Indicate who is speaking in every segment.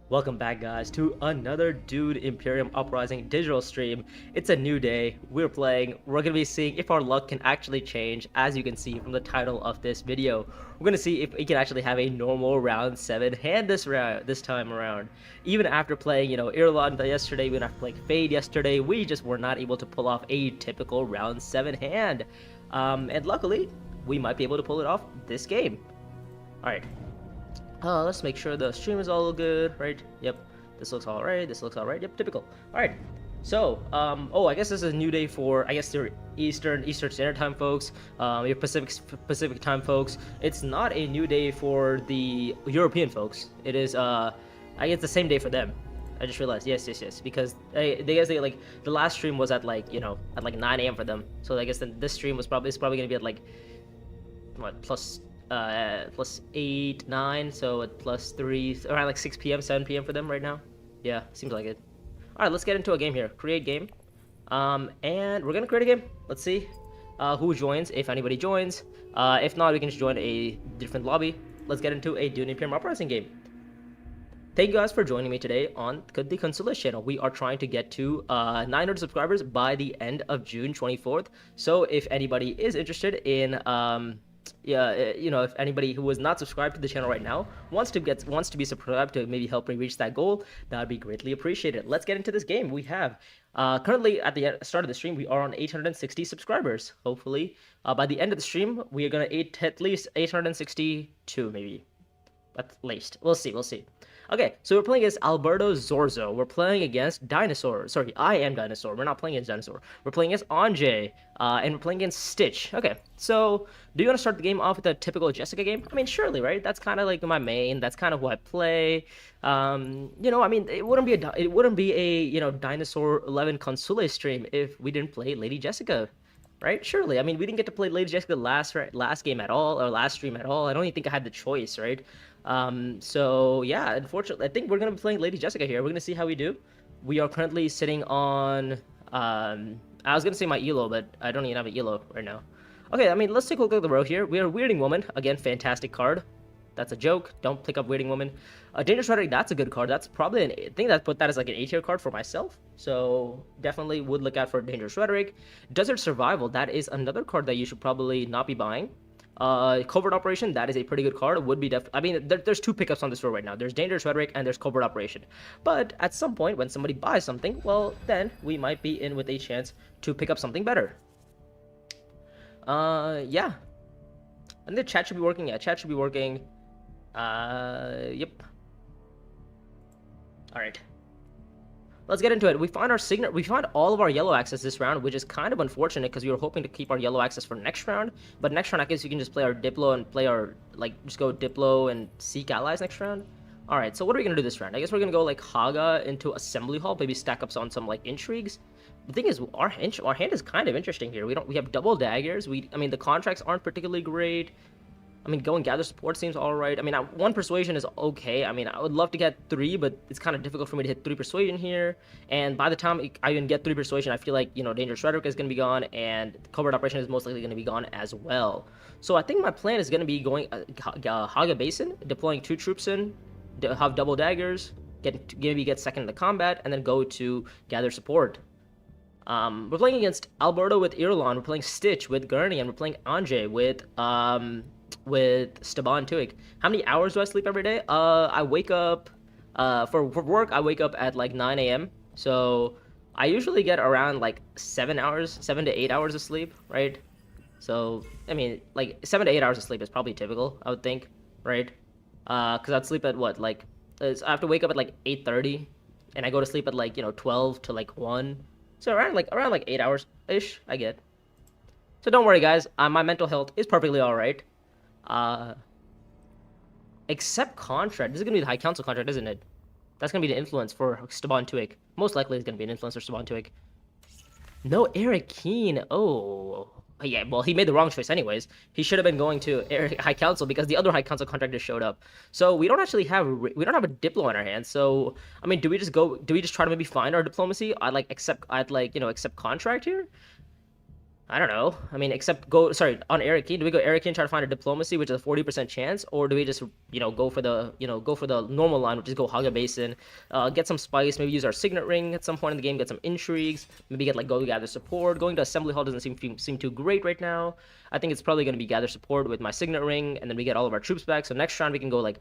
Speaker 1: Welcome back, guys, to another DUNE Imperium Uprising Digital stream. It's a new day. We're playing. We're going to be seeing if our luck can actually change, as you can see from the title of this video. We're going to see if we can actually have a normal round 7 hand this time around. Even after playing, Irulan yesterday, even after playing Fade yesterday, we just were not able to pull off a typical round 7 hand. And luckily, we might be able to pull it off this game. Alright. Let's make sure the stream is all good, right? Yep, this looks all right. This looks all right. Yep, typical. All right. So, I guess this is a new day for, I guess, your Eastern Standard Time folks, your Pacific Time folks. It's not a new day for the European folks. It is, I guess, the same day for them. I just realized, yes, because they like the last stream was at like at like 9 a.m. for them. So I guess then this stream was probably gonna be at like what plus 8, 9, so at plus 3, around like 6 p.m., 7 p.m. for them right now. Yeah, seems like it. All right, let's get into a game here. Create game. And we're gonna create a game. Let's see who joins, if anybody joins. If not, we can just join a different lobby. Let's get into a DUNE Imperium Uprising game. Thank you guys for joining me today on the Consoles channel. We are trying to get to 900 subscribers by the end of June 24th. So if anybody is interested in if anybody who was not subscribed to the channel right now wants to be subscribed to maybe help me reach that goal, that would be greatly appreciated. Let's get into this game. We have currently at the start of the stream, we are on 860 subscribers. Hopefully by the end of the stream, we are gonna hit at least 862, maybe at least. We'll see. Okay, so we're playing against Alberto Zorzo. We're playing against Dinosaur. Sorry, I am Dinosaur. We're not playing against Dinosaur. We're playing against Anjay, and we're playing against Stitch. Okay, so do you want to start the game off with a typical Jessica game? I mean, surely, right? That's kind of like my main. That's kind of who I play. I mean, it wouldn't be a Dinosaur 11 console stream if we didn't play Lady Jessica. Right? Surely. I mean, we didn't get to play Lady Jessica last game at all, or last stream at all. I don't even think I had the choice, right? So yeah, unfortunately, I think we're gonna be playing Lady Jessica here. We're gonna see how we do. We are currently sitting on, I was gonna say my elo, but I don't even have an elo right now. Okay, I mean, let's take a look at the row here. We are Weirding Woman. Again, fantastic card. That's a joke. Don't pick up Weirding Woman. Dangerous Rhetoric, that's a good card. That's probably I think that put that as like an A tier card for myself. So definitely would look out for Dangerous Rhetoric. Desert Survival, that is another card that you should probably not be buying. Covert Operation, that is a pretty good card. Would be I mean, there's two pickups on this row right now. There's Dangerous Rhetoric and there's Covert Operation. But at some point, when somebody buys something, well, then we might be in with a chance to pick up something better. Yeah. And the chat should be working. Yeah, chat should be working. Yep. All right. Let's get into it. We find all of our yellow access this round, which is kind of unfortunate because we were hoping to keep our yellow access for next round. But next round, I guess you can just play our Diplo and play our, just go Diplo and seek allies next round. All right, so what are we going to do this round? I guess we're going to go, Haga into Assembly Hall, maybe stack up on some, intrigues. The thing is, our hand is kind of interesting here. We have double daggers. I mean, the contracts aren't particularly great. I mean, go and gather support seems all right. I mean, 1 persuasion is okay. I mean, I would love to get 3, but it's kind of difficult for me to hit 3 persuasion here. And by the time I even get 3 persuasion, I feel like, Dangerous Rhetoric is going to be gone, and Covert Operation is most likely going to be gone as well. So I think my plan is going to be going Haga Basin, deploying 2 troops in, have double daggers, maybe get second in the combat, and then go to gather support. We're playing against Alberto with Irulan. We're playing Stitch with Gurney, and we're playing Anjay with Staban Tuig. How many hours do I sleep every day? I wake up, for work, I wake up at 9 a.m. So I usually get around 7 to 8 hours of sleep, right? So, I mean, 7 to 8 hours of sleep is probably typical, I would think, right? Because I'd sleep at what, I have to wake up at 8:30, and I go to sleep at 12 to 1. So around 8 hours-ish, I get. So don't worry, guys. My mental health is perfectly all right. Except contract. This is gonna be the High Council contract, isn't it? That's gonna be the influence for Staban Tuig. Most likely, it's gonna be an influence for Staban Tuig. No Eric Keane. Oh, yeah. Well, he made the wrong choice, anyways. He should have been going to High Council because the other High Council contractor showed up. So we don't have a Diplo on our hands. So I mean, do we just try to maybe find our diplomacy? I'd accept contract here. I don't know. I mean, except go, sorry, on Eric Keen, do we go Eric Keen, try to find a diplomacy, which is a 40% chance, or do we just, go for the, go for the normal line, which is go Haga Basin, get some spice, maybe use our signet ring at some point in the game, get some intrigues, maybe get like go gather support. Going to assembly hall doesn't seem too great right now. I think it's probably going to be gather support with my signet ring, and then we get all of our troops back. So next round we can go like,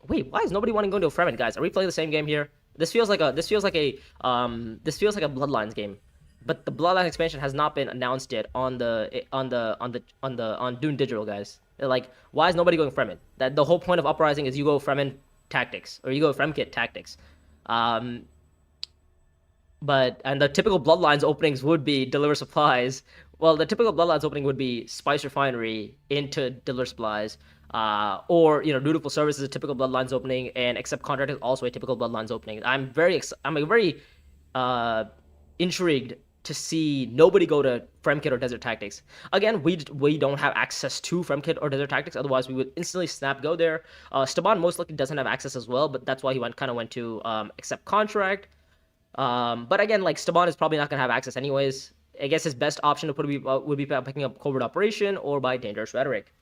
Speaker 1: wait, why is nobody wanting to go into a Fremen, guys? Are we playing the same game here? This feels like a Bloodlines game. But the Bloodline expansion has not been announced yet on DUNE Digital, guys. Like, why is nobody going Fremen? That the whole point of Uprising is you go Fremen tactics, or you go Fremkit tactics. And the typical Bloodlines openings would be deliver supplies. Well, the typical Bloodlines opening would be Spice Refinery into deliver supplies. Or dutiful service is a typical Bloodlines opening, and accept contract is also a typical Bloodlines opening. I'm very intrigued to see nobody go to Fremkit or Desert Tactics. Again, we don't have access to Fremkit or Desert Tactics, otherwise we would instantly snap go there. Staban most likely doesn't have access as well, but that's why he went to accept contract. But again, like Staban is probably not going to have access anyways. I guess his best option would be picking up Covert Operation or by Dangerous Rhetoric.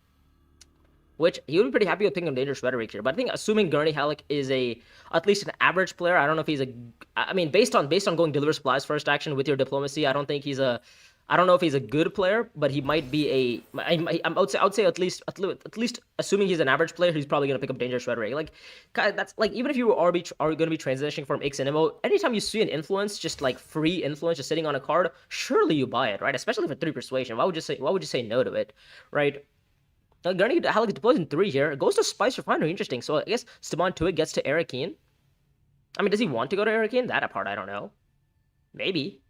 Speaker 1: Which he would be pretty happy with picking up Dangerous Rhetoric here. But I think assuming Gurney Halleck is at least an average player, I don't know if he's I mean, based on going deliver supplies first action with your diplomacy, I don't know if he's a good player, but he might be I would say at least assuming he's an average player, he's probably gonna pick up Dangerous Rhetoric. Like, that's like, even if you are gonna be transitioning from Ix and Imo, anytime you see an influence, just like free influence, just sitting on a card, surely you buy it, right? Especially for 3 persuasion. Why would you say no to it, right? Gurney Halleck deploys in 3 here. It goes to Spice Refinery. Interesting. So I guess Staban to it gets to Arakeen. I mean, does he want to go to Arakeen? That part I don't know. Maybe.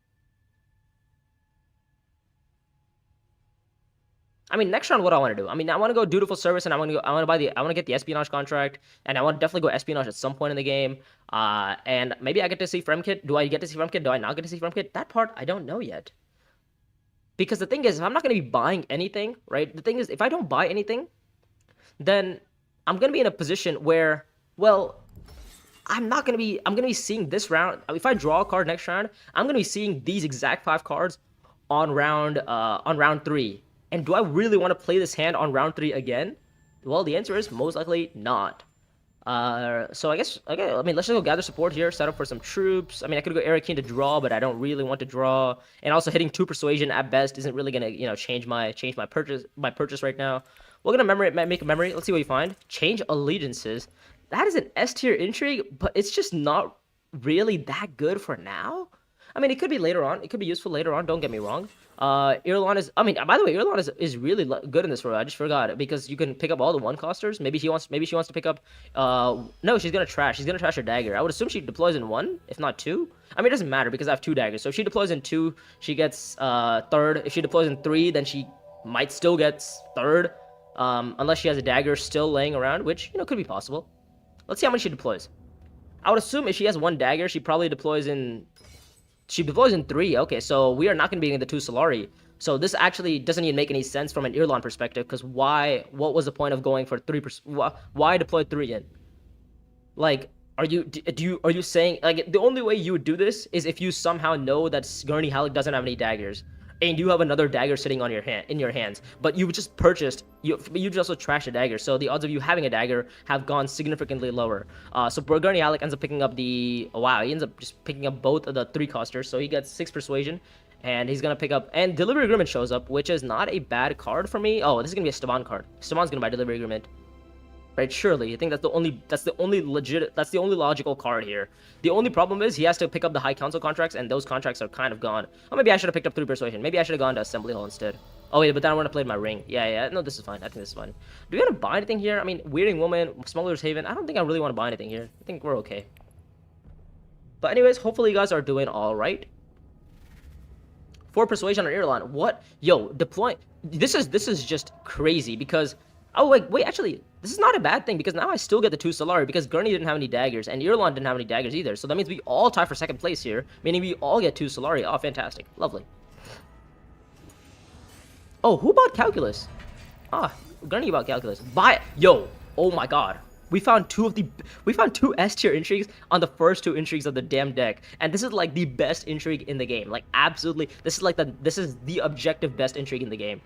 Speaker 1: I mean, next round, what do I want to do? I mean, I want to go dutiful service, and I want to get the espionage contract, and I want to definitely go espionage at some point in the game. And maybe I get to see Fremkit. Do I get to see Fremkit? Do I not get to see Fremkit? That part I don't know yet. Because the thing is, if I'm not going to be buying anything, right? The thing is, if I don't buy anything, then I'm going to be in a position where, well, I'm going to be seeing this round. If I draw a card next round, I'm going to be seeing these exact 5 cards on round 3. And do I really want to play this hand on round 3 again? Well, the answer is most likely not. So I guess, okay, I mean, let's just go gather support here, set up for some troops. I mean, I could go Eric Keen to draw, but I don't really want to draw. And also hitting 2 persuasion at best isn't really gonna, change my purchase right now. We're gonna make a memory. Let's see what we find. Change allegiances. That is an S tier intrigue, but it's just not really that good for now. I mean, it could be later on. It could be useful later on. Don't get me wrong. Irulan is. I mean, by the way, Irulan is really good in this row. I just forgot it because you can pick up all the 1 costers. Maybe she wants to pick up. No, she's gonna trash. She's gonna trash her dagger. I would assume she deploys in 1, if not 2. I mean, it doesn't matter because I have 2 daggers. So if she deploys in 2, she gets 3rd. If she deploys in 3, then she might still get 3rd, unless she has a dagger still laying around, which could be possible. Let's see how many she deploys. I would assume if she has 1 dagger, she probably deploys in. She deploys in 3. Okay, so we are not going to be getting the 2 Solari. So this actually doesn't even make any sense from an Irulan perspective, because why? What was the point of going for 3? Why deploy 3 in? Like, are you saying, like, the only way you would do this is if you somehow know that Gurney Halleck doesn't have any daggers, and you have another dagger sitting on your hands, but you just purchased, you just also trashed a dagger, so the odds of you having a dagger have gone significantly lower. So Gurney Halleck ends up picking up he ends up just picking up both of the 3 costers, so he gets 6 persuasion, and he's gonna pick up, and Delivery Agreement shows up, which is not a bad card for me. Oh, this is gonna be a Staban card. Staban's gonna buy Delivery Agreement. Right, surely. I think that's the only logical card here. The only problem is he has to pick up the High Council contracts, and those contracts are kind of gone. Or maybe I should have picked up 3 Persuasion. Maybe I should have gone to Assembly Hall instead. Oh wait, but then I want to play my ring. Yeah, no, this is fine. I think this is fine. Do we want to buy anything here? I mean, Weirding Woman, Smuggler's Haven. I don't think I really want to buy anything here. I think we're okay. But anyways, hopefully you guys are doing alright. 4 Persuasion on Irulan. What? Yo, deploying. This is just crazy because. Oh, wait, actually, this is not a bad thing, because now I still get the 2 Solari, because Gurney didn't have any daggers, and Irulan didn't have any daggers either, so that means we all tie for 2nd place here, meaning we all get 2 Solari. Oh, fantastic. Lovely. Oh, who bought Calculus? Ah, Gurney bought Calculus. Buy it! Yo! Oh my god. We found two S tier intrigues on the first two intrigues of the damn deck, and this is like the best intrigue in the game. Like absolutely, this is the objective best intrigue in the game.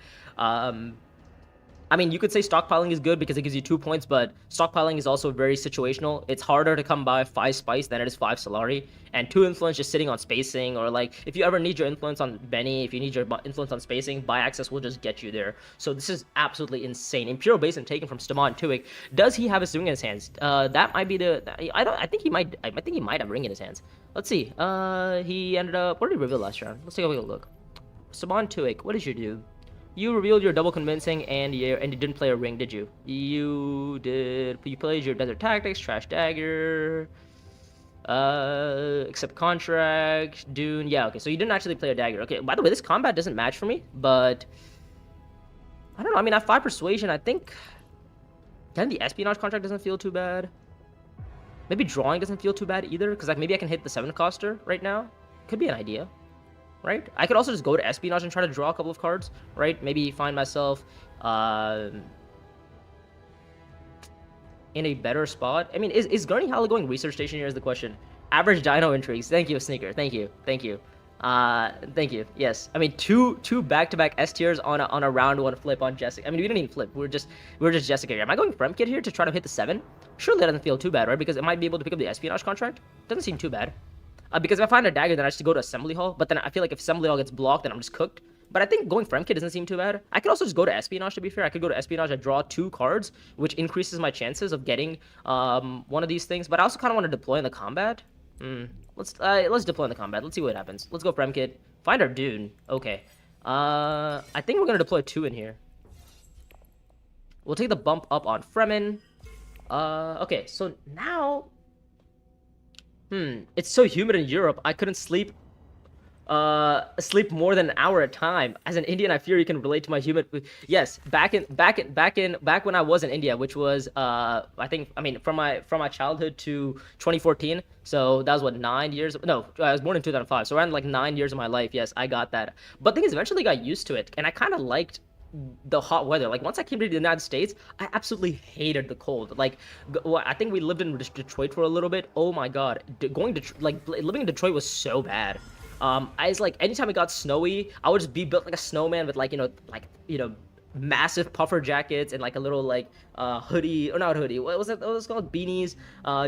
Speaker 1: I mean, you could say stockpiling is good because it gives you 2 points, but stockpiling is also very situational. It's harder to come by 5 Spice than it is 5 Solari, and 2 Influence just sitting on spacing, or like, if you ever need your influence on Benny, if you need your influence on spacing, buy access will just get you there. So this is absolutely insane. Imperial Basin taken from Staban Tuig. Does he have a swing in his hands? That might be the... I think he might have a ring in his hands. Let's see. He ended up... What did he reveal last round? Let's take a look. Staban Tuig, what did you do? You revealed your double convincing and you didn't play a ring, did you? You played your Desert Tactics, Trash Dagger, accept contract, Dune. Yeah, okay, so you didn't actually play a dagger. Okay, by the way, this combat doesn't match for me, but I don't know. I mean, at 5 persuasion, I think kind of the espionage contract doesn't feel too bad. Maybe drawing doesn't feel too bad either, because like maybe I can hit the 7 coster right now. Could be an idea. Right? I could also just go to espionage and try to draw a couple of cards, right? Maybe find myself in a better spot. I mean, is Gurney Halla going research station here is the question. Average dino intrigues. Thank you, Sneaker. Thank you. Thank you. Thank you. Yes. I mean, two back-to-back S tiers on a round 1 flip on Jessica. I mean, we didn't even flip. We're just Jessica here. Am I going Fremkit here to try to hit the 7? Surely that doesn't feel too bad, right? Because it might be able to pick up the espionage contract. Doesn't seem too bad. Because if I find a dagger, then I should go to Assembly Hall. But then I feel like if Assembly Hall gets blocked, then I'm just cooked. But I think going Fremkit doesn't seem too bad. I could also just go to Espionage, to be fair. I could go to Espionage and draw 2 cards, which increases my chances of getting one of these things. But I also kind of want to deploy in the combat. Let's deploy in the combat. Let's see what happens. Let's go Fremkit. Find our Dune. Okay. I think we're going to deploy 2 in here. We'll take the bump up on Fremen. Okay, so now... It's so humid in Europe, I couldn't sleep more than an hour at a time. As an Indian, I fear you can relate to my humid... Yes, back when I was in India, which was, I mean, from my childhood to 2014, so that was, what, 9 years? No, I was born in 2005, so around, like, 9 years of my life, yes, I got that. But the thing is, eventually got used to it, and I kind of liked the hot weather. Like, once I came to the United States, I absolutely hated the cold. Like, I think we lived in Detroit for a little bit. Oh my god, living in Detroit was so bad. I was like, anytime it got snowy, I would just be built like a snowman with like, massive puffer jackets and like a little like hoodie, or not hoodie, what was it called, beanies,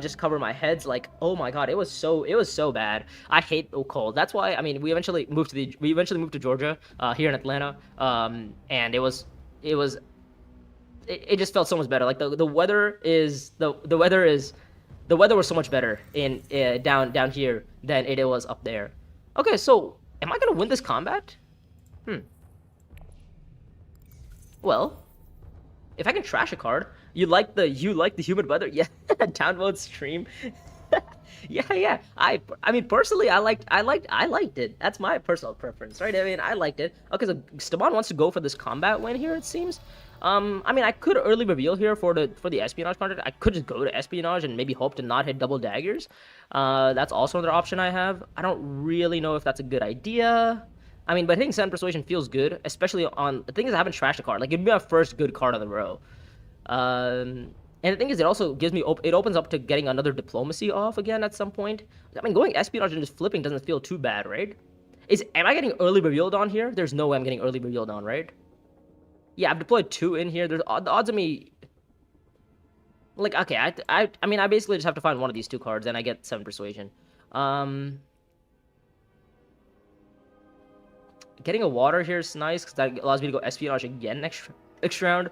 Speaker 1: just cover my heads. Like, oh my god, it was so bad. I hate the cold. That's why, I mean, we eventually moved to Georgia, here in Atlanta, and it just felt so much better. Like the weather was so much better in down here than it was up there. Okay, so am I gonna win this combat? Well, if I can trash a card, you like the humid weather? Yeah, downvote stream. yeah. I mean, personally, I liked it. That's my personal preference, right? I mean, I liked it. Okay, so Staban wants to go for this combat win here, it seems. I mean, I could early reveal here for the espionage contract. I could just go to espionage and maybe hope to not hit double daggers. That's also another option I have. I don't really know if that's a good idea. I mean, but hitting 7 persuasion feels good, especially on... The thing is, I haven't trashed a card. Like, it'd be my first good card on the row. And the thing is, it also gives me... It opens up to getting another diplomacy off again at some point. I mean, going espionage and just flipping doesn't feel too bad, right? Am I getting early revealed on here? There's no way I'm getting early revealed on, right? Yeah, I've deployed 2 in here. There's the odds of me... Like, okay, I mean, I basically just have to find one of these 2 cards, and I get 7 persuasion. Getting a water here is nice, because that allows me to go espionage again next round.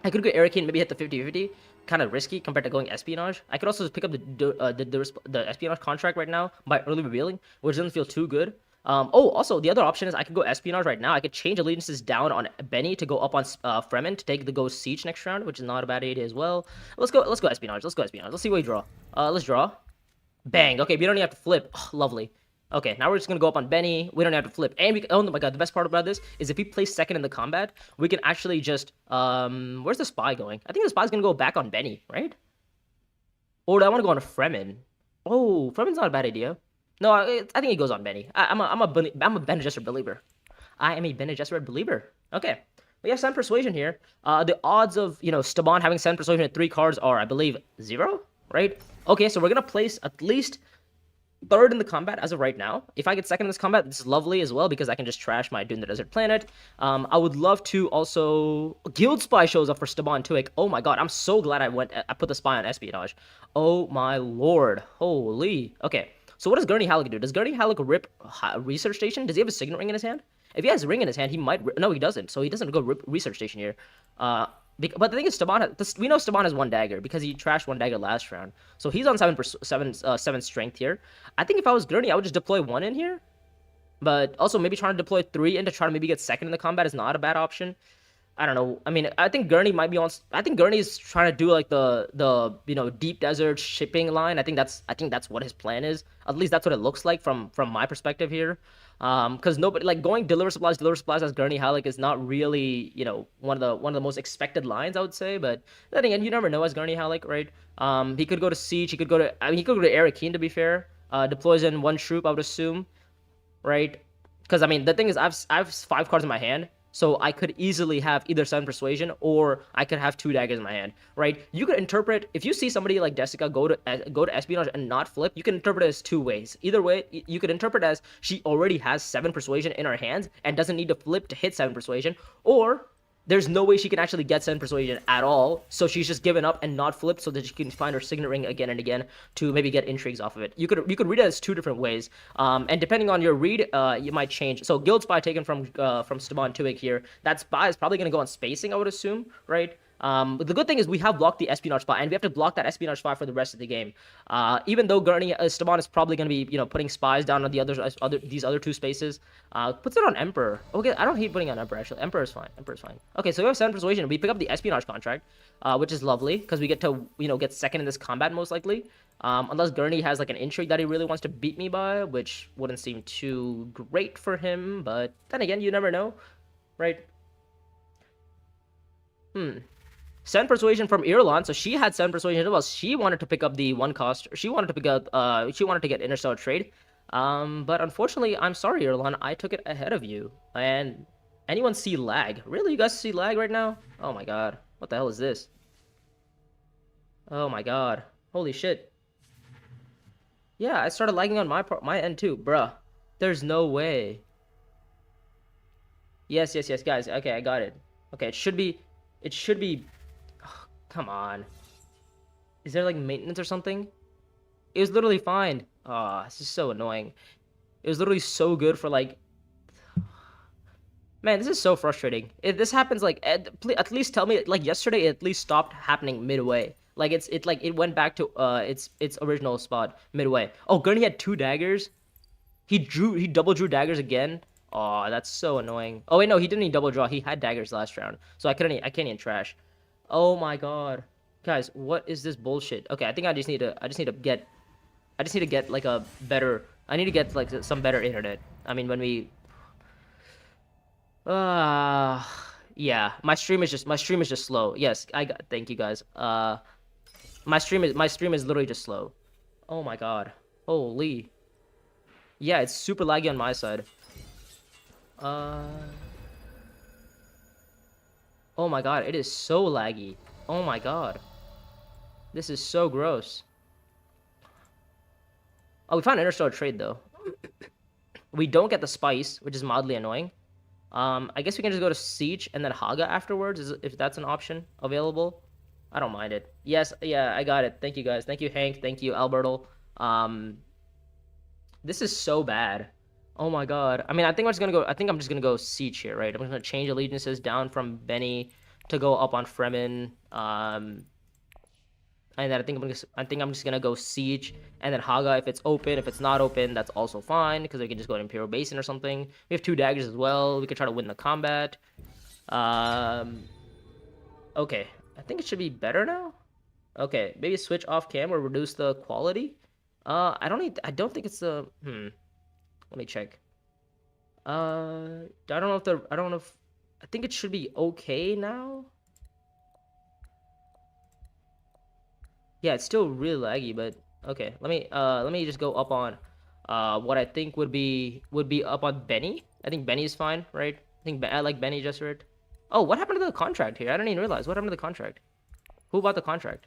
Speaker 1: I could go Arcane, maybe hit the 50-50. Kind of risky compared to going espionage. I could also just pick up the espionage contract right now by early revealing, which doesn't feel too good. Oh, also, the other option is I could go espionage right now. I could change allegiances down on Benny to go up on Fremen to take the Ghost Siege next round, which is not a bad idea as well. Let's go espionage. Let's see what we draw. Let's draw. Bang. Okay, we don't even have to flip. Oh, lovely. Okay, now we're just gonna go up on Benny. We don't have to flip. And oh my god, the best part about this is if we place second in the combat, we can actually just where's the spy going? I think the spy's gonna go back on Benny, right? Or do I want to go on a Fremen? Oh, Fremen's not a bad idea. No, I think he goes on Benny. I'm a Bene Gesserit believer. I am a Bene Gesserit believer. Okay, We have 7 Persuasion here. The odds of, Staban having 7 Persuasion at 3 cards are, I believe, 0, right? Okay, so we're going to place at least third in the combat as of right now. If I get second in this combat, this is lovely as well because I can just trash my Dune the Desert Planet. I would love to also... Guild Spy shows up for Staban Tuic. Oh my god, I'm so glad I put the Spy on Espionage. Oh my lord. Holy. Okay, so what does Gurney Halleck do? Does Gurney Halleck rip Research Station? Does he have a Signet Ring in his hand? If he has a ring in his hand, he might... No, he doesn't. So he doesn't go rip Research Station here. But the thing is, we know Staban has 1 dagger because he trashed 1 dagger last round. So he's on 7 strength here. I think if I was Gurney, I would just deploy 1 in here. But also maybe trying to deploy 3 in to try to maybe get second in the combat is not a bad option. I don't know. I mean, I think Gurney might be on. I think Gurney is trying to do like the deep desert shipping line. I think that's what his plan is. At least that's what it looks like from my perspective here. Because nobody like going deliver supplies as Gurney Halleck is not really one of the most expected lines, I would say. But then again, you never know as Gurney Halleck, right? He could go to Siege. He could go to Eric Keen, to be fair. Deploys in 1 troop, I would assume, right? Because I mean the thing is I have 5 cards in my hand. So I could easily have either 7 Persuasion or I could have 2 daggers in my hand, right? You could interpret, if you see somebody like Jessica go to Espionage and not flip, you can interpret it as 2 ways. Either way, you could interpret it as she already has 7 Persuasion in her hands and doesn't need to flip to hit 7 Persuasion, or there's no way she can actually get 7 Persuasion at all, so she's just given up and not flipped so that she can find her Signet Ring again and again to maybe get intrigues off of it. You could read it as 2 different ways, and depending on your read, you might change. So Guild Spy taken from Staban Tuic here. That spy is probably going to go on spacing, I would assume, right? But the good thing is we have blocked the Espionage spy, and we have to block that Espionage spy for the rest of the game. Even though Staban is probably going to be, putting spies down on these other 2 spaces, puts it on Emperor. Okay, I don't hate putting on Emperor, actually. Emperor is fine. Okay, so we have 7 Persuasion. We pick up the Espionage contract, which is lovely, because we get to, get second in this combat, most likely. Unless Gurney has, like, an intrigue that he really wants to beat me by, which wouldn't seem too great for him, but then again, you never know, right? 7 Persuasion from Irulan, so she had 7 Persuasion as well. She wanted to pick up the 1 cost. She wanted to pick up. She wanted to get Interstellar Trade. But unfortunately, I'm sorry, Irulan. I took it ahead of you. And anyone see lag? Really, you guys see lag right now? Oh my god, what the hell is this? Oh my god, holy shit. Yeah, I started lagging on my end too, bruh. There's no way. Yes, guys. Okay, I got it. Okay, it should be. Come on. Is there like maintenance or something? It was literally fine. Ah, this is so annoying. It was literally so good for like... Man, this is so frustrating. If this happens, like, at least tell me, like, yesterday it at least stopped happening midway. Like, it went back to its original spot midway. Oh, Gurney had 2 daggers. He double drew daggers again. Oh, that's so annoying. Oh wait, no, he didn't even double draw. He had daggers last round, so I can't even trash. Oh my god, guys, what is this bullshit? Okay, I think I just need to get like a better. I need to get like some better internet. I mean, when we. Yeah, my stream is just slow. Yes, thank you guys. My stream is literally just slow. Oh my god, holy. Yeah, it's super laggy on my side. Oh my god, it is so laggy. Oh my god. This is so gross. Oh, we found Interstellar Trade, though. We don't get the Spice, which is mildly annoying. I guess we can just go to Siege and then Haga afterwards, if that's an option available. I don't mind it. Yes, yeah, I got it. Thank you, guys. Thank you, Hank. Thank you, Alberto. This is so bad. Oh my god. I mean, I think I'm just gonna go Siege here, right? I'm gonna change allegiances down from Benny to go up on Fremen. And then I think I'm just gonna go Siege and then Haga if it's open. If it's not open, that's also fine because we can just go to Imperial Basin or something. We have 2 daggers as well. We could try to win the combat. Okay, I think it should be better now. Okay, maybe switch off cam or reduce the quality. I don't think it's the Let me check. I think it should be okay now. Yeah, it's still really laggy, but okay. Let me just go up on what I think would be up on Benny. I think Benny is fine, right? I like Benny just right. Oh, what happened to the contract here? I didn't even realize. What happened to the contract? Who bought the contract?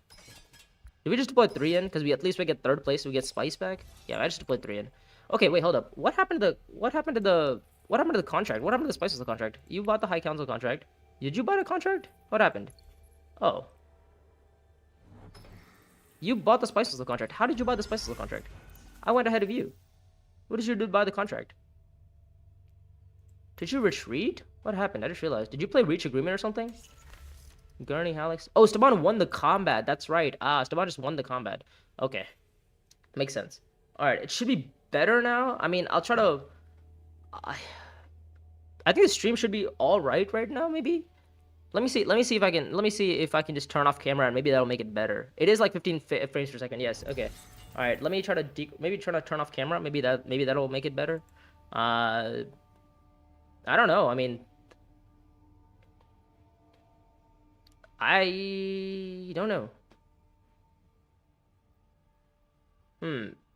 Speaker 1: Did we just deploy 3 in? Because at least we get 3rd place, so we get spice back. Yeah, I just deployed 3 in. Okay, wait, hold up. What happened to the contract? What happened to the spices contract? You bought the High Council contract. Did you buy the contract? What happened? Oh. You bought the spices contract. How did you buy the spices contract? I went ahead of you. What did you do to buy the contract? Did you retreat? What happened? I just realized. Did you play Reach Agreement or something? Gurney, Hallex. Oh, Staban won the combat. That's right. Ah, Staban just won the combat. Okay. Makes sense. Alright, it should be better now. I mean, I'll try to... I think the stream should be alright right now, maybe? Let me see if I can just turn off camera and maybe that'll make it better. It is like 15 frames per second. Yes. Okay. All right. Let me try to maybe try to turn off camera. Maybe that'll make it better. I don't know. I mean, I don't know.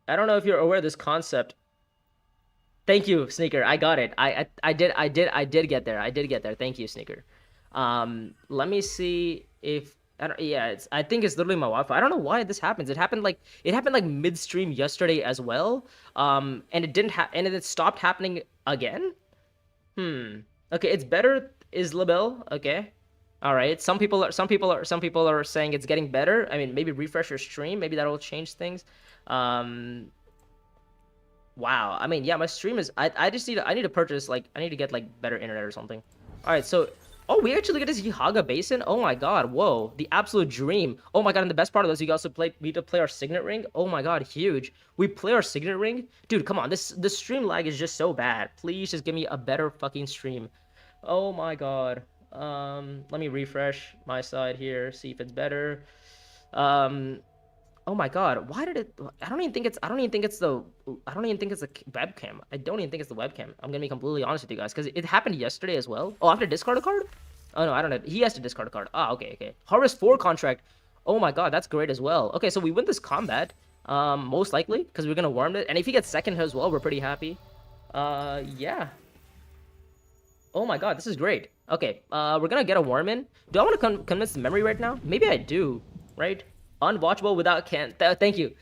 Speaker 1: I don't know if you're aware of this concept. Thank you, Sneaker. I got it. I did get there. I did get there. Thank you, Sneaker. Let me see if I think it's literally my Wi-Fi. I don't know why this happens. It happened like midstream yesterday as well. And it stopped happening again. Okay, it's better. Is Labelle okay? All right. Some people are saying it's getting better. I mean, maybe refresh your stream. Maybe that'll change things. Wow. I mean, yeah, my stream is. I need to purchase I need to get better internet or something. All right. So. Oh, we actually get to see Haga Basin? Oh my god, whoa. The absolute dream. Oh my god, and the best part of this, we need to play our Signet Ring. Oh my god, huge. We play our Signet Ring? Dude, come on, this stream lag is just so bad. Please just give me a better fucking stream. Oh my god. Let me refresh my side here, see if it's better. Oh my god, why did it... I don't even think it's the webcam. I don't even think it's the webcam. I'm gonna be completely honest with you guys, because it happened yesterday as well. Oh, I have to discard a card? Oh no, I don't know. He has to discard a card. Ah, okay. Harvest 4 contract. Oh my god, that's great as well. Okay, so we win this combat, most likely, because we're gonna worm it. And if he gets second as well, we're pretty happy. Yeah. Oh my god, this is great. Okay, we're gonna get a worm in. Do I want to convince the memory right now? Maybe I do, right? Unwatchable without thank you,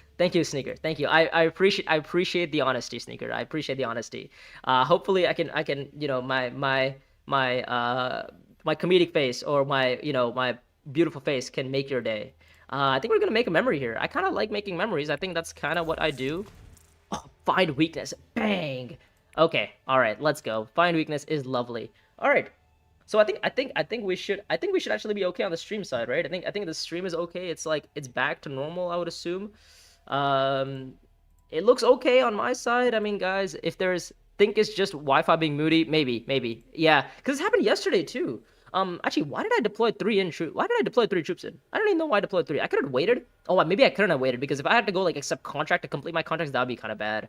Speaker 1: Sneaker. Thank you. I appreciate the honesty, Sneaker. I appreciate the honesty. Hopefully I can my comedic face or my beautiful face can make your day. I think we're gonna make a memory here. I kind of like making memories. I think that's kind of what I do. Oh, find weakness. Bang. Okay. All right. Let's go. Find weakness is lovely. All right. So I think we should actually be okay on the stream side, right? I think the stream is okay. It's back to normal, I would assume. It looks okay on my side. I mean, guys, if think it's just Wi-Fi being moody, maybe. Yeah, because it happened yesterday too. Actually, why did I deploy 3 troops in? I don't even know why I deployed 3. I could have waited. Oh, maybe I couldn't have waited, because if I had to go accept contract to complete my contracts, that would be kind of bad.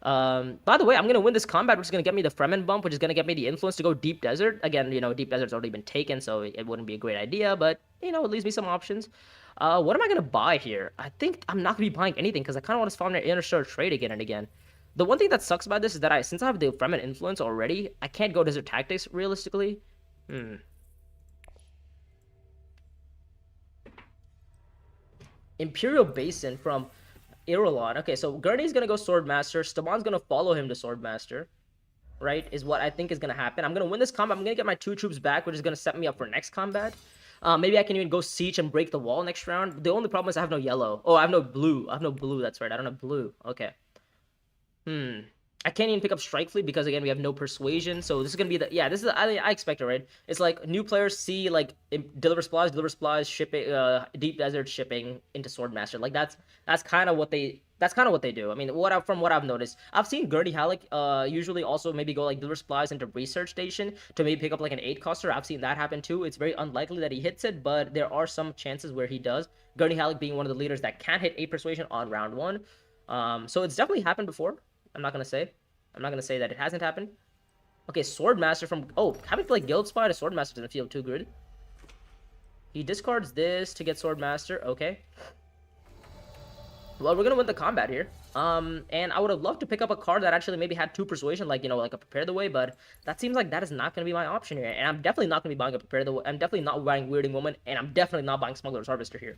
Speaker 1: By the way, I'm gonna win this combat, which is gonna get me the Fremen bump, which is gonna get me the influence to go Deep Desert. Again, Deep Desert's already been taken, so it wouldn't be a great idea, but it leaves me some options. What am I gonna buy here? I think I'm not gonna be buying anything, because I kind of want to spawn an Interstellar Trade again and again. The one thing that sucks about this is that since I have the Fremen influence already, I can't go Desert Tactics realistically. Imperial Basin from Irulan. Okay, so Gurney's gonna go Swordmaster. Staban's gonna follow him to Swordmaster. Right? Is what I think is gonna happen. I'm gonna win this combat. I'm gonna get my 2 troops back, which is gonna set me up for next combat. Maybe I can even go siege and break the wall next round. The only problem is I have no yellow. Oh, I have no blue. That's right. I don't have blue. Okay. I can't even pick up Strike Fleet because, again, we have no persuasion. So this is gonna be I expect it, right? It's like new players see deliver supplies, shipping, Deep Desert shipping into Swordmaster. That's kind of what they do. I mean, from what I've noticed, I've seen Gurney Halleck usually also maybe go deliver supplies into Research Station to maybe pick up an 8-coster. I've seen that happen too. It's very unlikely that he hits it, but there are some chances where he does. Gurney Halleck being one of the leaders that can hit 8 persuasion on round 1. So it's definitely happened before. I'm not gonna say that it hasn't happened. Okay, Swordmaster from... Oh, having Guild Spy to Swordmaster doesn't feel too good. He discards this to get Swordmaster. Okay. Well, we're gonna win the combat here. And I would have loved to pick up a card that actually maybe had 2 persuasion, like, you know, like a prepare the way, but that seems like that is not gonna be my option here. And I'm definitely not gonna be buying a prepare the way. I'm definitely not buying Weirding Woman, and I'm definitely not buying Smuggler's Harvester here.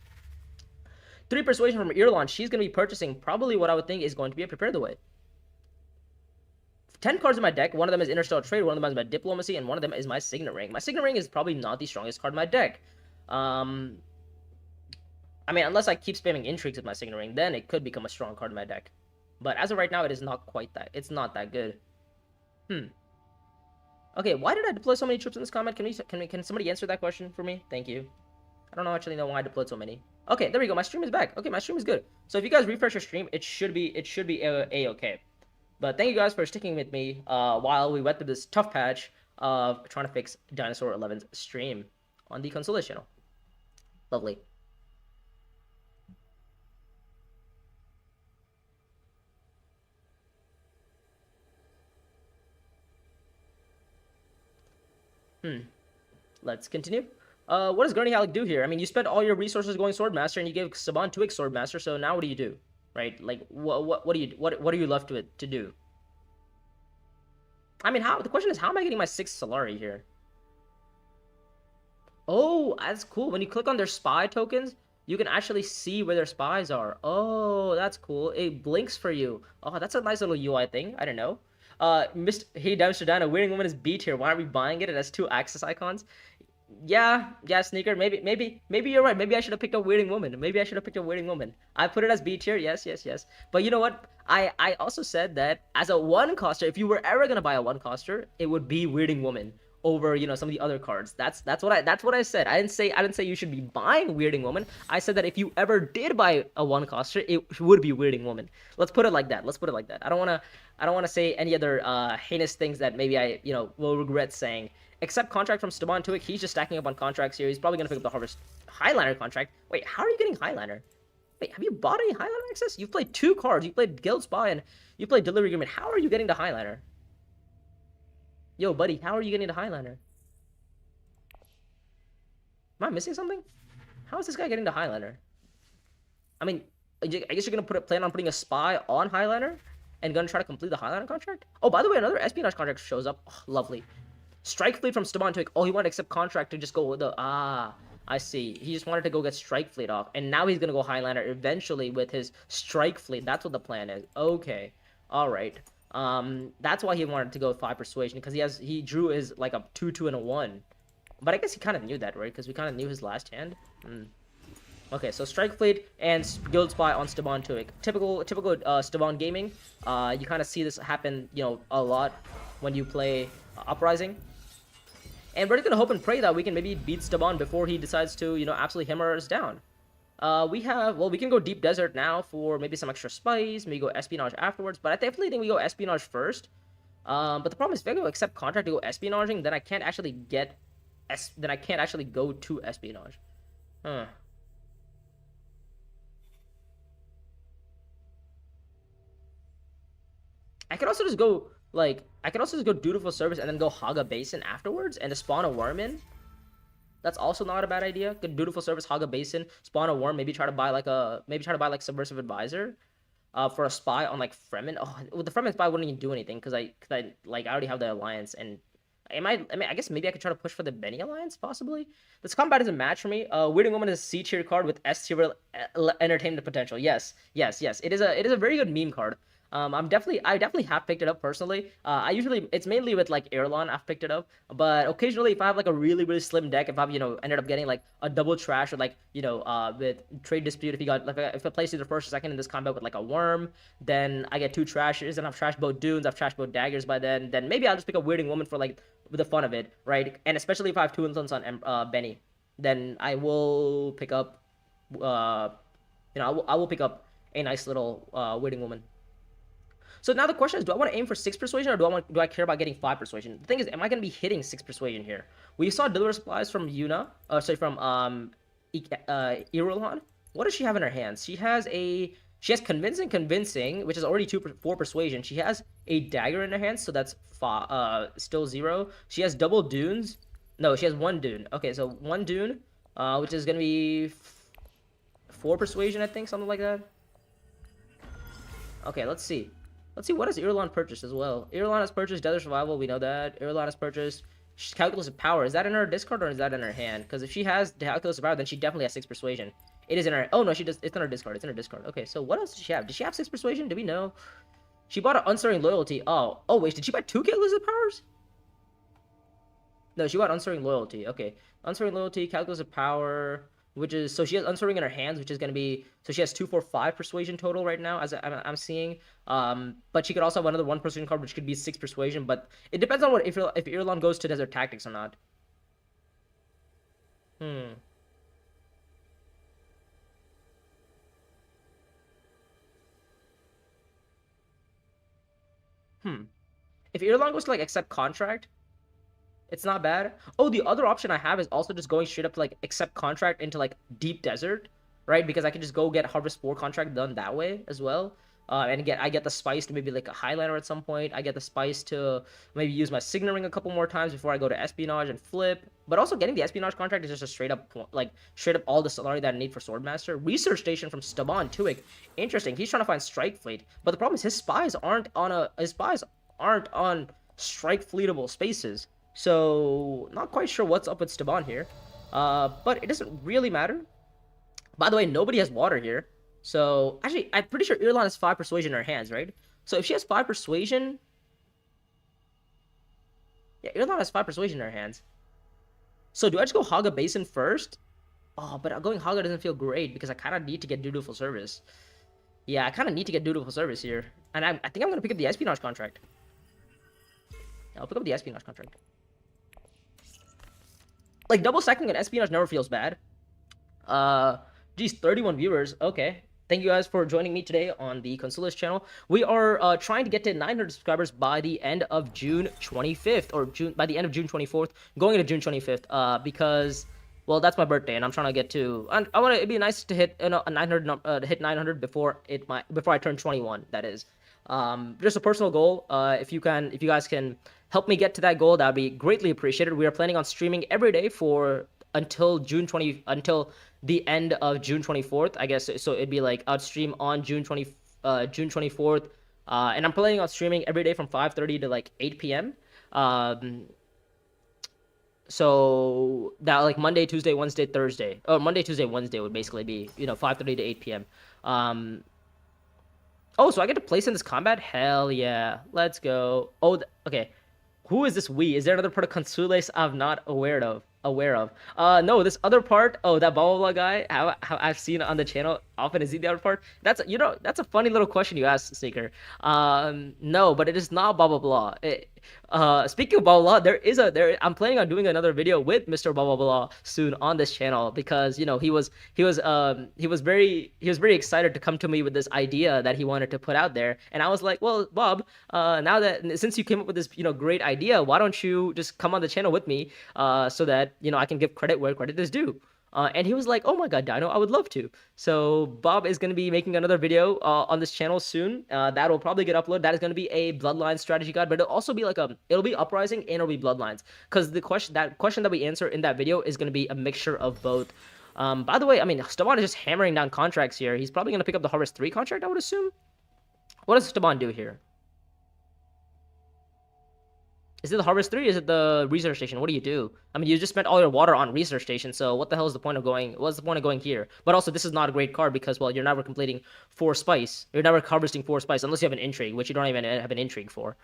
Speaker 1: 3 persuasion from Irulan. She's gonna be purchasing probably what I would think is going to be a prepare the way. 10 cards in my deck. One of them is Interstellar Trade, one of them is my Diplomacy, and one of them is my Signet Ring. My Signet Ring is probably not the strongest card in my deck. I mean, unless I keep spamming Intrigues with my Signet Ring, then it could become a strong card in my deck. But as of right now, it is not quite that. It's not that good. Okay, why did I deploy so many troops in this combat? Can somebody answer that question for me? Thank you. I don't actually know why I deployed so many. Okay, there we go. My stream is back. Okay, my stream is good. So if you guys refresh your stream, it should be a-okay. But thank you guys for sticking with me while we went through this tough patch of trying to fix Dinosaur 11's stream on the Consoles channel. Lovely. Let's continue. What does Gurney Halleck do here? I mean, you spent all your resources going Swordmaster, and you gave Staban 2x Swordmaster. So now what do you do, right? Like, what are you left with to do? I mean, the question is, how am I getting my 6th Solari here? Oh, that's cool. When you click on their spy tokens, you can actually see where their spies are. Oh, that's cool. It blinks for you. Oh, that's a nice little UI thing. I don't know. Hey, Mr. Dino, Weirding Woman is B tier. Why aren't we buying it? It has 2 Axis icons. Yeah, Sneaker. Maybe you're right. Maybe I should have picked up Weirding Woman. I put it as B tier. Yes. But you know what? I also said that as a 1-coster, if you were ever gonna buy a 1-coster, it would be Weirding Woman over, you know, some of the other cards. That's what I said. I didn't say you should be buying Weirding Woman. I said that if you ever did buy a 1-coster, it would be Weirding Woman. Let's put it like that. I don't wanna say any other heinous things that maybe I, you know, will regret saying. Except contract from Staban Tuick, he's just stacking up on contracts here. He's probably gonna pick up the Harvest Highliner contract. Wait, how are you getting Highliner? Wait, have you bought any Highliner access? You've played 2 cards. You played Guild Spy and you played Delivery Agreement. How are you getting the Highliner? Yo, buddy, how are you getting the Highliner? Am I missing something? How is this guy getting the Highliner? I mean, I guess you're gonna plan on putting a spy on Highliner and gonna try to complete the Highliner contract? Oh, by the way, another espionage contract shows up. Oh, lovely. Strike Fleet from Staban Tuick. Oh, he wanted to accept contract to just go with the... I see. He just wanted to go get Strike Fleet off. And now he's going to go Highliner eventually with his Strike Fleet. That's what the plan is. Okay. Alright. That's why he wanted to go with 5 Persuasion. Because he drew his, like, a 2-2 and a 1. But I guess he kind of knew that, right? Because we kind of knew his last hand. Okay, so Strike Fleet and Guild Spy on Staban Tuick. Typical Staban gaming. You kind of see this happen, you know, a lot when you play Uprising. And we're just gonna hope and pray that we can maybe beat Staban before he decides to, you know, absolutely hammer us down. We can go Deep Desert now for maybe some extra spice, maybe go Espionage afterwards, but I definitely think we go Espionage first. But the problem is, if I go accept contract to go Espionaging, then I can't actually go to Espionage. I could also just go, Dutiful Service and then go hog a basin afterwards and just spawn a worm in. That's also not a bad idea. Good Dutiful Service, hog a basin, spawn a worm, maybe try to buy like Subversive Advisor for a spy on like Fremen. Oh, with the Fremen spy wouldn't even do anything because I already have the alliance, and I guess maybe I could try to push for the Benny alliance possibly. This combat is a match for me. Weirding Woman is a C tier card with S tier entertainment potential. Yes. It is a very good meme card. I definitely have picked it up personally. It's mainly with like Irulan I've picked it up, but occasionally if I have like a really, really slim deck, if I've, you know, ended up getting like a double trash or like, you know, with Trade Dispute, if I place either first or second in this combat with like a worm, then I get 2 trashes, and I've trashed both dunes, I've trashed both daggers by then maybe I'll just pick up Weirding Woman for like with the fun of it, right? And especially if I have 2 influence on Benny, then I will pick up, I will pick up a nice little Weirding Woman. So now the question is, do I want to aim for 6 Persuasion, or do I care about getting 5 Persuasion? The thing is, am I going to be hitting 6 Persuasion here? We saw Deliver Supplies from Irulan. What does she have in her hands? She has Convincing, which is already 4 Persuasion. She has a Dagger in her hands, so that's still 0. She has double Dunes. No, she has 1 Dune. Okay, so 1 Dune, which is going to be 4 Persuasion, I think, something like that. Okay, let's see. Let's see, what has Irulan purchased as well? Irulan has purchased Desert Survival, we know that. Irulan has purchased Calculus of Power. Is that in her discard or is that in her hand? Because if she has Calculus of Power, then she definitely has 6 Persuasion. It is in her... Oh, no, she does... It's in her discard. It's in her discard. Okay, so what else does she have? Did she have 6 Persuasion? Do we know? She bought an Unstirring Loyalty. Oh, wait, did she buy 2 Calculus of Powers? No, she bought Unstirring Loyalty. Okay, Unstirring Loyalty, Calculus of Power... Which is, so she has Unstirring in her hands, which is going to be, so she has 2, 4, 5 Persuasion total right now, as I'm seeing. But she could also have another 1 Persuasion card, which could be 6 Persuasion, but it depends on if Irulan goes to Desert Tactics or not. If Irulan goes to, like, Accept Contract, it's not bad. Oh, the other option I have is also just going straight up to, like, Accept Contract into, like, Deep Desert, right? Because I can just go get Harvest 4 contract done that way as well. And I get the spice to maybe, like, a Highliner at some point. I get the spice to maybe use my Signet Ring a couple more times before I go to Espionage and flip. But also getting the Espionage contract is just a straight up all the salary that I need for Swordmaster. Research Station from Staban Tuik. Interesting. He's trying to find Strike Fleet. But the problem is his spies aren't on Strike Fleetable spaces. So, not quite sure what's up with Staban here. But it doesn't really matter. By the way, nobody has water here. So, actually, I'm pretty sure Irulan has 5 Persuasion in her hands, right? So, if she has 5 Persuasion... Yeah, Irulan has 5 Persuasion in her hands. So, do I just go Haga Basin first? Oh, but going Haga doesn't feel great because I kind of need to get Dutiful Service. Yeah, I kind of need to get Dutiful Service here. And I think I'm going to pick up the Espionage contract. I'll pick up the Espionage contract. Like, double stacking an Espionage never feels bad. Geez, 31 viewers. Okay. Thank you guys for joining me today on the Consulis channel. We are trying to get to 900 subscribers by the end of June 25th, or by the end of June 24th, going into June 25th, because, well, that's my birthday, and I'm trying to get to. I want it'd be nice to hit a 900 hit 900 before I turn 21. That is, just a personal goal. If you guys can help me get to that goal, that'd be greatly appreciated. We are planning on streaming every day until the end of June 24th, I guess. So it'd be like I'd stream on June 24th, and I'm planning on streaming every day from 5:30 to like 8 p.m. So that, like, Monday, Tuesday, Wednesday, Thursday, or Monday, Tuesday, Wednesday would basically be 5:30 to 8 p.m. Oh, so I get to place in this combat? Hell yeah, let's go. Oh, okay. Who is this we? Is there another part of Consules I'm not aware of? No, this other part. Oh, that blah blah blah guy. How I've seen on the channel often. Is he the other part? That's a funny little question you asked, Seeker. No, but it is not blah blah blah. Speaking of blah blah blah, I'm planning on doing another video with Mr. Blah blah blah soon on this channel because he was very excited to come to me with this idea that he wanted to put out there, and I was like, well, Bob, now that since you came up with this great idea, why don't you just come on the channel with me, so that I can give credit where credit is due. And he was like, oh my god, Dino, I would love to. So Bob is going to be making another video on this channel soon. That will probably get uploaded. That is going to be a Bloodlines strategy guide, but it'll also be it'll be Uprising and it'll be Bloodlines. Because the question that we answer in that video is going to be a mixture of both. By the way, I mean, Staban is just hammering down contracts here. He's probably going to pick up the Harvest 3 contract, I would assume. What does Staban do here? Is it the Harvest 3? Is it the Research Station? What do you do? I mean, you just spent all your water on Research Station, so what the hell is the point of going? What's the point of going here? But also, this is not a great card because, well, you're never completing 4 spice. You're never harvesting 4 spice unless you have an intrigue, which you don't even have an intrigue for.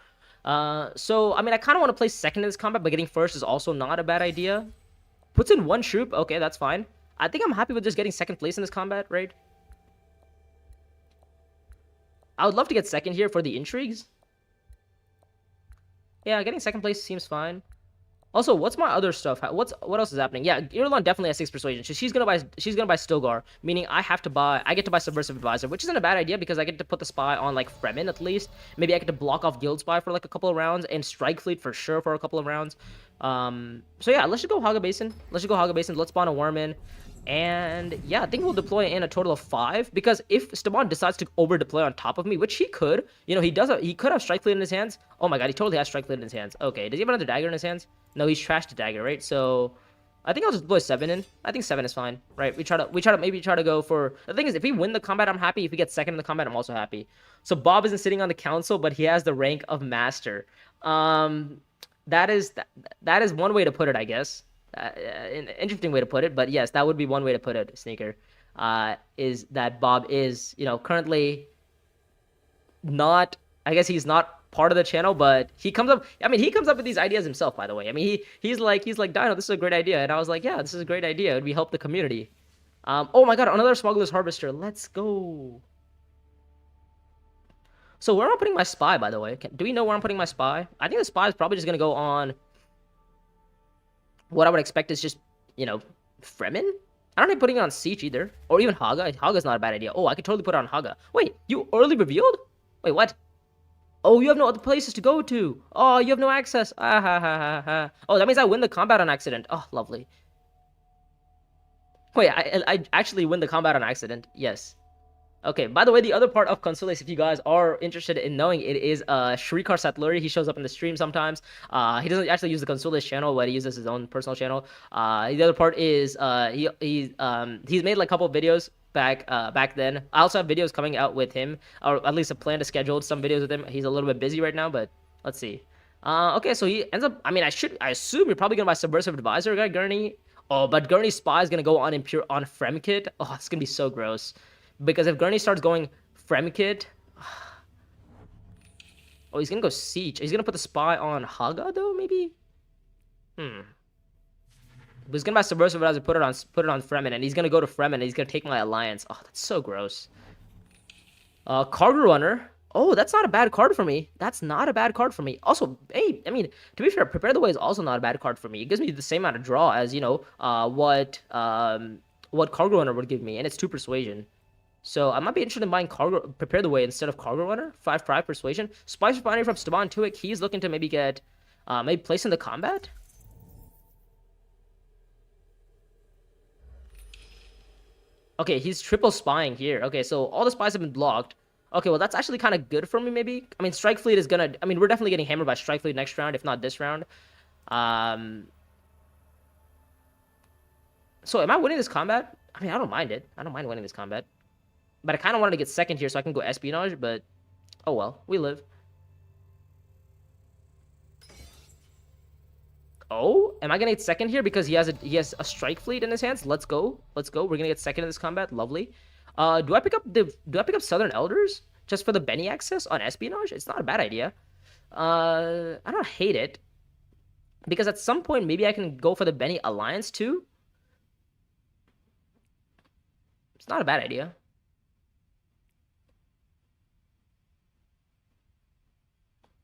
Speaker 1: So, I mean, I kind of want to play second in this combat, but getting first is also not a bad idea. Puts in 1 troop. Okay, that's fine. I think I'm happy with just getting second place in this combat, right? I would love to get second here for the intrigues. Yeah, getting second place seems fine. Also, what's my other stuff? What else is happening? Yeah, Irulan definitely has 6 persuasion. So she's gonna buy Stilgar, meaning I get to buy Subversive Advisor, which isn't a bad idea because I get to put the spy on like Fremen at least. Maybe I get to block off Guild Spy for like a couple of rounds and Strike Fleet for sure for a couple of rounds. So yeah, let's just go Haga Basin. Let's spawn a worm in. And yeah, I think we'll deploy in a total of 5 because if Staban decides to over deploy on top of me, which he could, he could have Strike Fleet in his hands. Oh my god, he totally has Strike Fleet in his hands. Okay, does he have another dagger in his hands? No, he's trashed the dagger, right? So I think I'll just deploy 7 in. I think 7 is fine, right? We try to maybe try to go for... The thing is, if we win the combat, I'm happy. If we get second in the combat, I'm also happy. So Bob isn't sitting on the council, but he has the rank of master. That is one way to put it, I guess. An interesting way to put it, but yes, that would be one way to put it, Sneaker. Is that Bob is, currently not... I guess he's not part of the channel, but he comes up with these ideas himself, by the way. I mean, he's like Dino, this is a great idea. And I was like, yeah, this is a great idea. It would help the community. Oh my god, another smuggler's harvester. Let's go. So where am I putting my spy, by the way? Do we know where I'm putting my spy? I think the spy is probably just gonna go on what I would expect is just, Fremen? I don't think putting it on Siege either. Or even Haga. Haga's not a bad idea. Oh, I could totally put it on Haga. Wait, you early revealed? Wait, what? Oh, you have no other places to go to. Oh, you have no access. Ah, ha, ha, ha, ha. Oh, that means I win the combat on accident. Oh, lovely. Wait, I actually win the combat on accident. Yes. Okay, by the way, the other part of Consules, if you guys are interested in knowing, it is Shrikar Satluri. He shows up in the stream sometimes. He doesn't actually use the Consules channel, but he uses his own personal channel. The other part is he's made like a couple of videos back then. I also have videos coming out with him, or at least a plan to schedule some videos with him. He's a little bit busy right now, but let's see. Okay, so he ends up... I mean, I assume you're probably gonna buy Subversive Advisor guy, Gurney. Oh, but Gurney's spy is gonna go on Fremkit. Oh, it's gonna be so gross. Because if Gurney starts going Fremkit... Oh, he's gonna go Siege. He's gonna put the spy on Haga, though, maybe? But he's gonna buy Subversive Advisor, put it on Fremen, and he's gonna go to Fremen, and he's gonna take my alliance. Oh, that's so gross. Cargo Runner. Oh, that's not a bad card for me. That's not a bad card for me. Also, hey, I mean, to be fair, Prepare the Way is also not a bad card for me. It gives me the same amount of draw as, what Cargo Runner would give me, and it's 2 Persuasion. So I might be interested in buying Prepare the Way instead of Cargo Runner. 5 Persuasion. Spice Refinery from Staban to it. He's looking to maybe get maybe place in the combat. Okay, he's triple spying here. Okay, so all the spies have been blocked. Okay, well that's actually kind of good for me, maybe. I mean, Strike Fleet is gonna... I mean, we're definitely getting hammered by Strike Fleet next round, if not this round. So am I winning this combat? I mean, I don't mind it. I don't mind winning this combat. But I kind of wanted to get second here so I can go Espionage, but... Oh well, we live. Oh, am I gonna get second here because he has a Strike Fleet in his hands? Let's go. Let's go. We're gonna get second in this combat. Lovely. Do I pick up Southern Elders just for the Benny access on Espionage? It's not a bad idea. I don't hate it. Because at some point maybe I can go for the Benny Alliance too. It's not a bad idea.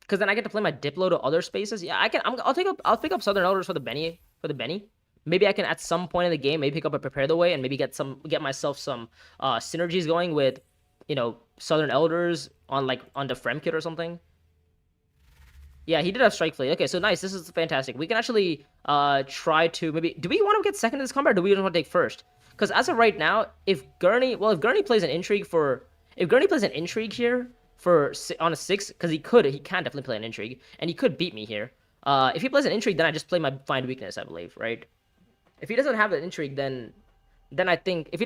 Speaker 1: Because then I get to play my Diplo to other spaces. Yeah, I'll pick up Southern Elders for the Benny. Maybe I can at some point in the game maybe pick up a Prepare the Way and maybe get myself some synergies going with, Southern Elders on the Fremkit or something. Yeah, he did have Strike Fleet. Okay, so nice. This is fantastic. We can actually try to maybe... Do we want to get second in this combat or do we want to take first? Because as of right now, if Gurney plays an intrigue here on a 6, because he can definitely play an intrigue, and he could beat me here. If he plays an intrigue, then I just play my Find Weakness, I believe, right? If he doesn't have an intrigue, then I think if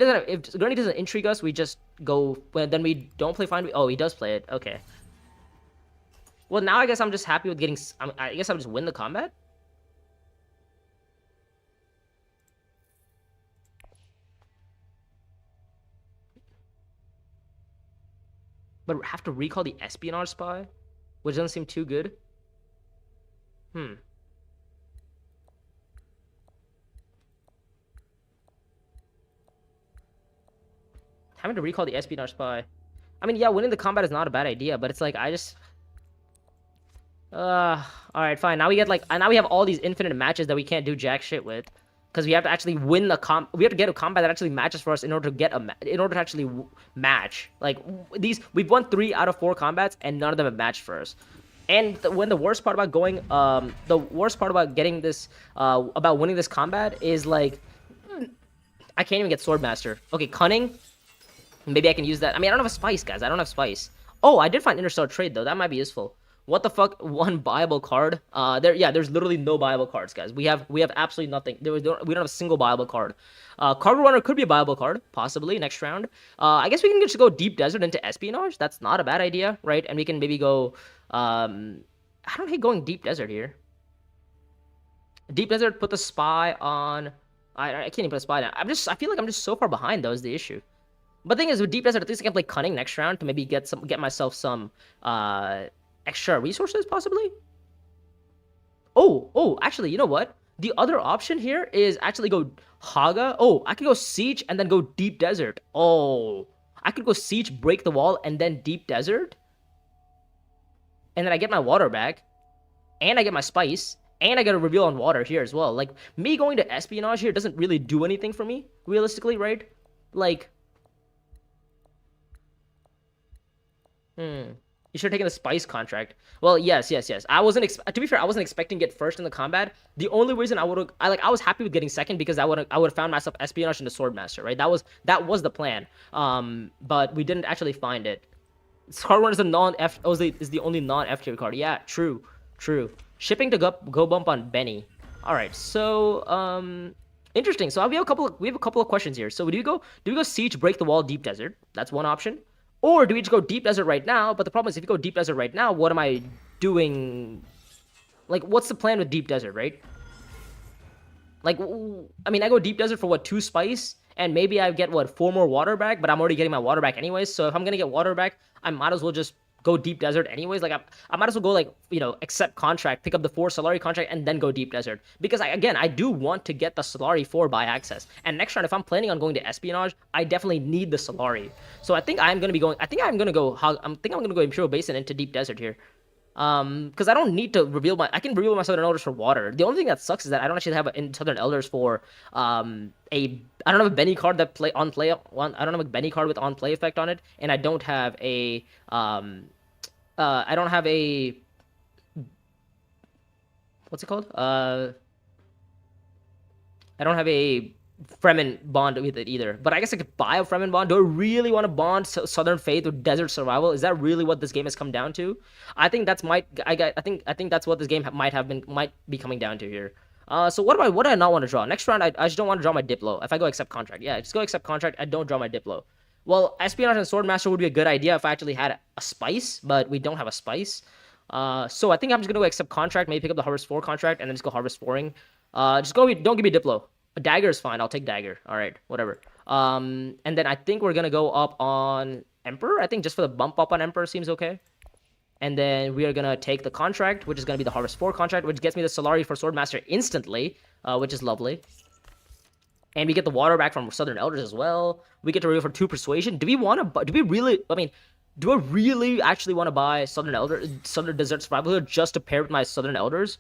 Speaker 1: Gurney doesn't intrigue us, we just go. Well, then we don't play Find. Oh, he does play it. Okay. Well, now I guess I'm just happy with getting. I guess I'll just win the combat. But have to recall the Espionage spy, which doesn't seem too good. Having to recall the Espionage spy. I mean, yeah, winning the combat is not a bad idea, but it's like I just... Alright, fine. Now we get now we have all these infinite matches that we can't do jack shit with. Because we have to actually win the we have to get a combat that actually matches for us in order to actually match. Like we've won 3 out of 4 combats and none of them have matched for us. And the worst part about getting this about winning this combat is like I can't even get Swordmaster. Okay, Cunning. Maybe I can use that. I mean, I don't have a Spice, guys. I don't have Spice. Oh, I did find Interstellar Trade though. That might be useful. What the fuck? One buyable card? There's literally no buyable cards, guys. We have absolutely nothing. We don't have a single buyable card. Cargo Runner could be a buyable card, possibly next round. I guess we can just go Deep Desert into Espionage. That's not a bad idea, right? And we can maybe go. I don't hate going Deep Desert here. Deep Desert, put the spy on. I can't even put a spy down. I feel like I'm just so far behind, though, is the issue. But the thing is, with Deep Desert, at least I can play Cunning next round to maybe get myself some extra resources, possibly. Oh, actually, you know what? The other option here is actually go Haga. Oh, I could go Siege and then go Deep Desert. Oh, I could go Siege, break the wall, and then Deep Desert. And then I get my water back. And I get my spice. And I get a reveal on water here as well. Like, me going to Espionage here doesn't really do anything for me, realistically, right? Like... You should have taken the spice contract. Well, yes. I wasn't to be fair, I wasn't expecting to get first in the combat. The only reason I was happy with getting second because I would have found myself Espionage into Swordmaster, right? That was the plan. But we didn't actually find it. Card one is a non-F is the only non-F tier card. Yeah, true. Shipping to go bump on Benny. All right, so interesting. So we have a couple of questions here. So do we go Siege, break the wall, Deep Desert? That's one option. Or do we just go Deep Desert right now? But the problem is, if you go Deep Desert right now, what am I doing? Like, what's the plan with Deep Desert, right? Like, I mean, I go Deep Desert for, what, 2 spice? And maybe I get, what, 4 more water back? But I'm already getting my water back anyways. So if I'm going to get water back, I might as well just go Deep Desert anyways. Like, I might as well go, like, accept contract, pick up the 4 Solari contract, and then go Deep Desert. Because, I do want to get the Solari 4 by access. And next round, if I'm planning on going to Espionage, I definitely need the Solari. So I think I'm going to go Imperial Basin into Deep Desert here. Because I don't need to I can reveal my Southern Elders for water. The only thing that sucks is that I don't actually have Southern Elders for I don't have a Benny card that I don't have a Benny card with on play effect on it, and I don't have a what's it called? I don't have a Fremen bond with it either. But I guess I could buy a Fremen bond. Do I really want to bond Southern Faith with Desert Survival? Is that really what this game has come down to? I think that's I think that's what this game might be coming down to here. So what do I not want to draw? Next round, I just don't want to draw my Diplo. If I go accept contract, yeah, just go accept contract. I don't draw my Diplo. Well, Espionage and Swordmaster would be a good idea if I actually had a spice, but we don't have a spice. So I think I'm just gonna go accept contract, maybe pick up the Harvest 4 contract, and then just go Harvest 4ing. Don't give me Diplo. A dagger is fine. I'll take dagger. All right, whatever. And then I think we're gonna go up on Emperor. I think just for the bump up on Emperor seems okay. And then we are gonna take the contract, which is gonna be the Harvest 4 contract, which gets me the Solari for Swordmaster instantly, which is lovely. And we get the water back from Southern Elders as well. We get to reveal for 2 Persuasion. Do I really actually want to buy Southern Desert Survival just to pair with my Southern Elders?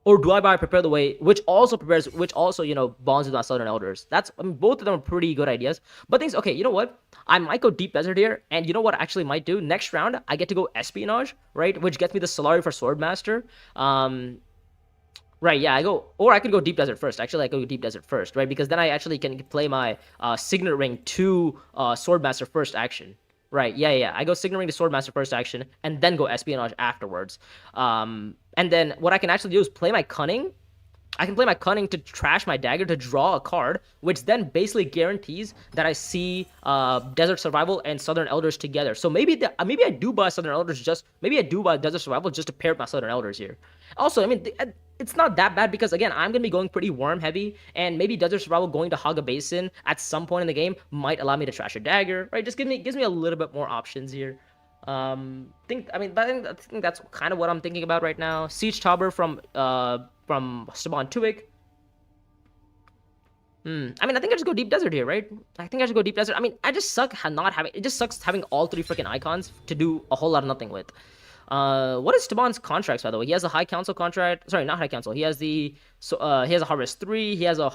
Speaker 1: Or do I buy Prepare the Way, which also bonds with my Southern Elders? Both of them are pretty good ideas. But things, okay, you know what? I might go Deep Desert here, and you know what I actually might do? Next round, I get to go Espionage, right? Which gets me the Solari for Swordmaster. Right, yeah, I could go Deep Desert first. Actually, I go Deep Desert first, right? Because then I actually can play my Signet Ring to Swordmaster first action. Right, yeah. I go Signet Ring to Swordmaster first action, and then go Espionage afterwards. And then what I can actually do is play my Cunning. I can play my Cunning to trash my dagger to draw a card, which then basically guarantees that I see Desert Survival and Southern Elders together. So maybe I do buy Southern Elders maybe I do buy Desert Survival just to pair with my Southern Elders here. Also, I mean, it's not that bad because, again, I'm going to be going pretty worm heavy, and maybe Desert Survival going to Haga Basin at some point in the game might allow me to trash a dagger, right? Just gives me a little bit more options here. I think that's kind of what I'm thinking about right now. Siege Tauber from Staban Tuik. I mean, I think I just go Deep Desert here, right? I think I should go Deep Desert. I mean, it just sucks having all 3 freaking icons to do a whole lot of nothing with. What is Staban's contracts, by the way? He has a High Council contract. Sorry, not High Council. He has he has a Harvest 3. He has a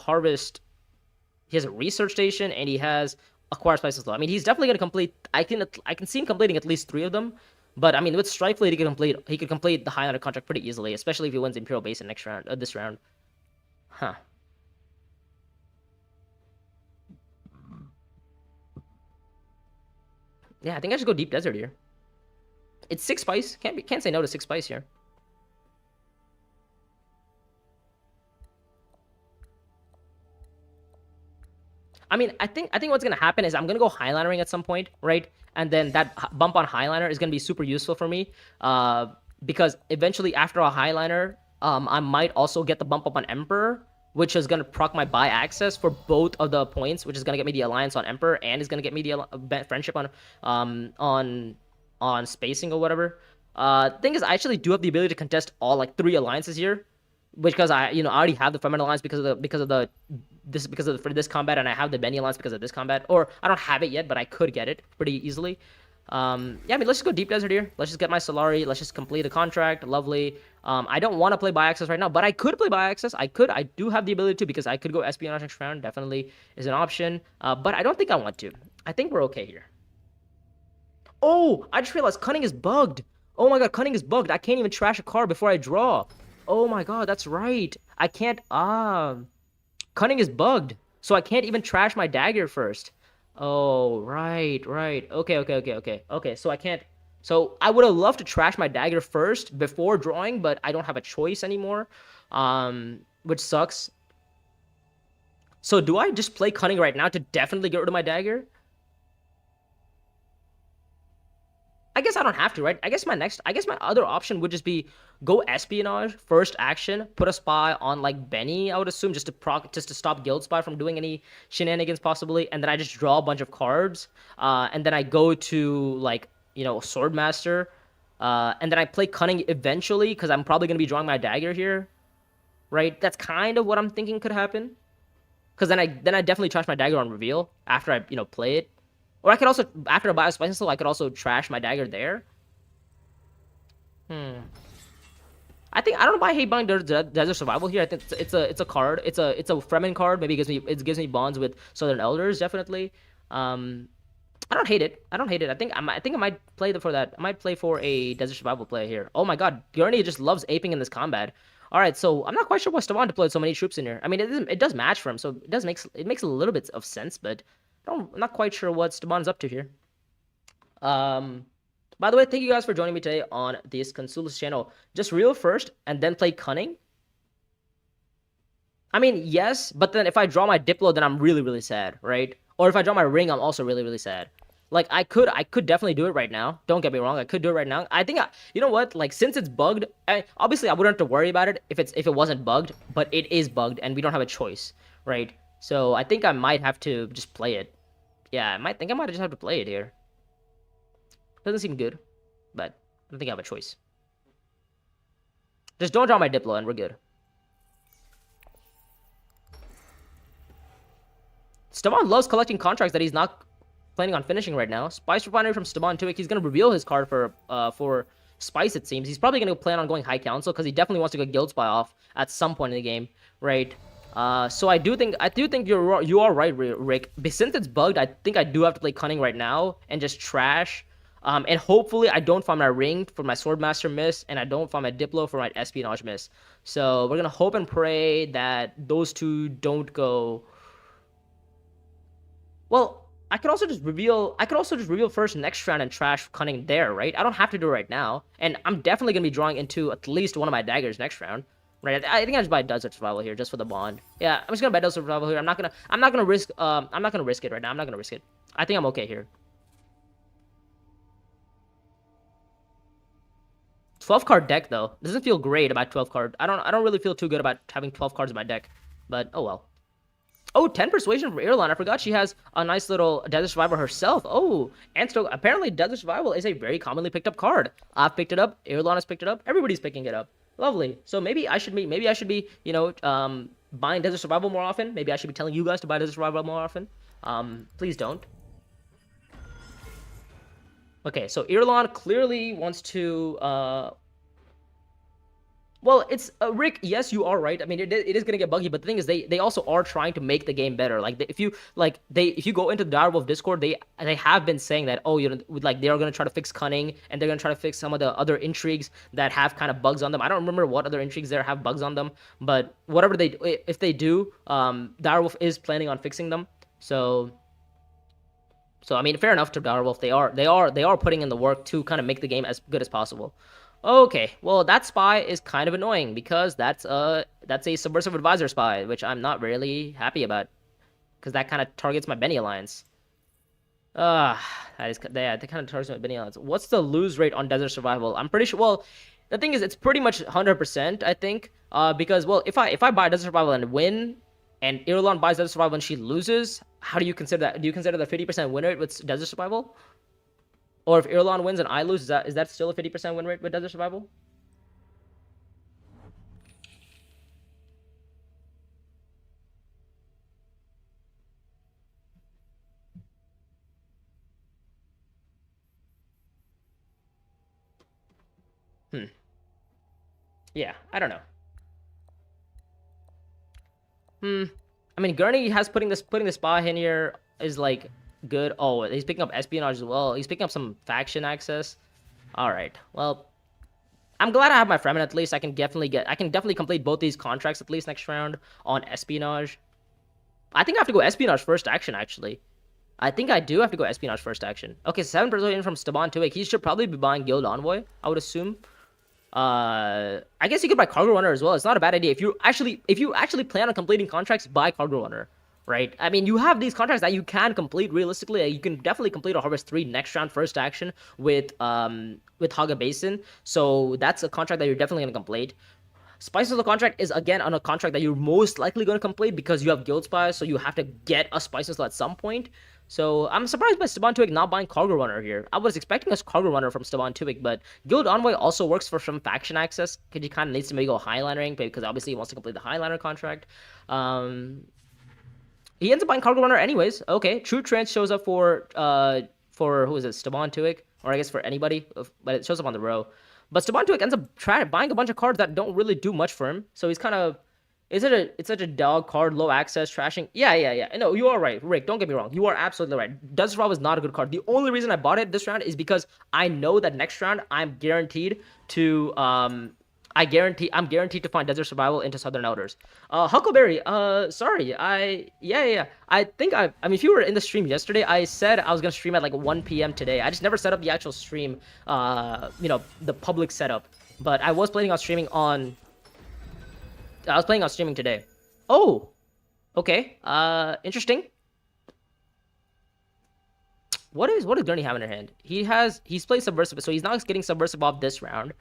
Speaker 1: Research Station, and he has Acquire Spices Law. I mean, he's definitely gonna complete. I can see him completing at least 3 of them. But I mean, with Strife Fleet, he could complete the Highlander contract pretty easily, especially if he wins Imperial Basin this round. Huh. Yeah, I think I should go Deep Desert here. It's 6 spice. Can't say no to 6 spice here. I mean, I think what's gonna happen is I'm gonna go highlinering at some point, right? And then that bump on highliner is gonna be super useful for me, because eventually after a highliner, I might also get the bump up on Emperor, which is gonna proc my buy access for both of the points, which is gonna get me the alliance on Emperor and is gonna get me the friendship on spacing or whatever. Thing is, I actually do have the ability to contest all like 3 alliances here, because I already have the Feminine Alliance because of for this combat, and I have the Benny Alliance because of this combat. Or I don't have it yet, but I could get it pretty easily. Yeah, I mean, let's just go Deep Desert here. Let's just get my Solari. Let's just complete the contract. Lovely. I don't want to play Buy Access right now, but I could play Buy Access. I do have the ability to, because I could go Espionage next round. Definitely is an option. But I don't think I want to. I think we're okay here. Oh, I just realized Cunning is bugged. Oh my god, Cunning is bugged. I can't even trash a card before I draw. Oh my god, that's right. I can't, Cunning is bugged, so I can't even trash my dagger first. Oh, right. Okay, so I can't, so I would have loved to trash my dagger first before drawing, but I don't have a choice anymore, which sucks. So do I just play Cunning right now to definitely get rid of my dagger? I guess I don't have to, right? I guess my other option would just be go Espionage, first action, put a spy on like Benny, I would assume, just to stop Guild Spy from doing any shenanigans possibly, and then I just draw a bunch of cards, and then I go to like, Swordmaster, and then I play Cunning eventually, because I'm probably gonna be drawing my dagger here, right? That's kind of what I'm thinking could happen. Because then I definitely trash my dagger on reveal after I play it. Or I could also, after a Bio Spice Missile, I could also trash my dagger there. I don't know why I hate buying Desert Survival here. I think it's a card. It's a Fremen card. Maybe it gives me bonds with Southern Elders, definitely. I don't hate it. I think I might play for that. I might play for a Desert Survival play here. Oh my god, Gurney just loves aping in this combat. All right, so I'm not quite sure why Staban deployed so many troops in here. I mean, it does match for him, so it makes a little bit of sense, but I'm not quite sure what Staban's up to here. By the way, thank you guys for joining me today on this Consulis channel. Just real first, and then play Cunning. I mean, yes, but then if I draw my Diplo, then I'm really, really sad, right? Or if I draw my Ring, I'm also really, really sad. Like, I could definitely do it right now. Don't get me wrong, I could do it right now. I think, you know what? Like, since it's bugged, obviously I wouldn't have to worry about it if it wasn't bugged, but it is bugged, and we don't have a choice, right? So I think I might have to just play it. Yeah, I might just have to play it here. Doesn't seem good, but I don't think I have a choice. Just don't draw my Diplo, and we're good. Staban loves collecting contracts that he's not planning on finishing right now. Spice Refinery from Staban too. He's gonna reveal his card for Spice, it seems. He's probably gonna plan on going High Council because he definitely wants to go Guild Spy off at some point in the game, right? So I do think you are right, Rick. But since it's bugged, I think I do have to play Cunning right now and just trash. And hopefully I don't find my Ring for my Swordmaster miss, and I don't find my Diplo for my Espionage miss. So we're gonna hope and pray that those two don't go. Well, I could also just reveal first next round and trash Cunning there, right? I don't have to do it right now. And I'm definitely gonna be drawing into at least one of my daggers next round. Right? I think I just buy Desert Survival here just for the bond. Yeah, I'm just gonna buy Desert Survival here. I'm not gonna risk it right now. I'm not gonna risk it. I think I'm okay here. 12 card deck though. Doesn't feel great about 12 card. I don't really feel too good about having 12 cards in my deck. But oh well. Oh, 10 Persuasion from Irulan. I forgot she has a nice little Desert Survivor herself. Oh, and so apparently Desert Survival is a very commonly picked up card. I've picked it up. Irulan has picked it up. Everybody's picking it up. Lovely. So maybe I should be, buying Desert Survival more often. Maybe I should be telling you guys to buy Desert Survival more often. Please don't. Okay, so Irulan clearly wants to, well, it's Rick. Yes, you are right. I mean, it is gonna get buggy, but the thing is, they also are trying to make the game better. Like, if you go into the Direwolf Discord, they have been saying that, oh, like they are gonna try to fix Cunning, and they're gonna try to fix some of the other intrigues that have kind of bugs on them. I don't remember what other intrigues there have bugs on them, but whatever if they do, Direwolf is planning on fixing them. So So I mean, fair enough to Direwolf. They are putting in the work to kind of make the game as good as possible. Okay, well that spy is kind of annoying because that's a subversive advisor spy, which I'm not really happy about because that kind of targets my Benny alliance. That is yeah, that kind of targets my Benny alliance. What's the lose rate on Desert Survival? I'm pretty sure. Well, the thing is, it's pretty much 100%. I think. Because well, if I buy Desert Survival and win, and Irulan buys Desert Survival and she loses, how do you consider that? Do you consider the 50% win rate with Desert Survival? Or if Irulan wins and I lose, is that still a 50% win rate with Desert Survival? Hmm. Yeah, I don't know. Hmm. I mean, Gurney has putting the spy in here is like good. Oh, he's picking up espionage as well. He's picking up some faction access. All right. Well, I'm glad I have my Fremen at least. I can definitely complete both these contracts at least next round on espionage. I think I have to go espionage first action actually. I think I do have to go espionage first action. Okay, 7 Brazilian from Staban 2. He should probably be buying Guild Envoy, I would assume. I guess you could buy Cargo Runner as well. It's not a bad idea. If you actually plan on completing contracts, buy Cargo Runner, right? I mean, you have these contracts that you can complete realistically. You can definitely complete a Harvest 3 next round first action with Haga Basin. So that's a contract that you're definitely gonna complete. Spice of the contract is again on a contract that you're most likely going to complete because you have guild spies, so you have to get a spice at some point. So I'm surprised by Staban Tuig not buying Cargo Runner here. I was expecting a Cargo Runner from Staban Tuig, but Guild Envoy also works for some faction access because he kind of needs to maybe go Highlander because obviously he wants to complete the Highlander contract. He ends up buying Cargo Runner anyways. Okay, True Trance shows up for who is it, Staban Tuig, or I guess for anybody, but it shows up on the row. But Staban Tuig ends up buying a bunch of cards that don't really do much for him. So he's kind of it's such a dog card, low access, trashing. Yeah. No, you are right, Rick. Don't get me wrong. You are absolutely right. Desert Rob is not a good card. The only reason I bought it this round is because I know that next round I'm guaranteed to I'm guaranteed to find Desert Survival into Southern Elders. Huckleberry, sorry, yeah. I mean, if you were in the stream yesterday, I said I was gonna stream at like 1 p.m. today. I just never set up the actual stream, the public setup. But I was planning on streaming on. I was planning on streaming today. Oh, okay. Interesting. What does Gurney have in her hand? He's played Subversive, so he's not getting Subversive off this round.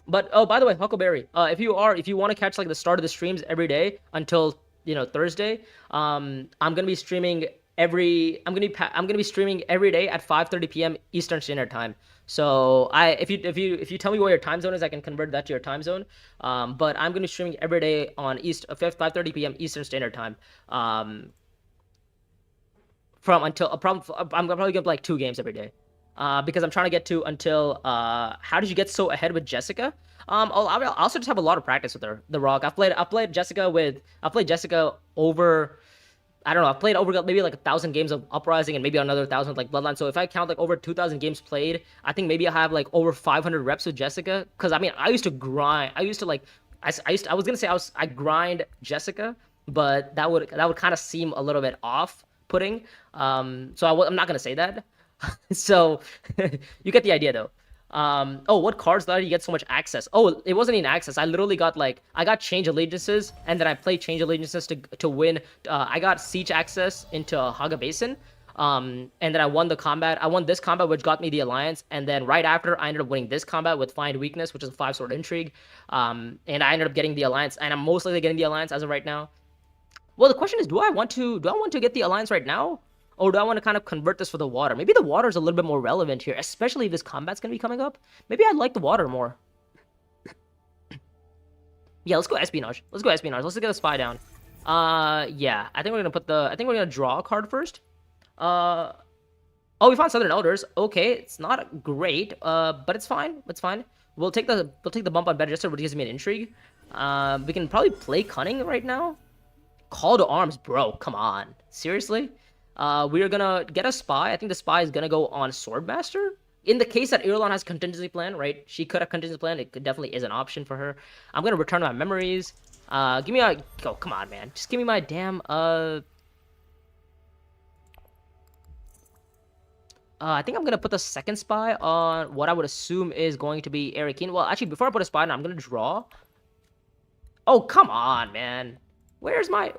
Speaker 1: But oh, by the way, Huckleberry, if you want to catch like the start of the streams every day until Thursday, I'm gonna be streaming I'm gonna be streaming every day at 5:30 p.m. Eastern Standard Time. So if you tell me what your time zone is, I can convert that to your time zone. But I'm gonna be streaming every day on 5:30 p.m. Eastern Standard Time. From until I'm probably gonna play like 2 games every day. Because I'm trying to get to until how did you get so ahead with Jessica? I'll also just have a lot of practice with her. The Rock. I played Jessica over. I don't know. I've played over maybe like 1,000 games of Uprising and maybe another 1,000 with like Bloodline. So if I count like over 2,000 games played, I think maybe I have like over 500 reps with Jessica. Because I mean, I used to grind. I used to like. I was gonna say I grind Jessica, but that would kind of seem a little bit off putting. I'm not gonna say that. So you get the idea though. Oh, what cards did you get so much access? Oh, it wasn't even access. I literally got I got change allegiances, and then I played change allegiances to win. I got siege access into Haga Basin. And then I won the combat. I won this combat, which got me the alliance. And then right after, I ended up winning this combat with Find Weakness, which is a 5-sword intrigue. And I ended up getting the alliance, and I'm most likely getting the alliance as of right now. Well, the question is, do I want to get the alliance right now? Or do I want to kind of convert this for the water? Maybe the water is a little bit more relevant here, especially if this combat's going to be coming up. Maybe I'd like the water more. Yeah, let's go espionage. Let's get a spy down. Yeah, I think we're gonna draw a card first. Oh, we found Southern Elders. Okay, it's not great, but it's fine. It's fine. We'll take the bump on Bed Jester, which gives me an intrigue. We can probably play Cunning right now. Call to Arms, bro. Come on, seriously. We are gonna get a spy. I think the spy is gonna go on Swordmaster. In the case that Irulan has contingency plan, right? She could have contingency plan. It definitely is an option for her. I'm gonna return my memories. Give me a. Oh, come on, man. Just give me my damn. I think I'm gonna put the second spy on what I would assume is going to be Eric Keen. Well, actually, before I put a spy on, I'm gonna draw. Oh, come on, man. Where's my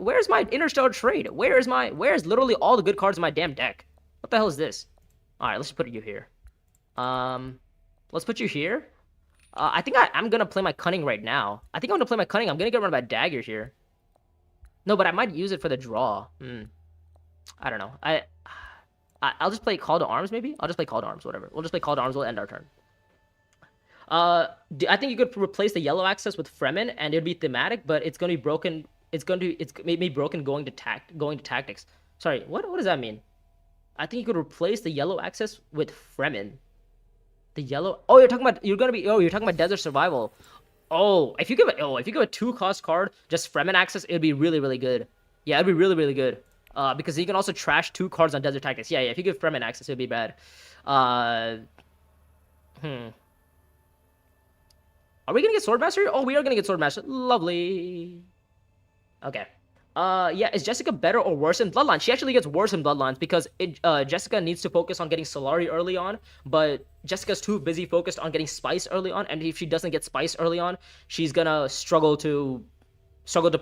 Speaker 1: interstellar trade? Where's literally all the good cards in my damn deck? What the hell is this? All right, let's just put you here. Let's put you here. I think I'm gonna play my cunning right now. I think I'm gonna play my cunning. I'm gonna get rid of my dagger here. No, but I might use it for the draw. I don't know. I'll just play Call to Arms, maybe? I'll just play Call to Arms, whatever. We'll just play Call to Arms, we'll end our turn. I think you could replace the yellow access with Fremen, and it'd be thematic, but it's gonna be broken. It's maybe broken going to tactics. Sorry, what does that mean? I think you could replace the yellow access with Fremen. The yellow. Oh, you're talking about Desert Survival. Oh, if you give it a 2-cost card, just Fremen access, it'd be really, really good. Yeah, it'd be really, really good. Because you can also trash 2 cards on Desert Tactics. Yeah, if you give Fremen access, it'd be bad. Are we gonna get Swordmaster? Oh, we are gonna get Swordmaster. Lovely. Okay. Yeah, is Jessica better or worse in Bloodlines? She actually gets worse in Bloodlines because Jessica needs to focus on getting Solari early on, but Jessica's too busy focused on getting Spice early on, and if she doesn't get Spice early on, she's gonna struggle to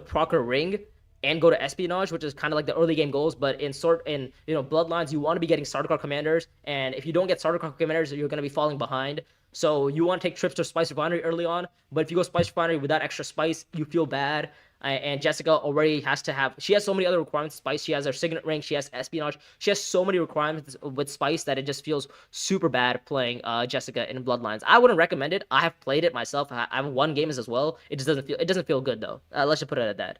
Speaker 1: proc her ring and go to Espionage, which is kind of like the early game goals. But in Bloodlines, you want to be getting starter card commanders, and if you don't get starter card commanders, you're gonna be falling behind. So you want to take trips to Spice Refinery early on, but if you go Spice Refinery without extra spice, you feel bad. And Jessica already has to have. She has so many other requirements. Spice. She has her signet ring. She has Espionage. She has so many requirements with Spice that it just feels super bad playing Jessica in Bloodlines. I wouldn't recommend it. I have played it myself. I've won games as well. It just doesn't feel good though. Let's just put it at that.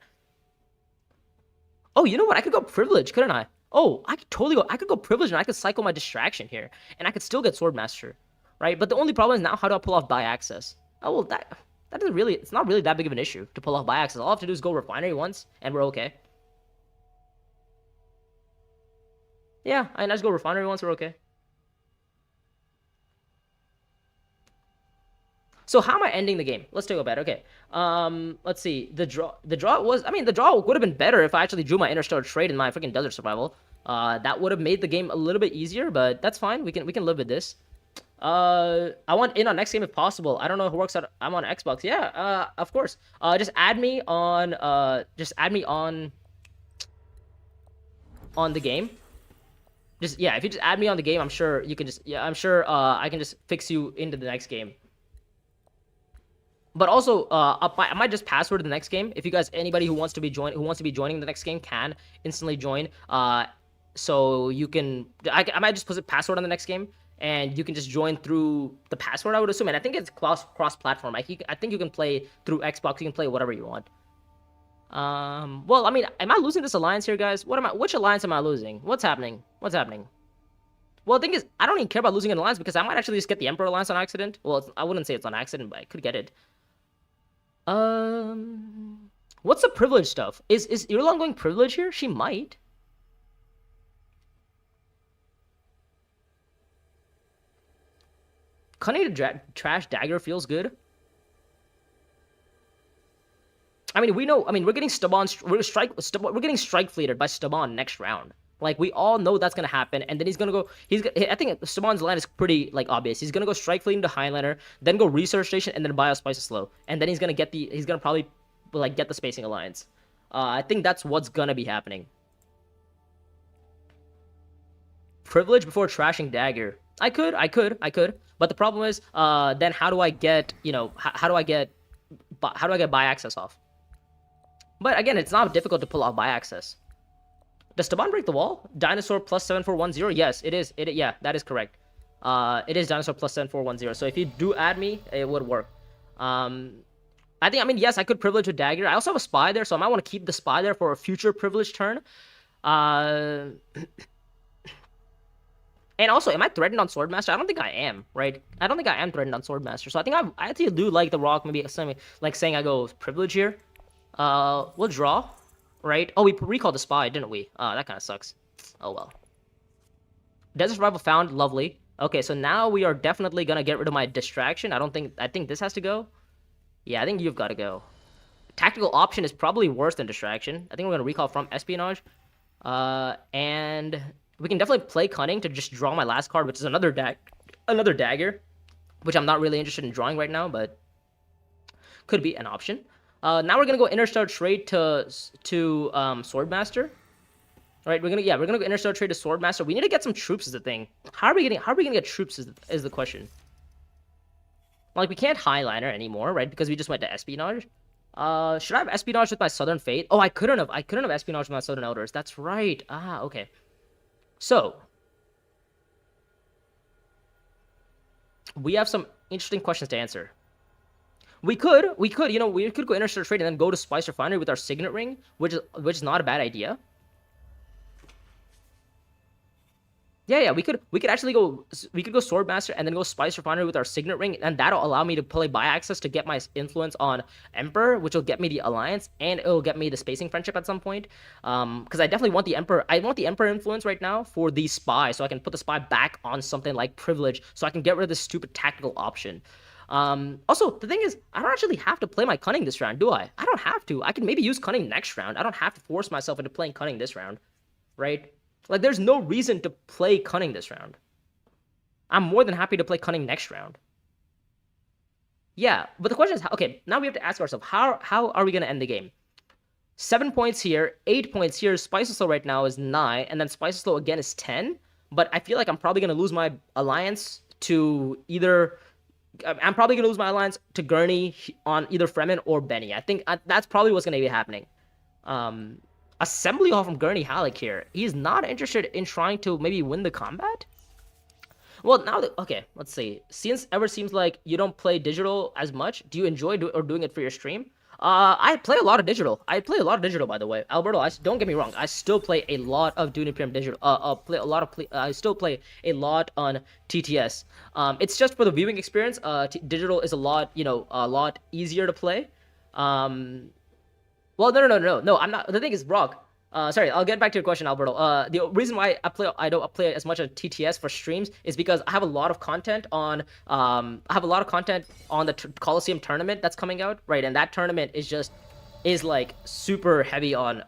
Speaker 1: Oh, you know what? I could go Privilege, couldn't I? Oh, I could totally go. I could go Privilege and I could cycle my Distraction here, and I could still get Swordmaster, right? But the only problem is now how do I pull off Buy Access? Oh well, that isn't really. It's not really that big of an issue to pull off Buy Access. All I have to do is go Refinery once, and we're okay. Yeah, I just go Refinery once, we're okay. So how am I ending the game? Let's take a bet. Okay. Let's see. The draw was. I mean, the draw would have been better if I actually drew my Interstellar Trade in my freaking Desert Survival. That would have made the game a little bit easier, but that's fine. We can live with this. I want in on next game if possible. I don't know who works out. I'm on Xbox. Yeah. Of course. Just add me on. On the game. Just yeah. If you just add me on the game, I'm sure you can just. Yeah. I'm sure. I can just fix you into the next game. But also, I might just password the next game. If you guys, anybody who wants to be joining the next game, can instantly join. So you can, I might just put a password on the next game, and you can just join through the password. I would assume, and I think it's cross-platform. I think you can play through Xbox. You can play whatever you want. Well, I mean, am I losing this alliance here, guys? Which alliance am I losing? What's happening? Well, the thing is, I don't even care about losing an alliance because I might actually just get the Emperor alliance on accident. Well, I wouldn't say it's on accident, but I could get it. What's the privilege stuff? Is Irulan going privilege here? She might. Cunning to trash dagger feels good. I mean, we know. I mean, we're getting Staban. We're getting strike fleeted by Staban next round. Like we all know that's gonna happen, and then he's gonna go. I think Staban's land is pretty like obvious. He's gonna go strike fleeting to Highlander, then go research station, and then Biospice slow, and then he's gonna probably like get the spacing alliance. I think that's what's gonna be happening. Privilege before trashing dagger. I could. But the problem is, then how do I get how do I get buy access off? But again, it's not difficult to pull off buy access. Does Staban break the wall? Dinosaur plus 7410? Yes, it is. Yeah, that is correct. It is Dinosaur plus 7410. So if you do add me, it would work. Yes, I could privilege with dagger. I also have a spy there, so I might want to keep the spy there for a future privilege turn. And also, am I threatened on Swordmaster? I don't think I am, right? I don't think I am threatened on Swordmaster. So I think I actually do like the rock, maybe something like saying I go privilege here. We'll draw. Right? Oh, we recalled the spy, didn't we? That kind of sucks. Oh, well. Desert Survival found. Lovely. Okay, so now we are definitely going to get rid of my distraction. I think this has to go. Yeah, I think you've got to go. Tactical option is probably worse than distraction. I think we're going to recall from Espionage. And We can definitely play Cunning to just draw my last card, which is another dagger, which I'm not really interested in drawing right now, but could be an option. Now we're gonna go Interstellar Trade to Swordmaster. All right, we're gonna go Interstellar Trade to Swordmaster. We need to get some troops is the thing. How are we gonna get troops is the question. Like, we can't Highliner anymore, right? Because we just went to Espionage. Should I have Espionage with my Southern Fate? Oh, I couldn't have Espionage with my Southern Elders. That's right. Ah, okay. So, we have some interesting questions to answer. We could go Interstellar Trade and then go to Spice Refinery with our Signet Ring, which is not a bad idea. Yeah, we could actually go Swordmaster and then go Spice Refinery with our Signet Ring, and that'll allow me to play by access to get my influence on Emperor, which will get me the Alliance, and it'll get me the Spacing Friendship at some point. Because I definitely want the Emperor. I want the Emperor influence right now for the Spy, so I can put the Spy back on something like Privilege, so I can get rid of this stupid tactical option. Also, the thing is, I don't actually have to play my Cunning this round, do I? I don't have to. I can maybe use Cunning next round. I don't have to force myself into playing Cunning this round, right? Like, there's no reason to play Cunning this round. I'm more than happy to play Cunning next round. Yeah, but the question is, okay, now we have to ask ourselves, how are we going to end the game? 7 points here, 8 points here. Spice Slow right now is 9, and then Spice Slow again is 10. But I feel like I'm probably going to lose my alliance to either... I'm probably going to lose my alliance to Gurney on either Fremen or Benny. I think that's probably what's going to be happening. Assembly Hall from Gurney Halleck here. He's not interested in trying to maybe win the combat? Well, now that... Okay, let's see. Since ever seems like you don't play digital as much, do you enjoy doing it for your stream? I play a lot of digital. I play a lot of digital, by the way. Alberto, don't get me wrong. I still play a lot of DUNE Imperium digital. I still play a lot on TTS. It's just for the viewing experience. Digital is a lot easier to play. Well, no. I'm not. The thing is, Brock. Sorry, I'll get back to your question, Alberto. The reason why I don't play as much as TTS for streams is because I have a lot of content on the Coliseum tournament that's coming out, right? And that tournament is like super heavy on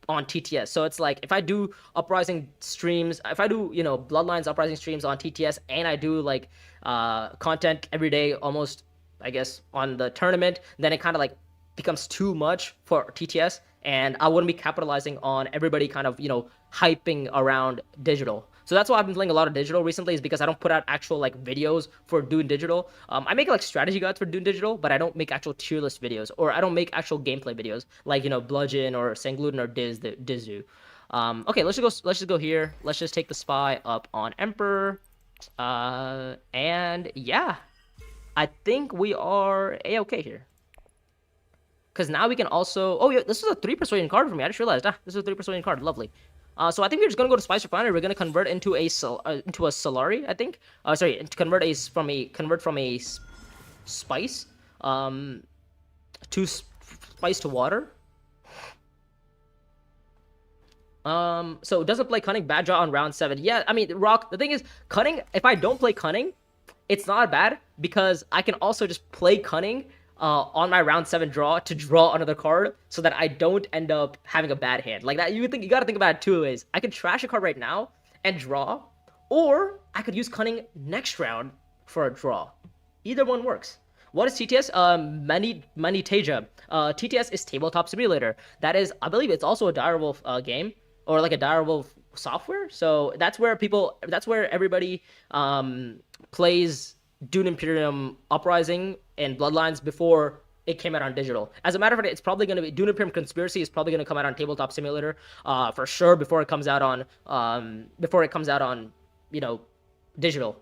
Speaker 1: TTS. So it's like, if I do Uprising streams, if I do Bloodlines Uprising streams on TTS, and I do like content every day almost, I guess, on the tournament, then it kind of like becomes too much for TTS, and I wouldn't be capitalizing on everybody kind of hyping around digital. So that's why I've been playing a lot of digital recently, is because I don't put out actual like videos for DUNE Digital. I make like strategy guides for DUNE Digital, but I don't make actual tier list videos, or I don't make actual gameplay videos like Bludgeon or Sangluden or Dizu. Okay, let's just go here. Let's just take the Spy up on Emperor, and yeah, I think we are a-okay here. Because now we can also... Oh, yeah, this is a 3 Persuasion card for me. I just realized. This is a 3 Persuasion card. Lovely. So I think we're just going to go to Spice Refinery. We're going to convert into a Solari, I think. Sorry, convert from a Spice to Spice to Water. So it doesn't play Cunning. Bad draw on round 7. Yeah, I mean, Rock, the thing is, Cunning, if I don't play Cunning, it's not bad, because I can also just play Cunning on my round 7 draw to draw another card, so that I don't end up having a bad hand. Like that, you gotta think about it 2 ways. I could trash a card right now and draw, or I could use Cunning next round for a draw. Either one works. What is TTS? Many Teja. TTS is Tabletop Simulator. That is, I believe it's also a Direwolf game, or like a Direwolf software. So that's where everybody plays DUNE Imperium Uprising and Bloodlines before it came out on digital. As a matter of fact, it's probably going to be... DUNE Imperium Conspiracy is probably going to come out on Tabletop Simulator for sure before it comes out on digital.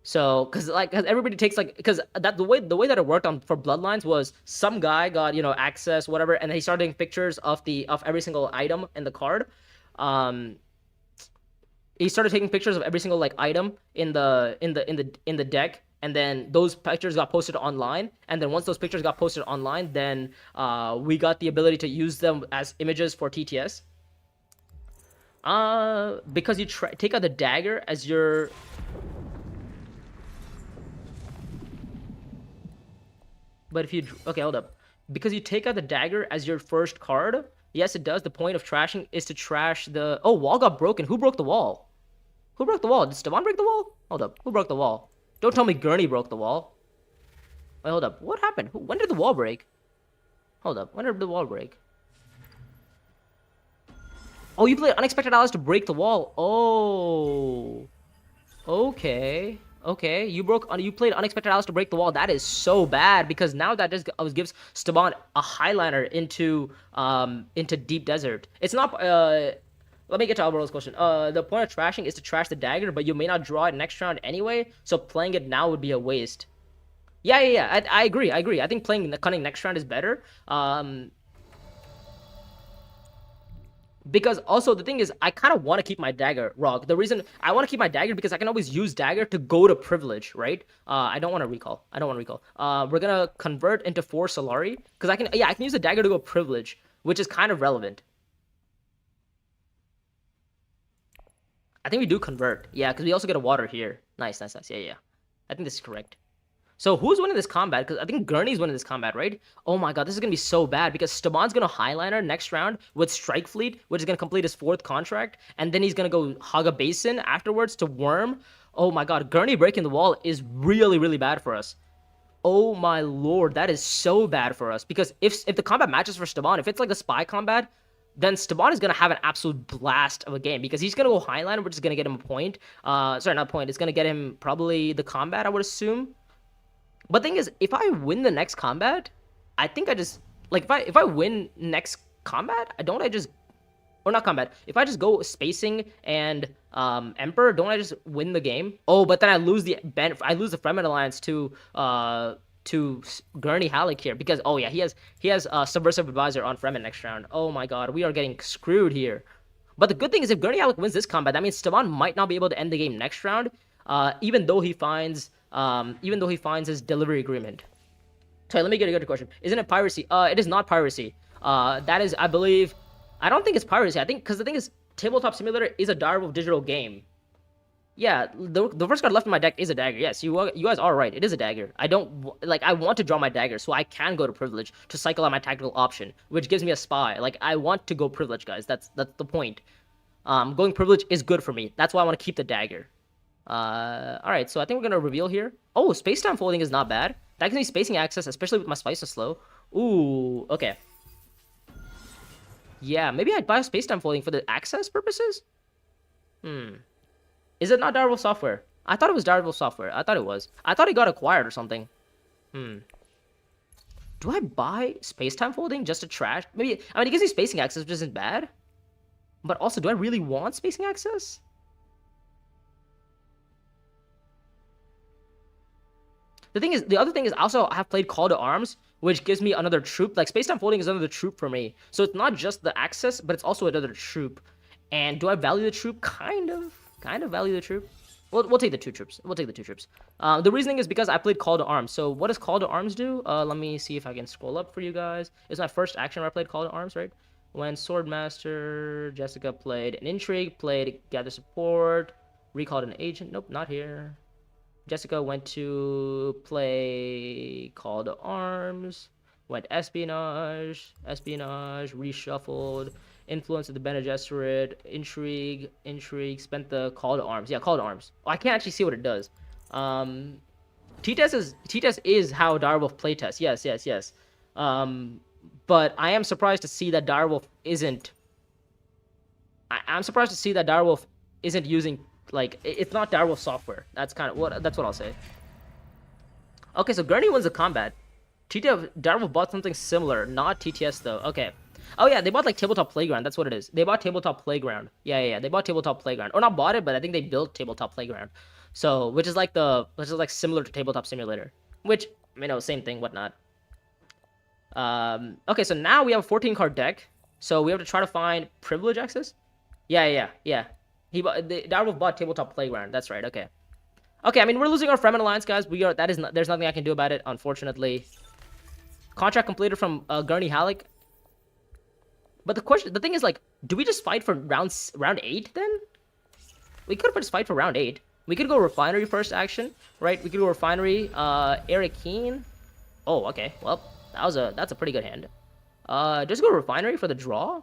Speaker 1: So, because everybody takes because the way that it worked for Bloodlines was, some guy got access, whatever, and he started taking pictures of every single item in the card. He started taking pictures of every single item in the deck, and then those pictures got posted online. And then once those pictures got posted online, then we got the ability to use them as images for TTS. Because you take out the dagger as your... But if you... Okay, hold up. Because you take out the dagger as your first card, Yes, it does. The point of trashing is to trash the... Oh, wall got broken. Who broke the wall? Who broke the wall? Did Staban break the wall? Hold up. Who broke the wall? Don't tell me Gurney broke the wall. Wait, hold up. What happened? When did the wall break? Hold up. When did the wall break? Oh, you played Unexpected Allies to break the wall. Oh. Okay. Okay. You played Unexpected Allies to break the wall. That is so bad because now that just gives Staban a highliner into Deep Desert. It's not let me get to Alvaro's question. The point of trashing is to trash the dagger, but you may not draw it next round anyway, so playing it now would be a waste. Yeah. I agree. I think playing the cunning next round is better. Because also the thing is, I kind of want to keep my dagger, Rog. The reason I want to keep my dagger because I can always use dagger to go to privilege, right? I don't want to recall. We're gonna convert into 4 Solari because I can use the dagger to go privilege, which is kind of relevant. I think we do convert. Yeah, because we also get a water here. Nice. Yeah. I think this is correct. So who's winning this combat? Because I think Gurney's winning this combat, right? Oh my god, this is going to be so bad because Staban's going to highliner next round with Strike Fleet, which is going to complete his 4th contract, and then he's going to go hog a basin afterwards to Worm. Oh my god, Gurney breaking the wall is really, really bad for us. Oh my lord, that is so bad for us because if the combat matches for Staban, if it's like the spy combat, then Staban is going to have an absolute blast of a game because he's going to go highliner, which is going to get him a point. Sorry, not a point. It's going to get him probably the combat, I would assume. But the thing is, if I win the next combat, I think I just... Like, if I win next combat, if I just go spacing and Emperor, don't I just win the game? Oh, but then I lose the Fremen Alliance to Gurney Halleck here because he has Subversive Advisor on Fremen next round. Oh my god, we are getting screwed here. But the good thing is if Gurney Halleck wins this combat, that means Staban might not be able to end the game next round, even though he finds his delivery agreement. Sorry, let me get a good question. Isn't it piracy? It is not piracy. That is, I believe, I don't think it's piracy. I think because the thing is, Tabletop Simulator is a Direwolf digital game. Yeah, the first card left in my deck is a dagger. Yes, you guys are right. It is a dagger. I want to draw my dagger so I can go to privilege to cycle out my tactical option, which gives me a spy. Like, I want to go privilege, guys. That's the point. Going privilege is good for me. That's why I want to keep the dagger. Alright, so I think we're gonna reveal here. Oh, Spacetime Folding is not bad. That gives me spacing access, especially with my Spice slow. Ooh, okay. Yeah, maybe I'd buy Spacetime Folding for the access purposes? Is it not Direwolf Software? I thought it was Direwolf Software. I thought it was. I thought it got acquired or something. Do I buy Spacetime Folding just to trash? Maybe, I mean, it gives me spacing access, which isn't bad. But also, do I really want spacing access? The other thing is also I have played Call to Arms, which gives me another troop. Like, Spacetime Folding is another troop for me. So it's not just the access, but it's also another troop. And do I value the troop? Kind of value the troop. We'll take the 2 troops. The reasoning is because I played Call to Arms. So what does Call to Arms do? Let me see if I can scroll up for you guys. It's my first action where I played Call to Arms, right? When Swordmaster, Jessica played an Intrigue, played Gather Support, recalled an Agent. Nope, not here. Jessica went to play Call to Arms, went Espionage, reshuffled, Influence of the Bene Gesserit, Intrigue, spent the Call to Arms. Yeah, Call to Arms. Oh, I can't actually see what it does. T-Test is how Direwolf playtests. Yes. But I am surprised to see that Direwolf isn't... I'm surprised to see that Direwolf isn't using... Like, it's not Direwolf software. That's what I'll say. Okay, so Gurney wins the combat. Direwolf bought something similar, not TTS though. Okay. Oh yeah, they bought like Tabletop Playground. That's what it is. They bought Tabletop Playground. Yeah. They bought Tabletop Playground, or not bought it, but I think they built Tabletop Playground. So, which is like similar to Tabletop Simulator, which same thing, whatnot. Okay, so now we have a 14 card deck. So we have to try to find privilege access. Yeah. Direwolf bought Tabletop Playground. That's right. Okay. I mean, we're losing our Fremen Alliance, guys. There's nothing I can do about it, unfortunately. Contract completed from Gurney Halleck. But the thing is, like, do we just fight for round 8 then? We could just fight for round 8. We could go Refinery first action, right? We could go Refinery, Eric Keen. Oh, okay. Well, that's a pretty good hand. Just go Refinery for the draw.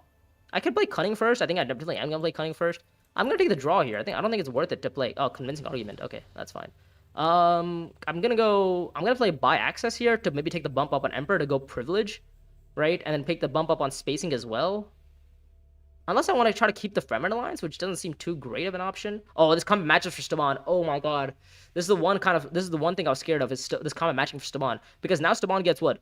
Speaker 1: I could play Cunning first. I think I definitely am gonna play Cunning first. I'm gonna take the draw here. I don't think it's worth it to play. Oh, Convincing Argument. Okay, that's fine. I'm gonna play Buy Access here to maybe take the bump up on Emperor to go Privilege, right? And then take the bump up on Spacing as well. Unless I want to try to keep the Fremen Alliance, which doesn't seem too great of an option. Oh, this combat matches for Staban. Oh my god. This is the one thing I was scared of, is this combat matching for Staban. Because now Staban gets what?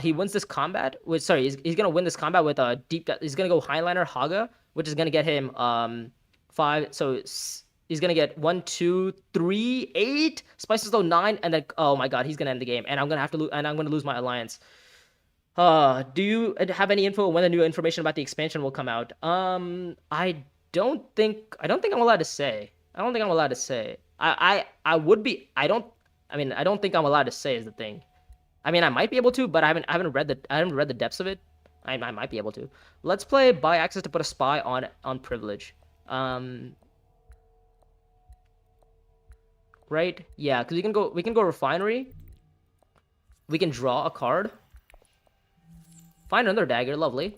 Speaker 1: He wins this combat with, sorry, he's gonna win this combat with a he's gonna go Highliner Haga, which is gonna get him 5, so he's gonna get 1, 2, 3, 8, Spices Low 9, and then, oh my god, he's gonna end the game. And I'm gonna lose my alliance. Do you have any info when the new information about the expansion will come out? I don't think I'm allowed to say. I don't think I'm allowed to say. I would be. I don't think I'm allowed to say is the thing. I mean, I might be able to, but I haven't read the depths of it. I might be able to. Let's play Buy Access to put a spy on Privilege. Right? Yeah, because we can go Refinery. We can draw a card. Find another dagger, lovely.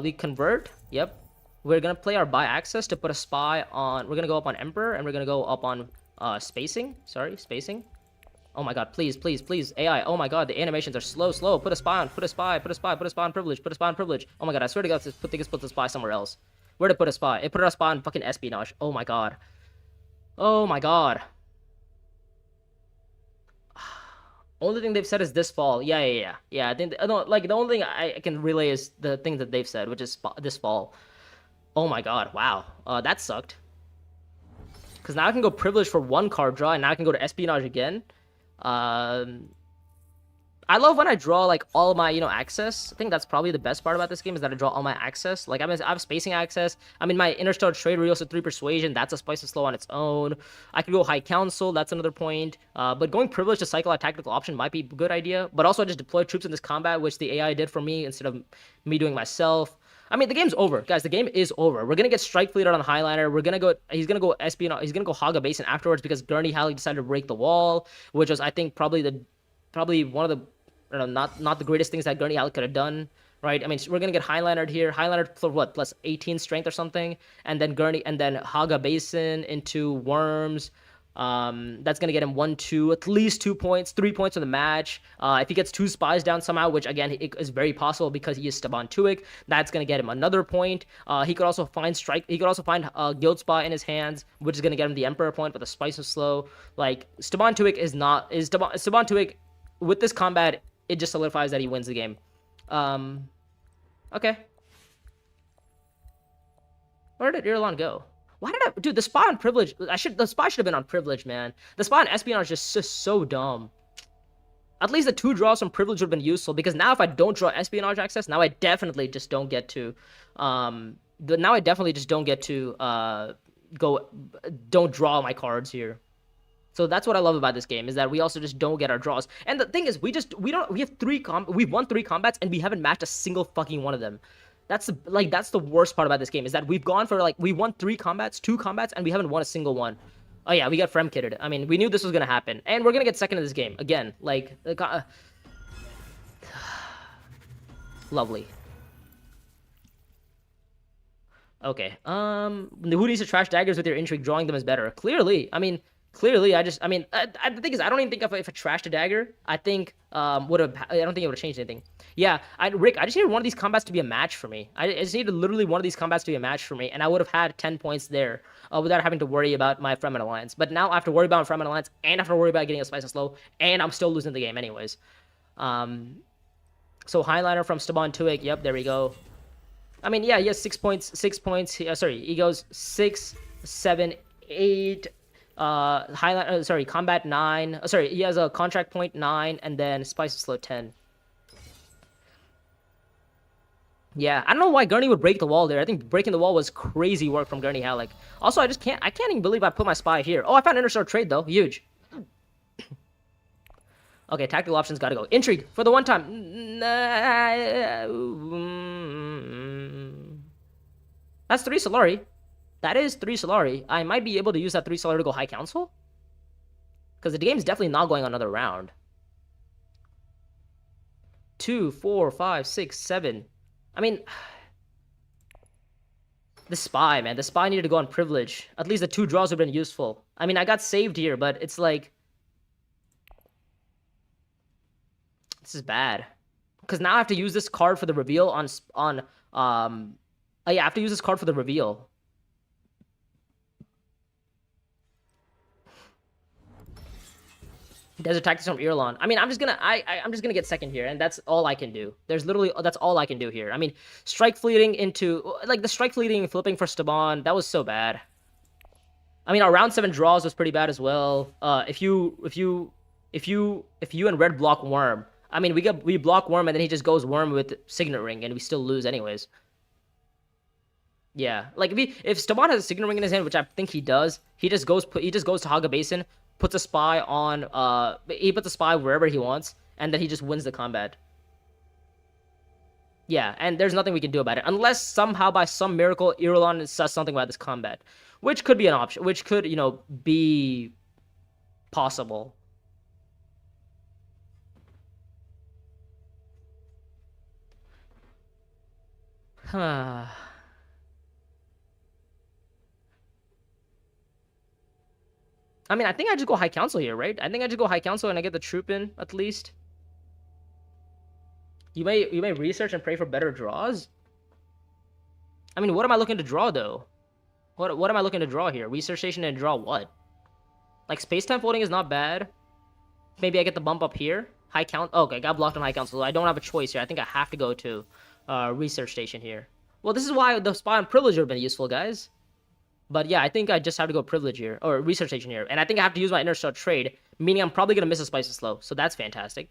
Speaker 1: We convert, yep. We're gonna play our Buy Access to put a spy on, we're gonna go up on Emperor, and we're gonna go up on Spacing. Sorry, Spacing. Oh my god, please, please, please, AI, oh my god, the animations are slow. Put a spy on, put a spy on Privilege, put a spy on Privilege. Oh my god, I swear to god, put the spy somewhere else. Where to put a spy? It put a spy on fucking Espionage. Oh my god. Oh my god. Only thing they've said is this fall. Yeah. I think the only thing I can relay is the thing that they've said, which is this fall. Oh my god, wow. That sucked. Because now I can go Privilege for 1 card draw, and now I can go to Espionage again. I love when I draw, like, all of my, access. I think that's probably the best part about this game, is that I draw all my access. Like, I have Spacing Access. I mean, my Interstellar Trade Reels at 3 Persuasion. That's a Spice of Slow on its own. I could go High Council. That's another point. But going Privilege to cycle a tactical option might be a good idea. But also, I just deploy troops in this combat, which the AI did for me instead of me doing myself. I mean, the game's over, guys. The game is over. We're gonna get Strike Fleet on Highliner. He's gonna go Espionage. He's gonna go Haga Basin afterwards because Gurney Halley decided to break the wall, which was, I think, probably one of the, I don't know, not the greatest things that Gurney Halley could have done, right? I mean, we're gonna get Highliner here. Highliner for what, plus 18 strength or something, and then Haga Basin into Worms. That's gonna get him at least 2 points, 3 points in the match. If he gets 2 spies down somehow, which again it is very possible because he is Staban Tuic, that's gonna get him another point. He could also find Guild Spy in his hands, which is gonna get him the Emperor point with a Spice of Slow. Like, Staban Tuic with this combat, it just solidifies that he wins the game. Okay. Where did Irulan go? Why did dude, the spy on Privilege, the spy should have been on Privilege, man. The spy on Espionage is just so dumb. At least the 2 draws from Privilege would have been useful, because now if I don't draw Espionage Access, now I definitely just don't get to, don't draw my cards here. So that's what I love about this game, is that we also just don't get our draws. And the thing is, we've won 3 combats and we haven't matched a single fucking one of them. That's the worst part about this game, is that we won 2 combats, and we haven't won a single one. Oh yeah, we got Frem kitted. I mean, we knew this was gonna happen, and we're gonna get second in this game again. Lovely. Okay. Who needs to trash daggers with your intrigue? Drawing them is better. Clearly, the thing is, I don't even think if I trashed a dagger, I don't think it would have changed anything. Yeah, Rick, I just needed one of these combats to be a match for me. I just needed literally one of these combats to be a match for me, and I would have had 10 points there without having to worry about my Fremen Alliance. But now I have to worry about my Fremen Alliance, and I have to worry about getting a Spice and Slow, and I'm still losing the game anyways. So Highliner from Staban Tuic, yep, there we go. I mean, yeah, he has 6 points. He goes 6, 7, 8. Combat 9. He has a contract point 9, and then Spice of Slow 10. Yeah, I don't know why Gurney would break the wall there. I think breaking the wall was crazy work from Gurney Halleck. Also, I can't even believe I put my spy here. Oh, I found Interstellar Trade though. Huge. Okay, tactical options gotta go. Intrigue for the one time. That's 3 Solari. That is 3 Solari. I might be able to use that 3 Solari to go High Council, because the game's definitely not going on another round. 2, 4, 5, 6, 7. I mean, The spy, man. The spy needed to go on privilege. At least the 2 draws would have been useful. I mean, I got saved here, but it's like... This is bad. Because now I have to use this card for the reveal on... Oh, yeah, I have to use this card for the reveal. Desert Tactics from Irulan. I mean, I'm just gonna get second here, and that's all I can do. That's all I can do here. I mean, strike fleeting into like the strike fleeting flipping for Staban, that was so bad. I mean, our round 7 draws was pretty bad as well. If you and red block Worm, I mean, we block Worm and then he just goes Worm with Signet Ring and we still lose anyways. Yeah, like if Staban has a Signet Ring in his hand, which I think he does, he just goes to Haga Basin, puts a spy on he puts a spy wherever he wants, and then he just wins the combat. Yeah, and there's nothing we can do about it unless somehow by some miracle Irulan says something about this combat, which could be an option, which could, you know, be possible. Huh. I mean, I think I just go High Council here, right? I think I just go High Council and I get the troop in, at least. You may research and pray for better draws? I mean, what am I looking to draw, though? What am I looking to draw here? Research Station and draw what? Like, Space-Time Folding is not bad. Maybe I get the bump up here. High Council. Oh, okay, I got blocked on High Council, so I don't have a choice here. I think I have to go to Research Station here. Well, this is why the Spy on Privilege would have been useful, guys. But yeah, I think I just have to go Privilege here, or Research Station here. And I think I have to use my Inner Star Trade, meaning I'm probably going to miss a Spice and Slow. So that's fantastic.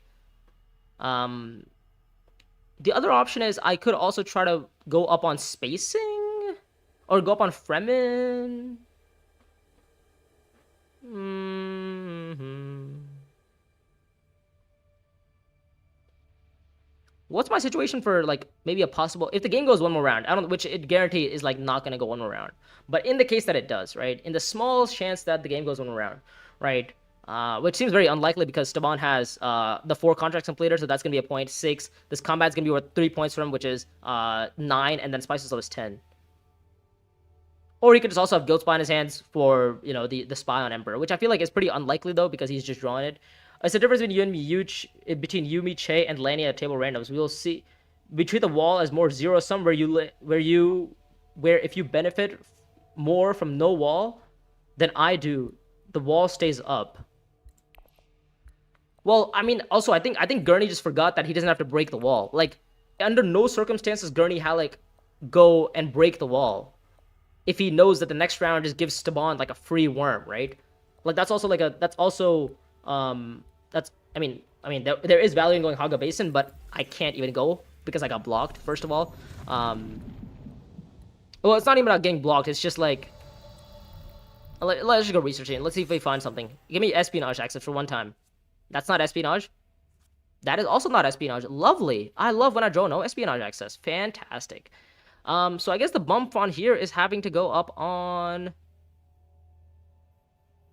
Speaker 1: The other option is I could also try to go up on Spacing, or go up on Fremen. What's my situation for, like, maybe a possible... If the game goes one more round, which it guarantee is, like, not going to go one more round. But in the case that it does, right? In the small chance that the game goes one more round, right? Which seems very unlikely because Staban has the 4 contracts completed, so that's going to be a point. 6. This combat's going to be worth 3 points for him, which is 9, and then Spice's Low is 10. Or he could just also have Guild Spy in his hands for, you know, the Spy on Emperor, which I feel like is pretty unlikely, though, because he's just drawing it. It's the difference between Yumi, Che, and Lanny at table randoms. We will see. We treat the wall as more zero sum, where if you benefit more from no wall than I do, the wall stays up. Well, I mean, also I think Gurney just forgot that he doesn't have to break the wall. Like, under no circumstances Gurney had like go and break the wall if he knows that the next round just gives Staban like a free worm, right? Like that's also I mean there is value in going Haga Basin, but I can't even go because I got blocked, first of all. Well, it's not even about getting blocked, it's just like let's just go researching. Let's see if we find something. Give me espionage access for one time. That's not espionage. That is also not espionage. Lovely. I love when I draw no espionage access. Fantastic. So I guess the bump on here is having to go up on...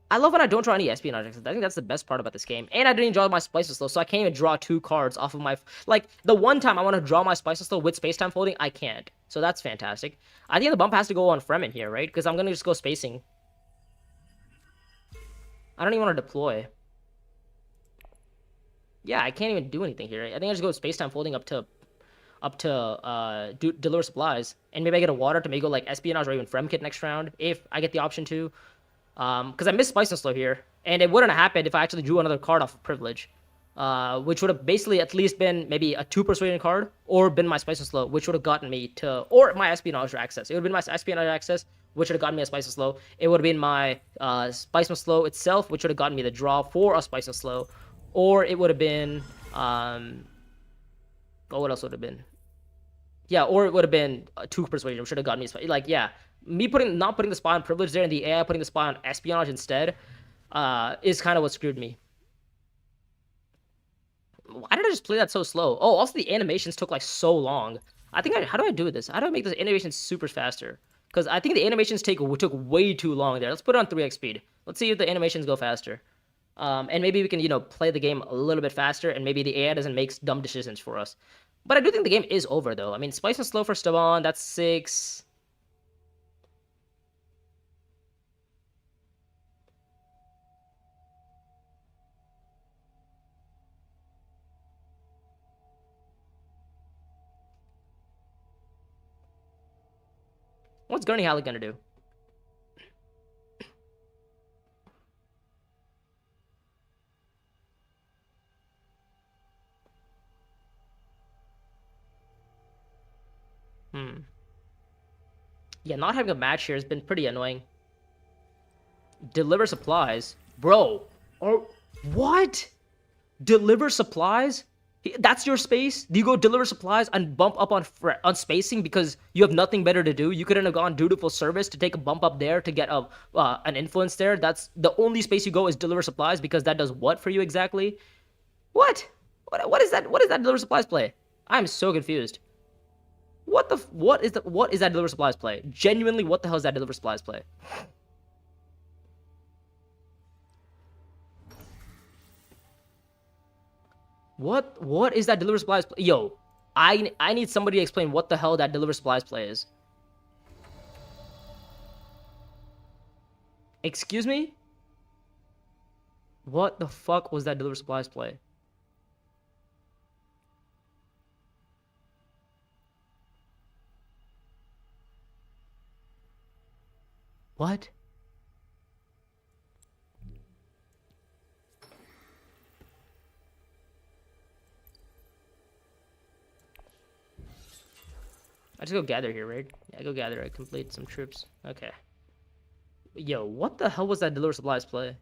Speaker 1: I love when I don't draw any espionage access. I think that's the best part about this game. And I didn't draw my Spices Slow, so I can't even draw 2 cards off of my... Like, the one time I want to draw my Spices Slow with Space-Time Folding, I can't. So that's fantastic. I think the bump has to go on Fremen here, right? Because I'm going to just go Spacing. I don't even want to deploy. Yeah, I can't even do anything here. I think I just go Space-Time Folding up to Deliver Supplies. And maybe I get a Water to maybe go like Espionage or even Fremkit next round, if I get the option to. Because I missed Spice and Slow here. And it wouldn't have happened if I actually drew another card off of Privilege. Which would have basically at least been maybe a 2 Persuasion card, or been my Spice and Slow, which would have gotten me to... Or my Espionage access. It would have been my Espionage access, which would have gotten me a Spice and Slow. It would have been my Spice and Slow itself, which would have gotten me the draw for a Spice and Slow. Or it would have been... Oh, what else would have been? Yeah, or it would have been 2 Persuasion, which should have gotten me... Like, yeah. Me not putting the spy on Privilege there and the AI putting the spy on Espionage instead is kind of what screwed me. Why did I just play that so slow? Oh, also the animations took like so long. I think how do I do this? How do I make this animation super faster? Because I think the animations took way too long there. Let's put it on 3x speed. Let's see if the animations go faster. And maybe we can, you know, play the game a little bit faster, and maybe the AI doesn't make dumb decisions for us. But I do think the game is over, though. I mean, Spice and Slow for Staban, that's 6. What's Gurney Halleck gonna do? Yeah, not having a match here has been pretty annoying. Deliver supplies? Bro. Or what? Deliver supplies? That's your space? Do you go deliver supplies and bump up on spacing because you have nothing better to do? You couldn't have gone dutiful service to take a bump up there to get an influence there. That's the only space you go is deliver supplies because that does what for you exactly? What? What is that? What is that deliver supplies play? I'm so confused. What is that deliver supplies play? Genuinely, what the hell is that deliver supplies play? What is that deliver supplies play? Yo, I need somebody to explain what the hell that deliver supplies play is. Excuse me? What the fuck was that deliver supplies play? What? I just go gather here, right? Yeah, go gather. I complete some troops. Okay. Yo, what the hell was that deliver supplies play?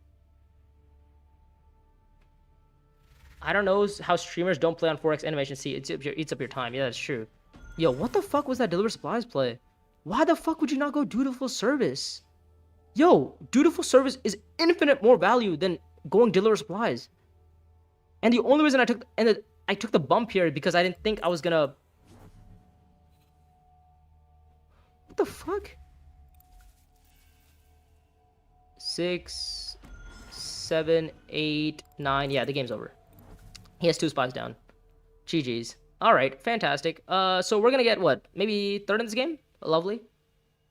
Speaker 1: I don't know how streamers don't play on 4x animation. See, it eats up your time. Yeah, that's true. Yo, what the fuck was that deliver supplies play? Why the fuck would you not go dutiful service? Yo, dutiful service is infinite more value than going deliver supplies. And the only reason I took the bump here because I didn't think I was gonna. What the fuck? 6, 7, 8, 9. Yeah, the game's over. He has 2 spies down. GG's. All right, fantastic. So we're gonna get what? Maybe third in this game? Lovely.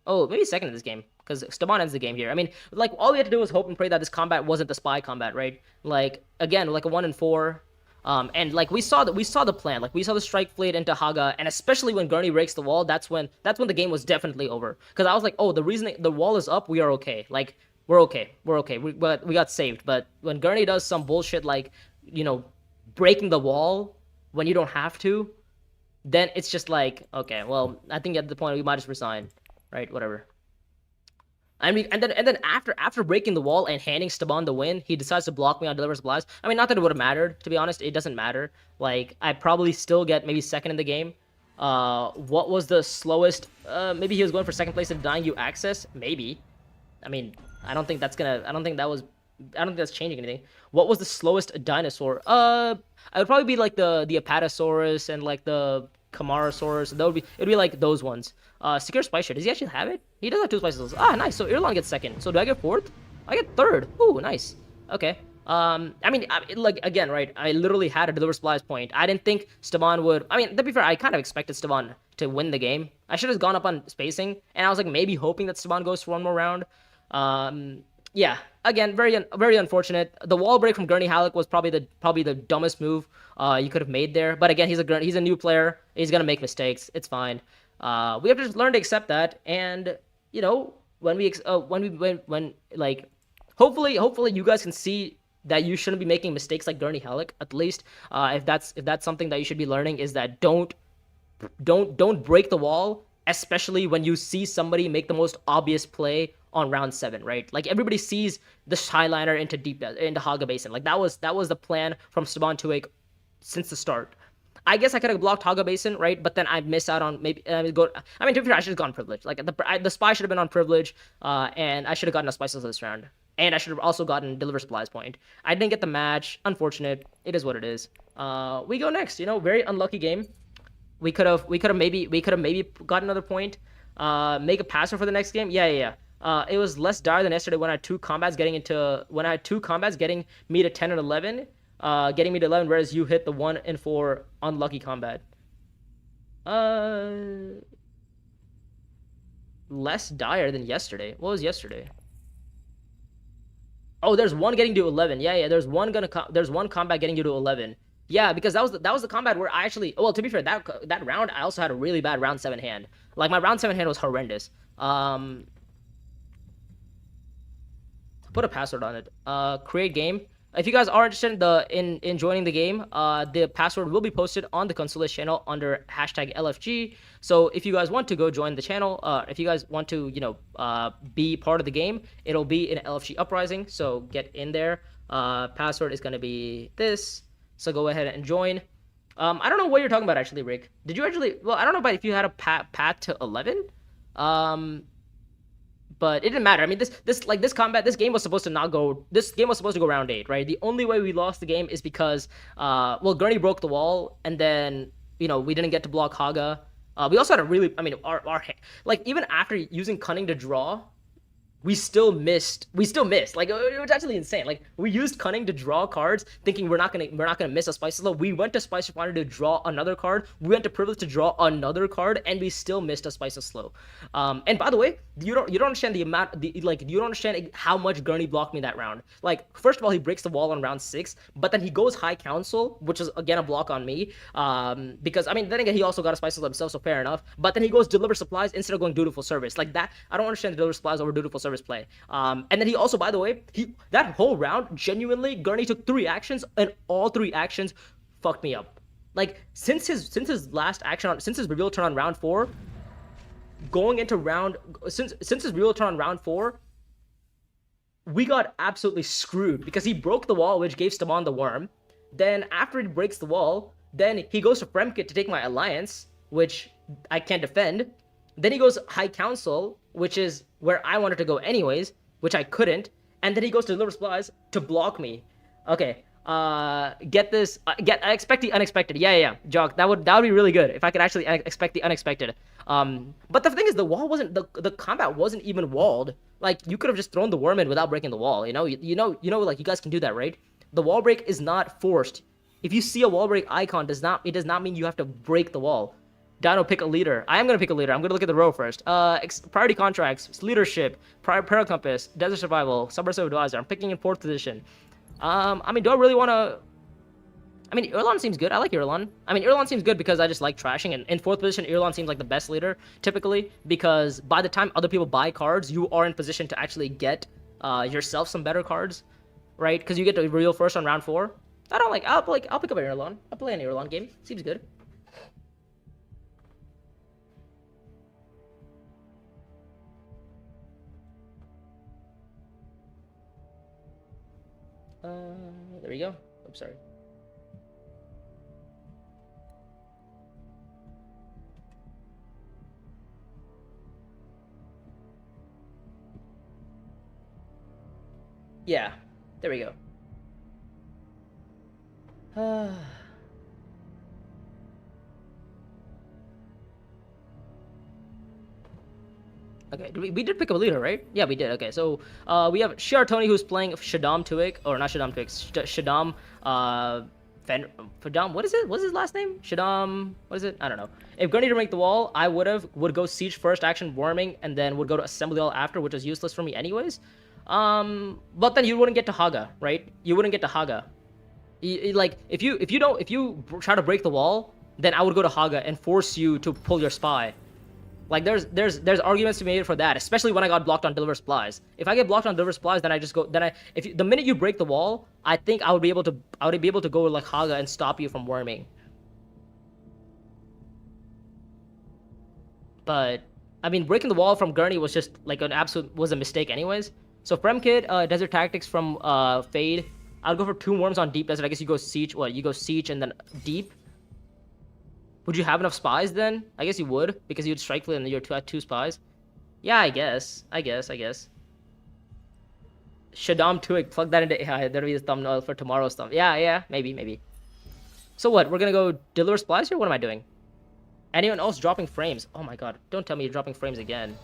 Speaker 1: Oh, maybe second in this game because Staban ends the game here. I mean, like all we had to do was hope and pray that this combat wasn't the spy combat, right? Like again, like a 1 in 4. And like we saw the plan. Like we saw the strike fleet into Haga, and especially when Gurney breaks the wall, that's when the game was definitely over. Because I was like, oh, the reason the wall is up, we are okay. Like we're okay. We got saved. But when Gurney does some bullshit like, you know, breaking the wall when you don't have to, then it's just like, okay, well, I think at the point we might just resign, right? Whatever. I mean, and then after breaking the wall and handing Staban the win, he decides to block me on deliver supplies. I mean, not that it would have mattered, to be honest. It doesn't matter. Like, I probably still get maybe second in the game. What was the slowest? Maybe he was going for second place and denying you access. Maybe. I mean, I don't think that's changing anything. What was the slowest dinosaur? It would probably be like the Apatosaurus and like the Camarasaurus. It'd be like those ones. Secure Spice Share. Does he actually have it? He does have 2 spices. Ah, nice. So Irulan gets second. So do I get fourth? I get third. Ooh, nice. Okay. I mean, like again, right? I literally had a deliver supplies point. I didn't think Staban would. I mean, to be fair, I kind of expected Staban to win the game. I should have gone up on spacing, and I was like maybe hoping that Staban goes for one more round. Yeah. Again, very unfortunate. The wall break from Gurney Halleck was probably the dumbest move you could have made there. But again, he's a new player. He's gonna make mistakes. It's fine. We have to just learn to accept that, and you know, when like, hopefully you guys can see that you shouldn't be making mistakes like Gurney Halleck. At least, if that's something that you should be learning, is that don't break the wall, especially when you see somebody make the most obvious play on round 7, right? Like everybody sees the Skyliner into Haga Basin. Like that was the plan from Staban 2 since the start. I guess I could have blocked Haga Basin, right? But then I miss out on maybe I mean, to be fair, I should have gone privilege. Like the spy should have been on privilege, and I should have gotten a spices this round, and I should have also gotten deliver supplies point. I didn't get the match. Unfortunate. It is what it is. We go next. You know, very unlucky game. We could have maybe got another point. Make a passer for the next game. Yeah. It was less dire than yesterday when I had 2 combats getting me to 10 and 11. Getting me to 11, whereas you hit the 1 and 4 unlucky combat. Less dire than yesterday. What was yesterday? Oh, there's one getting to 11. Yeah. There's one combat getting you to 11. Yeah, because that was the combat where I actually. Well, to be fair, that round I also had a really bad round 7 hand. Like my round 7 hand was horrendous. Put a password on it. Create game. If you guys are interested in joining the game, the password will be posted on the Consulate channel under hashtag LFG. So if you guys want to go join the channel, if you guys want to, be part of the game, it'll be in LFG Uprising. So get in there. Password is gonna be this. So go ahead and join. I don't know what you're talking about actually, Rick. Did you actually? Well, I don't know about if you had a path to 11. But it didn't matter. I mean, this game was supposed to not go. This game was supposed to go round 8, right? The only way we lost the game is because, Gurney broke the wall, and then we didn't get to block Haga. We also had a really, I mean, our like even after using Cunning to draw, we still missed. Like it was actually insane. Like we used Cunning to draw cards, thinking we're not gonna miss a Spice Slow. We went to Spice Refiner to draw another card. We went to Privilege to draw another card, and we still missed a Spice Slow. And by the way, you don't understand the amount. You don't understand how much Gurney blocked me that round. Like first of all, he breaks the wall on round 6, but then he goes High Council, which is again a block on me. Because I mean, then again, he also got a Spice Slow himself, so fair enough. But then he goes Deliver Supplies instead of going Dutiful Service. Like that, I don't understand the Deliver Supplies over Dutiful Service play. And then he also, by the way, that whole round, genuinely, Gurney took 3 actions, and all 3 actions fucked me up. Like since his last action since his reveal turn on round 4, going into since his reveal turn on round 4, we got absolutely screwed because he broke the wall, which gave Staban the worm. Then after he breaks the wall, then he goes to Fremkit to take my alliance, which I can't defend. Then he goes High Council, which is where I wanted to go anyways, which I couldn't. And then he goes to Deliver Supplies to block me. Okay, get this. I expect the unexpected. Yeah. Jock, that would be really good if I could actually expect the unexpected. But the thing is, the wall wasn't the combat wasn't even walled. Like you could have just thrown the worm in without breaking the wall. You know, like you guys can do that, right? The wall break is not forced. If you see a wall break icon, it does not mean you have to break the wall. Dino, pick a leader. I am going to pick a leader. I'm going to look at the row first. Priority contracts, leadership, Para Compass, Desert Survival, Subversive Advisor. I'm picking in 4th position. I mean, do I really want to... I mean, Irulan seems good. I like Irulan. I mean, Irulan seems good because I just like trashing. And in 4th position, Irulan seems like the best leader, typically. Because by the time other people buy cards, you are in position to actually get yourself some better cards. Right? Because you get to reveal first on round 4. I'll pick up Irulan. I'll play an Irulan game. Seems good. There we go. Oops, sorry. Yeah, there we go. Okay, we did pick up a leader, right? Yeah, we did. Okay, so we have Shiar Tony who's playing Shaddam Tuik, or not Shaddam Tuik, Shaddam Shaddam, what is it? What's his last name? Shaddam, what is it? I don't know. If Gurney to make the wall, I would go Siege first action worming, and then would go to Assembly all after, which is useless for me anyways. But then you wouldn't get to Haga, right? You wouldn't get to Haga. Like if you try to break the wall, then I would go to Haga and force you to pull your spy. Like there's arguments to be made for that, especially when I got blocked on Deliver Supplies. If I get blocked on Deliver Supplies, then I just go. The minute you break the wall, I think I would be able to go like Haga and stop you from worming. But I mean, breaking the wall from Gurney was just like was a mistake anyways. So Fremkit, Desert Tactics from Fade. I'll go for 2 worms on Deep Desert. I guess you go Siege. What, you go Siege and then Deep. Would you have enough spies then? I guess you would, because you'd strike fleet and you're at 2 spies. Yeah, I guess. Shaddam Tuik, plug that into AI. That'll be the thumbnail for tomorrow's stuff. Yeah, maybe. So what? We're gonna go Deliver Supplies here? What am I doing? Anyone else dropping frames? Oh my god, don't tell me you're dropping frames again.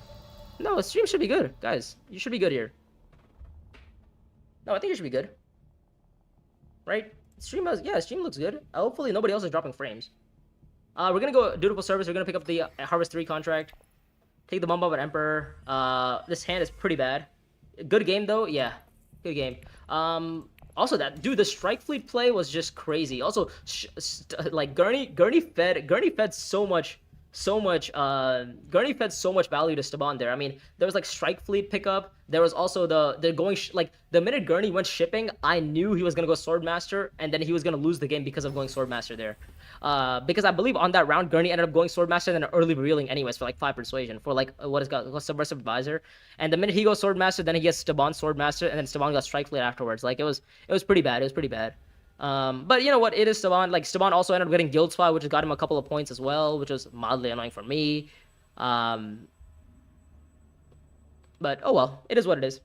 Speaker 1: No, the stream should be good, guys. You should be good here. No, I think you should be good. Right? Stream looks good. Hopefully nobody else is dropping frames. We're gonna go Dutiful Service. We're gonna pick up the Harvest 3 contract. Take the Bump of an Emperor. This hand is pretty bad. Good game though, yeah. Good game. Also the Strike Fleet play was just crazy. Also, like Gurney fed so much so much. Gurney fed so much value to Staban there. I mean, there was like Strike Fleet pickup. There was also the going like the minute Gurney went shipping, I knew he was gonna go Swordmaster, and then he was gonna lose the game because of going Swordmaster there. Because I believe on that round, Gurney ended up going Swordmaster and then early revealing anyways for like 5 persuasion for like what is called Subversive Advisor. And the minute he goes Swordmaster, then he gets Staban Swordmaster, and then Staban got Strike Fleet afterwards. Like it was pretty bad. It was pretty bad. But you know what? It is Staban. Like Staban also ended up getting Guild Spy, which has got him a couple of points as well, which was mildly annoying for me. But oh well, it is what it is.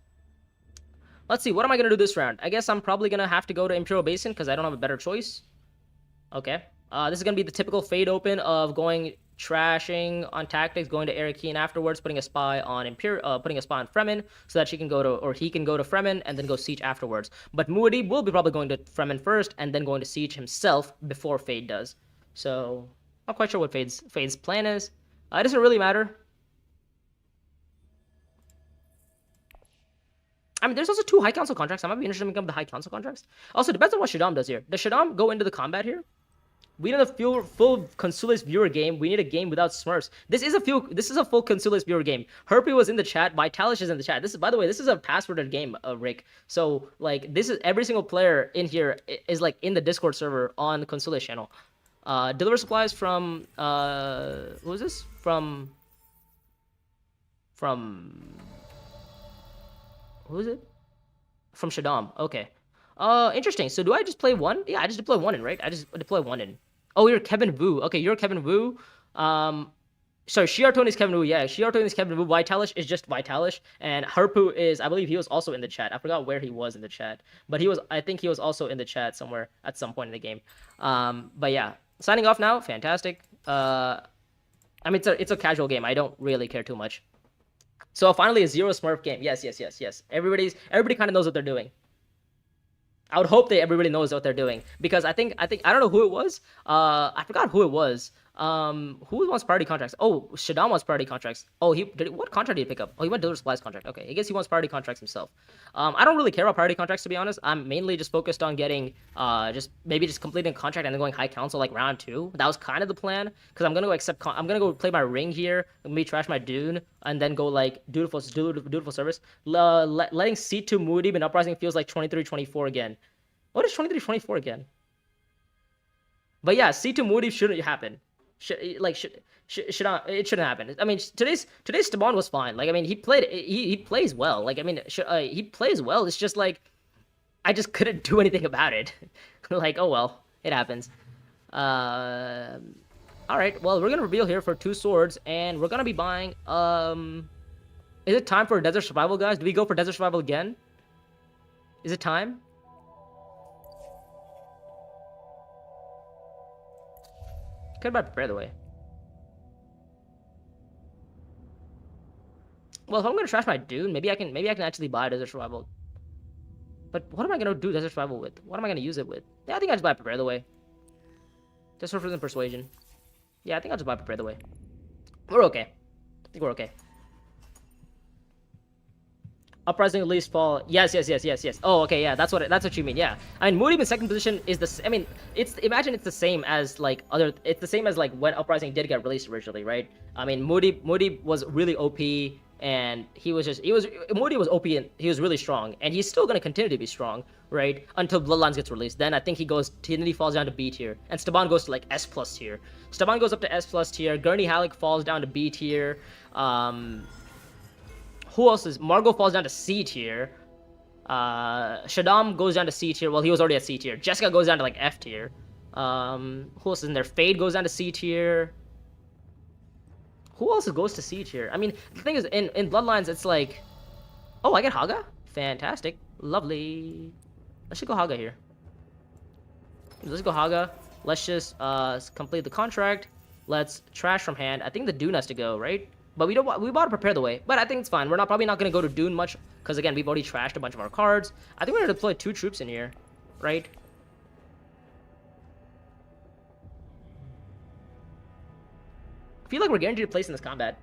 Speaker 1: Let's see. What am I gonna do this round? I guess I'm probably gonna have to go to Imperial Basin because I don't have a better choice. Okay. This is gonna be the typical fade open of going trashing on tactics, going to Arakeen afterwards, putting a spy on Fremen so that she can go to, or he can go to Fremen and then go siege afterwards. But Muad'Dib will be probably going to Fremen first and then going to siege himself before Fade does. So not quite sure what Fade's plan is. It doesn't really matter. I mean, there's also 2 High Council contracts. I might be interested in becoming the High Council contracts. Also, depends on what Shaddam does here. Does Shaddam go into the combat here? We need a full Consulis viewer game. We need a game without Smurfs. This is a full Consulis viewer game. Herpy was in the chat. Vitalish is in the chat. This is, by the way, this is a passworded game, Rick. So like this is every single player in here is like in the Discord server on the Consulis channel. Deliver supplies from who is this? From who is it? From Shaddam. Okay. Interesting. So do I just play one? Yeah, I just deploy one in, right? I just deploy one in. Oh, you're Kevin Vu. Okay, you're Kevin Vu. Sorry, Shiar Tony's Kevin Wu. Yeah, Shiar Tony's Kevin Wu. Vitalish is just Vitalish, and Harpu is, I believe he was also in the chat. I forgot where he was in the chat, but I think he was also in the chat somewhere at some point in the game. But yeah, signing off now. Fantastic. I mean, it's a casual game. I don't really care too much. So finally, a zero Smurf game. Yes. Everybody kind of knows what they're doing. I would hope that everybody knows what they're doing, because I think I don't know who it was. I forgot who it was. Who wants priority contracts? Oh, Shaddam wants priority contracts. Oh, what contract did he pick up? Oh, he went Deliver Supplies contract. Okay, I guess he wants priority contracts himself. I don't really care about priority contracts, to be honest. I'm mainly just focused on getting just completing a contract and then going High Council like round 2. That was kind of the plan, because I'm gonna go play my ring here, maybe trash my Dune, and then go like dutiful service. Letting C2 Muad'Dib and Uprising feels like 23-24 again. What is 23-24 again? But yeah, C2 Muad'Dib shouldn't happen. It shouldn't happen. I mean, today's Staban was fine. Like, I mean, he plays well. Like, I mean, he plays well. It's just like I just couldn't do anything about it. Like, oh well, it happens. All right. Well, we're gonna reveal here for 2 swords, and we're gonna be buying. Is it time for Desert Survival, guys? Do we go for Desert Survival again? Is it time? Could buy Prepare the Way. Well, if I'm gonna trash my Dune, maybe I can actually buy Desert Survival. But what am I gonna do Desert Survival with? What am I gonna use it with? Yeah, I think I just buy Prepare the Way. Just for the Persuasion. Yeah, I think I'll just buy Prepare the Way. We're okay. I think we're okay. Uprising release fall. Yes. Oh, okay, yeah, that's what you mean. Yeah, I mean, Muad'Dib in second position is the. I mean, imagine it's the same as like It's the same as like when Uprising did get released originally, right? I mean, Muad'Dib was really OP, and Muad'Dib was OP and he was really strong, and he's still gonna continue to be strong, right? Until Bloodlines gets released. Then I think he falls down to B tier, and Staban goes to like S+ tier. Staban goes up to S+ tier. Gurney Halleck falls down to B tier. Who else is... Margot falls down to C tier. Shaddam goes down to C tier. Well, he was already at C tier. Jessica goes down to like F tier. Who else is in there? Fade goes down to C tier. Who else goes to C tier? I mean, the thing is, in Bloodlines, it's like... Oh, I get Haga? Fantastic. Lovely. Let's just go Haga here. Let's go Haga. Let's just complete the contract. Let's trash from hand. I think the Dune has to go, right? But we bought to Prepare the Way. But I think it's fine. We're probably not going to go to Dune much, because again, we've already trashed a bunch of our cards. I think we're going to deploy 2 troops in here, right? I feel like we're guaranteed to place in this combat.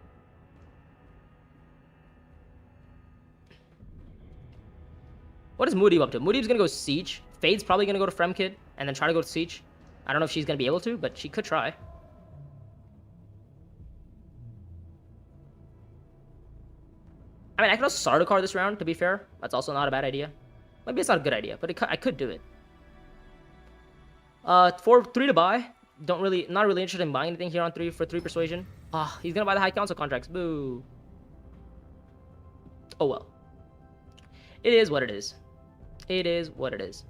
Speaker 1: What is Muad'Dib up to? Muad'Dib's going to go Siege. Fade's probably going to go to Fremkid and then try to go to Siege. I don't know if she's going to be able to, but she could try. I mean, I could also start a card this round, to be fair. That's also not a bad idea. Maybe it's not a good idea, but I could do it. 3 to buy. Not really interested in buying anything here on 3 for 3 persuasion. Ah, he's gonna buy the High Council contracts. Boo. Oh well. It is what it is. It is what it is.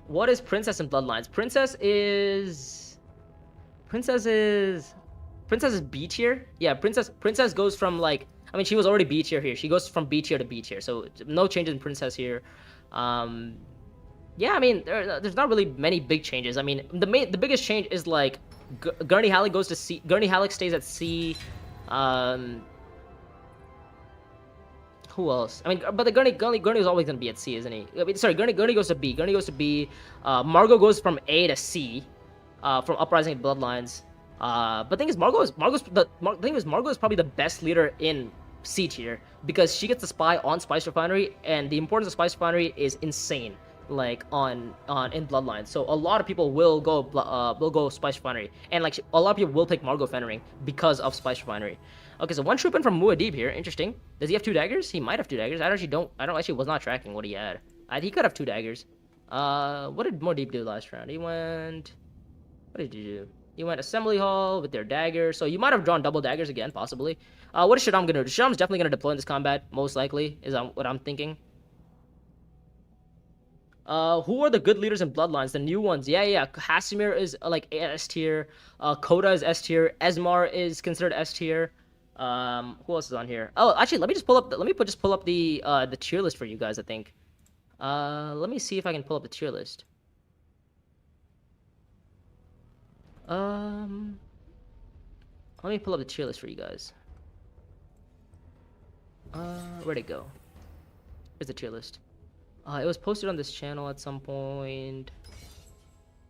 Speaker 1: What is Princess and Bloodlines? Princess is B tier. Yeah, Princess goes from like, I mean, she was already B tier here. She goes from B tier to B tier. So no change in Princess here. Yeah, I mean, there's not really many big changes. I mean, the biggest change is like Gurney Halleck goes to C. Gurney Halleck stays at C. Who else? I mean, but the Gurney is always gonna be at C, isn't he? I mean, sorry, Gurney goes to B. Gurney goes to B. Margot goes from A to C, from Uprising and Bloodlines. But the thing is, Margot is probably the best leader in C tier because she gets to spy on Spice Refinery, and the importance of Spice Refinery is insane. Like in Bloodlines, so a lot of people will go Spice Refinery, and like a lot of people will take Margot Fennering because of Spice Refinery. Okay, so one troop in from Muad'Dib here. Interesting. Does he have 2 daggers? He might have 2 daggers. I was not tracking what he had. He could have 2 daggers. What did Muad'Dib do last round? What did he do? He went Assembly Hall with their daggers. So you might have drawn double daggers again, possibly. What is Shaddam gonna do? Shaddam's definitely gonna deploy in this combat, most likely, is what I'm thinking. Who are the good leaders in Bloodlines? The new ones. Yeah. Hasimir is like S tier. Koda is S tier. Esmar is considered S tier. Who else is on here? Oh, actually, let me pull up the tier list for you guys, I think. Let me see if I can pull up the tier list. Let me pull up the tier list for you guys. Where'd it go? Here's the tier list. It was posted on this channel at some point.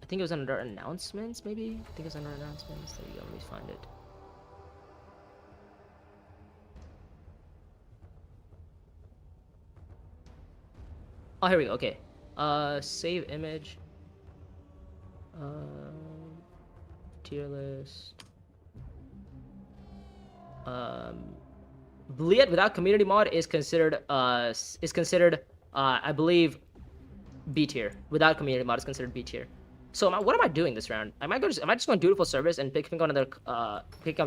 Speaker 1: I think it was under announcements, maybe? I think it was under announcements. There you go, let me find it. Oh, here we go, okay. Save image. Tier list. Bliet without community mod is considered, I believe, B tier. Without community mod is considered B tier. So what am I doing this round? Am I just going Dutiful Service and picking up the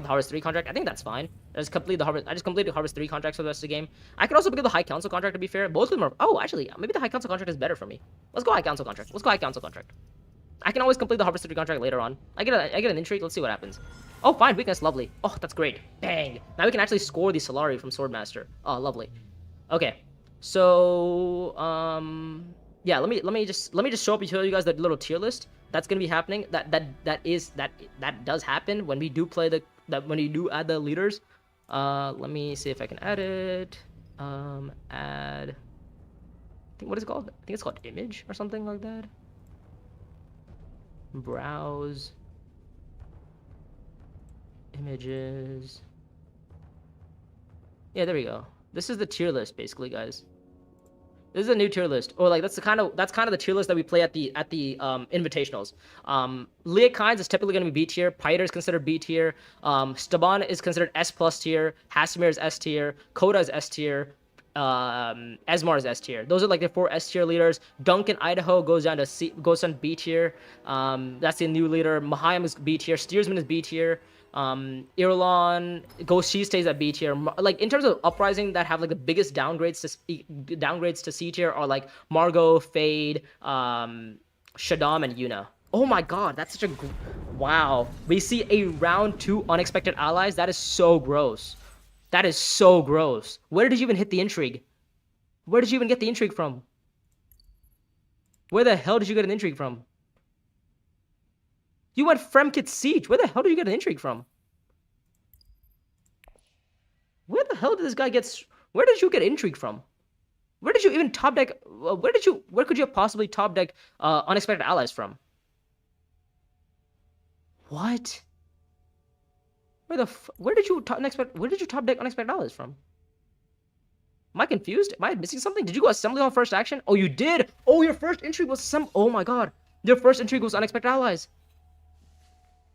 Speaker 1: Harvest 3 contract? I think that's fine. I just completed the Harvest 3 contracts for the rest of the game. I could also pick up the High Council contract, to be fair. Both of them are... Oh, actually, maybe the High Council contract is better for me. Let's go High Council contract. I can always complete the Harvest 3 contract later on. I get an intrigue. Let's see what happens. Oh, fine. Weakness. Lovely. Oh, that's great. Bang. Now we can actually score the Solari from Swordmaster. Oh, lovely. Okay. So, yeah, let me just show you guys that little tier list that's gonna be happening. That does happen when we do play when you do add the leaders. Let me see if I can add it. Add. I think what is it called? I think it's called image or something like that. Browse. Images. Yeah, there we go. This is the tier list, basically, guys. This is a new tier list, or like that's kind of the tier list that we play at the invitationals. Leah Kynes is typically going to be B tier. Piter is considered B tier. Staban is considered S+ tier. Hasimir is S tier. Koda is S tier. Esmar is S tier. Those are like the 4 S tier leaders. Duncan Idaho goes down to B tier. That's the new leader. Mahayam is B tier. Steersman is B tier. Irulan she stays at B tier. Like in terms of Uprising that have like the biggest downgrades to C tier are like Margot, Fade, Shaddam, and Yuna. Oh my god, that's such a wow. We see a round 2 unexpected allies. That is so gross. That is so gross. Where did you even hit the intrigue? Where did you even get the intrigue from? Where the hell did you get an intrigue from? You went Fremkit Siege. Where the hell did you get an intrigue from? Where the hell did this guy get... Where did you get intrigue from? Where did you even top deck... Where could you have possibly top deck unexpected allies from? What? Where did you top deck unexpected allies from? Am I confused? Am I missing something? Did you go Assembly Hall first action? Oh, you did! Oh, your first intrigue was oh my god. Your first intrigue was unexpected allies.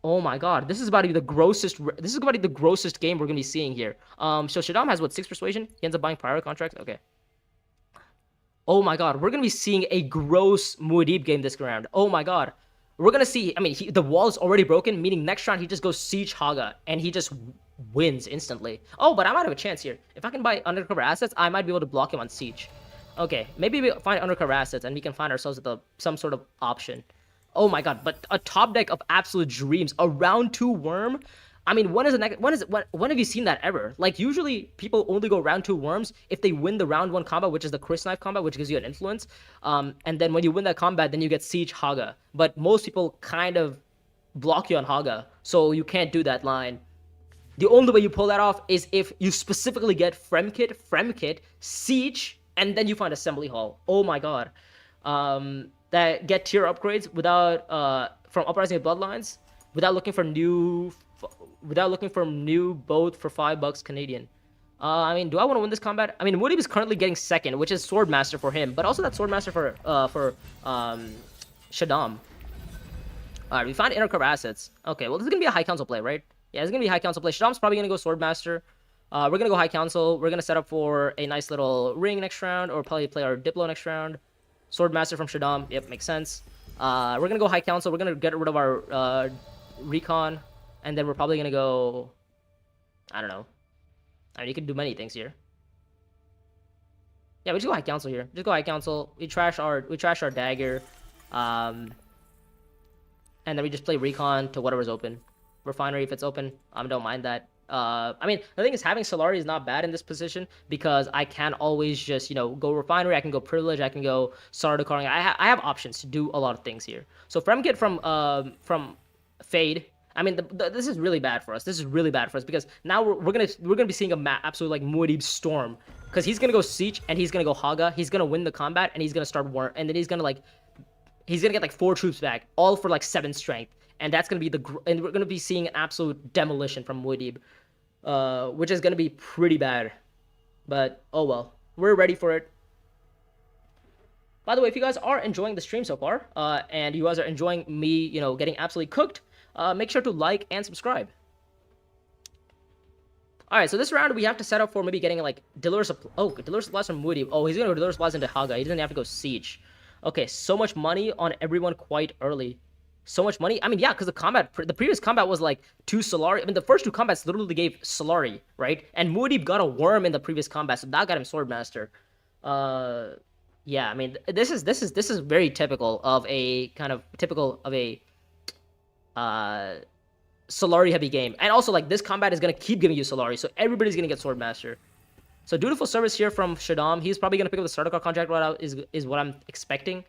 Speaker 1: Oh my god, this is about to be the grossest. This is about to be the grossest game we're gonna be seeing here. So Shaddam has what, 6 persuasion? He ends up buying prior contracts. Okay. Oh my god, we're gonna be seeing a gross Muad'Dib game this round. Oh my god, we're gonna see. I mean, the wall is already broken, meaning next round he just goes siege Haga and he just wins instantly. Oh, but I might have a chance here. If I can buy undercover assets, I might be able to block him on siege. Okay, maybe we find undercover assets and we can find ourselves with some sort of option. Oh my god, but a top deck of absolute dreams, a round 2 worm. I mean, when have you seen that ever? Like, usually people only go round 2 worms if they win the round 1 combat, which is the Chris Knife combat, which gives you an influence. And then when you win that combat, then you get siege Haga. But most people kind of block you on Haga, so you can't do that line. The only way you pull that off is if you specifically get Fremkit, siege, and then you find Assembly Hall. Oh my god. That get tier upgrades without from Uprising of Bloodlines without looking for new both for $5 Canadian. I mean, do I want to win this combat? I mean, Muad'Dib is currently getting second, which is Swordmaster for him, but also that Swordmaster for Shaddam. Alright, we found undercover assets. Okay, well, this is gonna be a High Council play, right? Yeah, this is gonna be a High Council play. Shaddam's probably gonna go Swordmaster. We're gonna go High Council. We're gonna set up for a nice little ring next round, or probably play our Diplo next round. Swordmaster from Shaddam. Yep, makes sense. We're gonna go High Council. We're gonna get rid of our Recon, and then we're probably gonna go. I don't know. I mean, you can do many things here. Yeah, we just go High Council here. Just go High Council. We trash our dagger, and then we just play Recon to whatever's open. Refinery if it's open. Don't mind that. I mean, the thing is, having Solari is not bad in this position because I can always just, go Refinery. I can go Privilege. I can go Sardaukar. I have options to do a lot of things here. So Fremkit from Fade. I mean, this is really bad for us. This is really bad for us because now we're gonna be seeing a absolute like Muad'Dib storm because he's gonna go Siege and he's gonna go Haga. He's gonna win the combat and he's gonna start war and then he's gonna get like 4 troops back, all for like 7 strength. And that's going to be and we're going to be seeing an absolute demolition from Muad'Dib, which is going to be pretty bad. But, oh well. We're ready for it. By the way, if you guys are enjoying the stream so far, and you guys are enjoying me, getting absolutely cooked, make sure to like and subscribe. Alright, so this round we have to set up for maybe getting like Deliver Supplies from Muad'Dib. Oh, he's going to Deliver Supplies into Haga. He doesn't have to go Siege. Okay, so much money on everyone quite early. So much money. I mean, yeah, because the previous combat was like 2 Solari. I mean, the first 2 combats literally gave Solari, right? And Muad'Dib got a worm in the previous combat, so that got him Swordmaster. Yeah, I mean, this is very typical of a Solari heavy game. And also, like, this combat is gonna keep giving you Solari, so everybody's gonna get Swordmaster. So dutiful service here from Shaddam. He's probably gonna pick up the Sardaukar contract right out is what I'm expecting.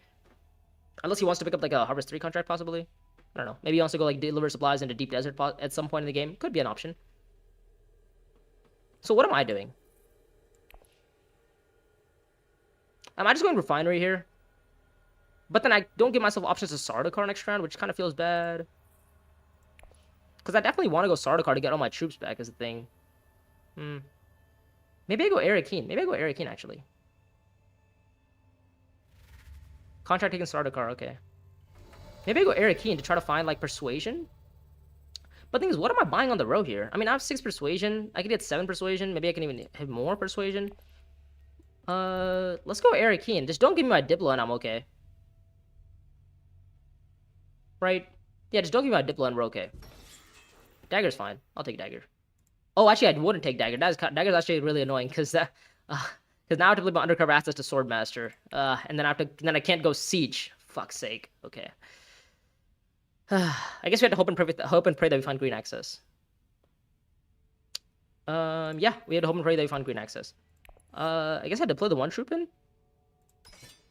Speaker 1: Unless he wants to pick up like a Harvest 3 contract, possibly. I don't know. Maybe he wants to go like Deliver Supplies into Deep Desert at some point in the game. Could be an option. So what am I doing? Am I just going Refinery here? But then I don't give myself options to Sardaukar next round, which kind of feels bad. Because I definitely want to go Sardaukar to get all my troops back as a thing. Maybe I go Arakeen. Actually. Contract taking Sardaukar, okay. Maybe I go Arakeen to try to find, like, Persuasion. But the thing is, what am I buying on the row here? I mean, I have 6 Persuasion. I could get 7 Persuasion. Maybe I can even have more Persuasion. Let's go Arakeen. Just don't give me my Diplo and I'm okay. Right? Yeah, just don't give me my Diplo and we're okay. Dagger's fine. I'll take Dagger. Oh, actually, I wouldn't take Dagger. Dagger's actually really annoying, because that... Because now I have to play my undercover assets to Swordmaster. And then I can't go Siege. Fuck's sake. Okay. I guess we have to hope and pray that we find green access. Yeah, we had to hope and pray that we find green access. I guess I had to play the 1 troop in.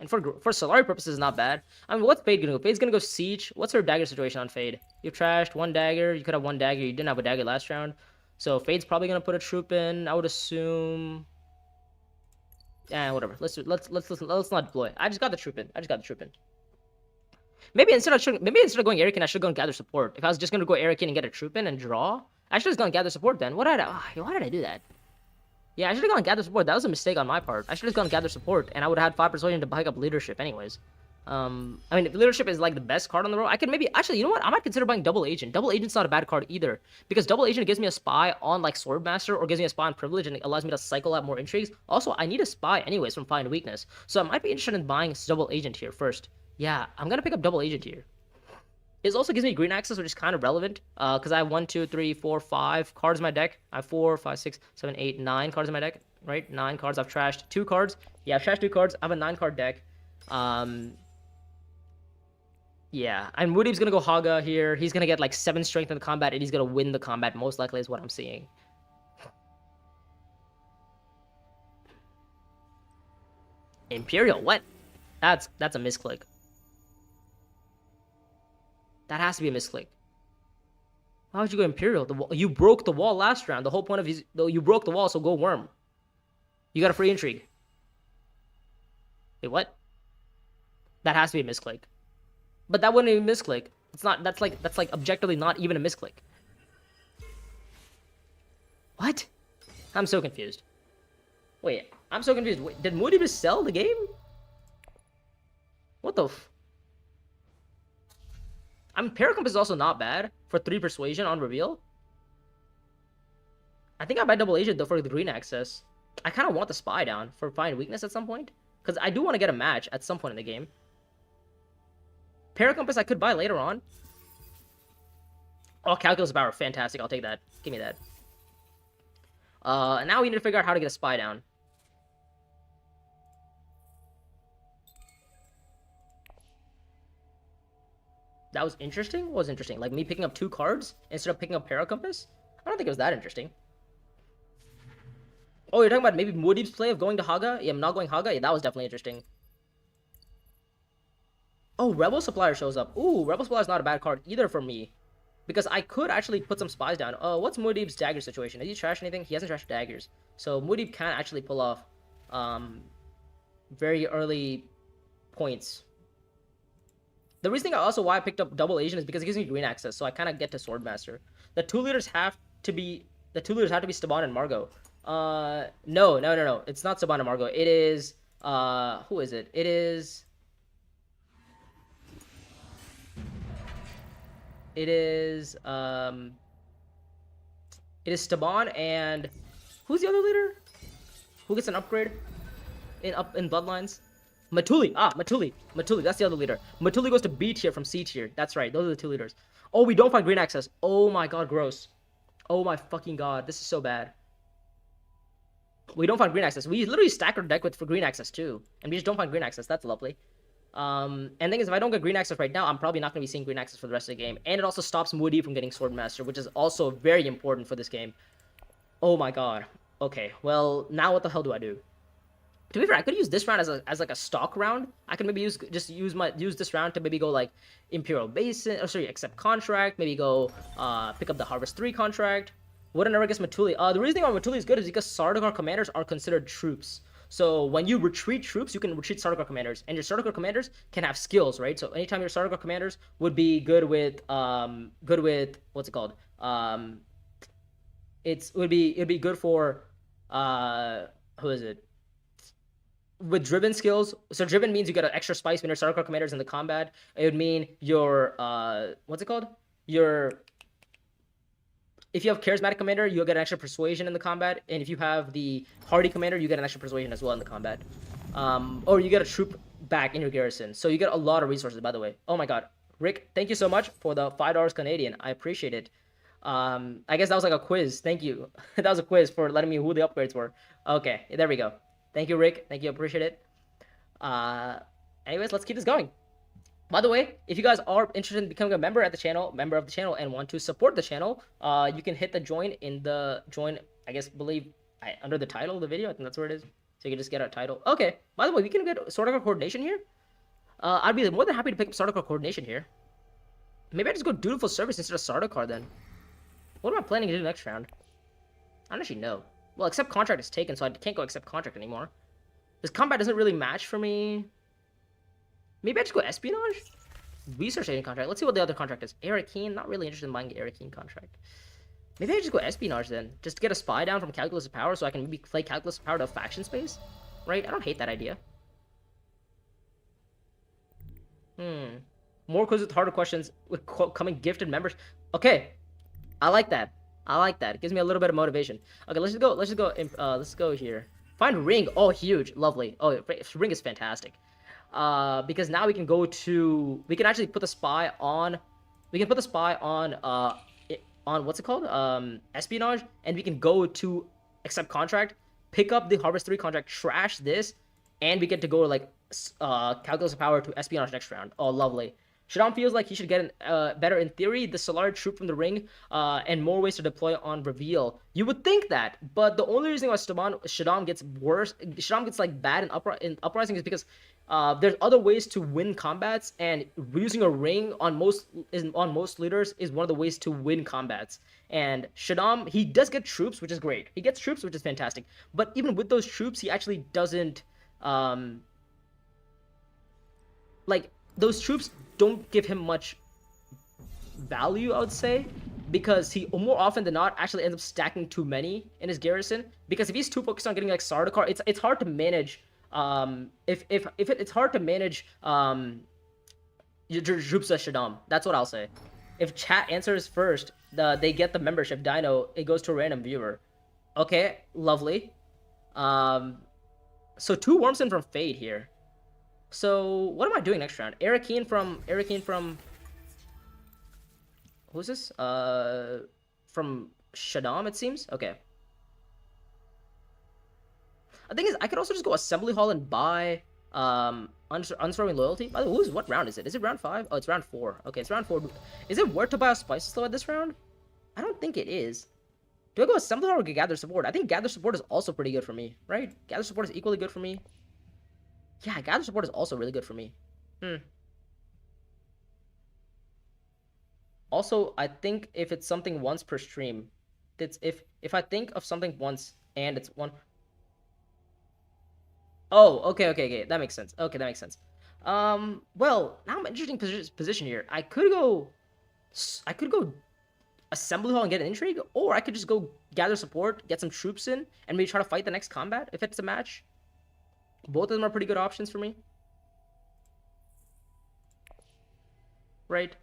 Speaker 1: And for Solari purposes, not bad. I mean, what's Fade gonna go? Fade's gonna go Siege. What's her dagger situation on Fade? You've trashed 1 dagger. You could have 1 dagger. You didn't have a dagger last round. So Fade's probably gonna put a troop in. I would assume... Yeah, whatever. Let's not deploy. I just got the troop in. Maybe instead of going Arakeen, I should go and gather support. If I was just gonna go Arakeen and get a troop in and draw, I should have gone gather support then. Why did I do that? Yeah, I should have gone gather support. That was a mistake on my part. I should have gone gather support, and I would have had 5 persuasion to pick up leadership anyways. I mean, if leadership is like the best card on the roll, I could maybe actually, you know what? I might consider buying double agent. Double agent's not a bad card either, because double agent gives me a spy on like Swordmaster or gives me a spy on privilege and it allows me to cycle out more intrigues. Also, I need a spy anyways from find weakness, so I might be interested in buying double agent here first. Yeah, I'm gonna pick up double agent here. It also gives me green access, which is kind of relevant, because I have 1, 2, 3, 4, 5 cards in my deck. I have 4, 5, 6, 7, 8, 9 cards in my deck, right? 9 cards. I've trashed 2 cards. Yeah, I've trashed 2 cards. I have a 9-card deck. Yeah, and Muad'Dib's gonna go Haga here. He's gonna get like 7 strength in the combat, and he's gonna win the combat, most likely, is what I'm seeing. Imperial, what? That's a misclick. That has to be a misclick. Why would you go Imperial? You broke the wall last round. The whole point of you broke the wall, so go Worm. You got a free intrigue. Wait, what? That has to be a misclick. But that wouldn't even misclick. It's not. That's like objectively not even a misclick. What? I'm so confused. Wait, I'm so confused. Wait, did Muad'Dib just sell the game? What the f... I mean, Paracompass is also not bad for 3 persuasion on reveal. I think I buy double agent though for the green access. I kind of want the spy down for find weakness at some point, because I do want to get a match at some point in the game. Paracompass I could buy later on. Oh, Calculus Power, fantastic. I'll take that. Give me that. Now we need to figure out how to get a spy down. That was interesting? What was interesting? Like me picking up 2 cards instead of picking up Paracompass? I don't think it was that interesting. Oh, you're talking about maybe Muad'Dib's play of going to Haga? Yeah, I'm not going Haga? Yeah, that was definitely interesting. Oh, Rebel Supplier shows up. Ooh, Rebel Supplier is not a bad card either for me, because I could actually put some spies down. What's Muad'Dib's dagger situation? Has he trashed anything? He hasn't trashed daggers. So Muad'Dib can actually pull off very early points. The reason also why I picked up double agent is because it gives me green access, so I kind of get to Swordmaster. The 2 leaders have to be Staban and Margot. No. It's not Staban and Margot. It is who is it? It is Staban and who's the other leader? Who gets an upgrade in Bloodlines? Matuli. Matuli. That's the other leader. Matuli goes to B tier from C tier. That's right. Those are the 2 leaders. Oh, we don't find green access. Oh my god, gross. Oh my fucking god. This is so bad. We don't find green access. We literally stack our deck for green access too. And we just don't find green access. That's lovely. And the thing is, if I don't get green access right now, I'm probably not going to be seeing green access for the rest of the game. And it also stops Muad'Dib from getting Swordmaster, which is also very important for this game. Oh my god. Okay, well, now what the hell do I do? To be fair, I could use this round as like a stock round. I could maybe use this round to maybe go like Imperial Basin, accept contract, maybe go pick up the Harvest 3 contract. Wouldn't ever guess Matuli. The reason why Matuli is good is because Sardaukar commanders are considered troops. So when you retreat troops, you can retreat Sardaukar commanders, and your Sardaukar commanders can have skills, right? So anytime your Sardaukar commanders would be good with what's it called? It'd be good for who is it? With driven skills. So driven means you get an extra spice when your Sardaukar commanders in the combat. It would mean your what's it called? If you have charismatic commander, you'll get an extra persuasion in the combat, and if you have the hardy commander, you get an extra persuasion as well in the combat. Or you get a troop back in your garrison. So you get a lot of resources, by the way. Oh my god. Rick, thank you so much for the $5 Canadian. I appreciate it. I guess that was like a quiz. Thank you. That was a quiz for letting me who the upgrades were. Okay, there we go. Thank you, Rick. Thank you. Appreciate it. Anyways, let's keep this going. By the way, if you guys are interested in becoming a member of the channel, and want to support the channel, you can hit the join under the title of the video. I think that's where it is. So you can just get our title. Okay. By the way, we can get Sardaukar coordination here. I'd be more than happy to pick up Sardaukar coordination here. Maybe I just go Dutiful Service instead of Sardaukar then. What am I planning to do next round? I don't actually know. Well, accept contract is taken, so I can't go accept contract anymore. This combat doesn't really match for me. Maybe I just go espionage? Research agent contract. Let's see what the other contract is. Arakeen. Not really interested in buying the Arakeen contract. Maybe I just go espionage then. Just to get a spy down from Calculus of Power so I can maybe play Calculus of Power to faction space. Right? I don't hate that idea. More quizzes with harder questions with coming gifted members. Okay, I like that. I like that. It gives me a little bit of motivation. Okay, let's just go. Let's go here. Find ring. Oh, huge, lovely. Oh, ring is fantastic. Because now we can go to. We can actually put the spy on. We can put the spy on what's it called? Espionage, and we can go to accept contract, pick up the Harvest 3 contract, trash this, and we get to go like calculus of power to espionage next round. Oh, lovely. Shaddam feels like he should get better in theory. The Solar troop from the ring, and more ways to deploy on reveal. You would think that, but the only reason why Shaddam gets worse, Shaddam gets like bad in uprising is because there's other ways to win combats, and using a ring on most leaders is one of the ways to win combats. And Shaddam, he does get troops, which is great. He gets troops, which is fantastic. But even with those troops, he actually doesn't like those troops don't give him much value, I would say, because he more often than not actually ends up stacking too many in his garrison. Because if he's too focused on getting like Sardaukar, it's hard to manage. It's hard to manage your troops as Shaddam. That's what I'll say. If chat answers first, they get the membership Dino. It goes to a random viewer. Okay, lovely. So 2 Wormson from Fade here. So what am I doing next round? Arakeen from who's this? From Shaddam, it seems. Okay. The thing is, I could also just go Assembly Hall and buy Unswerving Loyalty. By the way, what round is it? Is it round 5? Oh, it's round 4. Okay, it's round 4. Is it worth to buy a Spices though at this round? I don't think it is. Do I go Assembly Hall or Gather Support? I think Gather Support is also pretty good for me, right? Gather Support is equally good for me. Yeah, Gather Support is also really good for me. Also, I think if it's something once per stream, it's if I think of something once and it's one. Oh, okay. That makes sense. Okay, that makes sense. Well, now I'm in an interesting position here. I could go Assembly Hall and get an intrigue, or I could just go Gather Support, get some troops in, and maybe try to fight the next combat if it's a match. Both of them are pretty good options for me. Right?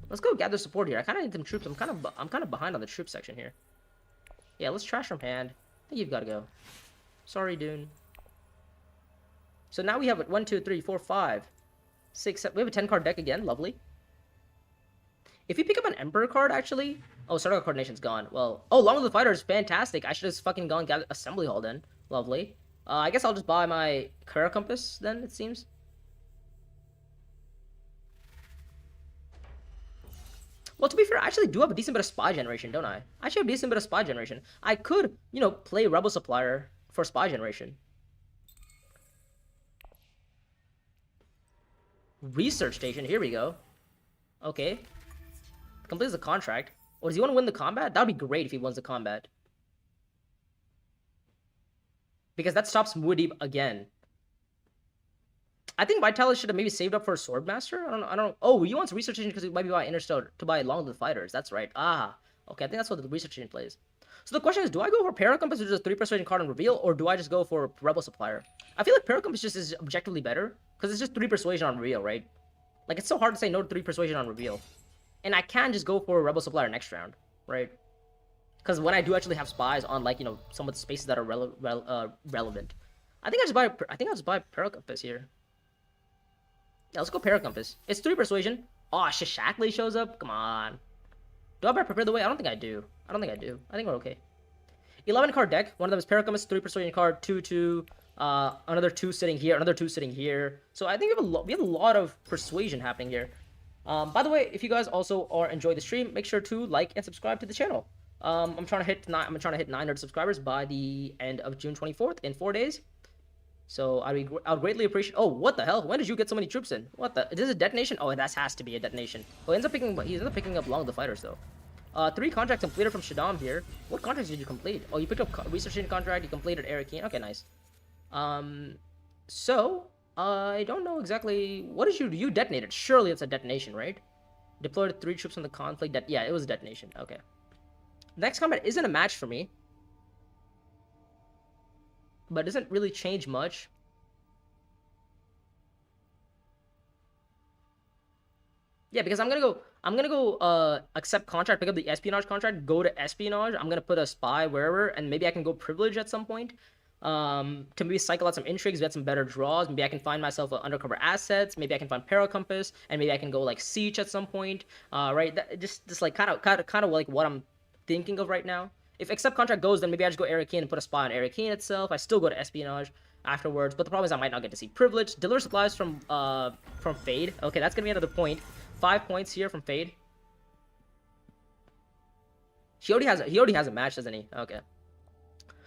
Speaker 1: Let's go Gather Support here. I kind of need some troops. I'm kind of behind on the troop section here. Yeah, let's trash from hand. I think you've got to go. Sorry, Dune. So now we have 1, 2, 3, 4, 5, 6, 7. We have a 10 card deck again. Lovely. If you pick up an Emperor card, actually... Oh, Sardaukar Coordination's gone. Well... Oh, Long of the Fighter is fantastic. I should have fucking gone Gather Assembly Hall then. Lovely. I guess I'll just buy my Kara Compass then, it seems. Well, to be fair, I actually do have a decent bit of Spy Generation, don't I? I actually have a decent bit of Spy Generation. I could, you know, play Rebel Supplier for Spy Generation. Research Station, here we go. Okay. Completes the contract. Or does he want to win the combat? That would be great if he wins the combat. Because that stops Muad'Dib again. I think Vitalis should have maybe saved up for a Swordmaster. I don't know. Oh, he wants Research Station because he might be buying Interstellar to buy Long of the Fighters. That's right. Ah. Okay, I think that's what the Research Station plays. So the question is, do I go for Paracompass, which is a 3 persuasion card on reveal, or do I just go for Rebel Supplier? I feel like Paracompass just is objectively better, because it's just 3 persuasion on reveal, right? Like, it's so hard to say no to 3 persuasion on reveal. And I can just go for Rebel Supplier next round, right? Because when I do actually have spies on, like, you know, some of the spaces that are relevant. I think I'll just buy Paracompass here. Yeah, let's go Paracompass. It's 3 persuasion. Oh, Shishakli shows up? Come on. Do I better prepare the way? I don't think I do. I think we're okay. 11 card deck. One of them is Paracompass, 3 persuasion card, 2/2. Another 2 sitting here, another 2 sitting here. So I think we have a lot of persuasion happening here. By the way, if you guys also are enjoying the stream, make sure to like and subscribe to the channel. I'm trying to hit 900 subscribers by the end of June 24th in 4 days. So I would greatly appreciate. Oh, what the hell? When did you get so many troops in? What the? Is this a detonation? Oh, that has to be a detonation. Well, he ends up picking up Long of the Fighters though. 3 contracts completed from Shaddam here. What contracts did you complete? Oh, you picked up Research contract. You completed Arakeen. Okay, nice. So I don't know exactly what did you detonated. Surely it's a detonation, right? Deployed 3 troops on the conflict. Yeah, it was a detonation. Okay. Next combat isn't a match for me. but it doesn't really change much. Yeah, because I'm gonna go accept contract, pick up the espionage contract, go to espionage. I'm gonna put a spy wherever, and maybe I can go privilege at some point. To maybe cycle out some intrigues, get some better draws. Maybe I can find myself undercover assets. Maybe I can find Paracompass, and maybe I can go like siege at some point. Right? Just like kind of like what I'm thinking of right now. If accept contract goes, then maybe I just go Arakeen and put a spy on Arakeen itself. I still go to espionage afterwards, but the problem is I might not get to see privilege. Deliver supplies from Fade. Okay, that's gonna be another point. 5 points here from Fade. He already has a match, doesn't he? Okay.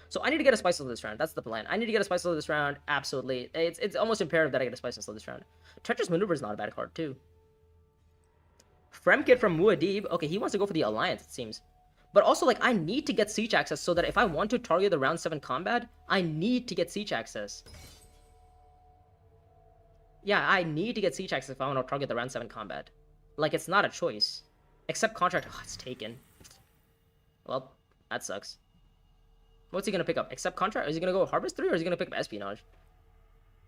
Speaker 1: So I need to get a Spice Missile this round. That's the plan. I need to get a Spice Missile this round. Absolutely. It's almost imperative that I get a Spice Missile this round. Treacherous Maneuver is not a bad card, too. Fremkit from Muad'Dib. Okay, he wants to go for the Alliance, it seems. But also, like, I need to get siege access so that if I want to target the round 7 combat, I need to get siege access. Yeah, I need to get siege access if I want to target the round 7 combat. Like, it's not a choice. Except contract. Oh, it's taken. Well, that sucks. What's he gonna pick up? Accept contract? Is he gonna go harvest 3 or is he gonna pick up espionage?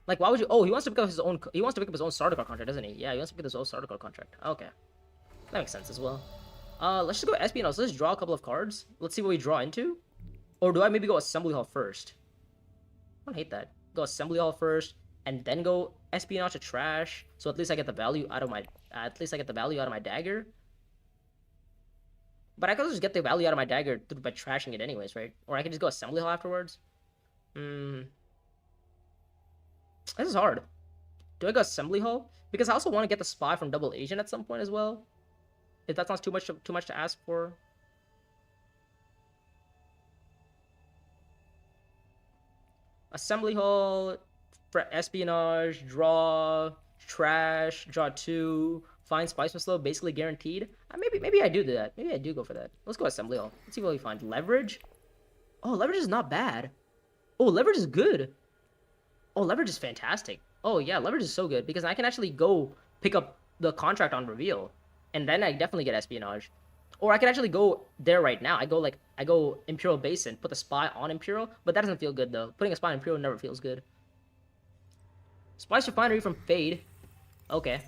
Speaker 1: Like, why would you? Oh, he wants to pick up his own. He wants to pick up his own starter card contract, doesn't he? Yeah, he wants to pick up his own starter card contract. Okay, that makes sense as well. Let's just go espionage. Let's draw a couple of cards. Let's see what we draw into. Or do I maybe go assembly hall first? I don't hate that. Go assembly hall first, and then go espionage to trash. So at least I get the value out of my. At least I get the value out of my dagger. But I could just get the value out of my dagger by trashing it anyways, right? Or I could just go assembly hall afterwards. This is hard. Do I go assembly hall? Because I also want to get the spy from Double Asian at some point as well. If that's not too much to ask for. Assembly hall, for espionage, draw, trash, draw 2, find Spice Missile, basically guaranteed. Maybe I do that. Maybe I do go for that. Let's go assembly hall. Let's see what we find. Leverage. Oh, leverage is not bad. Oh, leverage is good. Oh, leverage is fantastic. Oh yeah, leverage is so good because I can actually go pick up the contract on reveal, and then I definitely get espionage. Or I could actually go there right now. I go Imperial Basin, put the spy on Imperial, but that doesn't feel good though. Putting a spy on Imperial never feels good. Spice Refinery from Fade. Okay.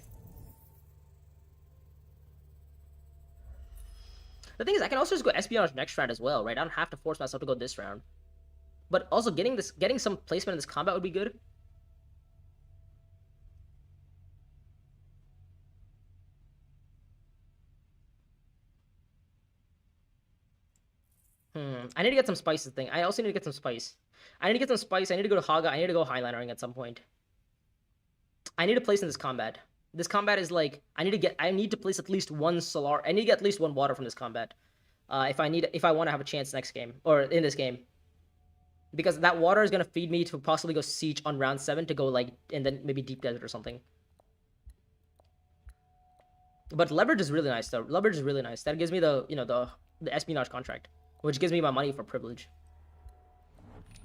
Speaker 1: The thing is, I can also just go espionage next round as well, right? I don't have to force myself to go this round. But also getting some placement in this combat would be good. I need to get some spices thing. I also need to get some spice. I need to get some spice. I need to go to Haga. I need to go Highlinering at some point. I need to place in this combat. This combat is like I need to place at least one Solar. I need to get at least one water from this combat. If I want to have a chance next game or in this game. Because that water is gonna feed me to possibly go siege on round 7 to go like and then maybe deep desert or something. But leverage is really nice though. Leverage is really nice. That gives me the the espionage contract, which gives me my money for privilege.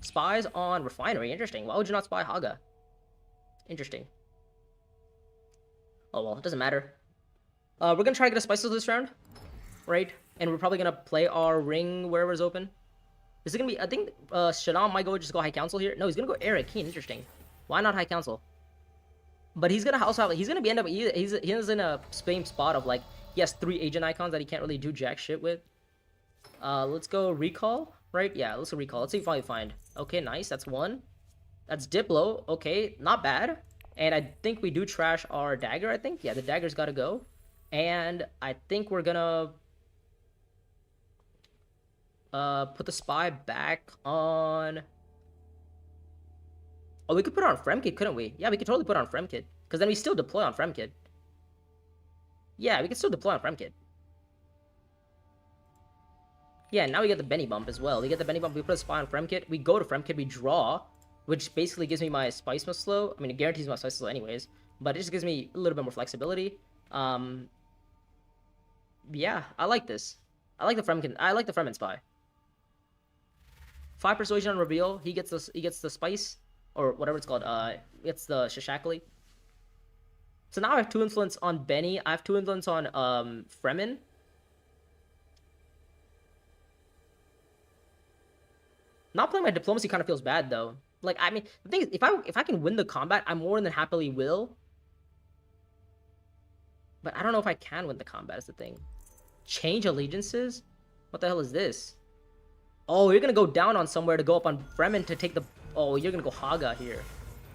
Speaker 1: Spies on refinery. Interesting. Why would you not spy Haga? Interesting. Oh well, it doesn't matter. We're gonna try to get a spice this round, right? And we're probably gonna play our ring wherever's open. Is it gonna be? I think Shadam might just go High Council here. No, he's gonna go Eric Keen. Interesting. Why not High Council? But he's gonna also have. He's gonna be he's in a same spot of like he has 3 agent icons that he can't really do jack shit with. Let's go recall, right? Yeah, let's go recall. Let's see if I find. Okay, nice. That's 1. That's Diplo. Okay, not bad. And I think we do trash our dagger. I think yeah, the dagger's gotta go. And I think we're gonna put the spy back on. Oh, we could put it on Fremkit, couldn't we? Yeah, we could totally put it on Fremkit. Because then we still deploy on Fremkit. Yeah, we can still deploy on Fremkit. Yeah, now we get the Benny bump as well. We get the Benny bump, we put a spy on Fremkit. We go to Fremkit, we draw. Which basically gives me my Spice Missile. I mean, it guarantees my Spice Missile anyways. But it just gives me a little bit more flexibility. Yeah, I like this. I like the Fremen spy. 5 persuasion on reveal. He gets the spice or whatever it's called. It's the Shashakali. So now I have 2 influence on Benny. I have 2 influence on Fremen. Not playing my diplomacy kind of feels bad though. Like, I mean, the thing is, if I can win the combat, I more than happily will. But I don't know if I can win the combat is the thing. Change allegiances? What the hell is this? Oh, you're gonna go down on somewhere to go up on Fremen to take the... Oh, you're gonna go Haga here.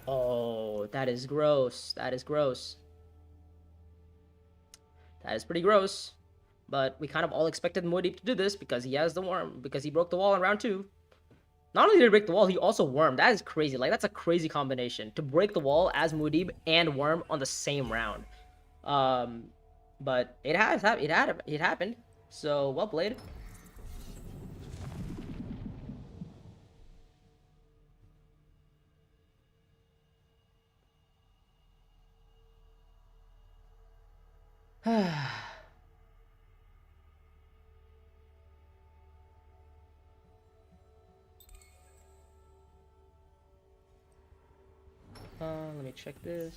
Speaker 1: Oh, that is gross. That is gross. That is pretty gross. But we kind of all expected Muad'Dib to do this because he has the worm. Because he broke the wall in round 2. Not only did he break the wall, he also wormed. That is crazy. Like, that's a crazy combination. To break the wall as Muad'Dib and worm on the same round. But it happened. So, well played. Let me check this.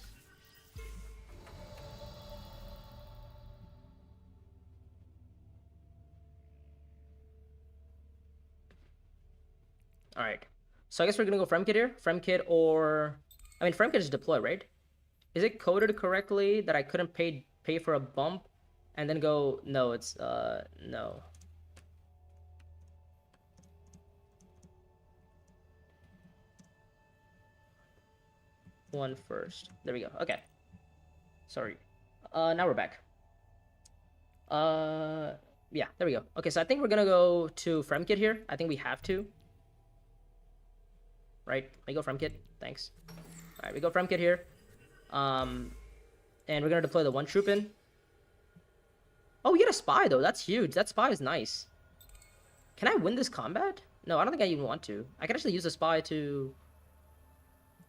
Speaker 1: Alright. So I guess we're gonna go Fremkit here. Fremkit or... I mean, Fremkit is deploy, right? Is it coded correctly that I couldn't pay for a bump and then go... No, it's... no. One first. There we go. Okay. Sorry. Now we're back. Yeah, there we go. Okay, so I think we're gonna go to Fremkit here. I think we have to. Right? We go Fremkit. Thanks. Alright, we go Fremkit here. And we're gonna deploy the one troop in. Oh, we get a spy though. That's huge. That spy is nice. Can I win this combat? No, I don't think I even want to. I can actually use the spy to...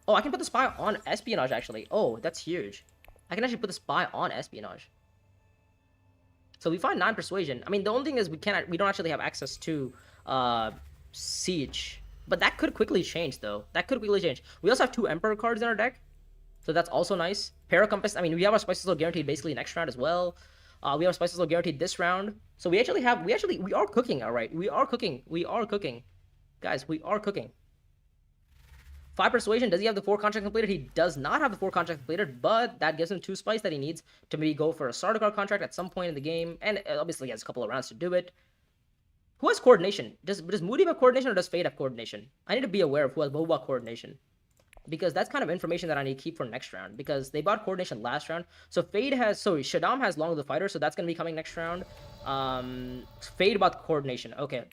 Speaker 1: Oh, I can put the spy on espionage, actually. Oh, that's huge. I can actually put the spy on espionage. So we find 9 persuasion. I mean, the only thing is we don't actually have access to siege. But that could quickly change, though. That could quickly change. We also have 2 Emperor cards in our deck. So that's also nice. Paracompass, I mean, we have our Spices Low guaranteed basically next round as well. We have Spices Low guaranteed this round. So we are cooking, alright. We are cooking. Guys, we are cooking. 5 persuasion, does he have the 4 contract completed? He does not have the 4 contract completed, but that gives him 2 spice that he needs to maybe go for a Sardaukar contract at some point in the game. And obviously he has a couple of rounds to do it. Who has coordination? Does Muad'Dib have coordination or does Fade have coordination? I need to be aware of who has Boba coordination. Because that's kind of information that I need to keep for next round. Because they bought coordination last round. So Fade has... Sorry, Shaddam has Long of the Fighter, so that's going to be coming next round. Fade bought coordination. Okay.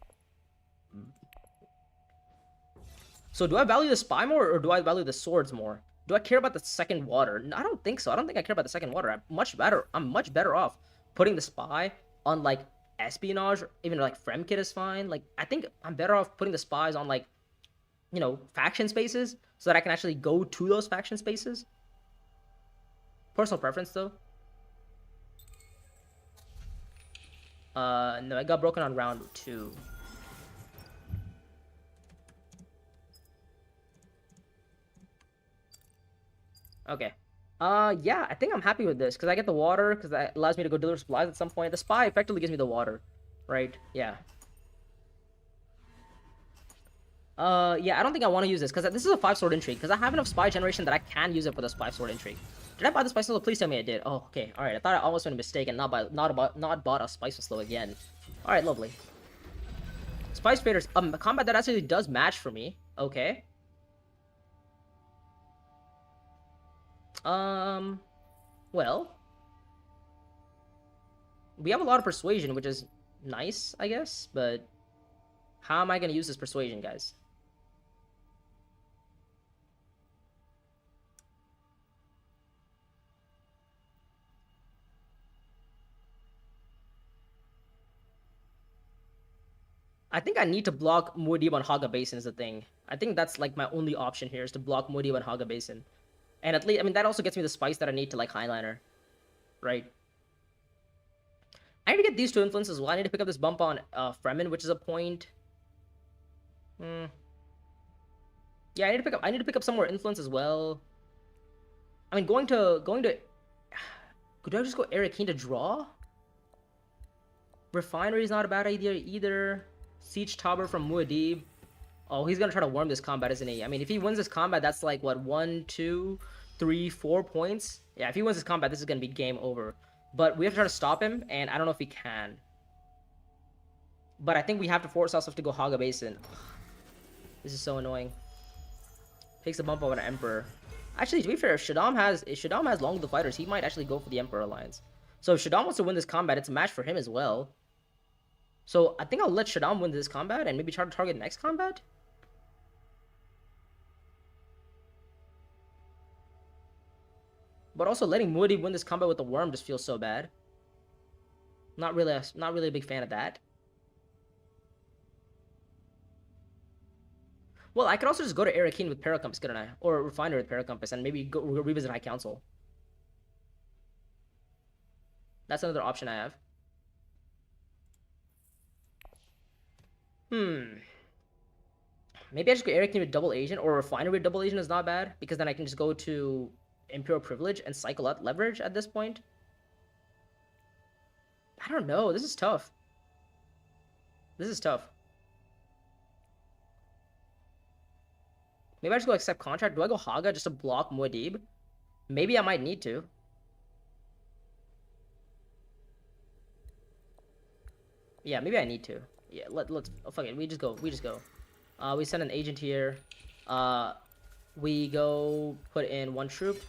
Speaker 1: So do I value the spy more or do I value the swords more? Do I care about the second water? No, I don't think so. I don't think I care about the second water. I'm much better off putting the spy on like espionage, even like Fremkit is fine. Like I think I'm better off putting the spies on like, you know, faction spaces so that I can actually go to those faction spaces. Personal preference though. No, I got broken on round 2. Okay. Yeah, I think I'm happy with this, because I get the water, because that allows me to go deliver supplies at some point. The spy effectively gives me the water, right? Yeah. Yeah, I don't think I want to use this, because this is a 5-sword intrigue, because I have enough spy generation that I can use it for this 5-sword intrigue. Did I buy the Spice Slow? Please tell me I did. Oh, okay. Alright, I thought I almost made a mistake and not bought a Spice Slow again. Alright, lovely. Spice Traders, a combat that actually does match for me. Okay. Well, we have a lot of persuasion, which is nice, I guess, but how am I going to use this persuasion, guys? I think I need to block Muad'Dib on Haga Basin is the thing. I think that's like my only option here is to block Muad'Dib on Haga Basin. And at least, I mean, that also gets me the spice that I need to like Highliner. Right? I need to get these 2 influences as well. I need to pick up this bump on Fremen, which is a point. Yeah, I need to pick up some more influence as well. I mean, going to could I just go Eric Keen to draw? Refinery is not a bad idea either. Siege Tower from Muad'Dib. Oh, he's gonna try to worm this combat, isn't he? I mean, if he wins this combat, that's like, what, 1, 2, 3, 4 points? Yeah, if he wins this combat, this is gonna be game over. But we have to try to stop him, and I don't know if we can. But I think we have to force ourselves to go Haga Basin. This is so annoying. Takes a bump of an Emperor. Actually, to be fair, if Shaddam has long of the fighters, he might actually go for the Emperor Alliance. So if Shaddam wants to win this combat, it's a match for him as well. So I think I'll let Shaddam win this combat and maybe try to target next combat. But also letting Muad'Dib win this combat with the worm just feels so bad. Not really a big fan of that. Well, I could also just go to Arakin with Paracompass, couldn't I? Or Refiner with Paracompass and maybe go revisit High Council. That's another option I have. Maybe I just go Arakin with double Agent, or Refiner with double Agent is not bad, because then I can just go to Imperial Privilege and cycle out leverage at this point. I don't know. This is tough. This is tough. Maybe I just go accept contract. Do I go Haga just to block Muad'Dib? Maybe I might need to. Yeah, maybe I need to. Yeah, let's oh, fuck it. We just go. We send an agent here. We go put in 1 troop.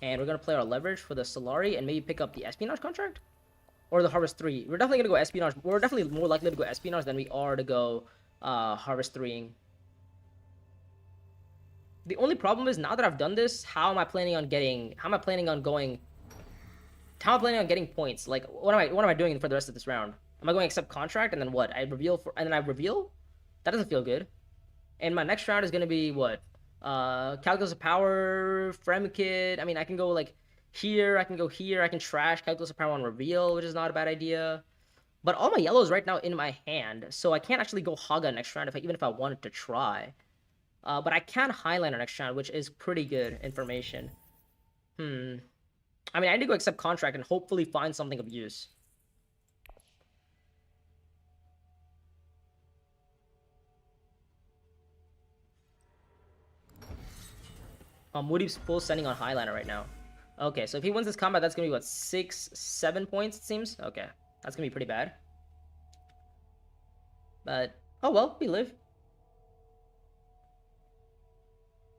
Speaker 1: And we're gonna play our leverage for the Solari and maybe pick up the espionage contract? Or the Harvest 3. We're definitely gonna go espionage. We're definitely more likely to go espionage than we are to go Harvest 3ing. The only problem is, now that I've done this, how am I planning on getting points? Like, what am I doing for the rest of this round? Am I going to accept contract and then what? I reveal? That doesn't feel good. And my next round is going to be what? Calculus of Power, Fremkit. I mean, I can go like here, I can go here, I can trash Calculus of Power on reveal, which is not a bad idea. But all my yellows right now in my hand, so I can't actually go Haga next round even if I wanted to try. But I can Highliner next round, which is pretty good information. I mean, I need to go accept contract and hopefully find something of use. Muad'Dib's full sending on Highliner right now. Okay, so if he wins this combat, that's going to be, what, 6, 7 points, it seems? Okay, that's going to be pretty bad. But, oh well, we live.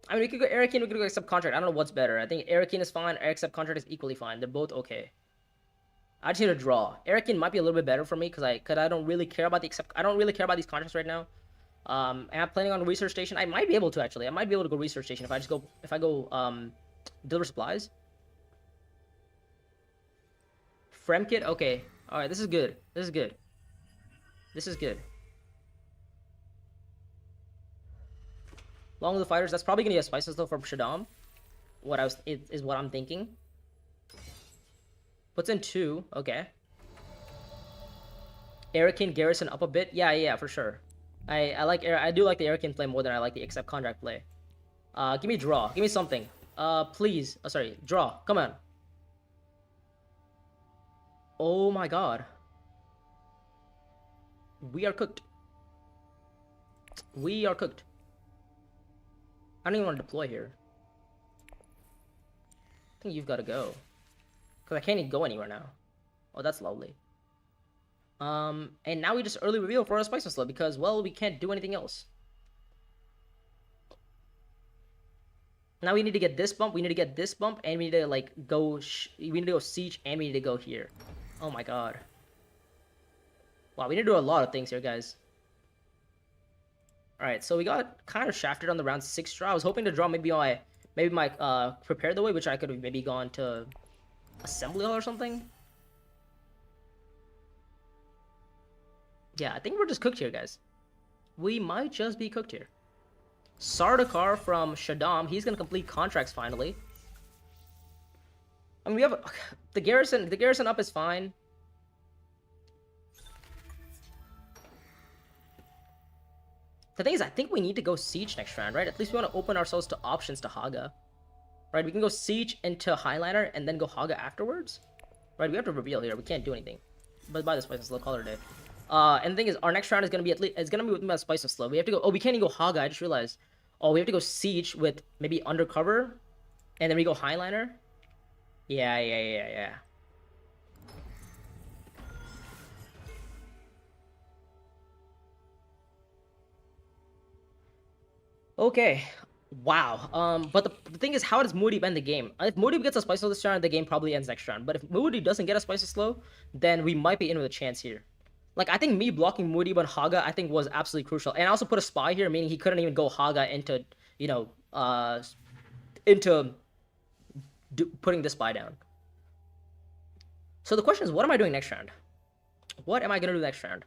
Speaker 1: I mean, we could go Arakin, we could go accept contract. I don't know what's better. I think Arakin is fine, accept contract is equally fine. They're both okay. I just need to draw. Arakin might be a little bit better for me because I don't really care about these contracts right now. And I'm planning on research station. I might be able to actually. I might be able to go research station if I go deliver supplies. Fremkit, okay. Alright, this is good. This is good. Long of the Fighters, that's probably gonna be a spices though from Shaddam. What I'm thinking. Puts in 2, okay. Arakin Garrison up a bit. Yeah, for sure. I do like the Arakin play more than I like the accept contract play. Give me draw. Give me something. Please. Oh, sorry. Draw. Come on. Oh my god. We are cooked. We are cooked. I don't even want to deploy here. I think you've got to go. Because I can't even go anywhere now. Oh, that's lovely. And now we just early reveal for our Spice Slip because, well, we can't do anything else. Now we need to get this bump, we need to get this bump, and we need to, like, we need to go siege, and we need to go here. Oh my god. Wow, we need to do a lot of things here, guys. Alright, so we got kind of shafted on the round 6 draw. I was hoping to draw maybe my prepare the way, which I could have maybe gone to Assembly Hall or something. Yeah, I think we're just cooked here, guys. We might just be cooked here. Sardaukar from Shaddam, he's gonna complete contracts finally. I mean, we have the garrison up is fine. The thing is, I think we need to go siege next round, right? At least we want to open ourselves to options to Haga. Right, we can go siege into Highliner and then go Haga afterwards. Right, we have to reveal here. We can't do anything. But by this place, let's call it a day. And the thing is, our next round is gonna be with my Spice and Slow. We have to go. Oh, we can't even go Haga. I just realized. Oh, we have to go Siege with maybe Undercover, and then we go Highliner. Yeah. Okay. Wow. But the thing is, how does Moody end the game? If Moody gets a Spice Slow this round, the game probably ends next round. But if Moody doesn't get a Spice Slow, then we might be in with a chance here. Like, I think me blocking Moody but Haga, I think was absolutely crucial. And I also put a spy here, meaning he couldn't even go Haga into, into putting the spy down. So the question is, what am I doing next round? What am I gonna do next round?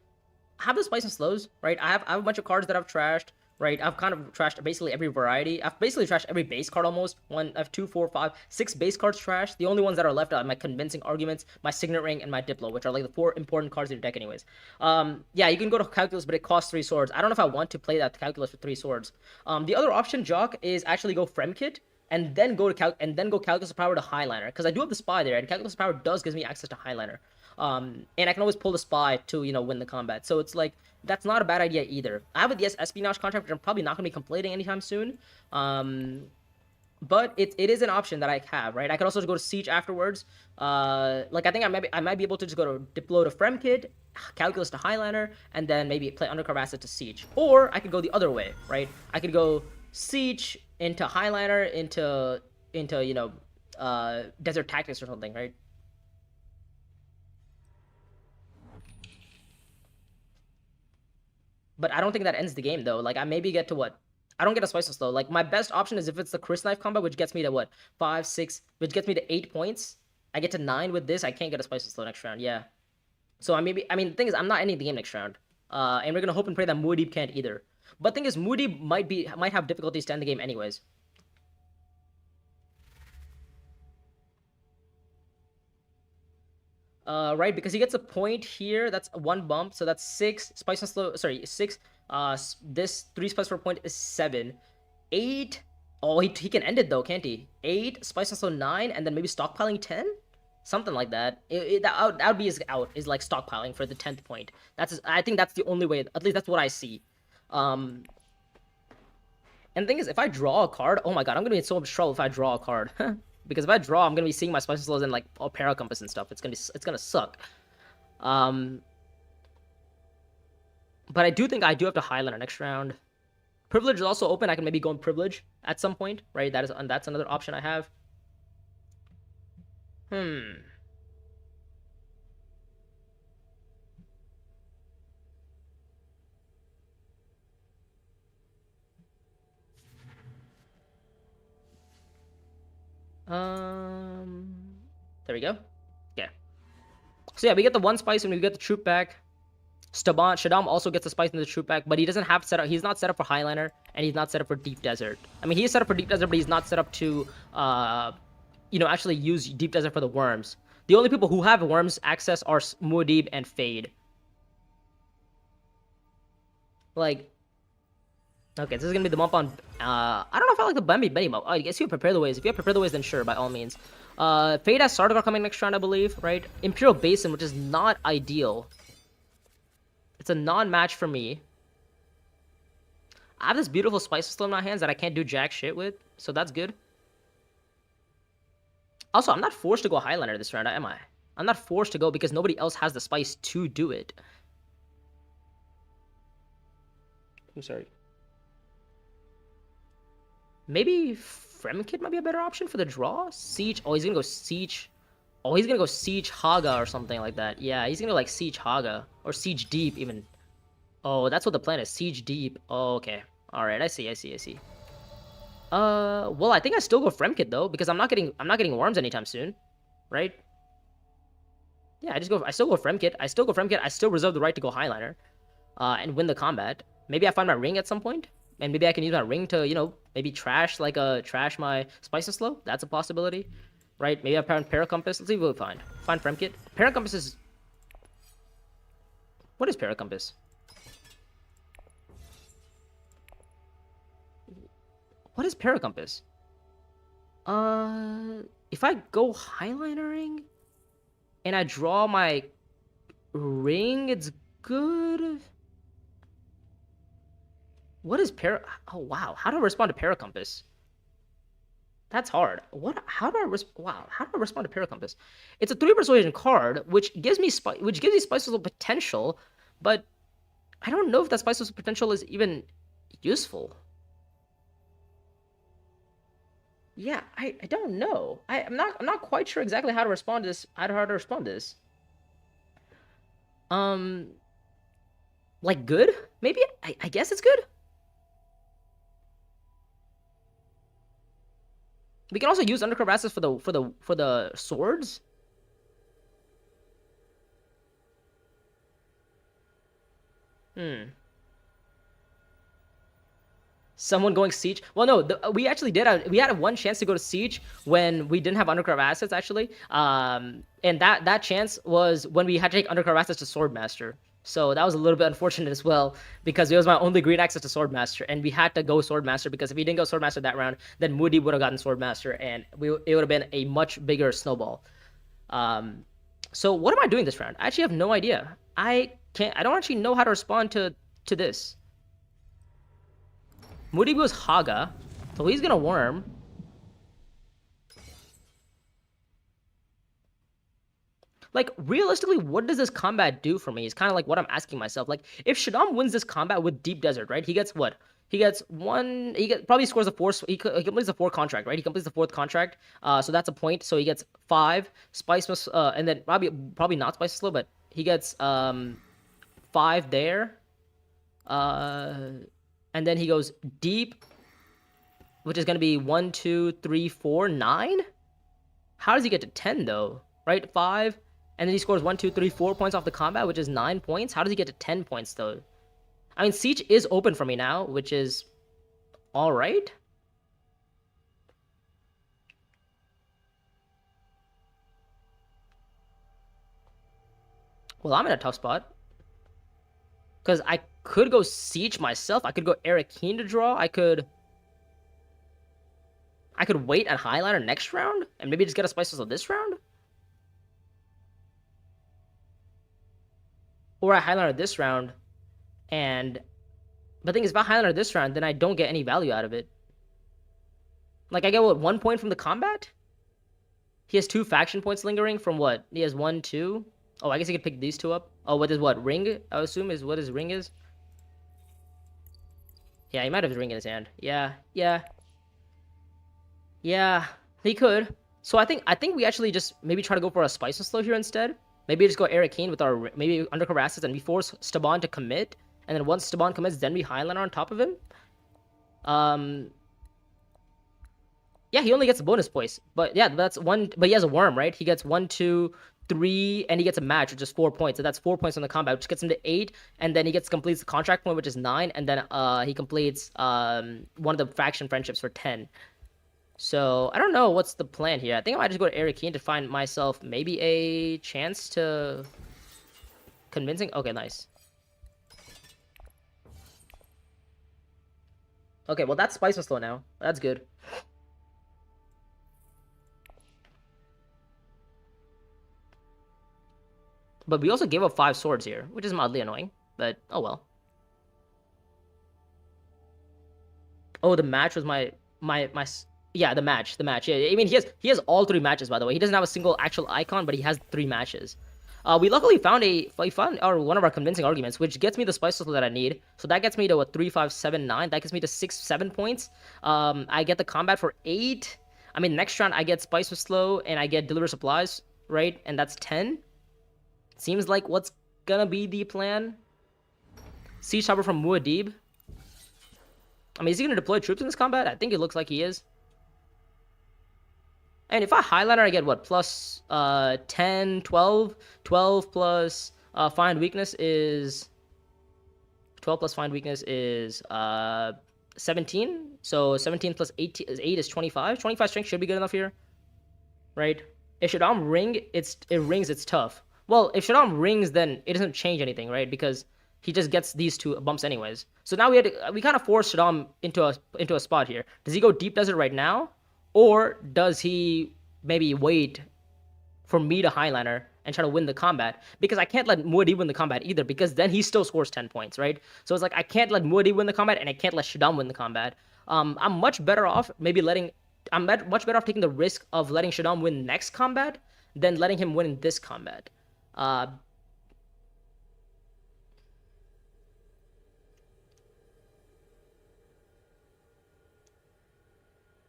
Speaker 1: I have the Spice and Slows, right? I have a bunch of cards that I've trashed, right? I've kind of trashed basically every variety. I've basically trashed every base card almost. I have 2, 4, 5, 6 base cards trashed. The only ones that are left are my Convincing Arguments, my Signet Ring, and my Diplo, which are like the 4 important cards in your deck anyways. Yeah, you can go to Calculus, but it costs 3 swords. I don't know if I want to play that Calculus with 3 swords. The other option, Jock, is actually go Fremkit, and then go Calculus of Power to Highliner, because I do have the Spy there, and Calculus of Power does gives me access to Highliner. And I can always pull the Spy to, win the combat. So it's like, that's not a bad idea either. I have a DS Espionage contract, which I'm probably not going to be completing anytime soon. But it is an option that I have, right? I could also go to Siege afterwards. Like, I think I might be able to just go to Diplo to Fremkit, Calculus to Highliner, and then maybe play Undercover Asset to Siege. Or I could go the other way, right? I could go Siege into Highliner into Desert Tactics or something, right? But I don't think that ends the game though. Like, I maybe get to what? I don't get a Spice Slow. Like, my best option is if it's the Chris Knife combo, which gets me to what? 5, 6, which gets me to 8 points. I get to 9 with this. I can't get a Spice Slow next round. Yeah. So I mean, the thing is, I'm not ending the game next round. And we're gonna hope and pray that Moody can't either. But the thing is, Moody might have difficulties to end the game anyways. Right, because he gets a point here. That's 1 bump, so that's 6. Spice and Slow. Sorry, 6. This 3 spice for a point is 7. 8. Oh, he can end it though, can't he? 8. Spice and Slow 9, and then maybe stockpiling 10. Something like that. That would be his out. Is like stockpiling for the 10th point. I think that's the only way. At least that's what I see. And the thing is, if I draw a card, oh my god, I'm gonna be in so much trouble if I draw a card. Because if I draw, I'm gonna be seeing my Spice Slows and like Para Compass and stuff. It's gonna suck. But I do think I do have to Highlander next round. Privilege is also open. I can maybe go in Privilege at some point, right? That's another option I have. There we go. Yeah. So yeah, we get the 1 spice and we get the troop back. Staban also gets a spice in the troop pack, but he doesn't have set up. He's not set up for Highliner, and he's not set up for Deep Desert. I mean, he's set up for Deep Desert, but he's not set up to, actually use Deep Desert for the worms. The only people who have worms access are Muad'Dib and Fade. Like, okay, this is gonna be the bump on. I don't know if I like the Bambi Benny bump. I guess you have Prepare the Ways. If you have Prepare the Ways, then sure, by all means. Fade has Sardaukar coming next round, I believe, right? Imperial Basin, which is not ideal. It's a non-match for me. I have this beautiful Spice still in my hands that I can't do jack shit with, so that's good. Also, I'm not forced to go Highliner this round, am I? I'm not forced to go because nobody else has the spice to do it. I'm sorry. Maybe Fremkit might be a better option for the draw? Siege. Oh, he's gonna go Siege. Oh, he's gonna go Siege Haga or something like that. Yeah, he's gonna like Siege Haga. Or Siege Deep, even. Oh, that's what the plan is. Siege Deep. Oh, okay. Alright, I see. Well, I think I still go Fremkit, though, because I'm not getting worms anytime soon. Right? Yeah, I still go Fremkit. I still reserve the right to go Highliner. And win the combat. Maybe I find my ring at some point. And maybe I can use my ring to, maybe trash my Spice and Slow. That's a possibility. Right? Maybe I found Para Compass. Let's see what we find. Find Fremkit. Para Compass is... What is Para Compass? What is Para Compass? If I go Highlinering and I draw my ring, it's good. What is para? Oh wow, how do I respond to Paracompass? That's hard. What? How do I wow? How do I respond to Paracompass? It's a 3 persuasion card, which gives me Spice Whistle potential, but I don't know if that Spice Whistle potential is even useful. Yeah, I don't know. I'm not quite sure exactly how to respond to this. How to respond to this. Like good? Maybe I guess it's good. We can also use Undercover Access for the swords. Someone going siege. Well, no, we actually did. We had one chance to go to siege when we didn't have undercover assets actually. And that chance was when we had to take undercover access to Swordmaster. So that was a little bit unfortunate as well because it was my only green access to Swordmaster, and we had to go Swordmaster because if we didn't go Swordmaster that round, then Moody would have gotten Swordmaster, and it would have been a much bigger snowball. So what am I doing this round? I actually have no idea. I don't actually know how to respond to this. Moody goes Haga, so he's gonna worm. Like, realistically, what does this combat do for me? Is kind of like what I'm asking myself. Like, if Shaddam wins this combat with Deep Desert, right? He gets what? He gets one. Probably scores a 4. He completes the 4 contract, right? He completes the 4th contract. So that's a point. So he gets 5. Spice and then probably not Spice Slow, but he gets 5 there. And then he goes deep, which is going to be 1, 2, 3, 4, 9. How does he get to 10 though? Right, 5. And then he scores 1, 2, 3, 4 points off the combat, which is 9 points. How does he get to 10 points, though? I mean, Siege is open for me now, which is all right. Well, I'm in a tough spot. Because I could go Siege myself. I could go Eric Keen to draw. I could wait and Highliner next round, and maybe just get a Spice Whistle this round. Or I Highliner this round, and the thing is, if I Highliner this round, then I don't get any value out of it. Like, I get, what, 1 point from the combat? He has 2 faction points lingering from what? He has 1, 2. Oh, I guess he could pick these 2 up. Oh, what is what? Ring, I assume, is what his ring is? Yeah, he might have his ring in his hand. Yeah, he could. So I think we actually just maybe try to go for a Spice and Slow here instead. Maybe just go Eric Kane with our maybe undercover assets, and we force Staban to commit, and then once Staban commits, then we Highliner on top of him. Yeah, he only gets a bonus points, but yeah, that's 1. But he has a worm, right? He gets 1, 2, 3, and he gets a match, which is 4 points. So that's 4 points on the combat, which gets him to 8, and then he completes the contract point, which is 9, and then he completes one of the faction friendships for 10. So I don't know what's the plan here. I think I might just go to Eric Keen to find myself maybe a chance to convincing. Okay, nice. Okay, well that's Spice Slow now. That's good. But we also gave up 5 swords here, which is mildly annoying. But oh well. Oh, the match was my. Yeah, the match. Yeah, I mean, he has all 3 matches, by the way. He doesn't have a single actual icon, but he has 3 matches. We luckily found one of our convincing arguments, which gets me the Spice Whistle that I need. So that gets me to a 3, 5, 7, 9. That gets me to 6, 7 points. I get the combat for 8. I mean, next round I get Spice Whistle and I get Deliver Supplies, right? And that's 10. Seems like what's gonna be the plan. Siege Chopper from Muad'Dib. I mean, is he gonna deploy troops in this combat? I think it looks like he is. And if I Highliner, I get what? Plus 10, 12. 12 plus Find Weakness is... 12 plus Find Weakness is 17. So 17 plus 8 is 25. 25 strength should be good enough here. Right? If Shaddam rings, it's tough. Well, if Shaddam rings, then it doesn't change anything, right? Because he just gets these 2 bumps anyways. So now we kind of force Shaddam into a spot here. Does he go Deep Desert right now? Or does he maybe wait for me to Highliner and try to win the combat, because I can't let Muad'Dib win the combat either, because then he still scores 10 points, right? So it's like I can't let Muad'Dib win the combat, and I can't let Shaddam win the combat. I'm much better off much better off taking the risk of letting Shaddam win next combat than letting him win in this combat.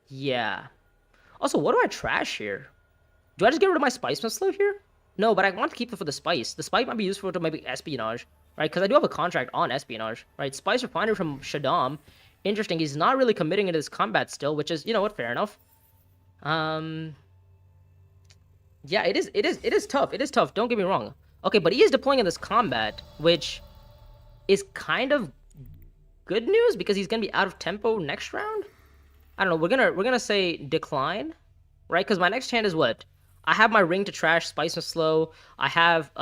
Speaker 1: Yeah. Also, what do I trash here? Do I just get rid of my spice missile here? No, but I want to keep it for the spice. The spice might be useful to maybe espionage, right? Because I do have a contract on espionage, right? Spice refinery from Shaddam. Interesting. He's not really committing into this combat still, which is, you know what, fair enough. Yeah, it is tough. It is tough. Don't get me wrong. Okay, but he is deploying in this combat, which is kind of good news because he's gonna be out of tempo next round. I don't know. We're gonna say decline, right? Because my next hand is what? I have my ring to trash Spice and Slow. I have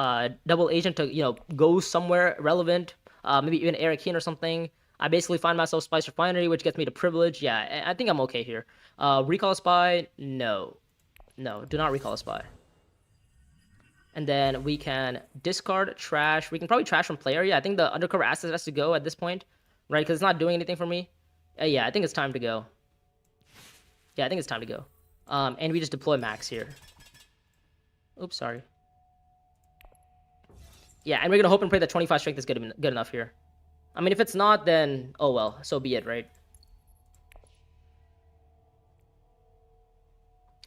Speaker 1: double agent to go somewhere relevant, maybe even Eric Keen or something. I basically find myself Spice Refinery, which gets me to privilege. Yeah, I think I'm okay here. Recall a spy? No, do not recall a spy. And then we can discard trash. We can probably trash from player. Yeah, I think the undercover asset has to go at this point, right? Because it's not doing anything for me. Yeah, I think it's time to go. Yeah, I think it's time to go. And we just deploy Max here. Oops, sorry. Yeah, and we're gonna hope and pray that 25 strength is good enough here. I mean, if it's not, then oh well, so be it, right?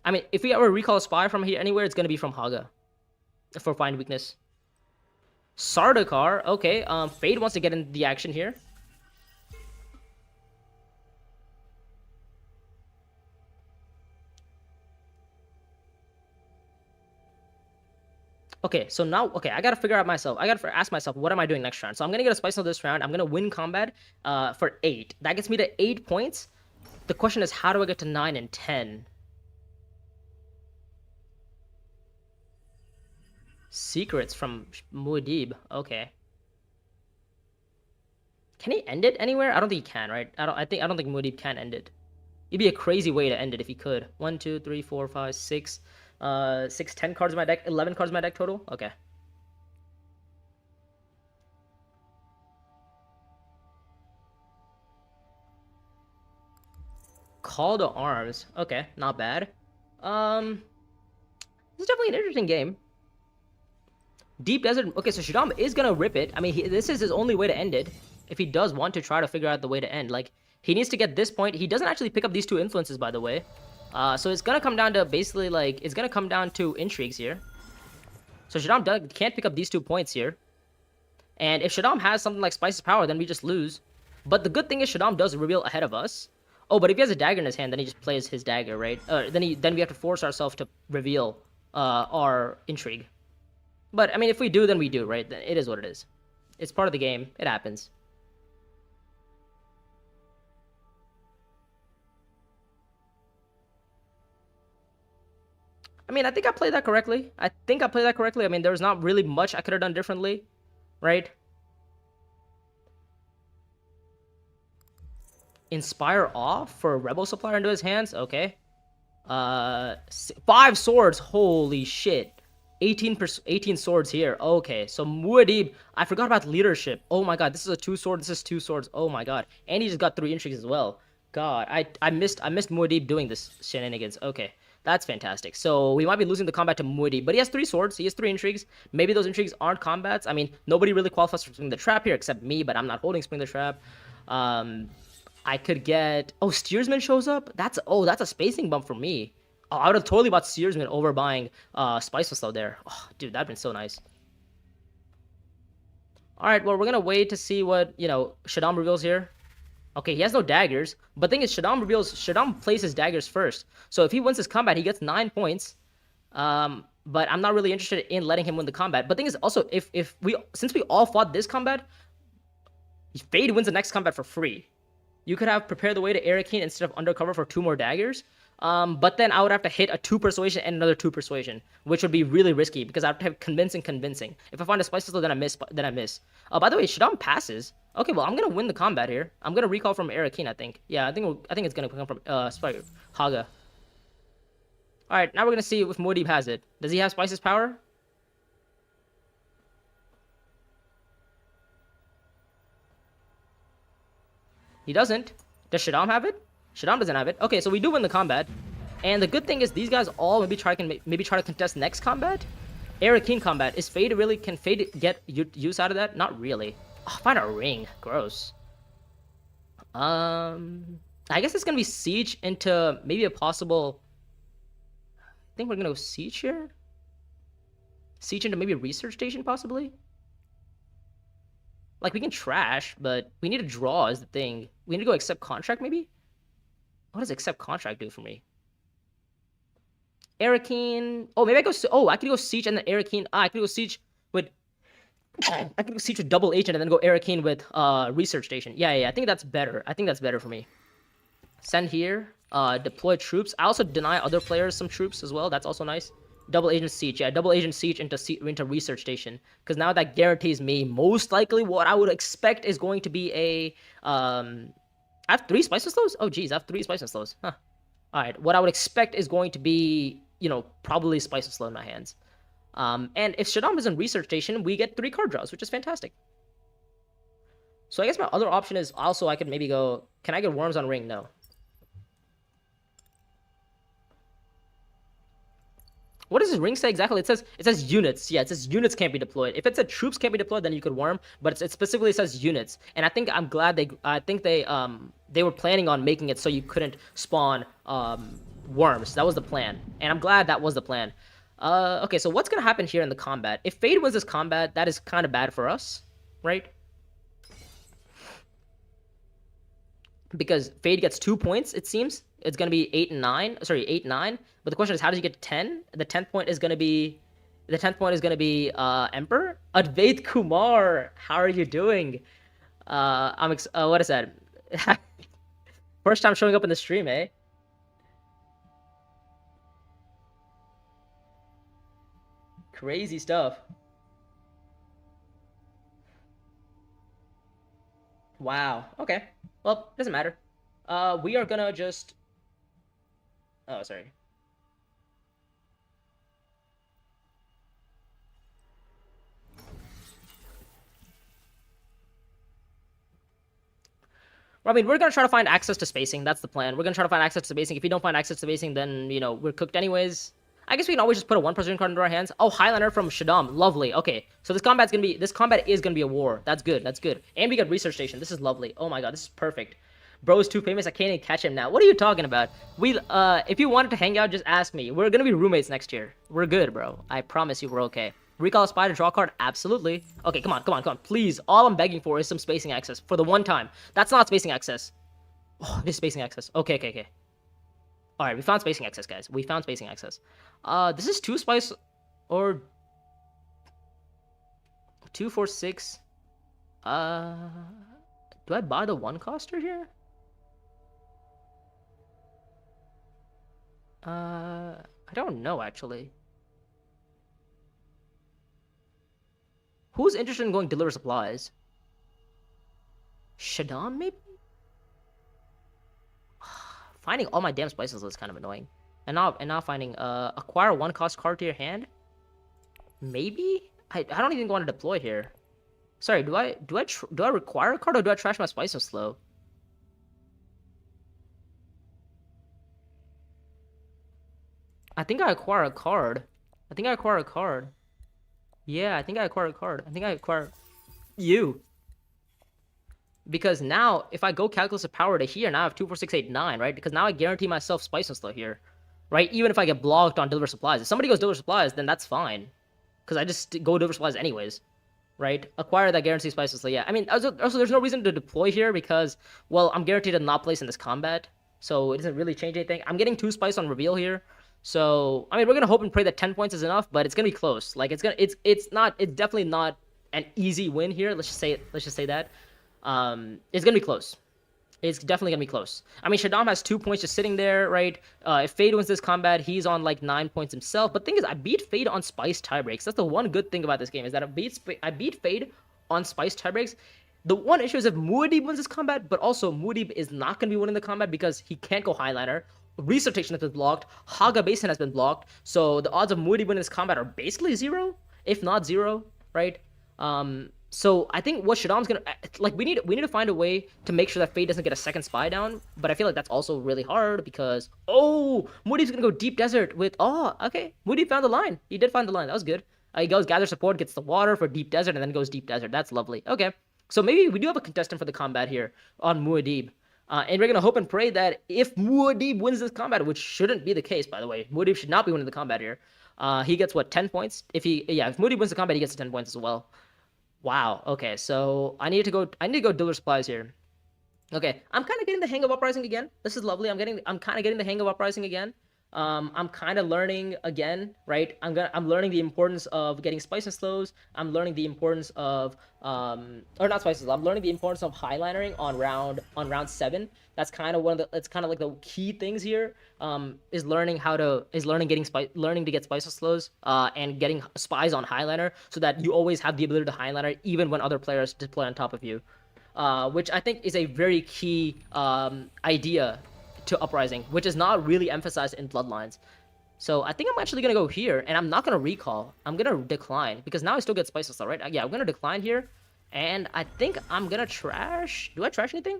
Speaker 1: I mean, if we ever recall a spy from here anywhere, it's gonna be from Haga for find weakness. Sardaukar, okay. Fade wants to get in the action here. Okay, so now, I gotta figure out myself. I gotta ask myself, what am I doing next round? So I'm gonna get a spice on this round. I'm gonna win combat for 8. That gets me to 8 points. The question is, how do I get to 9 and 10? Secrets from Muad'Dib. Okay. Can he end it anywhere? I don't think he can, right? I don't think Muad'Dib can end it. It'd be a crazy way to end it if he could. 1, 2, 3, 4, 5, 6. 6, 10 cards in my deck, 11 cards in my deck total. Okay. Call to Arms. Okay, not bad. This is definitely an interesting game. Deep Desert. Okay, so Shaddam is gonna rip it. I mean, this is his only way to end it. If he does want to try to figure out the way to end, like he needs to get this point. He doesn't actually pick up these 2 influences, by the way. So it's gonna come down to basically like it's gonna come down to intrigues here. So Shaddam can't pick up these 2 points here. And if Shaddam has something like Spice's Power, then we just lose. But the good thing is Shaddam does reveal ahead of us. Oh, but if he has a dagger in his hand, then he just plays his dagger, right? Then we have to force ourselves to reveal our intrigue. But I mean, if we do, then we do, right? It is what it is. It's part of the game. It happens. I mean, I think I played that correctly. I mean, there was not really much I could have done differently, right? Inspire off for Rebel Supplier into his hands. Okay. 5 swords. Holy shit. 18 swords here. Okay, so Muad'Dib, I forgot about leadership. Oh my god, this is a 2 sword. This is 2 swords. Oh my god, and he just got 3 intrigues as well. God, I missed Muad'Dib doing this shenanigans. Okay, that's fantastic. So we might be losing the combat to Muad'Dib, but he has 3 swords. He has 3 intrigues. Maybe those intrigues aren't combats. I mean, nobody really qualifies for Spring the Trap here except me, but I'm not holding Spring the Trap. I could get... Oh, Steersman shows up? That's a spacing bump for me. Oh, I would have totally bought Steersman over buying Spice Slow there. Oh, dude, that'd been so nice. Alright, well, we're gonna wait to see what, Shaddam reveals here. Okay, he has no daggers. But the thing is, Shaddam plays his daggers first. So if he wins his combat, he gets 9 points. But I'm not really interested in letting him win the combat. But the thing is, also, since we all fought this combat, Fade wins the next combat for free. You could have prepared the way to Arakeen instead of Undercover for 2 more daggers. But then I would have to hit a 2 Persuasion and another 2 Persuasion, which would be really risky because I have to have convincing. If I find a Spice Pistol, then I miss. By the way, Shaddam passes. Okay, well, I'm gonna win the combat here. I'm gonna recall from Arakeen, I think. Yeah, I think it's gonna come from Haga. All right, now we're gonna see if Muad'Dib has it. Does he have Spice's Power? He doesn't. Does Shaddam have it? Shaddam doesn't have it. Okay, so we do win the combat. And the good thing is these guys all maybe try to contest next combat. Arakeen combat. Is Fade really... Can Fade get use out of that? Not really. Oh, find a ring. Gross. I guess it's gonna be Siege into maybe a possible... I think we're gonna go Siege here. Siege into maybe a Research Station, possibly? Like, we can trash, but we need to draw is the thing. We need to go accept contract, maybe? What does accept contract do for me? Arakeen... Oh, maybe I go... Oh, I could go Siege and then Arakeen... I could go Siege with... I could go Siege with double agent and then go Arakeen with Research Station. Yeah, I think that's better. I think that's better for me. Send here. Deploy troops. I also deny other players some troops as well. That's also nice. Double agent siege. Yeah, double agent siege into Research Station. Because now that guarantees me most likely what I would expect is going to be a... I have 3 Spice and Slows? Oh, geez. I have 3 Spice and Slows. Huh. Alright. What I would expect is going to be, you know, probably Spice and Slow in my hands. And if Shaddam is in Research Station, we get 3 card draws, which is fantastic. So I guess my other option is also I could maybe go... Can I get Worms on Ring? No. What does this ring say exactly? It says units. Yeah, it says units can't be deployed. If it said troops can't be deployed, then you could worm. But it specifically says units. And I'm glad they were planning on making it so you couldn't spawn worms. That was the plan, and I'm glad that was the plan. Okay, so what's gonna happen here in the combat? If Fade wins this combat, that is kind of bad for us, right? Because Fade gets 2 points, it seems. It's going to be 8 and 9. Sorry, 8 and 9. But the question is, how does he get to 10? The 10th point is going to be... Emperor? Advait Kumar, how are you doing? What is that? First time showing up in the stream, eh? Crazy stuff. Wow. Okay. Well, doesn't matter. We are gonna just... Oh, sorry. Well, I mean, we're gonna try to find access to spacing. That's the plan. We're gonna try to find access to spacing. If we don't find access to spacing, then, you know, we're cooked anyways. I guess we can always just put a 1% card into our hands. Oh, Highlander from Shaddam. Lovely. Okay, so this combat is gonna be a war. That's good. That's good. And we got Research Station. This is lovely. Oh my god, this is perfect. Bro is too famous. I can't even catch him now. What are you talking about? If you wanted to hang out, just ask me. We're gonna be roommates next year. We're good, bro. I promise you, we're okay. Recall a spy to draw a card? Absolutely. Okay, come on. Please, all I'm begging for is some spacing access for the one time. That's not spacing access. Oh, it is spacing access. Okay. Alright, we found spacing access, guys. We found spacing access. This is 2 spice or 2, 4, 6. Do I buy the 1-coster here? I don't know, actually. Who's interested in going deliver supplies? Shaddam, maybe? Finding all my damn spices is kind of annoying. And now finding acquire 1-cost card to your hand? Maybe? I don't even want to deploy here. Sorry, do I require a card or do I trash my spice so slow? I think I acquire a card. Yeah, I think I acquire a card. I think I acquire you. Because now, if I go Calculus of Power to here, now I have 2, 4, 6, 8, 9, right? Because now I guarantee myself spice and slow here, right? Even if I get blocked on Deliver Supplies. If somebody goes Deliver Supplies, then that's fine. Because I just go Deliver Supplies anyways, right? Acquire that guarantee spice and slow. Yeah, I mean, also there's no reason to deploy here because, well, I'm guaranteed to not place in this combat. So it doesn't really change anything. I'm getting 2 spice on reveal here. So, I mean, we're going to hope and pray that 10 points is enough, but it's going to be close. Like, it's definitely not an easy win here. Let's just say that. It's gonna be close. It's definitely gonna be close. I mean, Shaddam has 2 points just sitting there, right? If Fade wins this combat, he's on like 9 points himself. But the thing is, I beat Fade on Spice tiebreaks. That's the one good thing about this game is that I beat Fade on Spice tiebreaks. The one issue is if Muad'Dib wins this combat, but also Muad'Dib is not gonna be winning the combat because he can't go Highliner. Research Station has been blocked. Haga Basin has been blocked. So the odds of Muad'Dib winning this combat are basically 0, if not 0, right? So I think what Shaddam's gonna like, we need to find a way to make sure that Fade doesn't get a second spy down. But I feel like that's also really hard because Moody's gonna go deep desert with okay, Moody found the line. He did find the line. That was good. He goes gather support, gets the water for deep desert, and then goes deep desert. That's lovely. Okay, so maybe we do have a contestant for the combat here on Muad'Dib. And we're gonna hope and pray that if Muad'Dib wins this combat, which shouldn't be the case, by the way, Muad'Dib should not be winning the combat here. He gets what, 10 points? If Muad'Dib wins the combat, he gets 10 points as well. Wow. Okay, so I need to go dealer supplies here. Okay, I'm kind of getting the hang of Uprising again. This is lovely. I'm kind of getting the hang of Uprising again. I'm kind of learning again, right? I'm learning the importance of getting spice and slows. I'm learning the importance of or not spices. I'm learning the importance of highlinering on round 7. That's kind of it's kind of like the key things here. Is learning to get spice and slows, and getting spies on highliner so that you always have the ability to highliner even when other players deploy on top of you. Which I think is a very key idea to Uprising, which is not really emphasized in Bloodlines. So I think I'm actually going to go here, and I'm not going to recall. I'm going to decline, because now I still get Spice Assault, right? Yeah, I'm going to decline here, and I think I'm going to trash... Do I trash anything?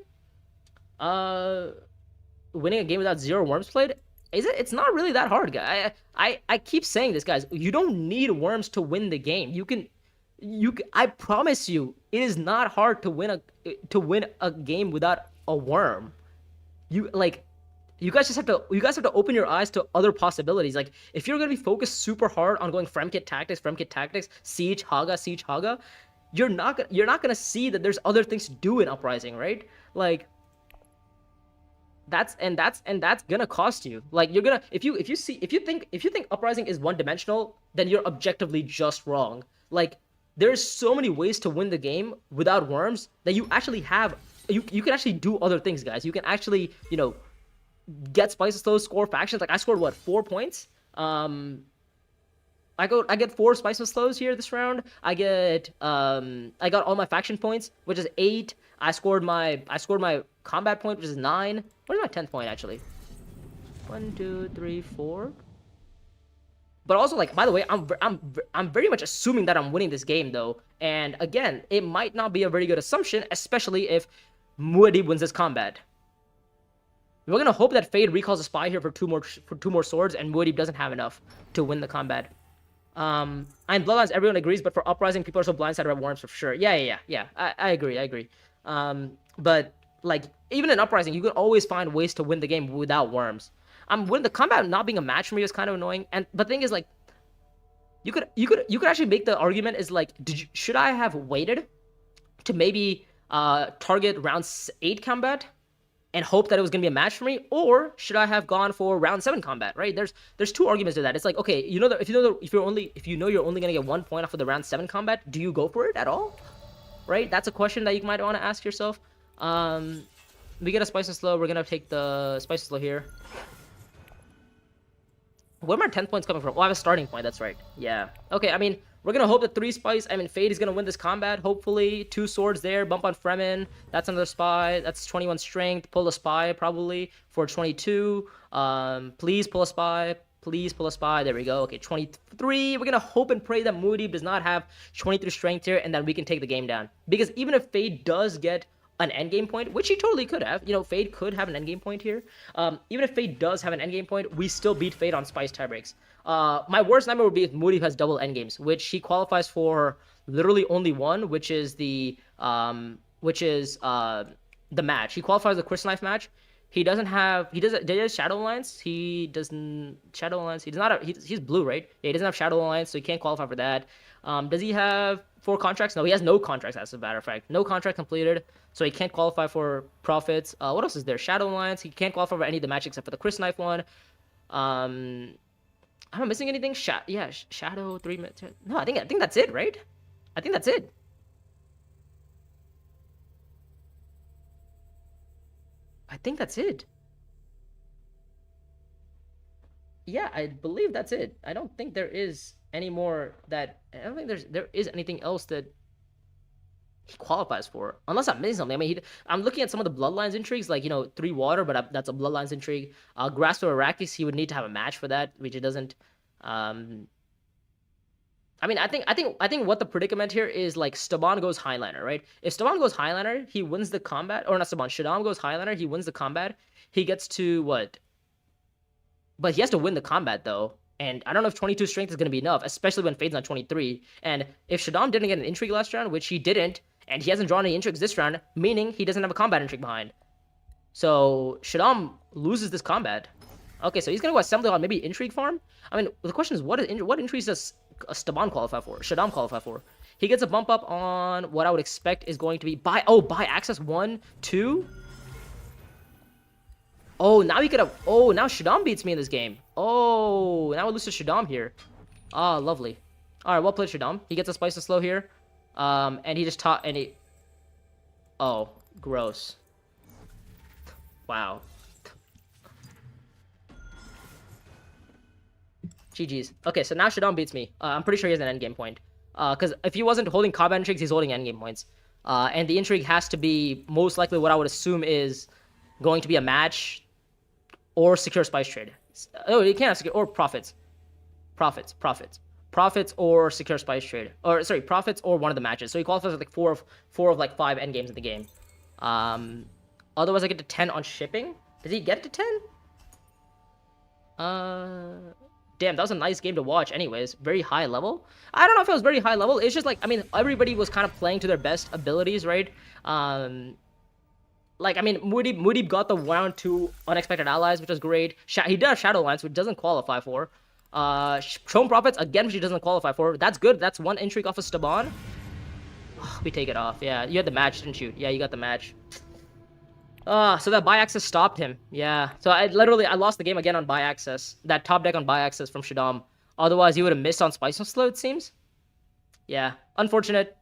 Speaker 1: Winning a game without 0 worms played? Is it? It's not really that hard, guys. I keep saying this, guys. You don't need worms to win the game. I promise you, it is not hard to win a game without a worm. You guys have to open your eyes to other possibilities. Like, if you're gonna be focused super hard on going Fremkit tactics, siege Haga, you're not gonna see that there's other things to do in Uprising, right? Like, that's gonna cost you. Like, you're gonna if you think Uprising is one-dimensional, then you're objectively just wrong. Like, there's so many ways to win the game without worms that you actually have. You can actually do other things, guys. You can actually, get spices slows, score factions. Like, I scored what, 4 points? I get 4 spices slows here this round. I got all my faction points, which is 8. I scored my combat point, which is 9. Where's my 10th point actually? 1, 2, 3, 4. But also, like, by the way, I'm very much assuming that I'm winning this game though. And again, it might not be a very good assumption, especially if Muad'Dib wins this combat. We're gonna hope that Fade recalls a spy here for two more swords, and Muad'Dib doesn't have enough to win the combat. And Bloodlines, everyone agrees, but for Uprising, people are so blindsided by worms for sure. Yeah. I agree. But like, even in Uprising, you can always find ways to win the game without worms. When the combat not being a match for me is kind of annoying, but the thing is, like, you could actually make the argument is like, should I have waited to maybe target round 8 combat and hope that it was gonna be a match for me, or should I have gone for round 7 combat? Right? There's 2 arguments to that. It's like, okay, if you're only gonna get 1 point off of the round 7 combat, do you go for it at all? Right? That's a question that you might want to ask yourself. We get a spice and slow. We're gonna take the spice and slow here. Where are my 10 points coming from? Oh, I have a starting point. That's right. Yeah. Okay, I mean, we're going to hope that 3 spice... I mean, Fade is going to win this combat, hopefully. 2 swords there. Bump on Fremen. That's another spy. That's 21 strength. Pull a spy, probably, for 22. Please pull a spy. Please pull a spy. There we go. Okay, 23. We're going to hope and pray that Muad'Dib does not have 23 strength here, and that we can take the game down. Because even if Fade does get an endgame point, which he totally could have. Fade could have an endgame point here. Even if Fade does have an endgame point, we still beat Fade on spice tiebreaks. My worst nightmare would be if Moody has double endgames, which he qualifies for literally only one, which is the match. He qualifies the Chris Knife match. He does Shadow Alliance. He's blue, right? Yeah, he doesn't have Shadow Alliance, so he can't qualify for that. Does he have 4 contracts? No, he has no contracts, as a matter of fact. No contract completed, so he can't qualify for profits. What else is there? Shadow Alliance. He can't qualify for any of the matches except for the Chris Knife one. Am I missing anything? Shadow 3 minutes. No, I think that's it, right? I think that's it. I think that's it. Yeah, I believe that's it. I don't think there is any more that... I don't think there is anything else that he qualifies for. Unless I'm missing something. I mean, I'm looking at some of the Bloodlines intrigues, like, 3 water, but that's a Bloodlines intrigue. Grass to Arrakis, he would need to have a match for that, which he doesn't. I mean, I think what the predicament here is like Staban goes Highliner, right? If Staban goes Highliner, he wins the combat, or not Staban, Shaddam goes Highliner, he wins the combat. He gets to what? But he has to win the combat though. And I don't know if 22 strength is going to be enough, especially when Fade's on 23. And if Shaddam didn't get an intrigue last round, which he didn't, and he hasn't drawn any intrigues this round, meaning he doesn't have a combat intrigue behind. So Shaddam loses this combat. Okay, so he's gonna go assembly on maybe intrigue farm. I mean, the question is, what intrigues does Staban qualify for? Shaddam qualify for? He gets a bump up on what I would expect is going to be by access 1, 2. Oh, now he could have. Oh, now Shaddam beats me in this game. Oh, now we lose to Shaddam here. Ah, lovely. All right, well played, Shaddam. He gets a spice of slow here, and he just taught and he. Oh, gross. Wow. GG's. Okay, so now Shaddam beats me. I'm pretty sure he has an endgame point. Because if he wasn't holding combat intrigues, he's holding endgame points. And the intrigue has to be most likely what I would assume is going to be a match or secure spice trade. Oh, you can't have secure or profits. Profits or secure spice trade. Or sorry, profits or one of the matches. So he qualifies with like four of like 5 endgames in the game. Otherwise I get to 10 on shipping. Does he get to 10? Damn, that was a nice game to watch anyways. Very high level. I don't know if it was very high level. It's just like, I mean, everybody was kind of playing to their best abilities, right? Like, I mean, Mudeeb got the round 2 unexpected allies, which was great. He does Shadow Lance, which doesn't qualify for. Chrome Prophets, again, which he doesn't qualify for. That's good. That's 1 intrigue off of Staban. Oh, we take it off. Yeah, you had the match, didn't you? Yeah, you got the match. So that buy access stopped him. Yeah. So I lost the game again on buy access. That top deck on buy access from Shaddam. Otherwise, he would have missed on Spice and Slow, it seems. Yeah. Unfortunate.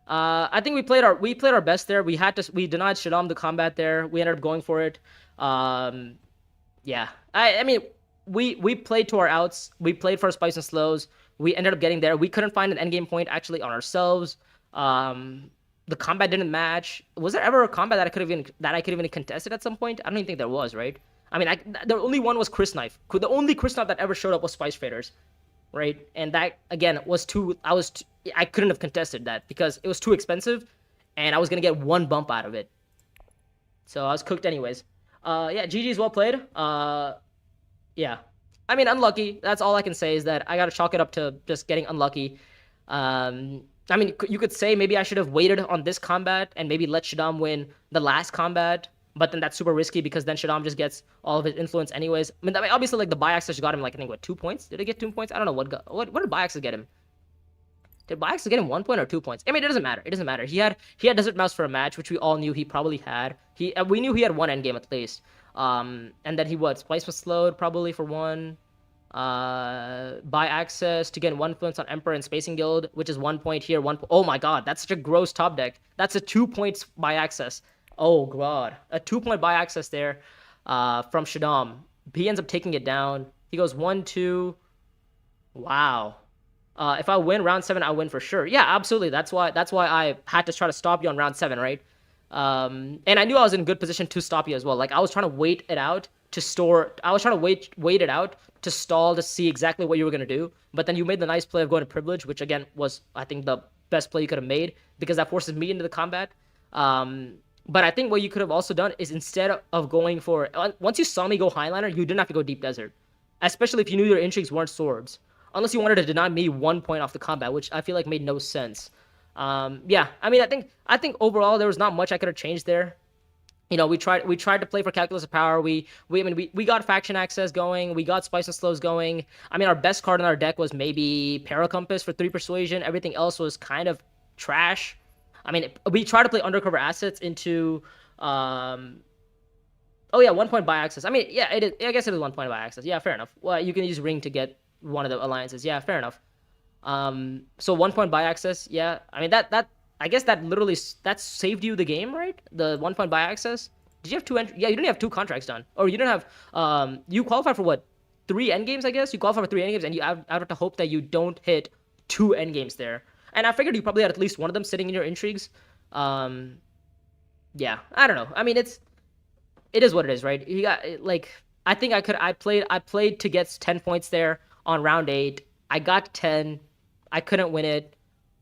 Speaker 1: I think we played our best there. We denied Shaddam the combat there. We ended up going for it. Yeah. I mean, we played to our outs. We played for Spice and Slows. We ended up getting there. We couldn't find an endgame point actually on ourselves. The combat didn't match. Was there ever a combat that I could have even contested at some point? I don't even think there was, right? I mean, the only one was Chris Knife. The only Chris Knife that ever showed up was Spice Traders, right? And that again was I couldn't have contested that because it was too expensive, and I was gonna get 1 bump out of it. So I was cooked anyways. Yeah, GG's well played. Yeah, I mean, unlucky. That's all I can say is that I gotta chalk it up to just getting unlucky. I mean, you could say maybe I should have waited on this combat and maybe let Shaddam win the last combat, but then that's super risky because then Shaddam just gets all of his influence anyways. I mean, obviously, like, the buy access got him, like, I think, what, 2 points? Did it get 2 points? I don't know what did buy access get him? Did buy access get him 1 point or 2 points? I mean, it doesn't matter. It doesn't matter. He had Desert Mouse for a match, which we all knew he probably had. We knew he had 1 endgame at least. And then Splice was slowed probably for 1. Buy access to get 1 influence on Emperor and Spacing Guild, which is 1 point here. Oh my god, that's such a gross top deck. That's a 2 points buy access. Oh god, a 2-point buy access there, from Shaddam. He ends up taking it down. He goes 1, 2. Wow. If I win round 7, I win for sure. Yeah, absolutely. That's why I had to try to stop you on round 7, right? And I knew I was in a good position to stop you as well. Like, I was trying to wait it out to store. I was trying to wait it out to stall to see exactly what you were going to do. But then you made the nice play of going to Privilege, which again was, I think, the best play you could have made because that forces me into the combat. But I think what you could have also done is instead of going for, once you saw me go Highliner, you didn't have to go Deep Desert, especially if you knew your intrigues weren't swords, unless you wanted to deny me 1 point off the combat, which I feel like made no sense. Yeah, I mean, I think overall there was not much I could have changed there. You know, we tried to play for Calculus of Power. We got faction access going. We got Spice and Slows going. I mean, our best card in our deck was maybe Paracompass for 3 Persuasion. Everything else was kind of trash. I mean, we tried to play Undercover Assets into. Oh yeah, 1 point buy access. I mean, yeah, it is. I guess it is 1 point buy access. Yeah, fair enough. Well, you can use Ring to get one of the alliances. Yeah, fair enough. So 1 point buy access. Yeah, I mean that. I guess that literally saved you the game, right? The 1 point buy access. Did you have 2 yeah, you didn't have 2 contracts done, or you didn't have. You qualify for what? 3 endgames, I guess. You qualify for 3 endgames, and you have to hope that you don't hit 2 endgames there. And I figured you probably had at least one of them sitting in your intrigues. Yeah, I don't know. I mean, it is what it is, right? You got like I think I played to get 10 points there on round 8. I got 10. I couldn't win it,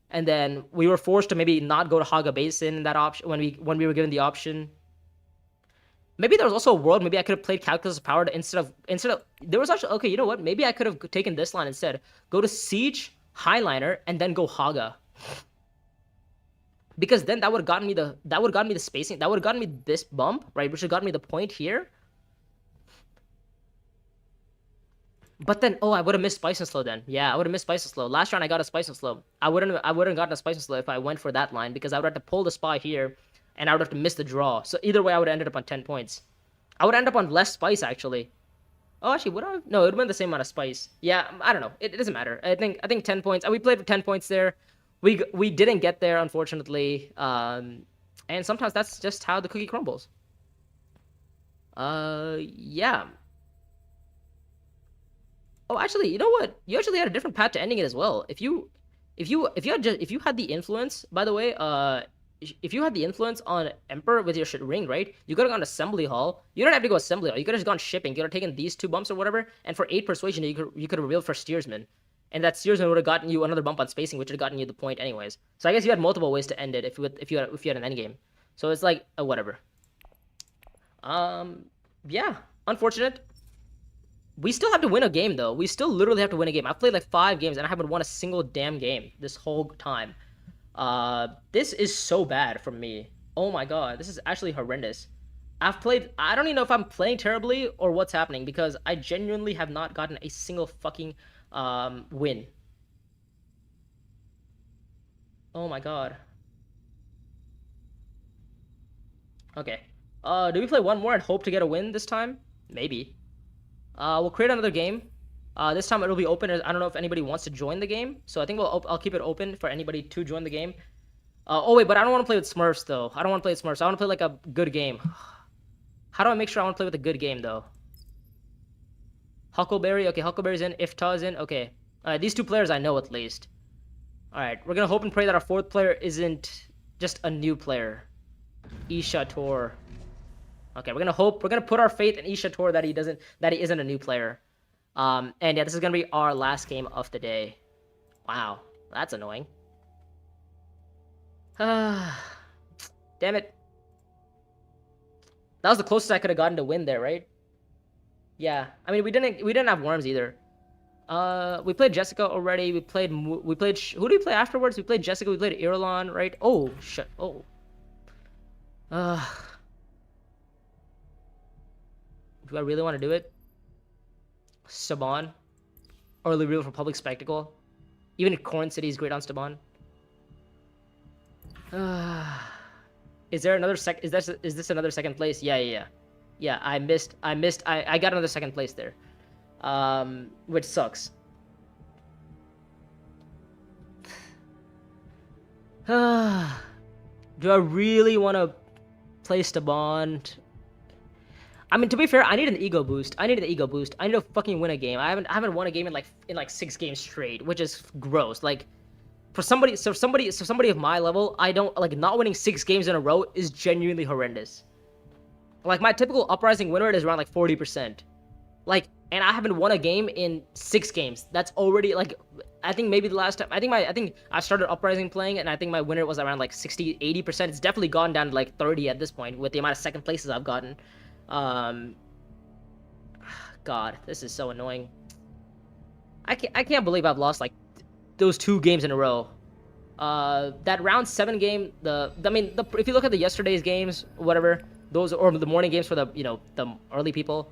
Speaker 1: and then we were forced to maybe not go to Haga Basin in that option when we were given the option. Maybe there was also a world. Maybe I could have played Calculus of Power to instead of there was actually okay. You know what? Maybe I could have taken this line instead. Go to Siege, Highliner, and then go Haga. Because then that would have gotten me the spacing. That would have gotten me this bump, right? Which would have gotten me the point here. But then, oh, I would have missed Spice and Slow then. Yeah, I would have missed Spice and Slow. Last round I got a Spice and Slow. I wouldn't have gotten a Spice and Slow if I went for that line because I would have to pull the spy here, and I would have to miss the draw. So either way, I would have ended up on 10 points. I would end up on less Spice actually. Oh, actually, would I? No, it would have been the same amount of Spice. Yeah, I don't know. It doesn't matter. I think 10 points. We played with 10 points there. We didn't get there, unfortunately. And sometimes that's just how the cookie crumbles. Yeah. Oh, actually, you know what? You actually had a different path to ending it as well. If you had the influence, by the way, if you had the influence on Emperor with your ring, right? You could have gone Assembly Hall. You don't have to go Assembly Hall. You could have just gone shipping. You could have taken these 2 bumps or whatever, and for 8 persuasion, you could have revealed for Steersman. And that Steersman would have gotten you another bump on spacing, which would have gotten you the point anyways. So I guess you had multiple ways to end it if you had an endgame. So it's like whatever. Yeah, unfortunate. We still have to win a game though. We still literally have to win a game. I've played like 5 games and I haven't won a single damn game this whole time. This is so bad for me. Oh my god, this is actually horrendous. I don't even know if I'm playing terribly or what's happening because I genuinely have not gotten a single fucking win. Oh my god. Okay. Do we play one more and hope to get a win this time? Maybe. We'll create another game. This time it'll be open. I don't know if anybody wants to join the game, so I think I'll keep it open for anybody to join the game. Oh wait, but I don't want to play with Smurfs though. I don't want to play with Smurfs. I want to play like a good game. How do I make sure I want to play with a good game though? Huckleberry, okay, Huckleberry's in. Iftah's in, okay. These 2 players I know at least. Alright, we're gonna hope and pray that our 4th player isn't just a new player. Isha Tor. Okay, we're gonna put our faith in Isha Tor that he isn't a new player. And yeah, this is gonna be our last game of the day. Wow, that's annoying. Damn it. That was the closest I could have gotten to win there, right? Yeah, I mean we didn't have worms either. We played Jessica already. We played who did we play afterwards? We played Jessica. We played Irulan, right? Oh shit. Oh. Do I really want to do it? Staban, early reveal for public spectacle. Even Corn City is great on Staban. Is there another is this another second place? Yeah. I got another second place there. Which sucks. Do I really want to play Staban? I mean, to be fair, I need an ego boost. I need to fucking win a game. I haven't won a game in like 6 games straight, which is gross. Like, for somebody of my level, I don't like not winning 6 games in a row is genuinely horrendous. Like my typical uprising win rate is around like 40%. Like, and I haven't won a game in 6 games. That's already like, I think maybe the last time, I think I started uprising playing and I think my win rate was around like 60, 80%. It's definitely gone down to like 30 at this point with the amount of second places I've gotten. God, this is so annoying. I can't believe I've lost like those 2 games in a row. That round 7 game, if you look at the yesterday's games, whatever, those or the morning games for the the early people.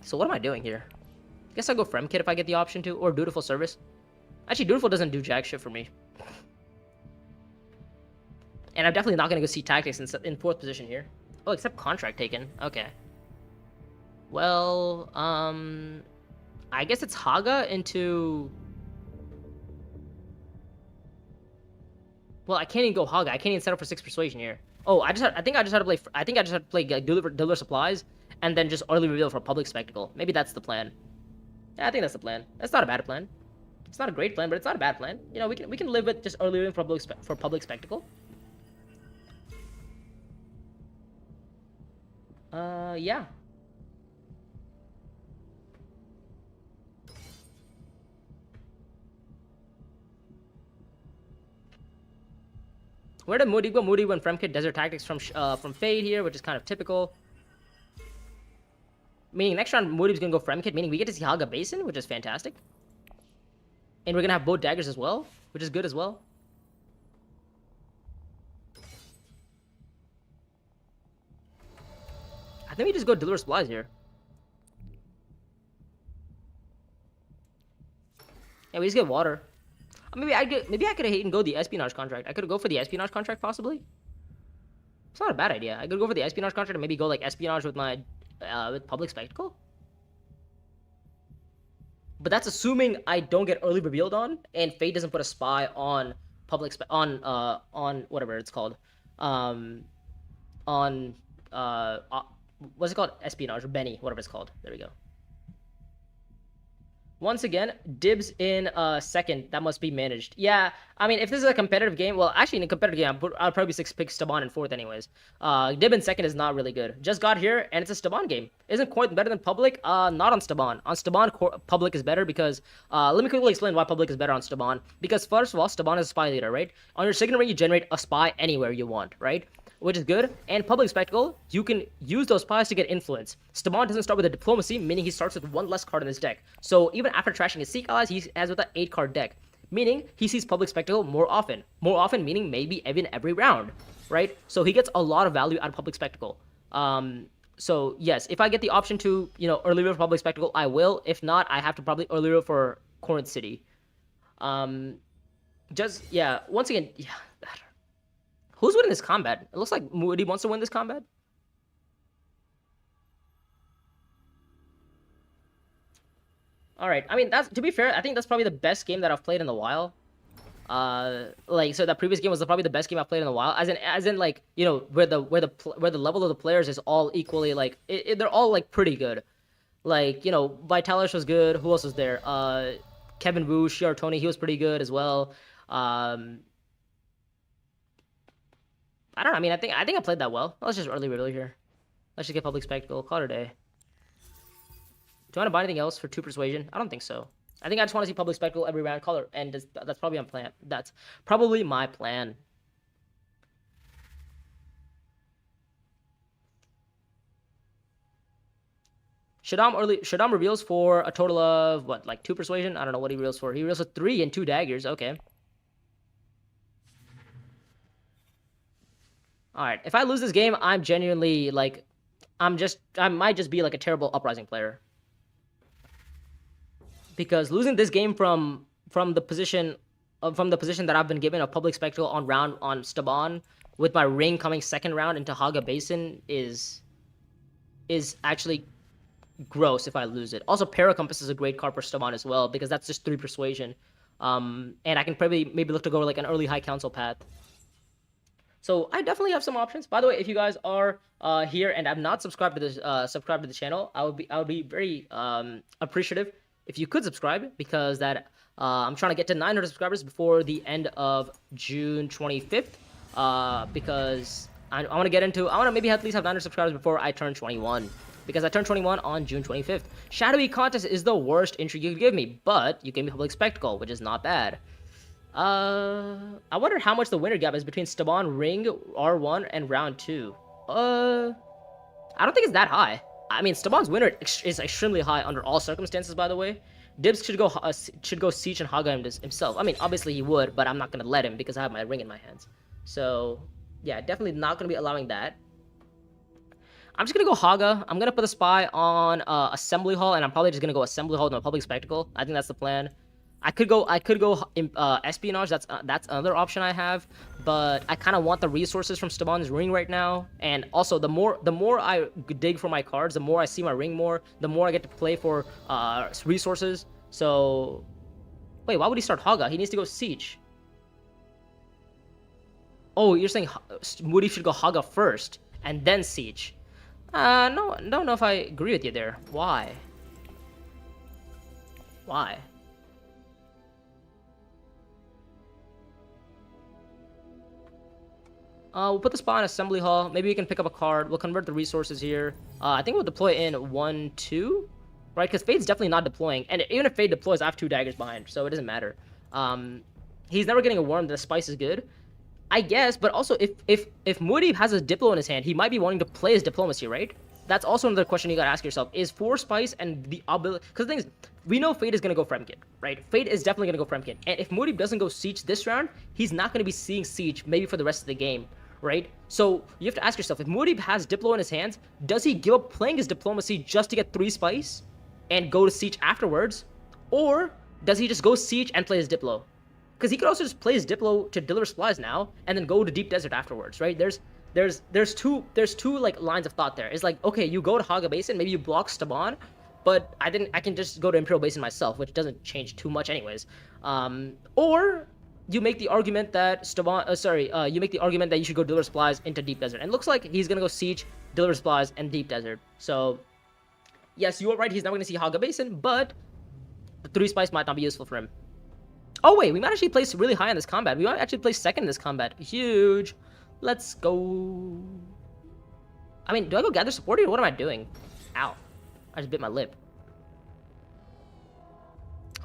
Speaker 1: So what am I doing here? I guess I'll go Fremkit if I get the option to, or Dutiful Service. Actually, Dutiful doesn't do jack shit for me. And I'm definitely not going to go see Tactics in 4th position here. Oh, except Contract taken. Okay. Well, I guess it's Haga into... Well, I can't even go Haga. I can't even set up for 6 Persuasion here. Oh, I think I just had to play deliver Supplies, and then just early reveal for Public Spectacle. Maybe that's the plan. Yeah, I think that's the plan. That's not a bad plan. It's not a great plan, but it's not a bad plan. You know, we can live with just early reveal for Public Spectacle. Yeah. Where did Moody go? Moody went Fremkit, Desert Tactics from Fade here, which is kind of typical. Meaning next round Moody's gonna go Fremkit, meaning we get to see Haga Basin, which is fantastic. And we're gonna have both daggers as well, which is good as well. I think we just go Deliver Supplies here. Yeah, we just get water. Maybe I could even go the espionage contract. I could go for the espionage contract possibly. It's not a bad idea. I could go for the espionage contract and maybe go like espionage with my with public spectacle. But that's assuming I don't get early revealed on, and Fate doesn't put a spy on on whatever it's called, on what's it called, espionage or Benny, whatever it's called. There we go. Once again, dibs in second. That must be managed. Yeah, I mean, if this is a competitive game, well, actually in a competitive game, I'll probably pick Staban in fourth anyways. Dib in second is not really good. Just got here, and it's a Staban game. Isn't quite better than public? Not on Staban. On Staban, public is better because, let me quickly explain why public is better on Staban. Because first of all, Staban is a spy leader, right? On your second ring, you generate a spy anywhere you want, right? Which is good. And public spectacle, you can use those spies to get influence. Staban doesn't start with a diplomacy, meaning he starts with one less card in his deck. So even after trashing his Seek allies, he has with an 8-card deck, meaning he sees public spectacle more often. More often meaning maybe even every round, right? So he gets a lot of value out of public spectacle. So yes, if I get the option to, early reveal for public spectacle, I will. If not, I have to probably early reveal for Corinth City. Yeah, once again, yeah. Who's winning this combat? It looks like Moody wants to win this combat. All right. I mean, to be fair, I think that's probably the best game that I've played in a while. So that previous game was probably the best game I've played in a while. As in, like, where the level of the players is all equally like they're all like pretty good. Like, Vitalis was good. Who else was there? Kevin Wu, Shiar Tony, he was pretty good as well. I don't know. I mean, I think I played that well. Let's just early reveal here. Let's just get public spectacle. Call it a day. Do I want to buy anything else for 2 persuasion? I don't think so. I think I just want to see public spectacle every round. Color, and that's probably my plan. That's probably my plan. Shaddam reveals for a total of what, like 2 persuasion? I don't know what he reveals for. He reveals for 3 and 2 daggers. Okay. All right. If I lose this game, I'm genuinely like, I might just be like a terrible Uprising player. Because losing this game from the position that I've been given of public spectacle on Staban, with my ring coming second round into Haga Basin is actually gross if I lose it. Also, Para Compass is a great card for Staban as well, because that's just 3 persuasion. And I can maybe look to go like an early high council path. So I definitely have some options. By the way, if you guys are here and have not subscribed to the channel, I would be very appreciative if you could subscribe, because I'm trying to get to 900 subscribers before the end of June 25th. Because I want to maybe at least have 900 subscribers before I turn 21. Because I turn 21 on June 25th. Shadowy Contest is the worst entry you could give me, but you gave me Public Spectacle, which is not bad. I wonder how much the winner gap is between Staban Ring R1 and round 2. I don't think it's that high. I mean, Staban's winner is extremely high under all circumstances, by the way. Dibs should go Siege and Haga himself. I mean, obviously he would, but I'm not gonna let him because I have my ring in my hands. So, yeah, definitely not gonna be allowing that. I'm just gonna go Haga. I'm gonna put a spy on Assembly Hall, and I'm probably just gonna go Assembly Hall to a Public Spectacle. I think that's the plan. I could go espionage. That's another option I have, but I kind of want the resources from Staban's ring right now. And also, the more I dig for my cards, the more I see my ring more, the more I get to play for resources. So, wait, why would he start Haga? He needs to go Siege. Oh, you're saying Moody should go Haga first and then Siege? No, don't know if I agree with you there. Why? Why? We'll put the spot in Assembly Hall. Maybe we can pick up a card. We'll convert the resources here. I think we'll deploy in 1, 2, right? Because Fade's definitely not deploying. And even if Fade deploys, I have 2 daggers behind, so it doesn't matter. He's never getting a worm. The spice is good, I guess. But also, if Muad'Dib has a Diplo in his hand, he might be wanting to play his Diplomacy, right? That's also another question you gotta ask yourself. Is 4 spice and the ability... Because the thing is, we know Fade is gonna go Fremkit, right? Fade is definitely gonna go Fremkit. And if Muad'Dib doesn't go Siege this round, he's not gonna be seeing Siege maybe for the rest of the game, right? So you have to ask yourself, if Muad'Dib has Diplo in his hands, does he give up playing his Diplomacy just to get 3 spice and go to Siege afterwards? Or does he just go Siege and play his Diplo? Because he could also just play his Diplo to deliver supplies now and then go to Deep Desert afterwards, right? There's two like lines of thought there. It's like, okay, you go to Haga Basin, maybe you block Staban, but I can just go to Imperial Basin myself, which doesn't change too much anyways. Or you make the argument that you make the argument that you should go deliver supplies into Deep Desert. And it looks like he's gonna go Siege, deliver supplies, and Deep Desert. So yes, you are right, he's never gonna see Haga Basin, but the 3 spice might not be useful for him. Oh wait, we might actually place really high in this combat. We might actually place second in this combat. Huge. Let's go. I mean, do I go gather support or what am I doing? Ow. I just bit my lip.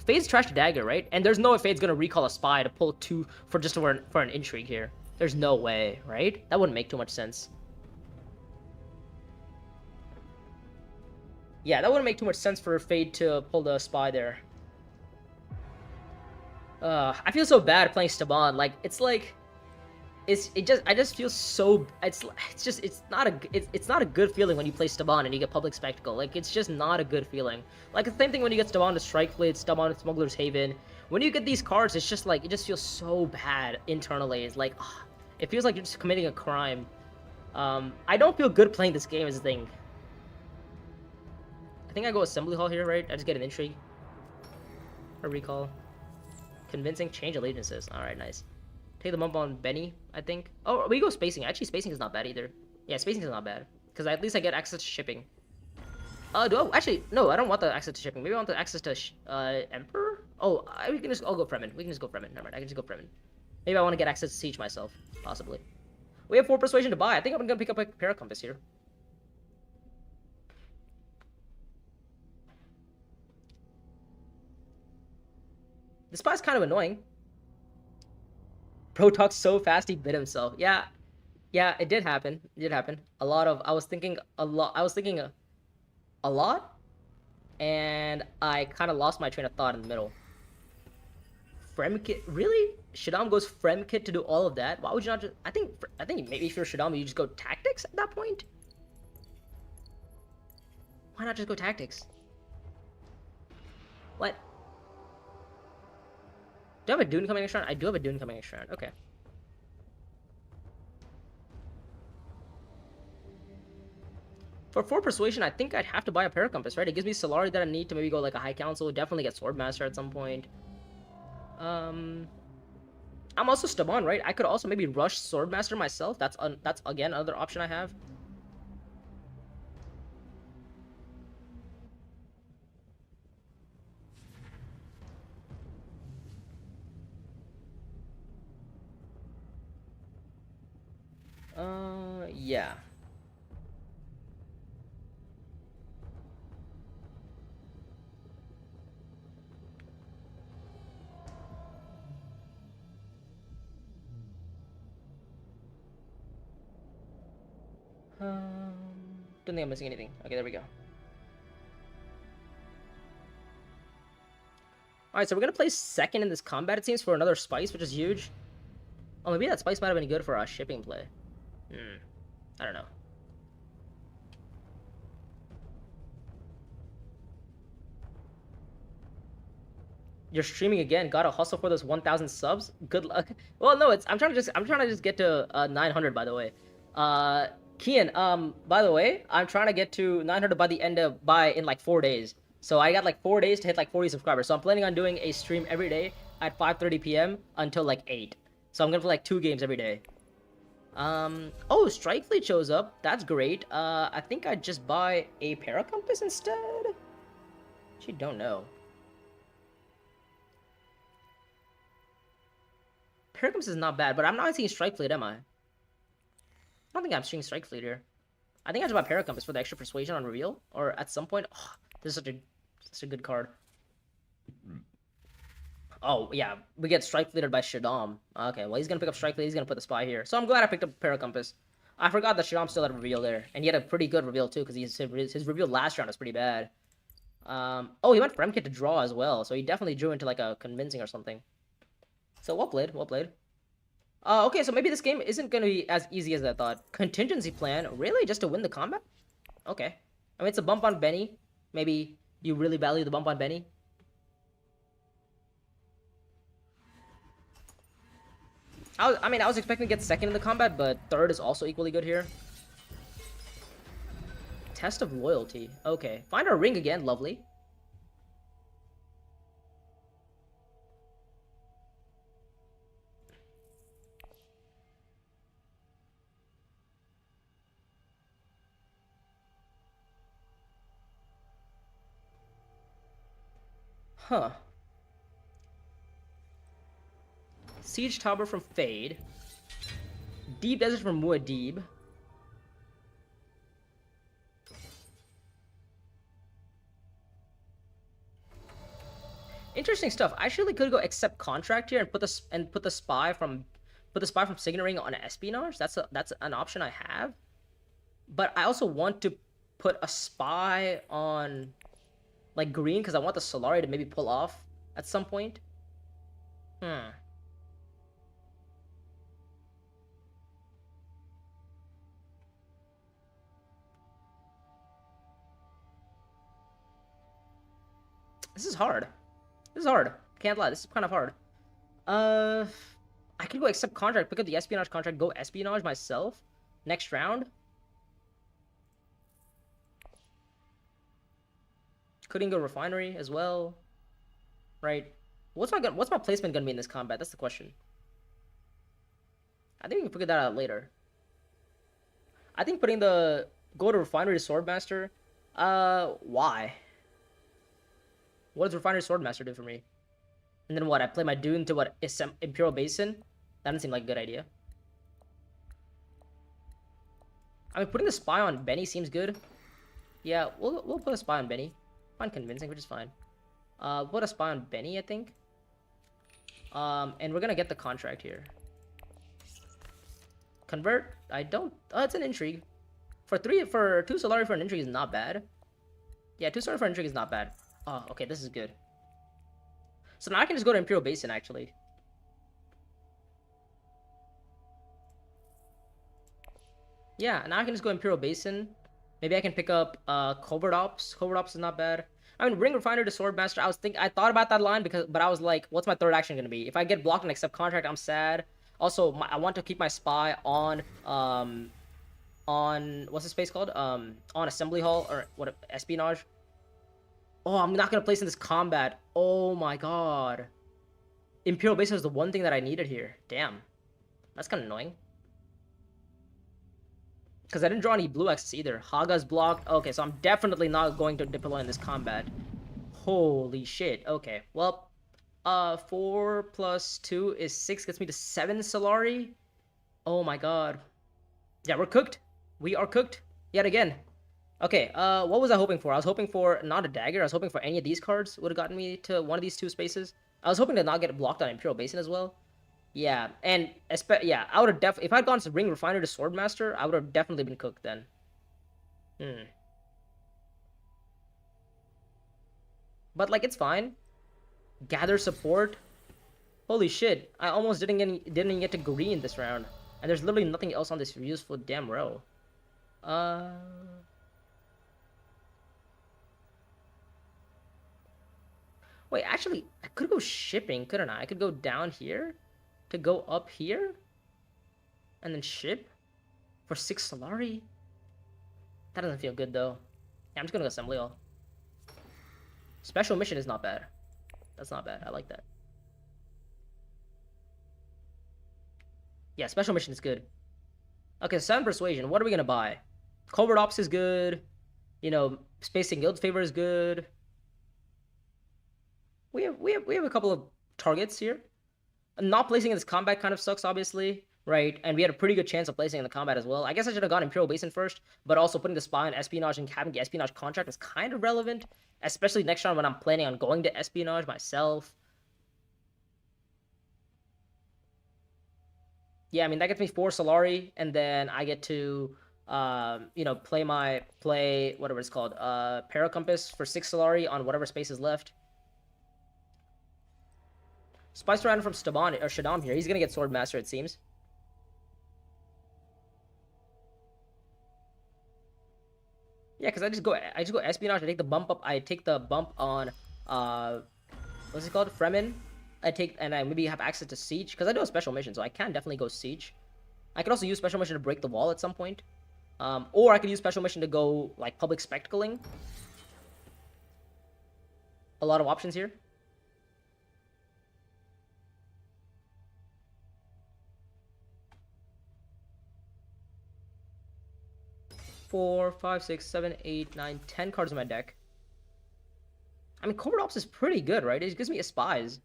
Speaker 1: Fade's trashed dagger, right? And there's no way Fade's gonna recall a spy to pull 2 for just for an intrigue here. There's no way, right? That wouldn't make too much sense. Yeah, that wouldn't make too much sense for Fade to pull the spy there. I feel so bad playing Staban. Like, it's like, I just feel so, it's not a good feeling when you play Staban and you get Public Spectacle. Like, it's just not a good feeling. Like, the same thing when you get Staban to Strike Fleet, Staban to Smuggler's Haven. When you get these cards, it's just like, it just feels so bad internally. It's like, it feels like you're just committing a crime. I don't feel good playing this game is the thing. I think I go Assembly Hall here, right? I just get an intrigue. A recall. Convincing, change allegiances. Alright, nice. Take the bump on Benny, I think. Oh, we go spacing. Actually, spacing is not bad either. Yeah, spacing is not bad. Because at least I get access to shipping. Actually, no, I don't want the access to shipping. Maybe I want the access to Emperor? Oh, I'll go Fremen. We can just go Fremen. Never mind, I can just go Fremen. Maybe I want to get access to Siege myself. Possibly. We have 4 persuasion to buy. I think I'm going to pick up a Paracompass here. This spy's kind of annoying. Bro talks so fast he bit himself. Yeah, it did happen. It did happen. I was thinking a lot, and I kind of lost my train of thought in the middle. Fremkit, really? Shaddam goes Fremkit to do all of that? Why would you not just? I think maybe if you're Shaddam, you just go tactics at that point. Why not just go tactics? What? Do I have a Dune coming next round? I do have a Dune coming next round. Okay. For 4 persuasion, I think I'd have to buy a Paracompass, right? It gives me Solari that I need to maybe go like a High Council. Definitely get Swordmaster at some point. I'm also Staban, right? I could also maybe rush Swordmaster myself. That's again another option I have. Yeah. Don't think I'm missing anything. Okay, there we go. Alright, so we're gonna play second in this combat, it seems, for another spice, which is huge. Oh, maybe that spice might have been good for our shipping play. I don't know. You're streaming again. Gotta hustle for those 1,000 subs. Good luck. Well, no, I'm trying to just get to 900. By the way, Kian. By the way, I'm trying to get to 900 in like 4 days. So I got like 4 days to hit like 40 subscribers. So I'm planning on doing a stream every day at 5:30 p.m. until like 8. So I'm gonna play like 2 games every day. Oh, Strike Fleet shows up. That's great. I think I'd just buy a Paracompass instead. Actually, don't know. Paracompass is not bad, but I'm not seeing Strike Fleet, am I? don't think I'm seeing Strike Fleet here. I think I just buy Paracompass for the extra persuasion on reveal, or at some point. Oh, this is such a good card. Oh yeah, we get Strike Fleeted by Shaddam. Okay, well he's gonna pick up Strike Fleet. He's gonna put the Spy here. So I'm glad I picked up Paracompass. I forgot that Shaddam still had a reveal there, and he had a pretty good reveal too, because his reveal last round was pretty bad. Oh, he went Fremkit to draw as well, so he definitely drew into like a convincing or something. So well played, well played. Okay, so maybe this game isn't gonna be as easy as I thought. Contingency plan, really, just to win the combat? Okay. I mean, it's a bump on Benny. Maybe you really value the bump on Benny. I mean, I was expecting to get second in the combat, but third is also equally good here. Test of loyalty. Okay. Find our ring again. Lovely. Huh. Siege Tower from Fade. Deep Desert from Muad'Dib. Interesting stuff. I actually could go accept contract here and put the spy from Signaling on espionage. That's an option I have. But I also want to put a spy on like green because I want the Solari to maybe pull off at some point. This is hard. This is hard. Can't lie. This is kind of hard. I can go accept contract, pick up the espionage contract, go espionage myself next round. Couldn't go refinery as well, right? What's my placement gonna be in this combat? That's the question. I think we can figure that out later. I think putting the go to refinery to swordmaster. Why? What does refinery swordmaster do for me? And then what? I play my Dune to what? Imperial Basin? That doesn't seem like a good idea. I mean, putting the spy on Benny seems good. Yeah, we'll put a spy on Benny. Fine, convincing, which is fine. Put a spy on Benny, I think. And we're gonna get the contract here. Convert. I don't. Oh, it's an intrigue. For 2 Solari for an intrigue is not bad. Yeah, 2 Solari for an intrigue is not bad. Oh, okay, this is good. So now I can just go to Imperial Basin, actually. Yeah, now I can just go Imperial Basin. Maybe I can pick up Covert Ops. Covert Ops is not bad. I mean, Ring Refiner to Swordmaster. I thought about that line but I was like, what's my third action gonna be? If I get blocked and accept contract, I'm sad. Also, I want to keep my spy on what's the space called? On Assembly Hall or what? Espionage. Oh, I'm not gonna place in this combat. Oh my god. Imperial Basin is the one thing that I needed here. Damn. That's kind of annoying. Because I didn't draw any blue X's either. Haga's blocked. Okay, so I'm definitely not going to deploy in this combat. Holy shit. Okay, well, 4 plus 2 is 6. Gets me to 7 Solari. Oh my god. Yeah, we're cooked. We are cooked. Yet again. Okay, what was I hoping for? I was hoping for not a dagger. I was hoping for any of these cards would have gotten me to one of these 2 spaces. I was hoping to not get blocked on Imperial Basin as well. Yeah, and yeah, I would have if I'd gone to Ring Refiner to Swordmaster, I would have definitely been cooked then. But like, it's fine. Gather support. Holy shit! I almost didn't even get to green this round, and there's literally nothing else on this useful damn row. Wait, actually, I could go shipping, couldn't I? I could go down here to go up here and then ship for 6 Solari. That doesn't feel good though. Yeah, I'm just gonna go Assembly Hall. Special mission is not bad. That's not bad. I like that. Yeah, special mission is good. Okay, 7 Persuasion. What are we gonna buy? Covert Ops is good. You know, Spacing Guild Favor is good. We have a couple of targets here. Not placing in this combat kind of sucks, obviously. right? And we had a pretty good chance of placing in the combat as well. I guess I should have gone Imperial Basin first, but also putting the spy on espionage and having the espionage contract is kind of relevant, especially next round when I'm planning on going to espionage myself. Yeah, I mean, that gets me 4 Solari, and then I get to, you know, play whatever it's called, Paracompass for 6 Solari on whatever space is left. Spice around from Staban or Shaddam here. He's gonna get Swordmaster, it seems. Yeah, because I just go espionage. I take the bump up. I take the bump on what's it called? Fremen. I maybe have access to siege because I do a special mission, so I can definitely go siege. I could also use special mission to break the wall at some point, or I could use special mission to go like public spectacling. A lot of options here. 4, 5, 6, 7, 8, 9, 10 cards in my deck. I mean, Covert Ops is pretty good, right? It gives me a spies.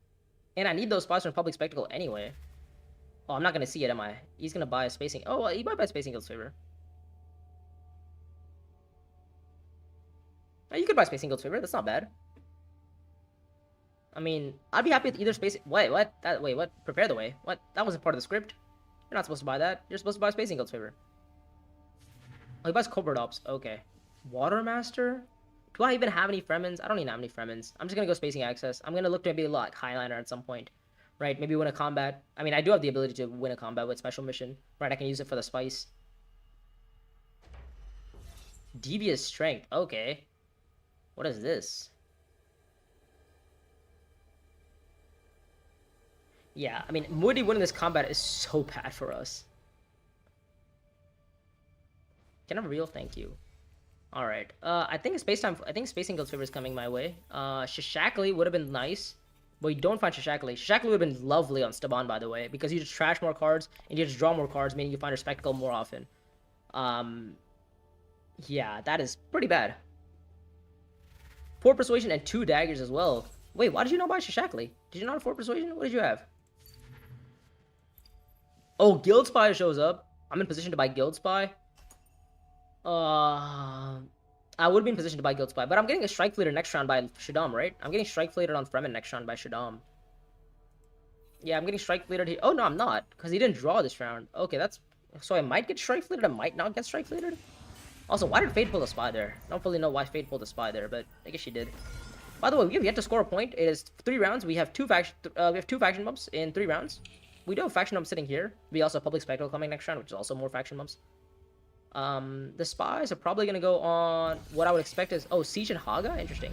Speaker 1: And I need those spies from Public Spectacle anyway. Oh, I'm not going to see it, am I? He's going to buy a spacing. Oh, well, he might buy Spacing Guild's Favor. Oh, you could buy Spacing Guild's Favor. That's not bad. I mean, I'd be happy with either Spacing... Wait, what? Wait, what? Prepare the way. What? That wasn't part of the script. You're not supposed to buy that. You're supposed to buy Spacing Guild's Favor. Oh, he buys Covert Ops. Okay. Watermaster? Do I even have any Fremens? I don't even have any Fremens. I'm just going to go Spacing Access. I'm going to look to maybe like Highliner at some point. Right? Maybe win a combat. I mean, I do have the ability to win a combat with Special Mission. Right? I can use it for the Spice. Devious Strength. Okay. What is this? Yeah, I mean, Moody winning this combat is so bad for us. Can I real? Thank you. All right. I think Spacing Guild's Favor is coming my way. Shishakli would have been nice, but we don't find Shishakli. Shishakli would have been lovely on Staban, by the way, because you just trash more cards and you just draw more cards, meaning you find her Spectacle more often. Yeah, that is pretty bad. 4 Persuasion and 2 daggers as well. Wait, why did you not buy Shishakli? Did you not have 4 Persuasion? What did you have? Oh, Guild Spy shows up. I'm in position to buy Guild Spy. I would be in position to buy Guild Spy, but I'm getting a Strike Fleeter next round by Shaddam, right? I'm getting Strike Fleeter on Fremen next round by Shaddam. Yeah, I'm getting Strike Fleeter here. Oh, no, I'm not, because he didn't draw this round. Okay, that's... So I might get Strike Fleeter, I might not get Strike Fleeter. Also, why did Fate pull the Spy there? I don't really know why Fate pulled the Spy there, but I guess she did. By the way, we have yet to score a point. It is 3 rounds. We have 2 faction bumps in 3 rounds. We do have faction bumps sitting here. We also have Public Spectacle coming next round, which is also more faction bumps. The spies are probably gonna go on what I would expect is Siege and Haga. Interesting.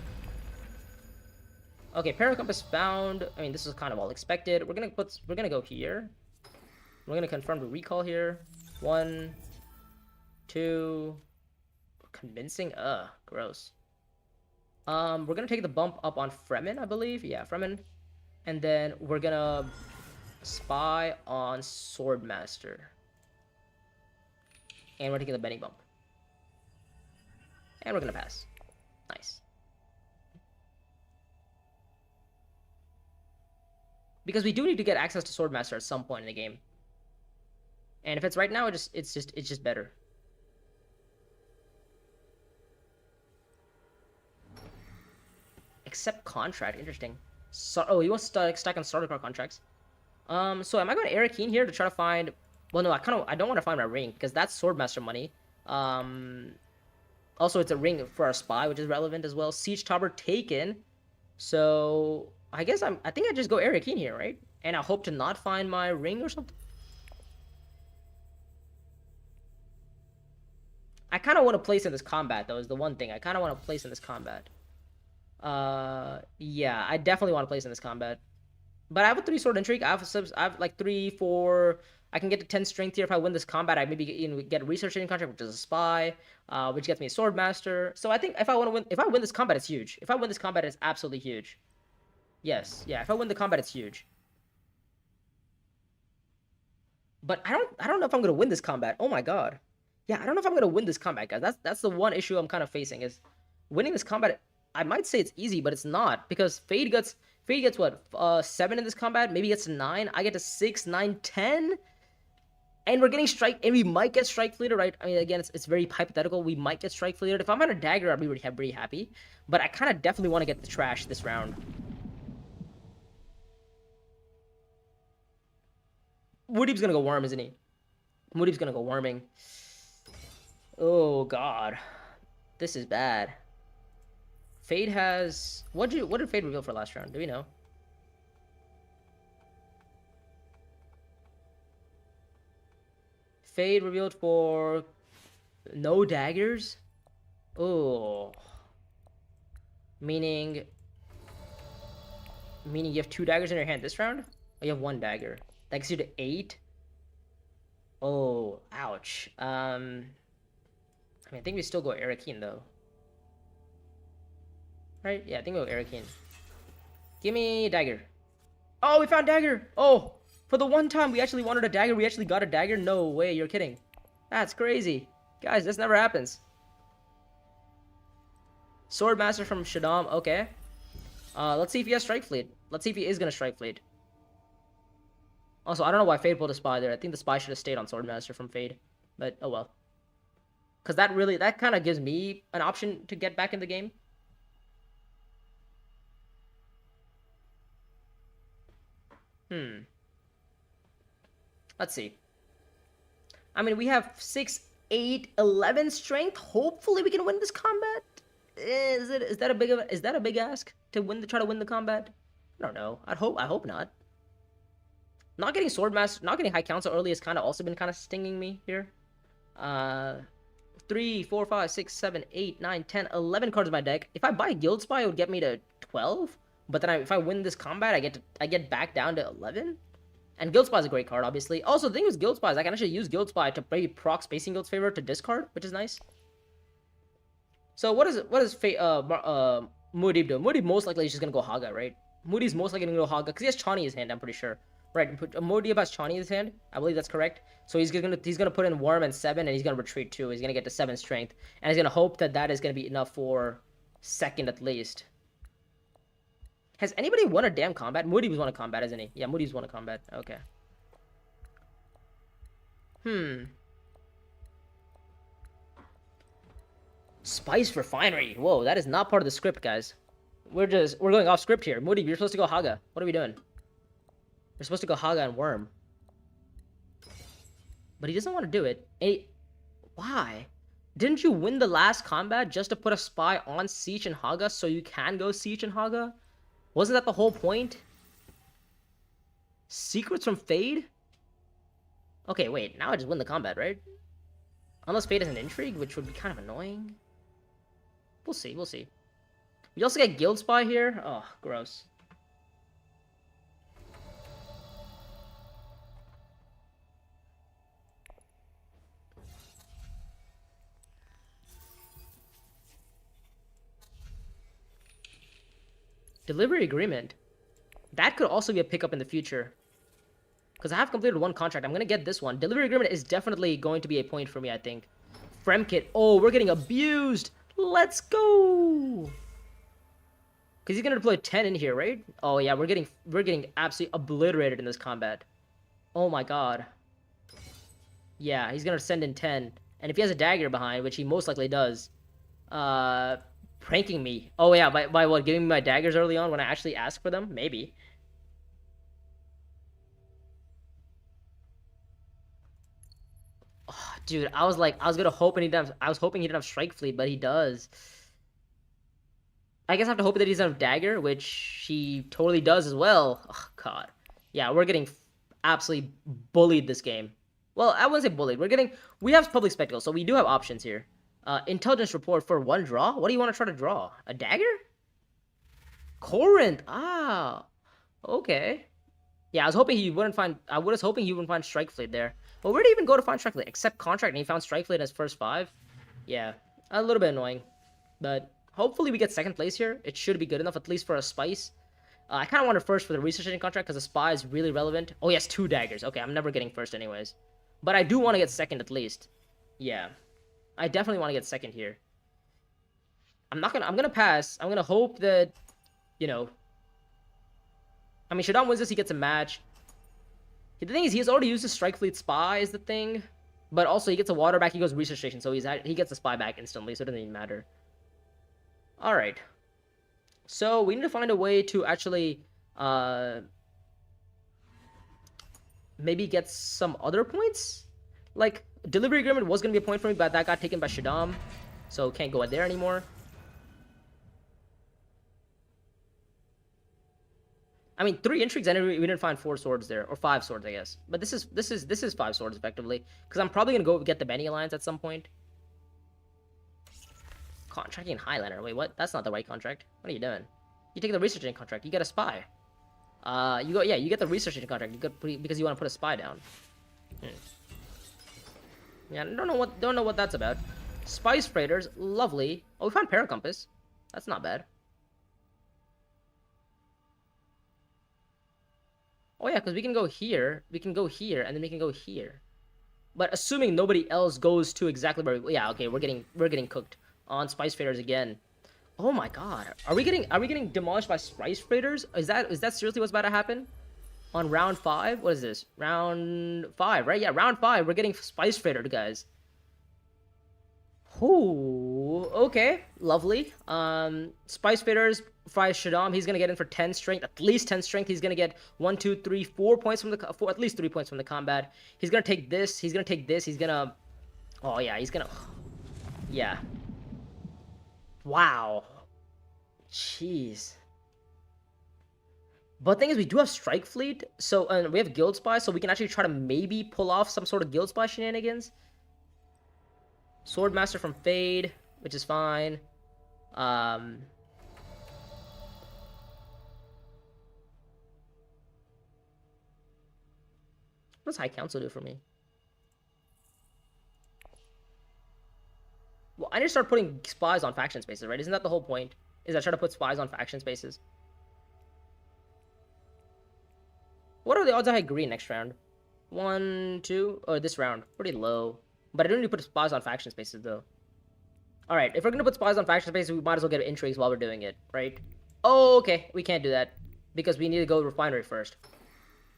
Speaker 1: Okay, Paracompass found. I mean, this is kind of all expected. We're gonna go here. We're gonna confirm the recall here. 1, 2. Convincing. Gross. We're gonna take the bump up on Fremen, I believe. Yeah, Fremen, and then we're gonna spy on Swordmaster. And we're taking the betting bump. And we're going to pass. Nice. Because we do need to get access to Swordmaster at some point in the game. And if it's right now, it's just better. Accept contract. Interesting. So, he wants to stack on starter card contracts. So am I going to Eric Keen here to try to find... Well, no, I don't want to find my ring, because that's Swordmaster money. Also, it's a ring for our spy, which is relevant as well. Siege Tower taken. So, I guess I think I just go Eric Keen here, right? And I hope to not find my ring or something. I kind of want to place in this combat, though, is the one thing. I kind of want to place in this combat. Yeah, I definitely want to place in this combat. But I have a 3 sword intrigue. I have like 3, 4... I can get to 10 strength here if I win this combat. I maybe get a research training contract, which is a spy, which gets me a Swordmaster. So I think if I win this combat, it's huge. If I win this combat, it's absolutely huge. Yes, yeah. If I win the combat, it's huge. But I don't know if I'm gonna win this combat. Oh my god. Yeah, I don't know if I'm gonna win this combat, guys. That's the one issue I'm kind of facing is winning this combat. I might say it's easy, but it's not because Fade gets what 7 in this combat. Maybe gets to 9. I get to 6, 9, 10. And we're getting strike, and we might get strike fleeted, right? I mean, again, it's very hypothetical. We might get strike fleeted. If I'm on a dagger, I'd be pretty happy. But I kind of definitely want to get the trash this round. Muad'Dib's gonna go worm, isn't he? Muad'Dib's gonna go worming. Oh god, this is bad. Fade has what did Fade reveal for last round? Do we know? Fade revealed for no daggers. Oh, meaning you have 2 daggers in your hand this round. Oh, you have 1 dagger. That gets you to 8. Oh, ouch. I mean, I think we still go Arakeen though. Right? Yeah, I think we'll go Arakeen. Give me a dagger. Oh, we found dagger. Oh, for the one time we actually wanted a dagger, we actually got a dagger. No way, you're kidding. That's crazy. Guys, this never happens. Swordmaster from Shaddam. Okay. Let's see if he has Strike Fleet. Let's see if he is gonna Strike Fleet. Also, I don't know why Fade pulled a spy there. I think the spy should have stayed on Swordmaster from Fade. But, oh well. Because that kind of gives me an option to get back in the game. Let's see. I mean, we have 6, 8, 11 strength. Hopefully we can win this combat. Is that a big ask to try to win the combat? I don't know. I hope not. Not getting Swordmaster, not getting High Council early has kind of also been kind of stinging me here. 3, 4, 5, 6, 7, 8, 9, 10, 11 cards in my deck. If I buy Guild Spy, it would get me to 12. But then if I win this combat, I get back down to 11. And Guild Spy is a great card, obviously. Also, the thing with Guild Spy is I can actually use Guild Spy to maybe proc Spacing Guild's favor to discard, which is nice. So what is Muad'Dib do? Muad'Dib most likely is just gonna go Haga, right? Muad'Dib's most likely gonna go Haga because he has Chani in his hand. I'm pretty sure. Right, Muad'Dib has Chani in his hand. I believe that's correct. So he's gonna put in Worm and 7, and he's gonna retreat 2. He's gonna get to 7 strength, and he's gonna hope that is gonna be enough for second at least. Has anybody won a damn combat? Muad'Dib's won a combat, isn't he? Yeah, Muad'Dib's won a combat. Okay. Spice Refinery. Whoa, that is not part of the script, guys. We're going off script here. Muad'Dib, you're supposed to go Haga. What are we doing? We're supposed to go Haga and Worm. But he doesn't want to do it. Why? Didn't you win the last combat just to put a spy on Siege and Haga so you can go Siege and Haga? Wasn't that the whole point? Secrets from Fade? Okay, wait. Now I just win the combat, right? Unless Fade has an intrigue, which would be kind of annoying. We'll see, we'll see. We also get Guild Spy here. Oh, gross. Delivery agreement. That could also be a pickup in the future. Because I have completed 1 contract. I'm going to get this one. Delivery agreement is definitely going to be a point for me, I think. Fremkit. Oh, we're getting abused. Let's go. Because he's going to deploy 10 in here, right? Oh, yeah. We're getting absolutely obliterated in this combat. Oh, my God. Yeah, he's going to send in 10. And if he has a dagger behind, which he most likely does, pranking me. Oh, yeah, by what? Giving me my daggers early on when I actually ask for them? Maybe. Oh, dude, I was hoping he didn't have Strike Fleet, but he does. I guess I have to hope that he doesn't have dagger, which he totally does as well. Oh, God. Yeah, we're getting absolutely bullied this game. Well, I wouldn't say bullied. We have Public Spectacle, so we do have options here. Intelligence report for 1 draw? What do you want to try to draw? A dagger? Corinth! Ah! Okay. Yeah, I was hoping he wouldn't find Strike Fleet there. But where did he even go to find Strike Fleet? Except Contract, and he found Strike Fleet in his first 5? Yeah. A little bit annoying. But hopefully we get 2nd place here. It should be good enough, at least for a Spice. I kind of wanted 1st for the Research Engine Contract, because the Spy is really relevant. Oh, he has 2 daggers. Okay, I'm never getting 1st anyways. But I do want to get 2nd at least. Yeah. I definitely want to get 2nd here. I'm gonna pass. I'm gonna hope that, you know. I mean, Shaddam wins this, he gets a match. The thing is, he has already used his Strike Fleet Spy is the thing. But also, he gets a water back, he goes research station, so he gets the spy back instantly, so it doesn't even matter. Alright. So, we need to find a way to actually, maybe get some other points? Like, Delivery Agreement was going to be a point for me, but that got taken by Shaddam, so can't go there anymore. I mean, 3 intrigues, and we didn't find 4 swords there, or 5 swords, I guess. But this is 5 swords effectively, because I'm probably gonna go get the Benny Alliance at some point. Contracting Highlander. Wait, what? That's not the right contract. What are you doing? You take the researching contract. You get a spy. You get the researching contract. Because you want to put a spy down. Yeah, don't know what that's about. Spice freighters, lovely. Oh, we found Paracompass. That's not bad. Oh yeah, because we can go here, and then we can go here. But assuming nobody else goes to exactly where yeah, okay, we're getting cooked on Spice Freighters again. Oh my god. Are we getting demolished by Spice Freighters? Is that seriously what's about to happen? On round 5? What is this? Round 5, right? Yeah, round 5. We're getting Spice Freighted, guys. Ooh, okay, lovely. Spice Freighters, Fry Shaddam, he's gonna get in for 10 strength, at least 10 strength. He's gonna get 1, 2, 3, 4 points from the at least 3 points from the combat. He's gonna take this. He's gonna take this. He's gonna. Oh yeah, he's gonna. Yeah. Wow. Jeez. But the thing is, we do have Strike Fleet, so and we have Guild Spy, so we can actually try to maybe pull off some sort of Guild Spy shenanigans. Swordmaster from Fade, which is fine. What does High Council do for me? Well, I need to start putting spies on faction spaces, right? Isn't that the whole point? Is I try to put spies on faction spaces? What are the odds I hit green next round? 1, 2, or this round? Pretty low. But I don't need to put spies on faction spaces, though. Alright, if we're gonna put spies on faction spaces, we might as well get intrigues while we're doing it, right? Oh, okay. We can't do that. Because we need to go refinery first.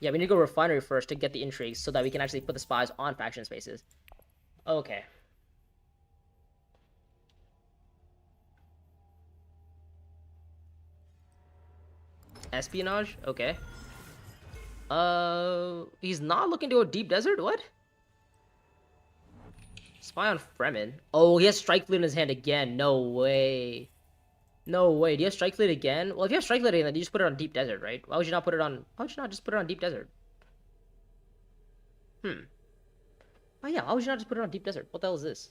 Speaker 1: Yeah, we need to go refinery first to get the intrigues so that we can actually put the spies on faction spaces. Okay. Espionage? Okay. He's not looking to go deep desert? What? Spy on Fremen. Oh, he has Strike Fleet in his hand again. No way. No way. Do you have Strike Fleet again? Well, if you have Strike Fleet again, then you just put it on deep desert, right? Why would you not put it on... Why would you not just put it on deep desert? Oh yeah, why would you not just put it on deep desert? What the hell is this?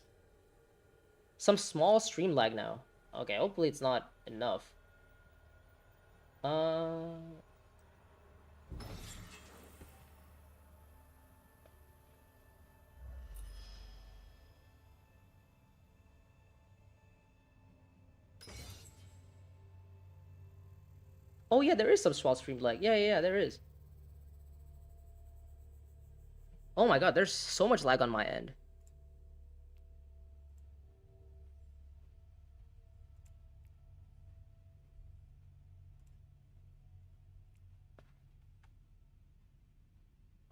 Speaker 1: Some small stream lag now. Okay, hopefully it's not enough. Oh yeah, there is some small stream lag. Yeah, there is. Oh my god, there's so much lag on my end.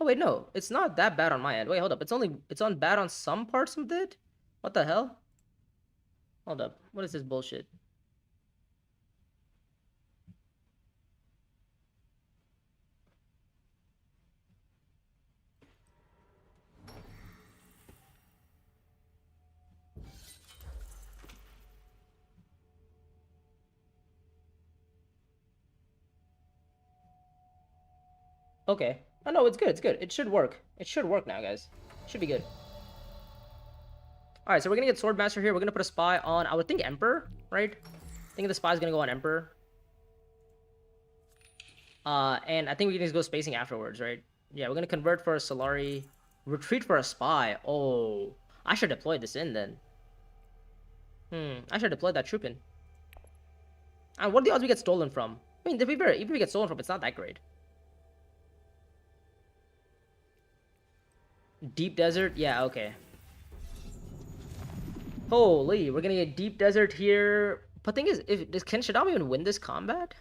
Speaker 1: Oh wait, no, it's not that bad on my end. Wait, hold up. It's on bad on some parts of it? What the hell? Hold up. What is this bullshit? Okay. Oh no, it's good. It's good. It should work. It should work now, guys. Should be good. All right, so we're gonna get Swordmaster here. We're gonna put a spy on, I would think, Emperor, right? I think the spy's gonna go on Emperor. And I think we can just go spacing afterwards, right? Yeah, we're gonna convert for a Solari, retreat for a spy. Oh, I should deploy this in then. I should deploy that troop in. And what are the odds we get stolen from? I mean, even if we get stolen from, it's not that great. Deep desert? Yeah, okay. Holy, we're gonna get deep desert here. But thing is, can Shaddam even win this combat?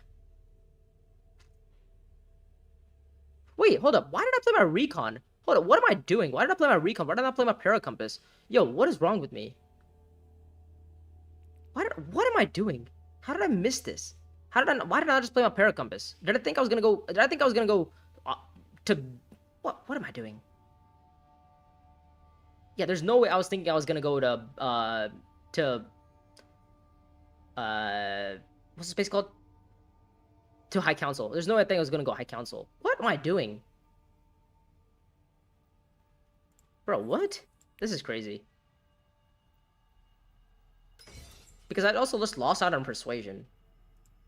Speaker 1: Wait, hold up. Why did I play my recon? Hold up, what am I doing? Why did I play my recon? Why did I not play my paracompass? Yo, what is wrong with me? What am I doing? How did I miss this? Why did I not just play my paracompass? Did I think I was gonna go to what am I doing? Yeah, there's no way I was thinking I was gonna go to what's the space called? To High Council. There's no way I think I was gonna go High Council. What am I doing? Bro, what? This is crazy. Because I'd also just lost out on Persuasion.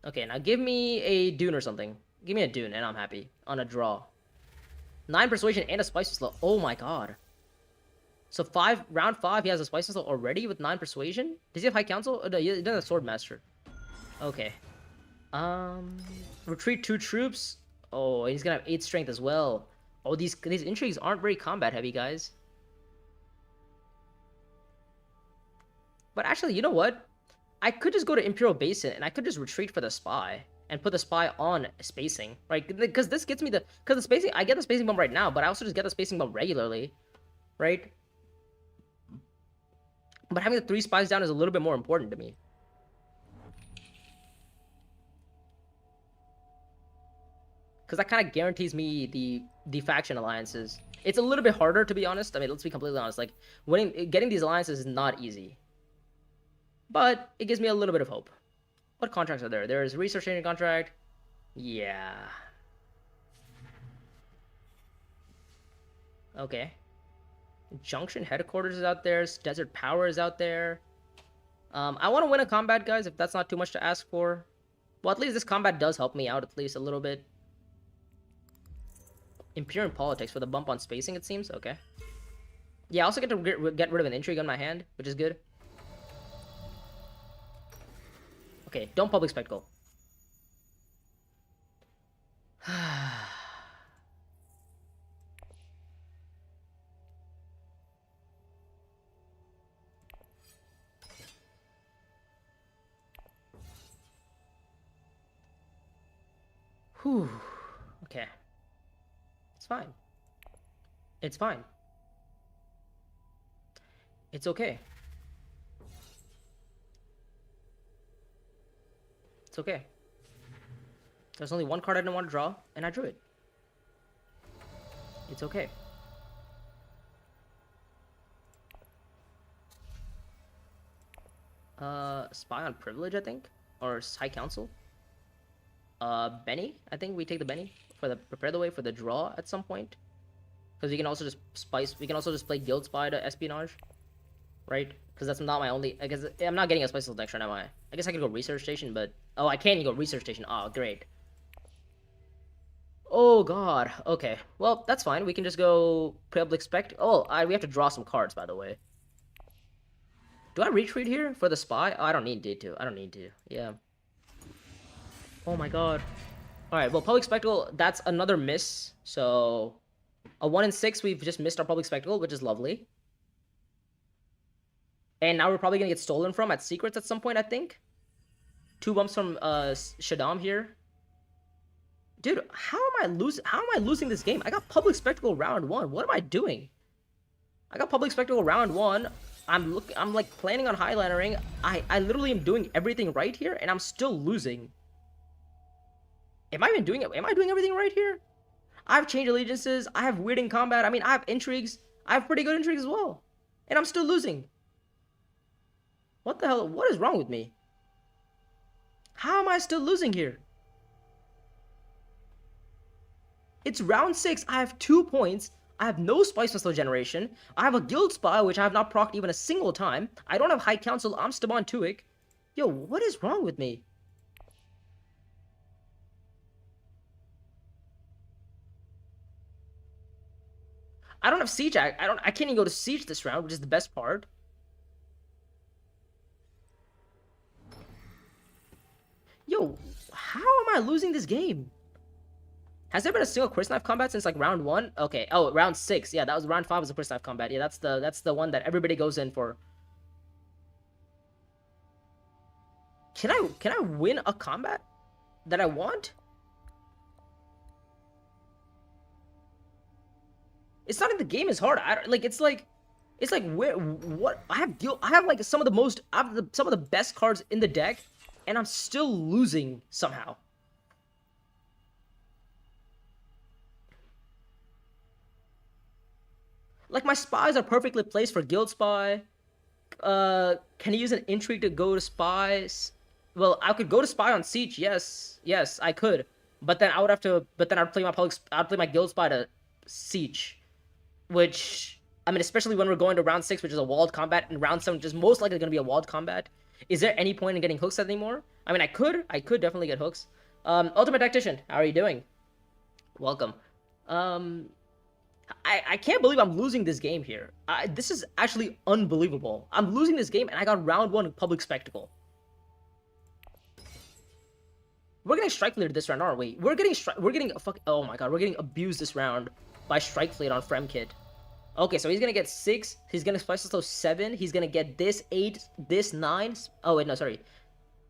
Speaker 1: Okay, now give me a Dune or something. Give me a Dune and I'm happy. On a draw. 9 Persuasion and a Spice Slow. Oh my god. So round 5, he has a Spice Slow already with 9 Persuasion? Does he have High Council? Oh, no, he doesn't have Sword Master. Okay. Retreat 2 troops. Oh, he's gonna have 8 strength as well. Oh, these intrigues aren't very combat heavy, guys. But actually, you know what? I could just go to Imperial Basin and I could just retreat for the spy and put the spy on spacing, right? Because this gets me because the spacing, I get the spacing bump right now, but I also just get the spacing bump regularly, right? But having the 3 spies down is a little bit more important to me. Because that kind of guarantees me the faction alliances. It's a little bit harder, to be honest. I mean, let's be completely honest. Like, getting these alliances is not easy. But it gives me a little bit of hope. What contracts are there? There's research training contract. Yeah. Okay. Junction headquarters is out there. Desert Power is out there. I want to win a combat, guys, if that's not too much to ask for. Well, at least this combat does help me out at least a little bit. Imperium Politics for the bump on spacing, it seems. Okay. Yeah, I also get to get rid of an intrigue on my hand, which is good. Okay, don't Public Spectacle. Whew. Okay. It's fine. It's fine. It's okay. It's okay. There's only one card I didn't want to draw, and I drew it. It's okay. Spy on Privilege, I think? Or High Council? Benny? I think we take the Benny for the prepare the way for the draw at some point. Because we can also just play Guild Spy to Espionage. Right? Because that's not my only... I guess I'm not getting a Spice next turn, am I? I guess I could go Research Station, but... Oh, I can't even go Research Station. Oh, great. Oh, God. Okay. Well, that's fine. We can just go Public Spectacle. Oh, we have to draw some cards, by the way. Do I retreat here for the Spy? Oh, I don't need to. I don't need to. Yeah. Oh, my God. Alright, well, Public Spectacle, that's another miss. So, a 1 in 6, we've just missed our Public Spectacle, which is lovely. And now we're probably going to get stolen from at Secrets at some point, I think. 2 bumps from Shaddam here. Dude, how am I losing this game? I got Public Spectacle round 1. What am I doing? I got Public Spectacle round 1. I'm like planning on highlinering. I literally am doing everything right here and I'm still losing. Am I doing everything right here? I have changed allegiances. I have weird in combat. I mean, I have intrigues. I have pretty good intrigues as well. And I'm still losing. What the hell? What is wrong with me? How am I still losing here? It's round 6. I have 2 points. I have no Spice Missile generation. I have a Guild Spy, which I have not procced even a single time. I don't have High Council. I'm Staban Tuic. Yo, what is wrong with me? I don't have Siege. I can't even go to Siege this round, which is the best part. Yo, how am I losing this game? Has there been a single Chris Knife combat since like round 1? Okay. Oh, round 6. Yeah, that was round 5 was a Chris Knife combat. Yeah, that's the one that everybody goes in for. Can I win a combat that I want? It's not like the game is hard. It's like where what I have like some of the most some of the best cards in the deck, and I'm still losing somehow. Like my spies are perfectly placed for guild spy. Can you use an intrigue to go to spies? Well, I could go to spy on siege. Yes, I could. But then I would have to. But then I'd play my guild spy to siege, which I mean, especially when we're going to round 6, which is a walled combat, and round 7, which is most likely going to be a walled combat. Is there any point in getting hooks anymore? I mean, I could definitely get hooks. Ultimate Tactician, how are you doing? Welcome. I can't believe I'm losing this game here. This is actually unbelievable. I'm losing this game, and I got round 1 public spectacle. We're getting strike fleeted this round, aren't we? We're getting oh my god, we're getting abused this round by strike fleet on Fremkit. Okay, so he's gonna get 6. He's gonna spice slow 7. He's gonna get this 8, this 9. Oh wait, no, sorry.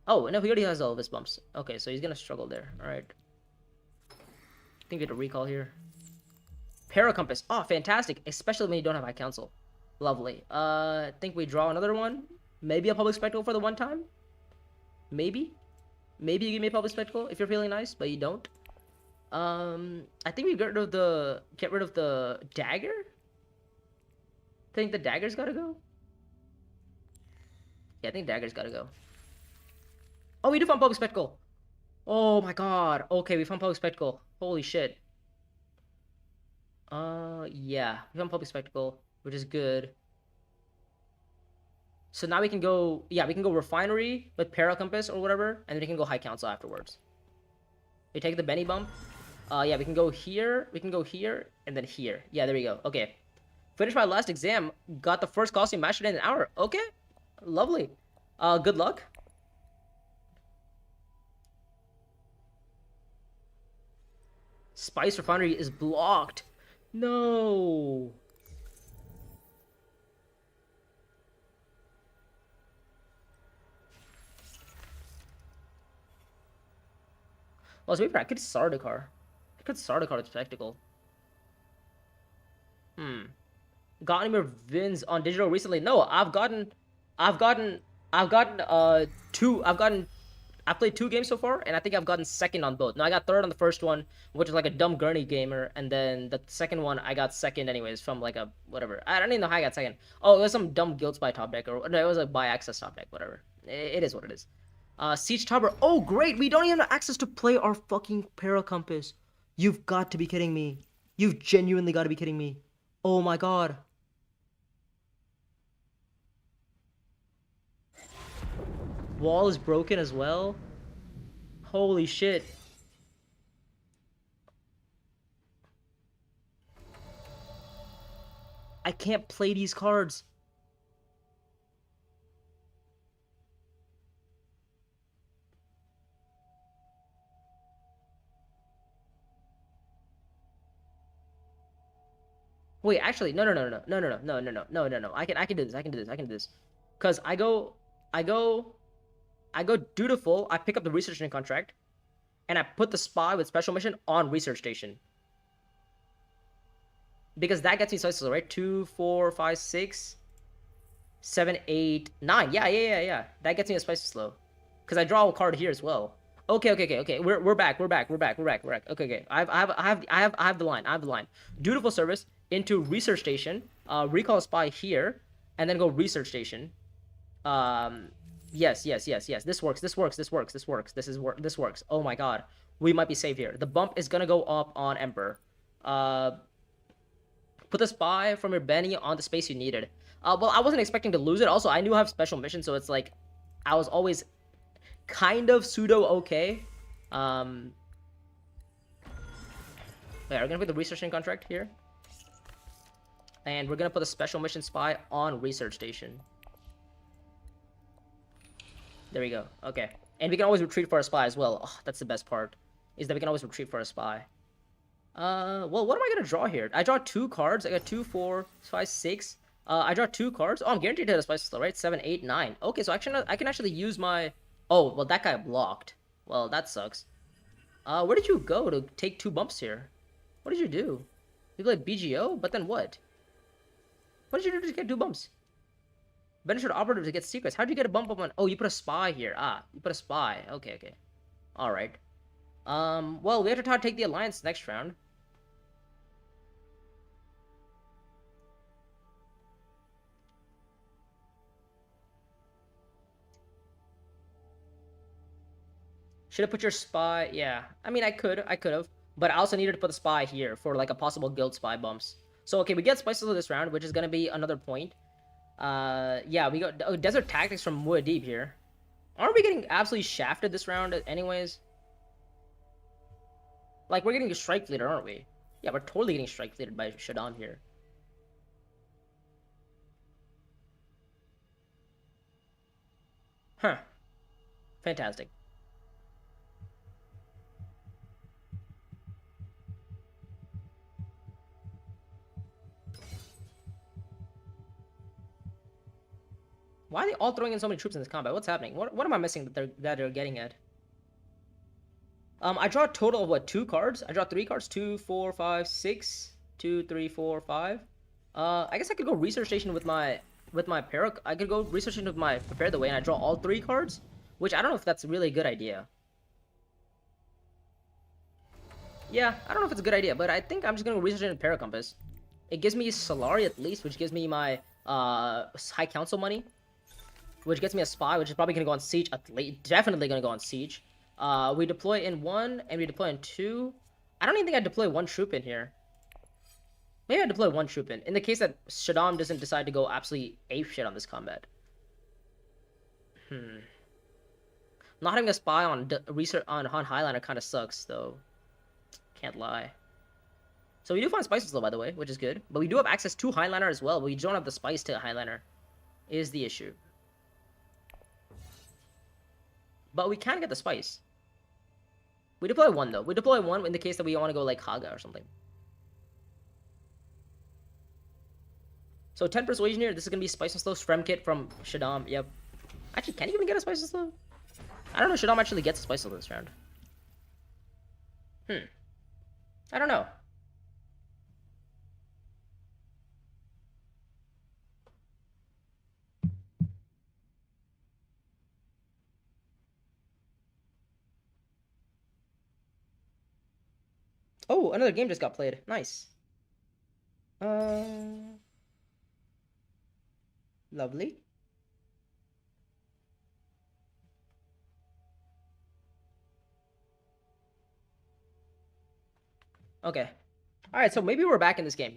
Speaker 1: Oh no, he already has all of his bumps. Okay, so he's gonna struggle there. All right. I think we get a recall here. Paracompass. Oh, fantastic. Especially when you don't have High Council. Lovely. I think we draw another one. Maybe a Public Spectacle for the one time. Maybe. Maybe you give me a Public Spectacle if you're feeling nice, but you don't. I think we get rid of the dagger. I think the dagger's gotta go. Yeah, I think dagger's gotta go. Oh, we do found Public Spectacle. Oh my god. Okay, we found Public Spectacle. Holy shit. Yeah. We found Public Spectacle, which is good. So now we can go, yeah, we can go Refinery with Paracompass or whatever, and then we can go High Council afterwards. We take the Benny bump. Yeah, we can go here, and then here. Yeah, there we go. Okay. Finished my last exam, got the first costume mastered in an hour. Okay. Lovely. Good luck. Spice Refinery is blocked. No. Well, so maybe I could Sardaukar. I could Sardaukar with Spectacle. Got any more wins on digital recently? No, I've played 2 games so far, and I think I've gotten second on both. No, I got third on the first one, which was like a dumb gurney gamer, and then the second one I got second anyways from like a whatever. I don't even know how I got second. Oh, it was some dumb guild spy top deck, or no, it was a by access top deck, whatever. It is what it is. Siege Tower. Oh, great! We don't even have access to play our fucking Paracompass. You've got to be kidding me. You've genuinely got to be kidding me. Oh my god. Wall is broken as well. Holy shit. I can't play these cards. Wait, actually, no. I can do this. Cause I go dutiful. I pick up the research station contract, and I put the spy with special mission on research station. Because that gets me so right. 2, 4, 5, 6, 7, 8, 9. Yeah. That gets me a spicy slow. Cause I draw a card here as well. Okay. We're back. Okay. I have the line. Dutiful service into research station. Recall spy here, and then go research station. Yes. This works. Oh my god, we might be safe here. The bump is gonna go up on Emperor. Put the spy from your Benny on the space you needed. Well, I wasn't expecting to lose it. Also, I knew I have special mission, so it's like I was always kind of pseudo okay. Wait, are we gonna put the research in contract here? And we're gonna put a special mission spy on research station. There we go. Okay. And we can always retreat for a spy as well. Oh, that's the best part. Is that we can always retreat for a spy. Well, what am I gonna draw here? I draw 2 cards. I got 2, 4, 5, 6. I draw 2 cards. Oh, I'm guaranteed to hit a spice slow, right? 7, 8, 9. Okay, so actually I can actually use my... Oh, well, that guy blocked. Well, that sucks. Where did you go to take 2 bumps here? What did you do? You played BGO, but then what? What did you do to get 2 bumps? Beneficial operative to get secrets. How did you get a bump up on? Oh, you put a spy here. Ah, you put a spy. Okay, okay. All right. Well, we have to try to take the alliance next round. Should have put your spy. Yeah, I mean, I could have, but I also needed to put the spy here for like a possible guild spy bumps. So okay, we get spices this round, which is gonna be another point. Yeah, we got desert tactics from Muad'Dib here. Aren't we getting absolutely shafted this round, anyways? Like we're getting strike fleeted, aren't we? Yeah, we're totally getting strike fleeted by Shaddam here. Huh. Fantastic. Why are they all throwing in so many troops in this combat? What's happening? What am I missing that they're getting at? I draw a total of what, 2 cards? I draw 3 cards. 2, 4, 5, 6. 2, 3, 4, 5. I guess I could go research station with my I could go research station with my prepare the way, and I draw all 3 cards, which I don't know if that's really a good idea. Yeah, I don't know if it's a good idea, but I think I'm just gonna go research in Paracompass. It gives me Solari at least, which gives me my High Council money, which gets me a spy, which is probably gonna go on siege. Definitely gonna go on siege. We deploy in 1 and we deploy in 2. I don't even think I deploy 1 troop in here. Maybe I deploy 1 troop in the case that Shaddam doesn't decide to go absolutely apeshit on this combat. Not having a spy on research on Highliner kind of sucks, though. Can't lie. So we do find spices though, by the way, which is good. But we do have access to Highliner as well, but we don't have the spice to Highliner. Is the issue. But we can get the spice. We deploy 1 though. We deploy 1 in the case that we want to go like Haga or something. So 10 persuasion here. This is gonna be spice and slow Strem kit from Shaddam. Yep. Actually, can he even get a spice and slow? I don't know. Shaddam actually gets a spice and slow this round. I don't know. Oh, another game just got played. Nice. Lovely. Okay. Alright, so maybe we're back in this game.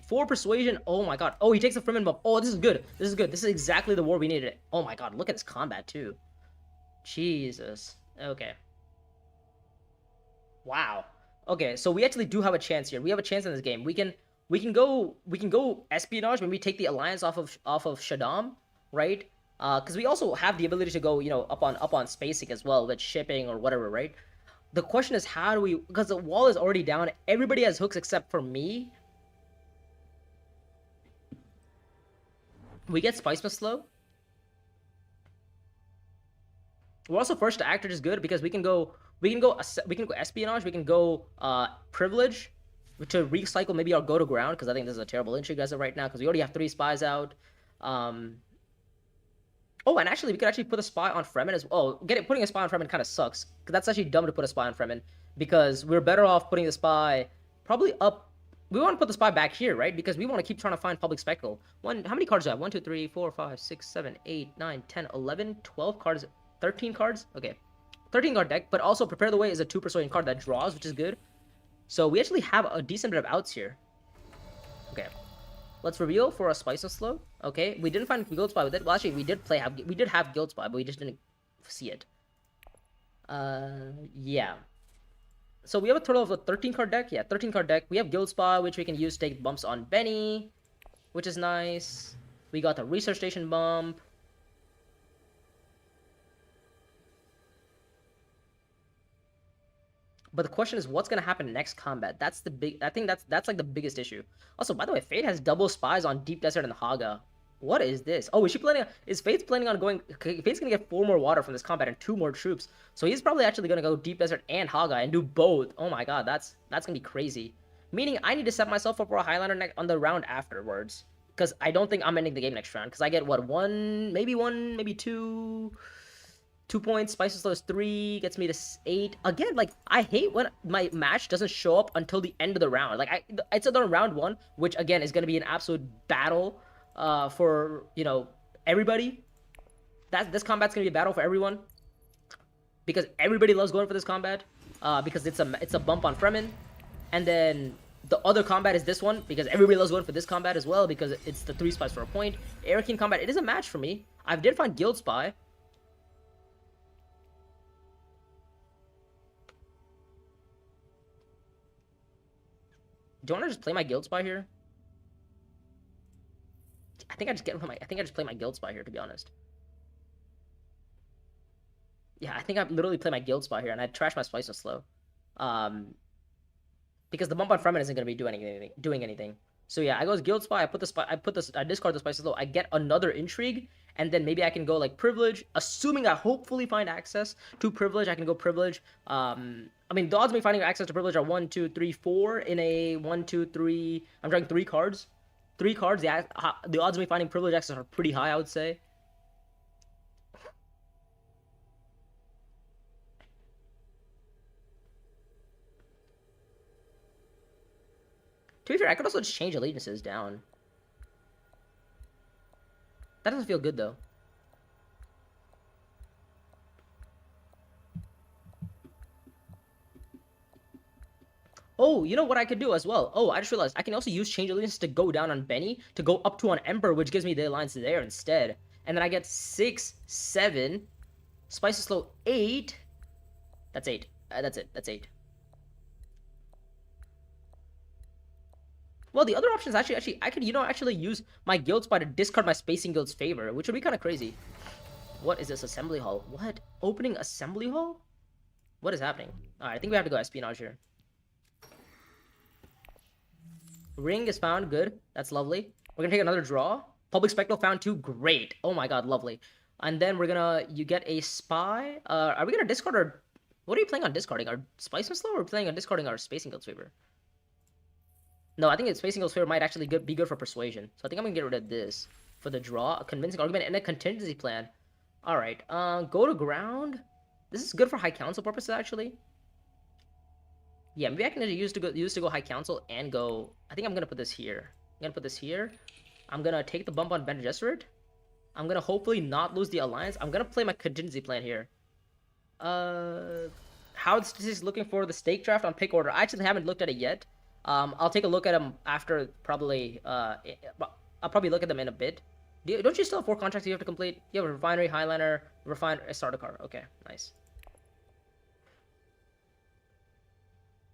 Speaker 1: 4 persuasion. Oh my god. Oh, he takes a Fremen buff. Oh, this is good. This is exactly the war we needed. Oh my god, look at his combat too. Jesus. Okay. Wow. Okay, so we actually do have a chance here. We have a chance in this game. We can go espionage when we take the alliance off of Shaddam, right? Because we also have the ability to go, up on spacing as well with shipping or whatever, right? The question is, how do we? Because the wall is already down. Everybody has hooks except for me. We get Spice Mist slow. We're also first to act, which is good because we can go espionage. We can go privilege to recycle maybe our go to ground, because I think this is a terrible intrigue as of right now because we already have 3 spies out. Oh, and actually, we could actually put a spy on Fremen as well. Oh, putting a spy on Fremen kind of sucks, because that's actually dumb to put a spy on Fremen, because we're better off putting the spy probably up. We want to put the spy back here, right? Because we want to keep trying to find public spectacle. How many cards do I have? 1, 2, 3, 4, 5, 6, 7, 8, 9, 10, 11, 12 cards, 13 cards? Okay. 13 card deck, but also Prepare the Way is a 2 persuasion card that draws, which is good. So we actually have a decent bit of outs here. Okay. Let's reveal for a Spice of Slow. Okay, we didn't find Guild Spy with it. Well, actually, we did have Guild Spy, but we just didn't see it. Yeah. So we have a total of a 13 card deck. Yeah, 13 card deck. We have Guild Spy, which we can use to take bumps on Benny, which is nice. We got the Research Station bump. But the question is, what's gonna happen next combat? That's the big. I think that's like the biggest issue. Also, by the way, Fate has double spies on Deep Desert and Haga. What is this? Oh, is she planning? Is Fate's planning on going? Fate's gonna get 4 more water from this combat and 2 more troops. So he's probably actually gonna go Deep Desert and Haga and do both. Oh my god, that's gonna be crazy. meaning I need to set myself up for a Highliner on the round afterwards. Because I don't think I'm ending the game next round. Because I get, what, one, maybe two... 2 points, Spices Slow is 3, gets me to 8. Again, like, I hate when my match doesn't show up until the end of the round. Like, it's on round 1, which, again, is going to be an absolute battle for, you know, everybody. This combat's going to be a battle for everyone. Because everybody loves going for this combat. Because it's a bump on Fremen. And then the other combat is this one, because everybody loves going for this combat as well, because it's the 3 spies for a point. Air King combat, it is a match for me. I did find Guild Spy. Do you want to just play my Guild Spy here? I think I just play my Guild Spy here, to be honest. Yeah, I think I literally play my Guild Spy here, and I trash my Spice Slow. Because the bump on Fremen isn't going to be doing anything. So yeah, I go Guild Spy, I discard the Spice Slow, I get another Intrigue, and then maybe I can go like Privilege, assuming I hopefully find access to Privilege. I can go Privilege. I mean, the odds of me finding access to Privilege are 1, 2, 3, 4 in a 1, 2, 3. I'm drawing 3 cards. 3 cards. The odds of me finding Privilege access are pretty high, I would say. To be fair, I could also just change allegiances down. That doesn't feel good, though. Oh, you know what I could do as well? Oh, I just realized I can also use change allegiance to go down on Benny, to go up to an Emperor, which gives me the alliance there instead. And then I get 6, 7, Spices Slow 8. That's 8. That's it. That's 8. Well, the other option is actually, I could, actually use my Guild Spy to discard my Spacing Guild's favor, which would be kind of crazy. What is this? Assembly Hall? What? Opening Assembly Hall? What is happening? Alright, I think we have to go Espionage here. Ring is found. Good. That's lovely. We're gonna take another draw. Public Spectacle found 2. Great. Oh my god, lovely. And then we're gonna... You get a Spy. Are we gonna discard our... What are you playing on discarding? Our Spice Slow, or are we playing on discarding our Spacing Guild's favor? No, I think Spacing Guild's favor might actually be good for Persuasion. So I think I'm gonna get rid of this for the draw, a Convincing Argument, and a Contingency Plan. Alright, go to ground. This is good for High Council purposes, actually. Yeah, maybe I can use to go High Council and go... I think I'm gonna put this here. I'm gonna put this here. I'm gonna take the bump on Bene Gesserit. I'm gonna hopefully not lose the alliance. I'm gonna play my Contingency Plan here. How is looking for the stake draft on pick order? I actually haven't looked at it yet. I'll take a look at them after, probably, I'll probably look at them in a bit. Don't you still have 4 contracts you have to complete? You have a Refinery, Highliner, Starter car. Okay, nice.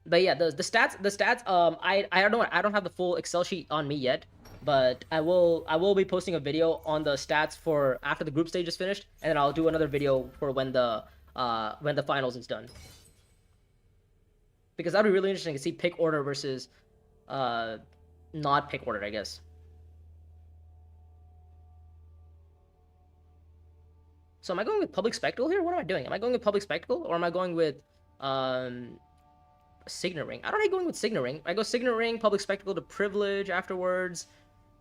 Speaker 1: But yeah, the stats, I don't have the full Excel sheet on me yet, but I will be posting a video on the stats for after the group stage is finished, and then I'll do another video for when the finals is done. Because that'd be really interesting to see pick order versus not pick order, I guess. So am I going with Public Spectacle here? What am I doing? Am I going with Public Spectacle, or am I going with Signet Ring? I don't like going with Signet Ring. I go Signet Ring, Public Spectacle to Privilege afterwards,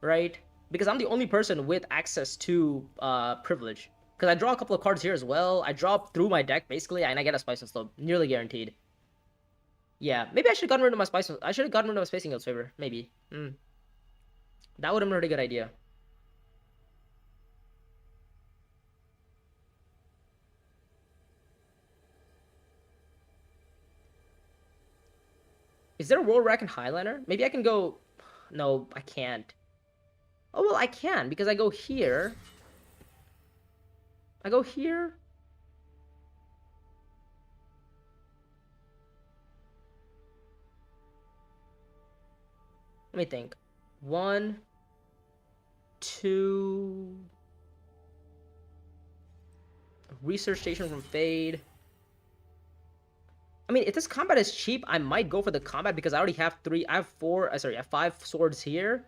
Speaker 1: right? Because I'm the only person with access to Privilege. Because I draw a couple of cards here as well. I draw through my deck, basically, and I get a Spice Slow, nearly guaranteed. Yeah, maybe I should have gotten rid of my Spice. I should have gotten rid of my Spacing Guild's favor, maybe. That would have been a really good idea. Is there a Royal Rack and Highliner? Maybe I can go... No, I can't. Oh, well, I can, because I go here. I go here. Let me think. 1, 2... Research Station from Fade. I mean, if this combat is cheap, I might go for the combat because I already have 5 swords here.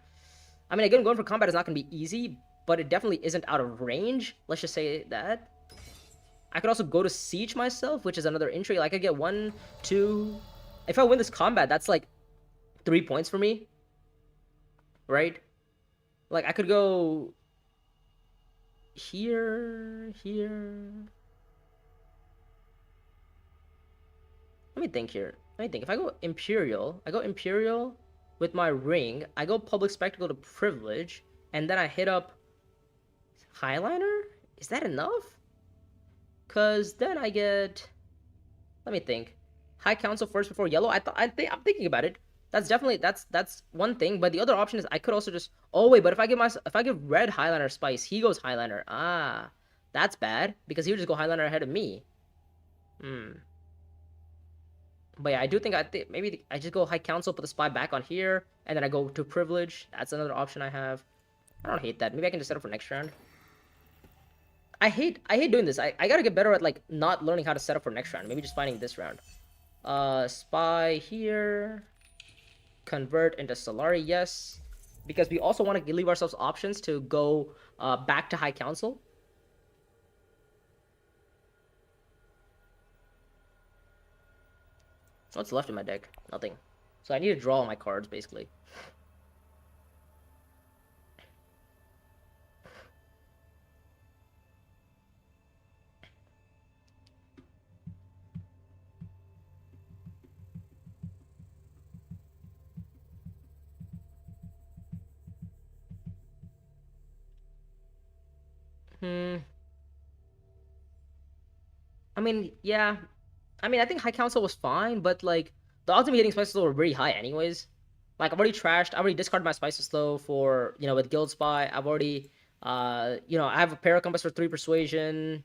Speaker 1: I mean, again, going for combat is not going to be easy, but it definitely isn't out of range. Let's just say that. I could also go to Siege myself, which is another intrigue. Like, I could get 1, 2... If I win this combat, that's like 3 points for me, right? Like, I could go here, here. Let me think here. Let me think. If I go Imperial, I go Imperial with my ring. I go Public Spectacle to Privilege, and then I hit up Highliner? Is that enough? Because then I get... Let me think. High Council first before Yellow? I'm thinking about it. That's definitely... That's one thing, but the other option is I could also just... Oh, wait, but if I give Red Highliner Spice, he goes Highliner. Ah, that's bad, because he would just go Highliner ahead of me. But yeah, I do think maybe I just go High Council, put the Spy back on here, and then I go to Privilege. That's another option I have. I don't hate that. Maybe I can just set up for next round. I hate doing this. I gotta get better at, like, not learning how to set up for next round. Maybe just finding this round. Spy here. Convert into Solari, yes. Because we also want to leave ourselves options to go back to High Council. What's left in my deck? Nothing. So I need to draw all my cards, basically. I mean, yeah. I mean, I think High Council was fine, but, like, the odds of me hitting Spice Slow were very high anyways. Like, I already discarded my Spice Slow for, you know, with Guild Spy. I've already, you know, I have a Paracompass for 3 Persuasion.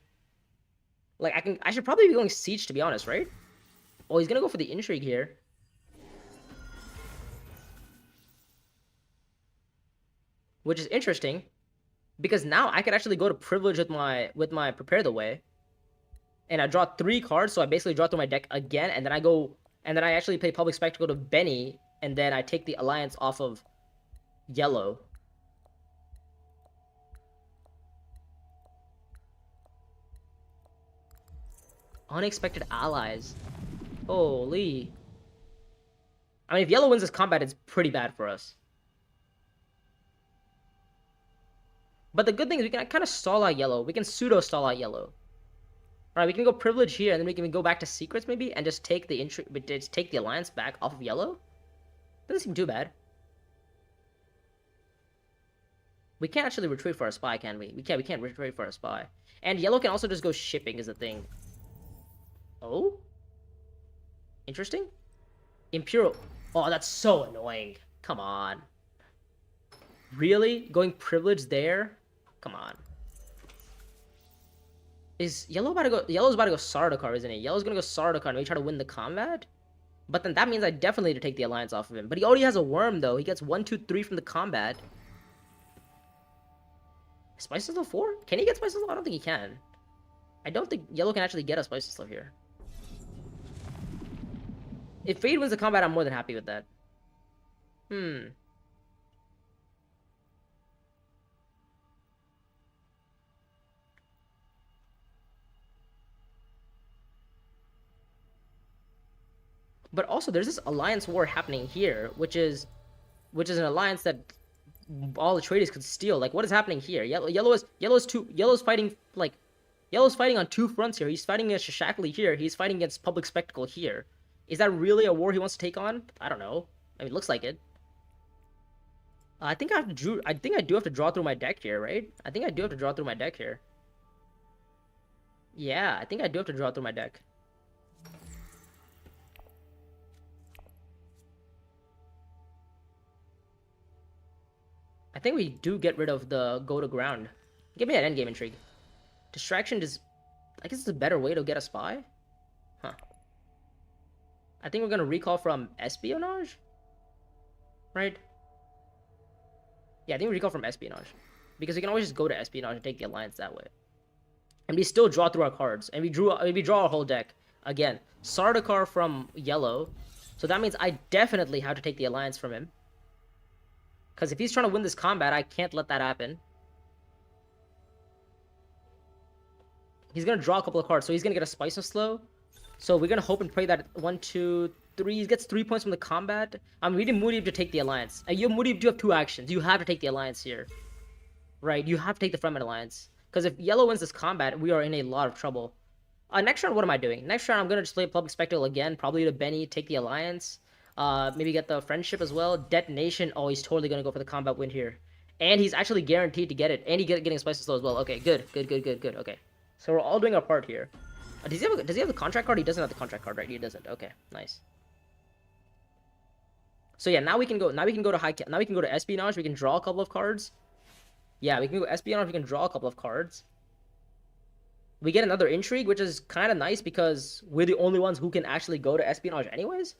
Speaker 1: Like, I should probably be going Siege, to be honest, right? Oh, he's gonna go for the Intrigue here. Which is interesting, because now I could actually go to Privilege with my Prepare the Way. And I draw 3 cards, so I basically draw through my deck again, and then I actually play Public Spectacle to Benny, and then I take the Alliance off of Yellow. Unexpected allies. Holy. I mean, if Yellow wins this combat, it's pretty bad for us. But the good thing is we can kind of stall out Yellow. We can pseudo stall out Yellow. Alright, we can go Privilege here, and then we can go back to Secrets, maybe, and just take the Alliance back off of Yellow. Doesn't seem too bad. We can't actually retreat for our Spy, can we? We can't retreat for our Spy. And Yellow can also just go Shipping, is the thing. Oh? Interesting. Imperial. Oh, that's so annoying. Come on. Really? Going Privilege there? Come on. Is Yellow about to go... Yellow's about to go Sardaukar, isn't he? Yellow's gonna go Sardaukar and maybe try to win the combat? But then that means I definitely need to take the Alliance off of him. But he already has a Worm, though. He gets 1, 2, 3 from the combat. Spice Slow 4? Can he get Spice Slow? I don't think he can. I don't think Yellow can actually get a Spice Slow here. If Fade wins the combat, I'm more than happy with that. But also, there's this alliance war happening here, which is an alliance that all the traders could steal. Like, what is happening here? Yellow's fighting on 2 fronts here. He's fighting against Shashakli here. He's fighting against Public Spectacle here. Is that really a war he wants to take on? I don't know. I mean, it looks like it. I think I do have to draw through my deck here, right? I think I do have to draw through my deck here. Yeah, I think I do have to draw through my deck. I think we do get rid of the go to ground. Give me an endgame intrigue. Distraction is... I guess it's a better way to get a Spy? Huh. I think we're gonna recall from Espionage? Right? Yeah, I think we recall from Espionage. Because we can always just go to Espionage and take the Alliance that way. And we still draw through our cards. And we draw our whole deck. Again, Sardaukar from Yellow. So that means I definitely have to take the Alliance from him. Because if he's trying to win this combat, I can't let that happen. He's going to draw a couple of cards, so he's going to get a Spice of Slow. So we're going to hope and pray that 1, 2, He gets 3 points from the combat. I'm reading Muad'Dib to take the alliance. You Muad'Dib do have 2 actions. You have to take the alliance here. Right, you have to take the Fremen alliance. Because if yellow wins this combat, we are in a lot of trouble. Next round, what am I doing? Next round, I'm going to just play Public Spectacle again. Probably to Benny, take the alliance. Maybe get the friendship as well. Detonation. Oh, he's totally going to go for the combat win here. And he's actually guaranteed to get it. And he's getting Spice Slow as well. Okay, good. Okay. So we're all doing our part here. Does he have the contract card? He doesn't have the contract card, right? He doesn't. Okay, nice. So yeah, now we can go to espionage. We can draw a couple of cards. Yeah, we can go espionage. We can draw a couple of cards. We get another intrigue, which is kind of nice because we're the only ones who can actually go to espionage anyways.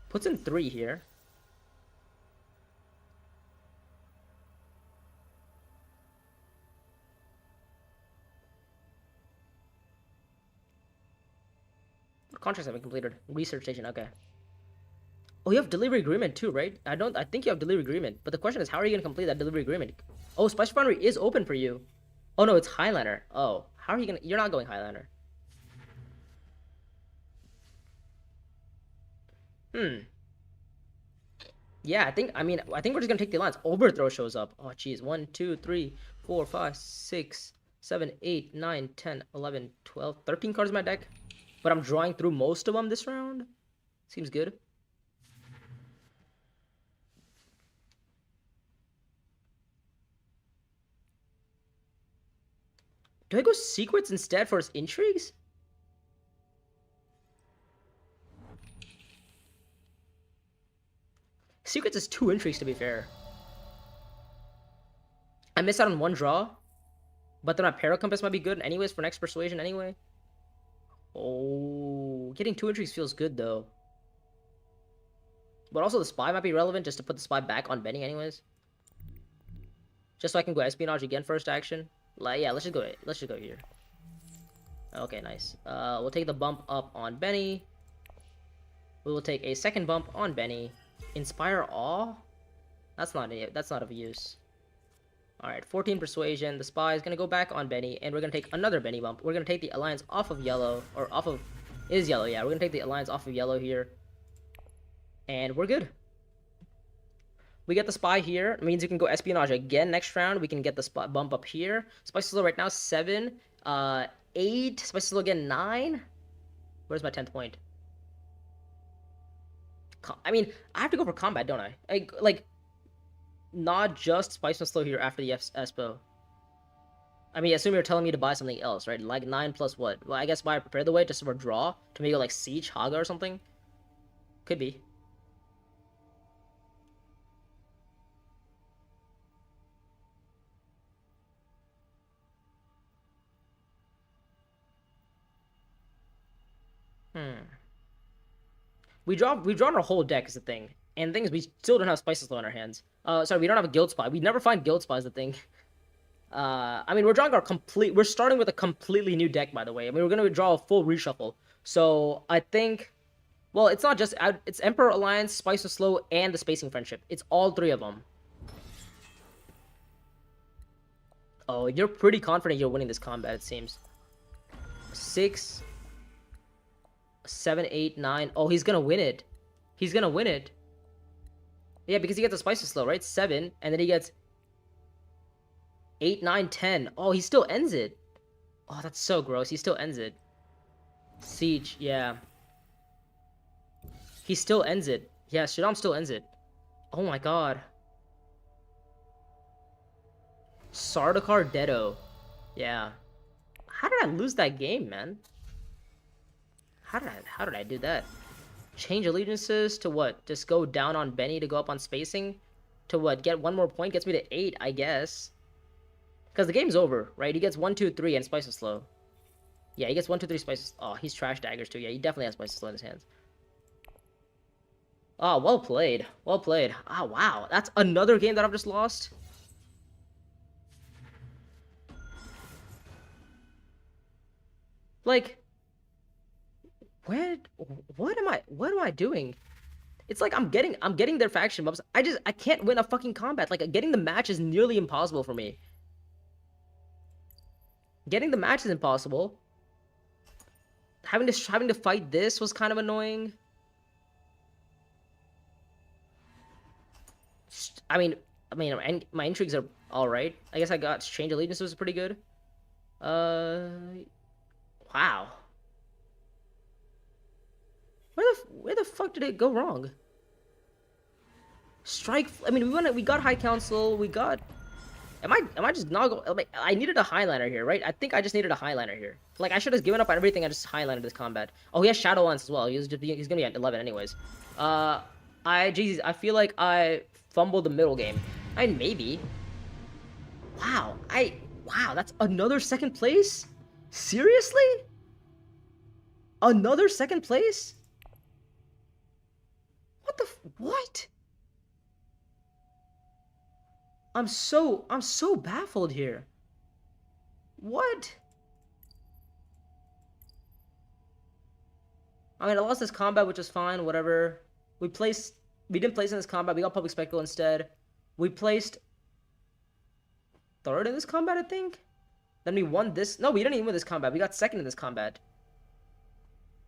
Speaker 1: Puts in 3 here. What contracts have been completed? Research station, okay. Oh, you have delivery agreement too, right? I think you have delivery agreement. But the question is, how are you going to complete that delivery agreement? Oh, Spice Refinery is open for you. Oh, no, it's Highlander. Oh, how are you going to... You're not going Highlander. Yeah, I think we're just going to take the alliance. Overthrow shows up. Oh, jeez. 1, 2, 3, 4, 5, 6, 7, 8, 9, 10, 11, 12, 13 cards in my deck. But I'm drawing through most of them this round. Seems good. Do I go secrets instead for his intrigues? Secrets is 2 intrigues, to be fair. I missed out on 1 draw. But then my Para Compass might be good anyways for next Persuasion anyway. Oh, getting 2 intrigues feels good, though. But also the Spy might be relevant just to put the Spy back on Benny anyways. Just so I can go Espionage again first action. Like, yeah, let's just go here. Okay, nice. We'll take the bump up on Benny. We will take a second bump on Benny. Inspire Awe? That's not of use. Alright, 14 Persuasion. The Spy is going to go back on Benny, and we're going to take another Benny bump. We're going to take the Alliance off of yellow, or off of... It is yellow, yeah. We're going to take the Alliance off of yellow here. And we're good. We get the Spy here. It means you can go Espionage again next round. We can get the Spy bump up here. Spice Slow right now, 7. 8. Spice Slow again, 9. Where's my 10th point? I mean, I have to go for combat, don't I? Like, not just Spice Slow here after the Espo. I mean, I assume you're telling me to buy something else, right? Like 9 plus what? Well, I guess buy Prepare the Way just for draw to maybe like Siege Haga or something. Could be. We've drawn our whole deck is the thing. And the thing is, we still don't have Spice Slow in our hands. Sorry, we don't have a Guild Spy. We never find Guild Spy is the thing. I mean, we're starting with a completely new deck, by the way. I mean, we're going to draw a full reshuffle. So, I think... Well, it's not just... It's Emperor Alliance, Spice Slow, and the Spacing Friendship. It's all 3 of them. Oh, you're pretty confident you're winning this combat, it seems. 6... 7, 8, 9. Oh, he's gonna win it. He's gonna win it. Yeah, because he gets a Spice Slow, right? 7, and then he gets 8, 9, 10. Oh, he still ends it. Oh, that's so gross. He still ends it. Siege, yeah. He still ends it. Yeah, Shaddam still ends it. Oh my god. Sardaukar Dedo. Yeah. How did I lose that game, man? How did I do that? Change allegiances to what? Just go down on Benny to go up on spacing? To what? Get 1 more point? Gets me to 8, I guess. Because the game's over, right? He gets 1, 2, 3 and Spice Slow. Yeah, he gets 1, 2, 3 Spice. Oh, he's trash daggers too. Yeah, he definitely has Spice Slow in his hands. Oh, well played. Well played. Ah, oh, wow. That's another game that I've just lost. Like... What am I doing? It's like I'm getting their faction bumps. I can't win a fucking combat. Like, getting the match is nearly impossible for me. Getting the match is impossible. having to fight this was kind of annoying. I mean, and my intrigues are all right. I guess I got change allegiance was pretty good. Uh, wow. Where the fuck did it go wrong? Strike. I mean, we got High Council. We got. Am I just not going? I needed a Highliner here, right? I think I just needed a Highliner here. Like I should have given up on everything. I just Highlinered this combat. Oh, he has Shadow Lance as well. He's gonna be at 11 anyways. Jesus, I feel like I fumbled the middle game. I mean, maybe. Wow, that's another second place? Seriously? Another second place? What? I'm so baffled here. What? I mean, I lost this combat, which was fine, whatever. We didn't place in this combat, we got Public Spectacle instead. We placed third in this combat, I think? Then we won this. No, we didn't even win this combat. We got second in this combat.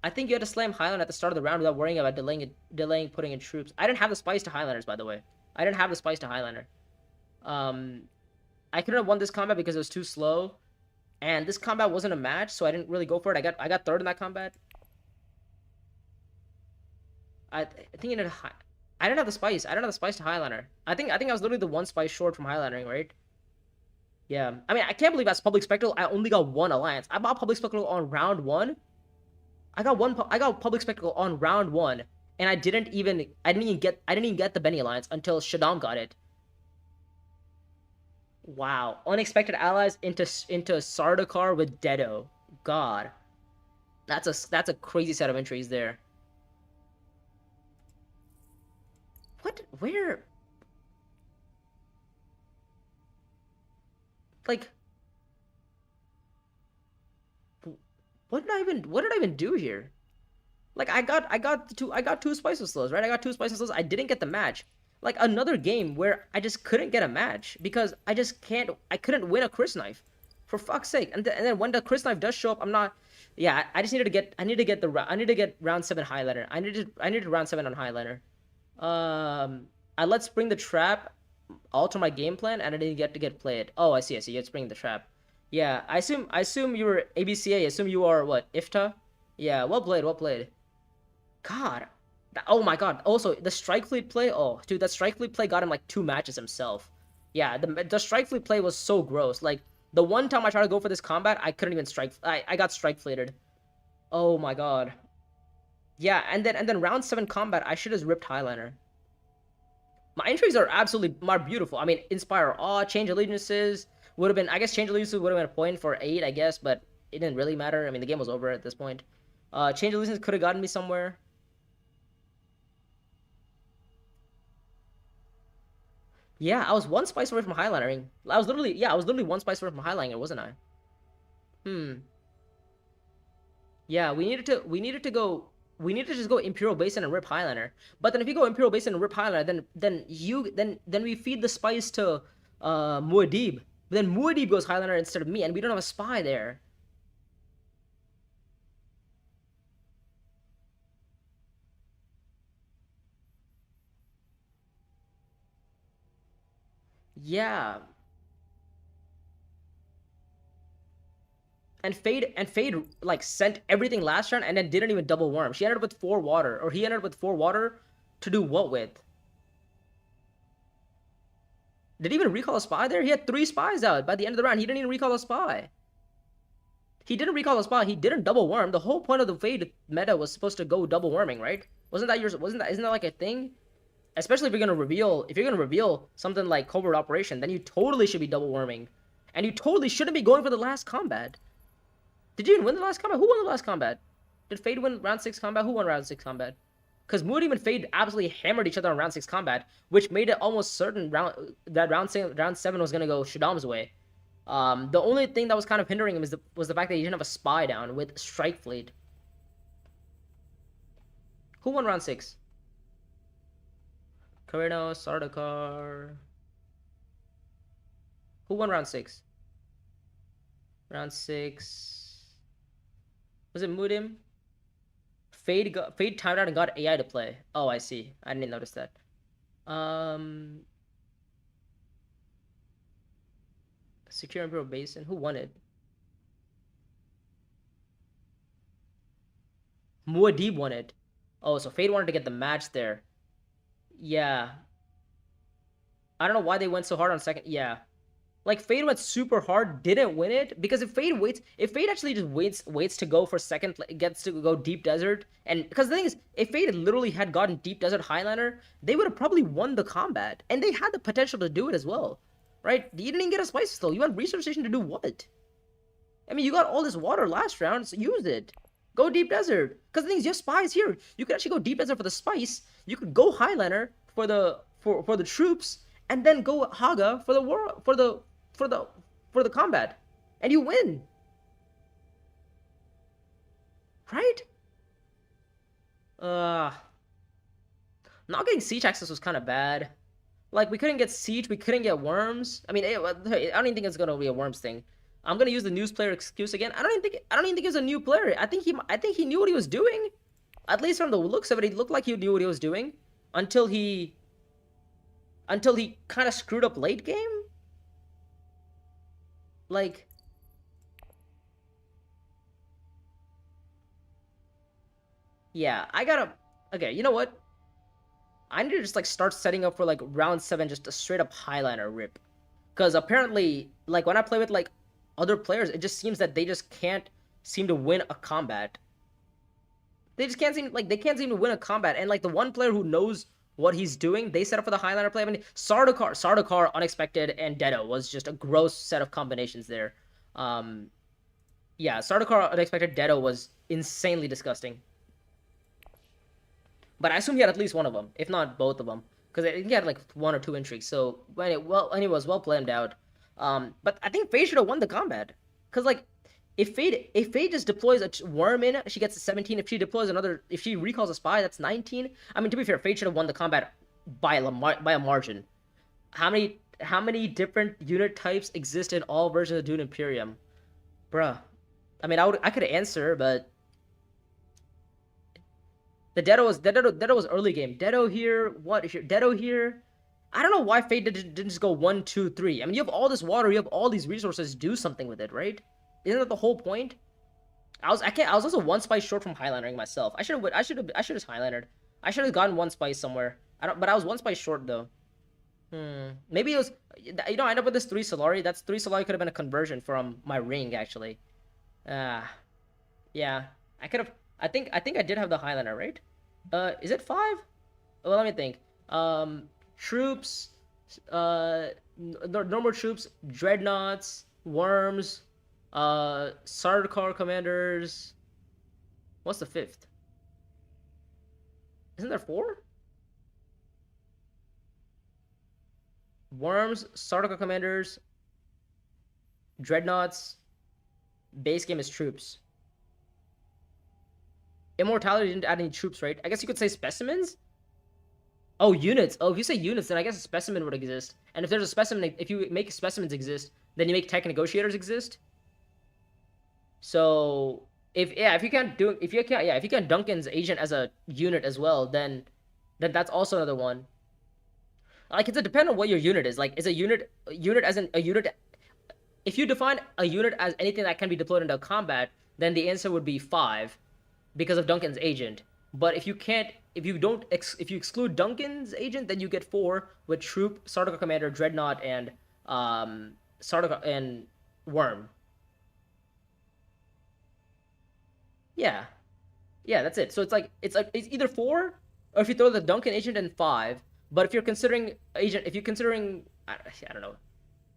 Speaker 1: I think you had to slam Highland at the start of the round without worrying about delaying putting in troops. I didn't have the spice to Highlanders, by the way. I didn't have the spice to Highlander. I couldn't have won this combat because it was too slow. And this combat wasn't a match, so I didn't really go for it. I got third in that combat. I think it had I didn't have the spice. I didn't have the spice to Highlander. I think I was literally the one spice short from Highlandering, right? Yeah. I mean, I can't believe as Public Spectacle, I only got one alliance. I bought Public Spectacle on round 1. I got Public Spectacle on round 1, and I didn't even get the Benny alliance until Shaddam got it. Wow. Unexpected allies into Sardaukar with Dedo. God. That's a crazy set of entries there. What? Where? Like, what did I even do here? Like, I got two spices slows, right? I got two spices slows. I didn't get the match. Like another game where I just couldn't get a match because I couldn't win a Chris knife, for fuck's sake. And then when the Chris knife does show up, I'm not. Yeah, I just needed to get. I need to get round 7 Highliner. I needed round 7 on Highliner. I let Spring the Trap alter my game plan, and I didn't get to get played. Oh, I see. You had Spring the Trap. Yeah, I assume you were ABCA. I assume you are what, IFTA? Yeah, well played. God. Oh my god. Also, the Strike Fleet play. Oh, dude, that Strike Fleet play got him like 2 matches himself. Yeah, the Strike Fleet play was so gross. Like, the one time I tried to go for this combat, I couldn't even strike. I got Strike Fleeted. Oh my god. Yeah, and then round 7 combat, I should have ripped Highliner. My entries are beautiful. I mean, Inspire Awe, Change Allegiances would have been. I guess Change Allegiances would have been a point for 8, I guess, but it didn't really matter. I mean, the game was over at this point. Change Allegiances could have gotten me somewhere. Yeah, I was one spice away from highlining. I was literally one spice away from highlining, wasn't I? Yeah, we needed to just go Imperial Basin and rip Highliner. But then if you go Imperial Basin and rip Highliner, then we feed the spice to Muad'Dib. But then Muad'Dib goes Highliner instead of me, and we don't have a spy there. Yeah. And Fade like sent everything last round and then didn't even double worm. She ended up with 4 water, or he ended up with 4 water to do what with? Did he even recall a spy there? He had 3 spies out by the end of the round. He didn't even recall a spy. He didn't recall a spy. He didn't double worm. The whole point of the Fade meta was supposed to go double worming, right? Isn't that like a thing? Especially if you're gonna reveal something like Covert Operation, then you totally should be double worming. And you totally shouldn't be going for the last combat. Did you even win the last combat? Who won the last combat? Did Fade win round 6 combat? Who won round 6 combat? Because Moody and Fade absolutely hammered each other on round 6 combat, which made it almost certain round 7 was gonna go Shaddam's way. The only thing that was kind of hindering him was the fact that he didn't have a spy down with Strike Fleet. Who won round 6? Carino, Sardaukar. Who won round 6? Round 6. Was it Mudim? Fade timed out and got AI to play. Oh, I see. I didn't notice that. Secure Imperial Basin. Who won it? Muad'Dib won it. Oh, so Fade wanted to get the match there. Yeah. I don't know why they went so hard on second. Yeah. Like Fade went super hard, didn't win it because if Fade actually just waits to go for second, gets to go Deep Desert, and because the thing is, if Fade literally had gotten Deep Desert Highliner, they would have probably won the combat, and they had the potential to do it as well, right? You didn't even get a spice though. You had Research Station to do what? I mean, you got all this water last round, so use it. Go Deep Desert, because the thing is, you have spies here. You could actually go Deep Desert for the spice. You could go Highliner for the troops, and then go Haga for the war for the combat, and you win, right? Not getting siege access was kind of bad. Like we couldn't get siege, we couldn't get worms. I mean, I don't even think it's gonna be a worms thing. I'm gonna use the news player excuse again. I don't even think he was a new player. I think he knew what he was doing. At least from the looks of it, he looked like he knew what he was doing until he kind of screwed up late game. Like, yeah, okay, you know what? I need to just like start setting up for like round 7, just a straight up Highliner rip. Because apparently, like when I play with like other players, it just seems that they just can't seem to win a combat. They just can't seem they can't seem to win a combat. And like the one player who knows what he's doing, they set up for the Highliner play. I mean, Sardaukar, Unexpected, and Dedo was just a gross set of combinations there. Yeah, Sardaukar, Unexpected, Dedo was insanely disgusting. But I assume he had at least one of them, if not both of them, because he had like 1 or 2 intrigues. So when it was well planned out. But I think Fade should have won the combat, because like if Fade just deploys a worm in, she gets a 17. If she recalls a spy, that's 19. I mean, to be fair, Fade should have won the combat by a margin. How many different unit types exist in all versions of DUNE Imperium, bruh? I mean, I could answer, but the Dedo was early game. Dedo here, Dedo here. I don't know why Fade didn't just go 1, 2, 3. I mean, you have all this water, you have all these resources. Do something with it, right? Isn't that the whole point? I was also 1 spice short from highlinering myself. I should have highlinered. I should have gotten 1 spice somewhere. But I was 1 spice short though. Maybe it was, I end up with this 3 Solari. That's 3 Solari could have been a conversion from my ring actually. Yeah. I could have. I think I did have the highliner, right? Is it 5? Well, let me think. Troops, normal troops, dreadnoughts, worms, Sardaukar commanders. What's the 5th? Isn't there 4? Worms, Sardaukar commanders, dreadnoughts. Base game is troops. Immortality didn't add any troops, right? I guess you could say specimens? Oh, units. Oh, if you say units, then I guess a specimen would exist. And if there's a specimen, if you make specimens exist, then you make tech negotiators exist. So if you can't Duncan's agent as a unit as well, then that's also another one. Like, it's a depend on what your unit is. Like, is a unit as a unit? If you define a unit as anything that can be deployed into combat, then the answer would be 5, because of Duncan's agent. But if you exclude Duncan's agent, then you get 4 with troop, Sardaukar commander, dreadnought, and Sardaukar and worm. Yeah, that's it. So it's either 4, or if you throw the Duncan agent in 5. But if you're considering I don't know,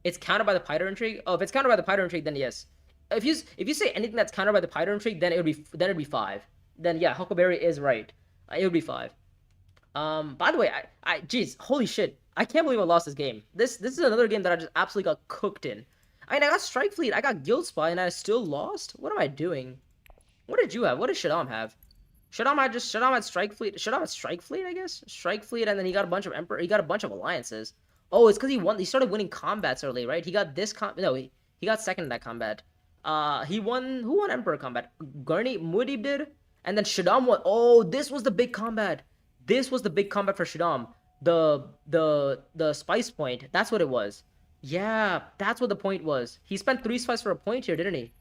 Speaker 1: it's countered by the Piter intrigue. Oh, if it's countered by the Piter intrigue, then yes. If you say anything that's countered by the Piter intrigue, then it would be 5. Then yeah, Huckleberry is right. It would be 5. By the way, geez, holy shit, I can't believe I lost this game. This is another game that I just absolutely got cooked in. I mean, I got Strike Fleet, I got Guild Spy, and I still lost. What am I doing? What did you have? What did Shaddam have? Shaddam had Strike Fleet. Shaddam had Strike Fleet, I guess. Strike Fleet, and then he got a bunch of Emperor. He got a bunch of alliances. Oh, it's because he started winning combats early, right? He got this he got second in that combat. Who won Emperor combat? Muad'Dib did, And then Shaddam was, oh, this was the big combat. This was the big combat for Shaddam. The spice point. That's what it was. Yeah, that's what the point was. He spent 3 spice for a point here, didn't he?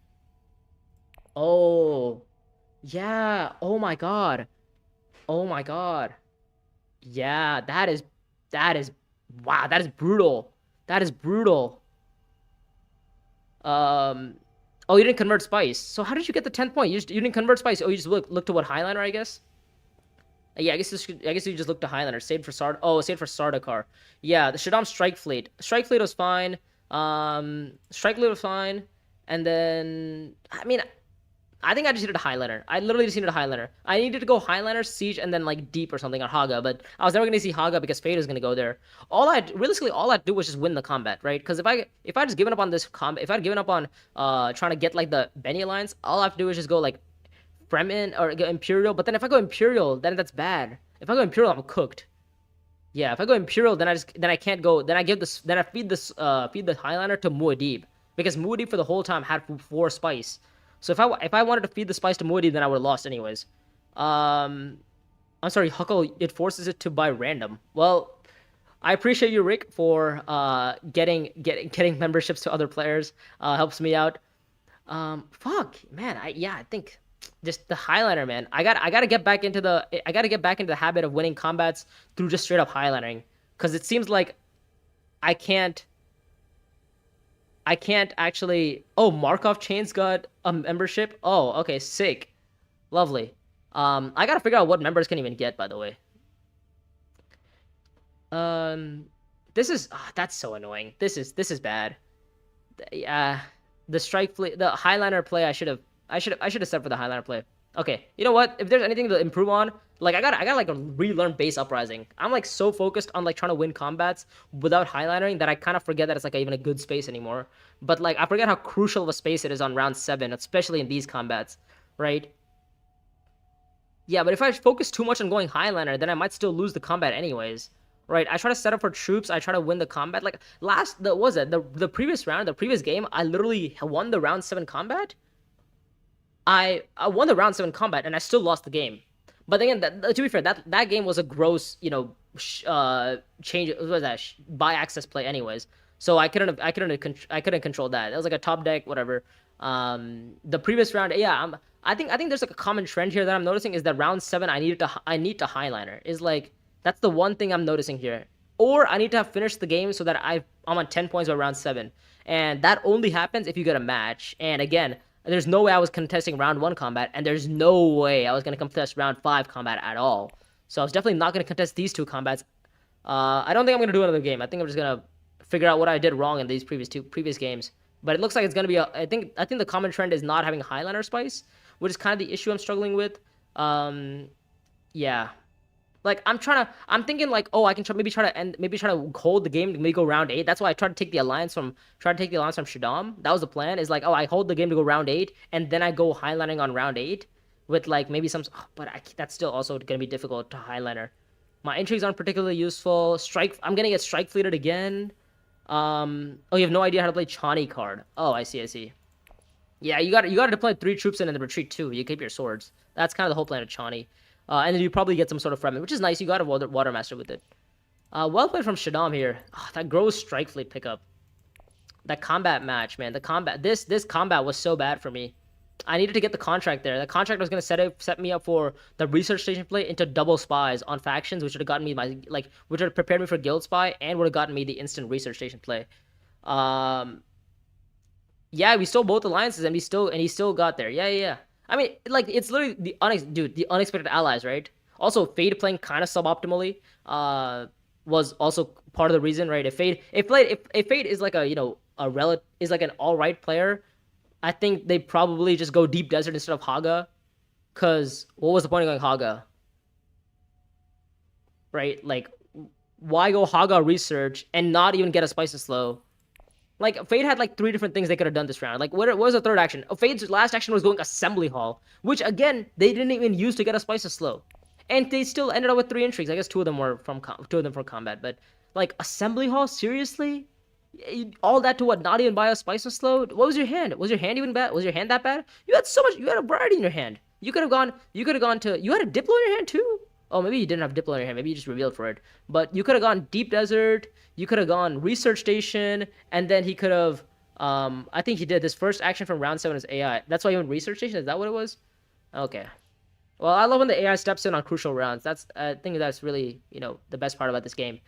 Speaker 1: Oh, yeah. Oh my god. Oh my god. Yeah, that is wow, that is brutal. That is brutal. Oh, you didn't convert spice. So how did you get the 10th point? You didn't convert spice. Oh, you just look to what Highliner, I guess. Yeah, I guess you just looked to Highlander. Saved for Sard. Oh, saved for Sardaukar. Yeah, the Shaddam Strike Fleet. Strike Fleet was fine. Strike Fleet was fine. And then I mean, I think I just needed a Highliner. I literally just needed a Highliner. I needed to go Highliner, Siege, and then like Deep or something on Haga, but I was never gonna see Haga because Fade was gonna go there. Realistically all I'd do was just win the combat, right? Because if I just given up on this combat, if I'd given up on trying to get like the Benny Alliance, all I have to do is just go like Fremen or go Imperial. But then if I go Imperial, then that's bad. If I go Imperial, I'm cooked. Yeah, if I go Imperial, then I can't go. Then I give this. Then I feed the Highliner to Muad'Dib because Muad'Dib for the whole time had 4 spice. So if I wanted to feed the spice to Muad'Dib, then I would have lost anyways. I'm sorry, Huckle. It forces it to buy random. Well, I appreciate you, Rick, for getting memberships to other players. Helps me out. Fuck, man. I think just the Highliner, man. I gotta get back into the habit of winning combats through just straight up Highlining, because it seems like I can't actually. Oh, Markov Chains got a membership. Oh, okay, sick, lovely. I gotta figure out what members can even get, by the way. Um, this is that's so annoying. This is bad. Yeah, the strike fleet, the Highliner play. I should have set for the Highliner play. Okay, you know what? If there's anything to improve on, like I gotta like relearn base uprising. I'm like so focused on like trying to win combats without highlinering that I kind of forget that it's like even a good space anymore. But like I forget how crucial of a space it is on round 7, especially in these combats, right? Yeah, but if I focus too much on going Highliner, then I might still lose the combat anyways. Right, I try to set up for troops. I try to win the combat. Like the previous round, the previous game, I literally won the round 7 combat. I won the round 7 combat and I still lost the game. But again, to be fair, that game was a gross, change. What was that? Buy access play, anyways. So I couldn't control that. It was like a top deck, whatever. The previous round, yeah. I think there's like a common trend here that I'm noticing is that round 7 I need to Highliner. Is like that's the one thing I'm noticing here. Or I need to have finished the game so that I'm on 10 points by round 7. And that only happens if you get a match. And again, there's no way I was contesting round 1 combat, and there's no way I was going to contest round 5 combat at all. So I was definitely not going to contest these 2 combats. I don't think I'm going to do another game. I think I'm just going to figure out what I did wrong in these previous games. But it looks like it's going to be I think the common trend is not having Highliner spice, which is kind of the issue I'm struggling with. Yeah. Like I'm thinking like, oh, I can maybe try to hold the game, maybe go round 8. That's why I tried to take the alliance from Shaddam. That was the plan. Is like, oh, I hold the game to go round 8, and then I go highlining on round 8 with like maybe some. Oh, but that's still also gonna be difficult to highliner. My intrigues aren't particularly useful. I'm gonna get strike fleeted again. Oh, you have no idea how to play Chani card. Oh, I see. Yeah, you got to deploy 3 troops in and then retreat 2. You keep your swords. That's kind of the whole plan of Chani. And then you probably get some sort of Fremen, which is nice. You got a Watermaster with it. Well played from Shaddam here. Oh, that gross strike fleet pickup. That combat match, man. This combat was so bad for me. I needed to get the contract there. The contract was gonna set me up for the research station play into double spies on factions, which would have gotten me which would have prepared me for guild spy and would have gotten me the instant research station play. Yeah, we stole both alliances and he still got there. Yeah. I mean, like, it's literally the unexpected allies, right? Also, Fade playing kind of suboptimally was also part of the reason, right? If Fade is like is like an all right player, I think they probably just go deep desert instead of Haga. Cause what was the point of going Haga? Right? Like, why go Haga research and not even get a spice and slow? Like, Fade had like 3 different things they could have done this round. Like, what was the third action? Oh, Fade's last action was going Assembly Hall, which again they didn't even use to get a spice of slow, and they still ended up with 3 intrigues. I guess 2 of them were from combat, but like Assembly Hall, seriously, all that to what? Not even buy a spice of slow. What was your hand? Was your hand even bad? Was your hand that bad? You had so much. You had a variety in your hand. You could have gone. You could have gone to. You had a Diplo in your hand too. Oh, maybe you didn't have Diplo in your hand. Maybe you just revealed for it. But you could have gone Deep Desert. You could have gone Research Station, and then he could have. I think he did. This first action from round 7 is AI. That's why he went Research Station. Is that what it was? Okay. Well, I love when the AI steps in on crucial rounds. I think that's really the best part about this game.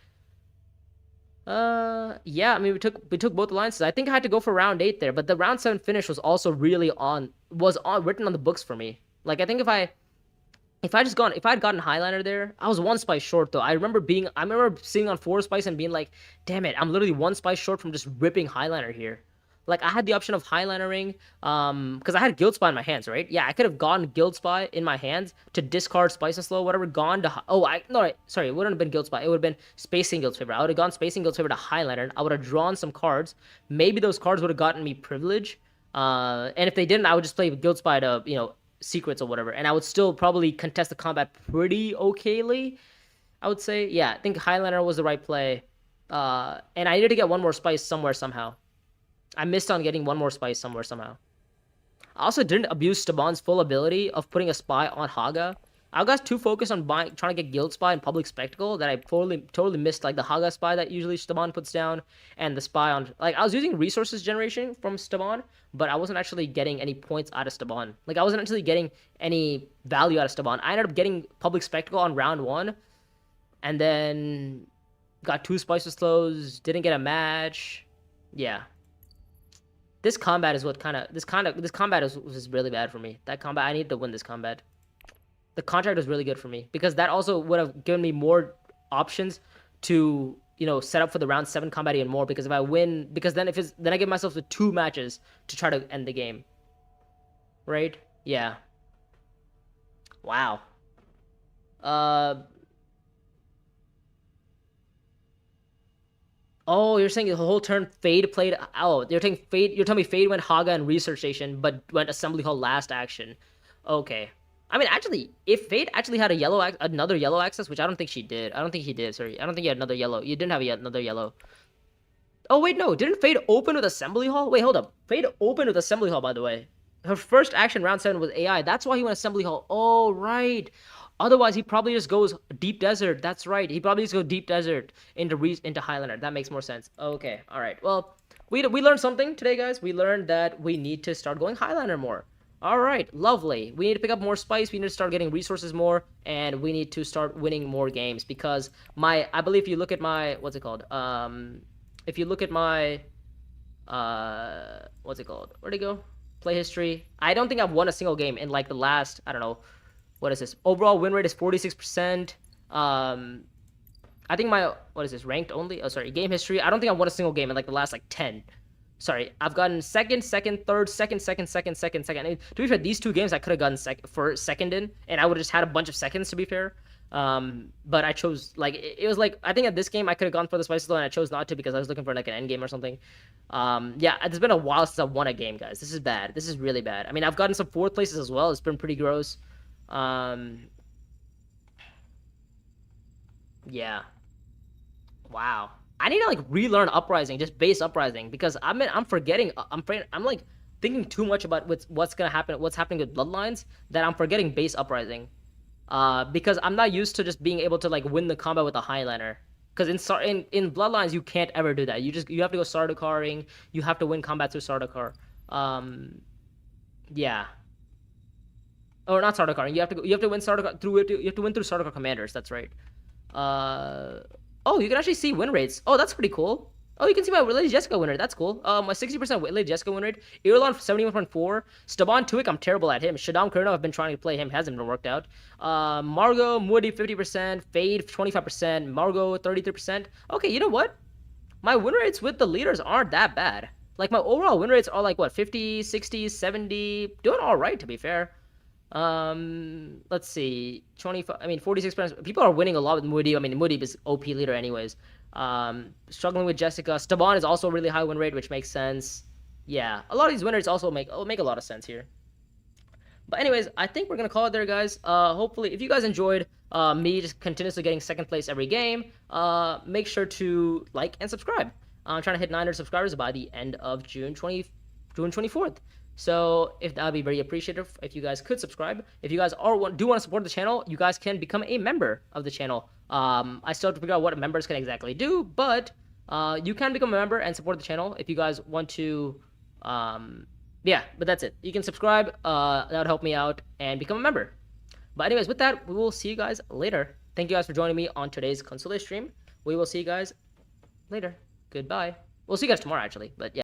Speaker 1: Yeah, I mean we took both alliances. I think I had to go for round 8 there, but the round 7 finish was also really written on the books for me. Like I think if I had gotten Highliner there, I was one spice short though. I remember sitting on 4 spice and being like, damn it, I'm literally one spice short from just ripping Highliner here. Like I had the option of Highlinering, because I had Guild Spy in my hands, right? Yeah, I could have gone Guild Spy in my hands to discard Spice and Slow, whatever, gone to sorry, it wouldn't have been Guild Spy. It would have been Spacing Guild's Favor. I would have gone Spacing Guild's Favor to Highliner. I would have drawn some cards. Maybe those cards would have gotten me Privilege. And if they didn't, I would just play Guild Spy to secrets or whatever, and I would still probably contest the combat pretty okayly. I would say, yeah, I think Highliner was the right play. And I needed to get one more spice somewhere somehow. I missed on getting one more spice somewhere somehow. I also didn't abuse Staban's full ability of putting a spy on Haga. I got too focused on trying to get Guild Spy and Public Spectacle that I totally missed like the Haga spy that usually Staban puts down, and the spy on I was using resources generation from Staban, but I wasn't actually getting any points out of Staban. Like I wasn't actually getting any value out of Staban. I ended up getting Public Spectacle on round 1, and then got 2 spices slows, didn't get a match. Yeah. This combat is was really bad for me. That combat, I need to win this combat. The contract was really good for me because that also would have given me more options to set up for the round 7 combat even more, because if I win, because then I give myself the 2 matches to try to end the game. Right? Yeah. Wow. Oh, you're saying the whole turn Fade played. Oh, you're telling me Fade went Haga and Research Station, but went Assembly Hall last action. Okay. I mean, actually, if Fade actually had another yellow access, which I don't think she did. I don't think he did. Sorry, I don't think he had another yellow. You didn't have another yellow. Oh wait, no. Didn't Fade open with Assembly Hall? Wait, hold up. Fade opened with Assembly Hall, by the way. Her first action round 7 was AI. That's why he went Assembly Hall. Oh right. Otherwise, he probably just goes Deep Desert. That's right. He probably just goes Deep Desert into Highlander. That makes more sense. Okay. All right. Well, we learned something today, guys. We learned that we need to start going Highlander more. All right. Lovely. We need to pick up more spice. We need to start getting resources more, and we need to start winning more games because I believe if you look at my what's it called? If you look at my what's it called? Where'd it go? Play history. I don't think I've won a single game in like the last, I don't know. What is this? Overall win rate is 46%. I think what is this? Ranked only? Oh, sorry. Game history. I don't think I won a single game in like the last like 10. Sorry. I've gotten second, third, second. I mean, to be fair, these 2 games I could have gotten second in, and I would have just had a bunch of seconds, to be fair. But I chose, like, it was like, I think at this game I could have gone for the spices though, and I chose not to because I was looking for like an end game or something. Yeah, it's been a while since I won a game, guys. This is bad. This is really bad. I mean, I've gotten some 4th places as well. It's been pretty gross. Yeah. Wow. I need to like relearn Uprising, just base Uprising, because I'm forgetting. I'm like thinking too much about what's happening with Bloodlines, that I'm forgetting base Uprising. Because I'm not used to just being able to like win the combat with a Highliner. Because in Bloodlines you can't ever do that. You have to go Sardaukar-ing. You have to win combat through Sardaukar. Yeah. Or not Sardaukar. You have to win Sardaukar through. You have to win through Sardaukar commanders. That's right. Oh, you can actually see win rates. Oh, that's pretty cool. Oh, you can see my Lady Jessica win rate. That's cool. My 60% Lady Jessica win rate. Irulan 71.4. Staban Tuik, I'm terrible at him. Shaddam Kurno, I've been trying to play him. Hasn't been worked out. Margot, Moody 50%. Fade 25%. Margot 33%. Okay, you know what? My win rates with the leaders aren't that bad. Like, my overall win rates are like, what, 50, 60, 70? Doing all right, to be fair. Let's see, 25. I mean, 46%. People are winning a lot with Moody. I mean, Moody is OP leader anyways. Struggling with Jessica. Staban is also really high win rate, which makes sense. Yeah, a lot of these win rates also make a lot of sense here. But anyways, I think we're gonna call it there, guys. Hopefully, if you guys enjoyed me just continuously getting 2nd place every game, make sure to like and subscribe. I'm trying to hit 900 subscribers by the end of June 24th. So if that would be very appreciative if you guys could subscribe. If you guys do want to support the channel, you guys can become a member of the channel. I still have to figure out what members can exactly do, but you can become a member and support the channel if you guys want to. Yeah, but that's it. You can subscribe. That would help me out and become a member. But anyways, with that, we will see you guys later. Thank you guys for joining me on today's console stream. We will see you guys later. Goodbye. We'll see you guys tomorrow, actually. But yeah.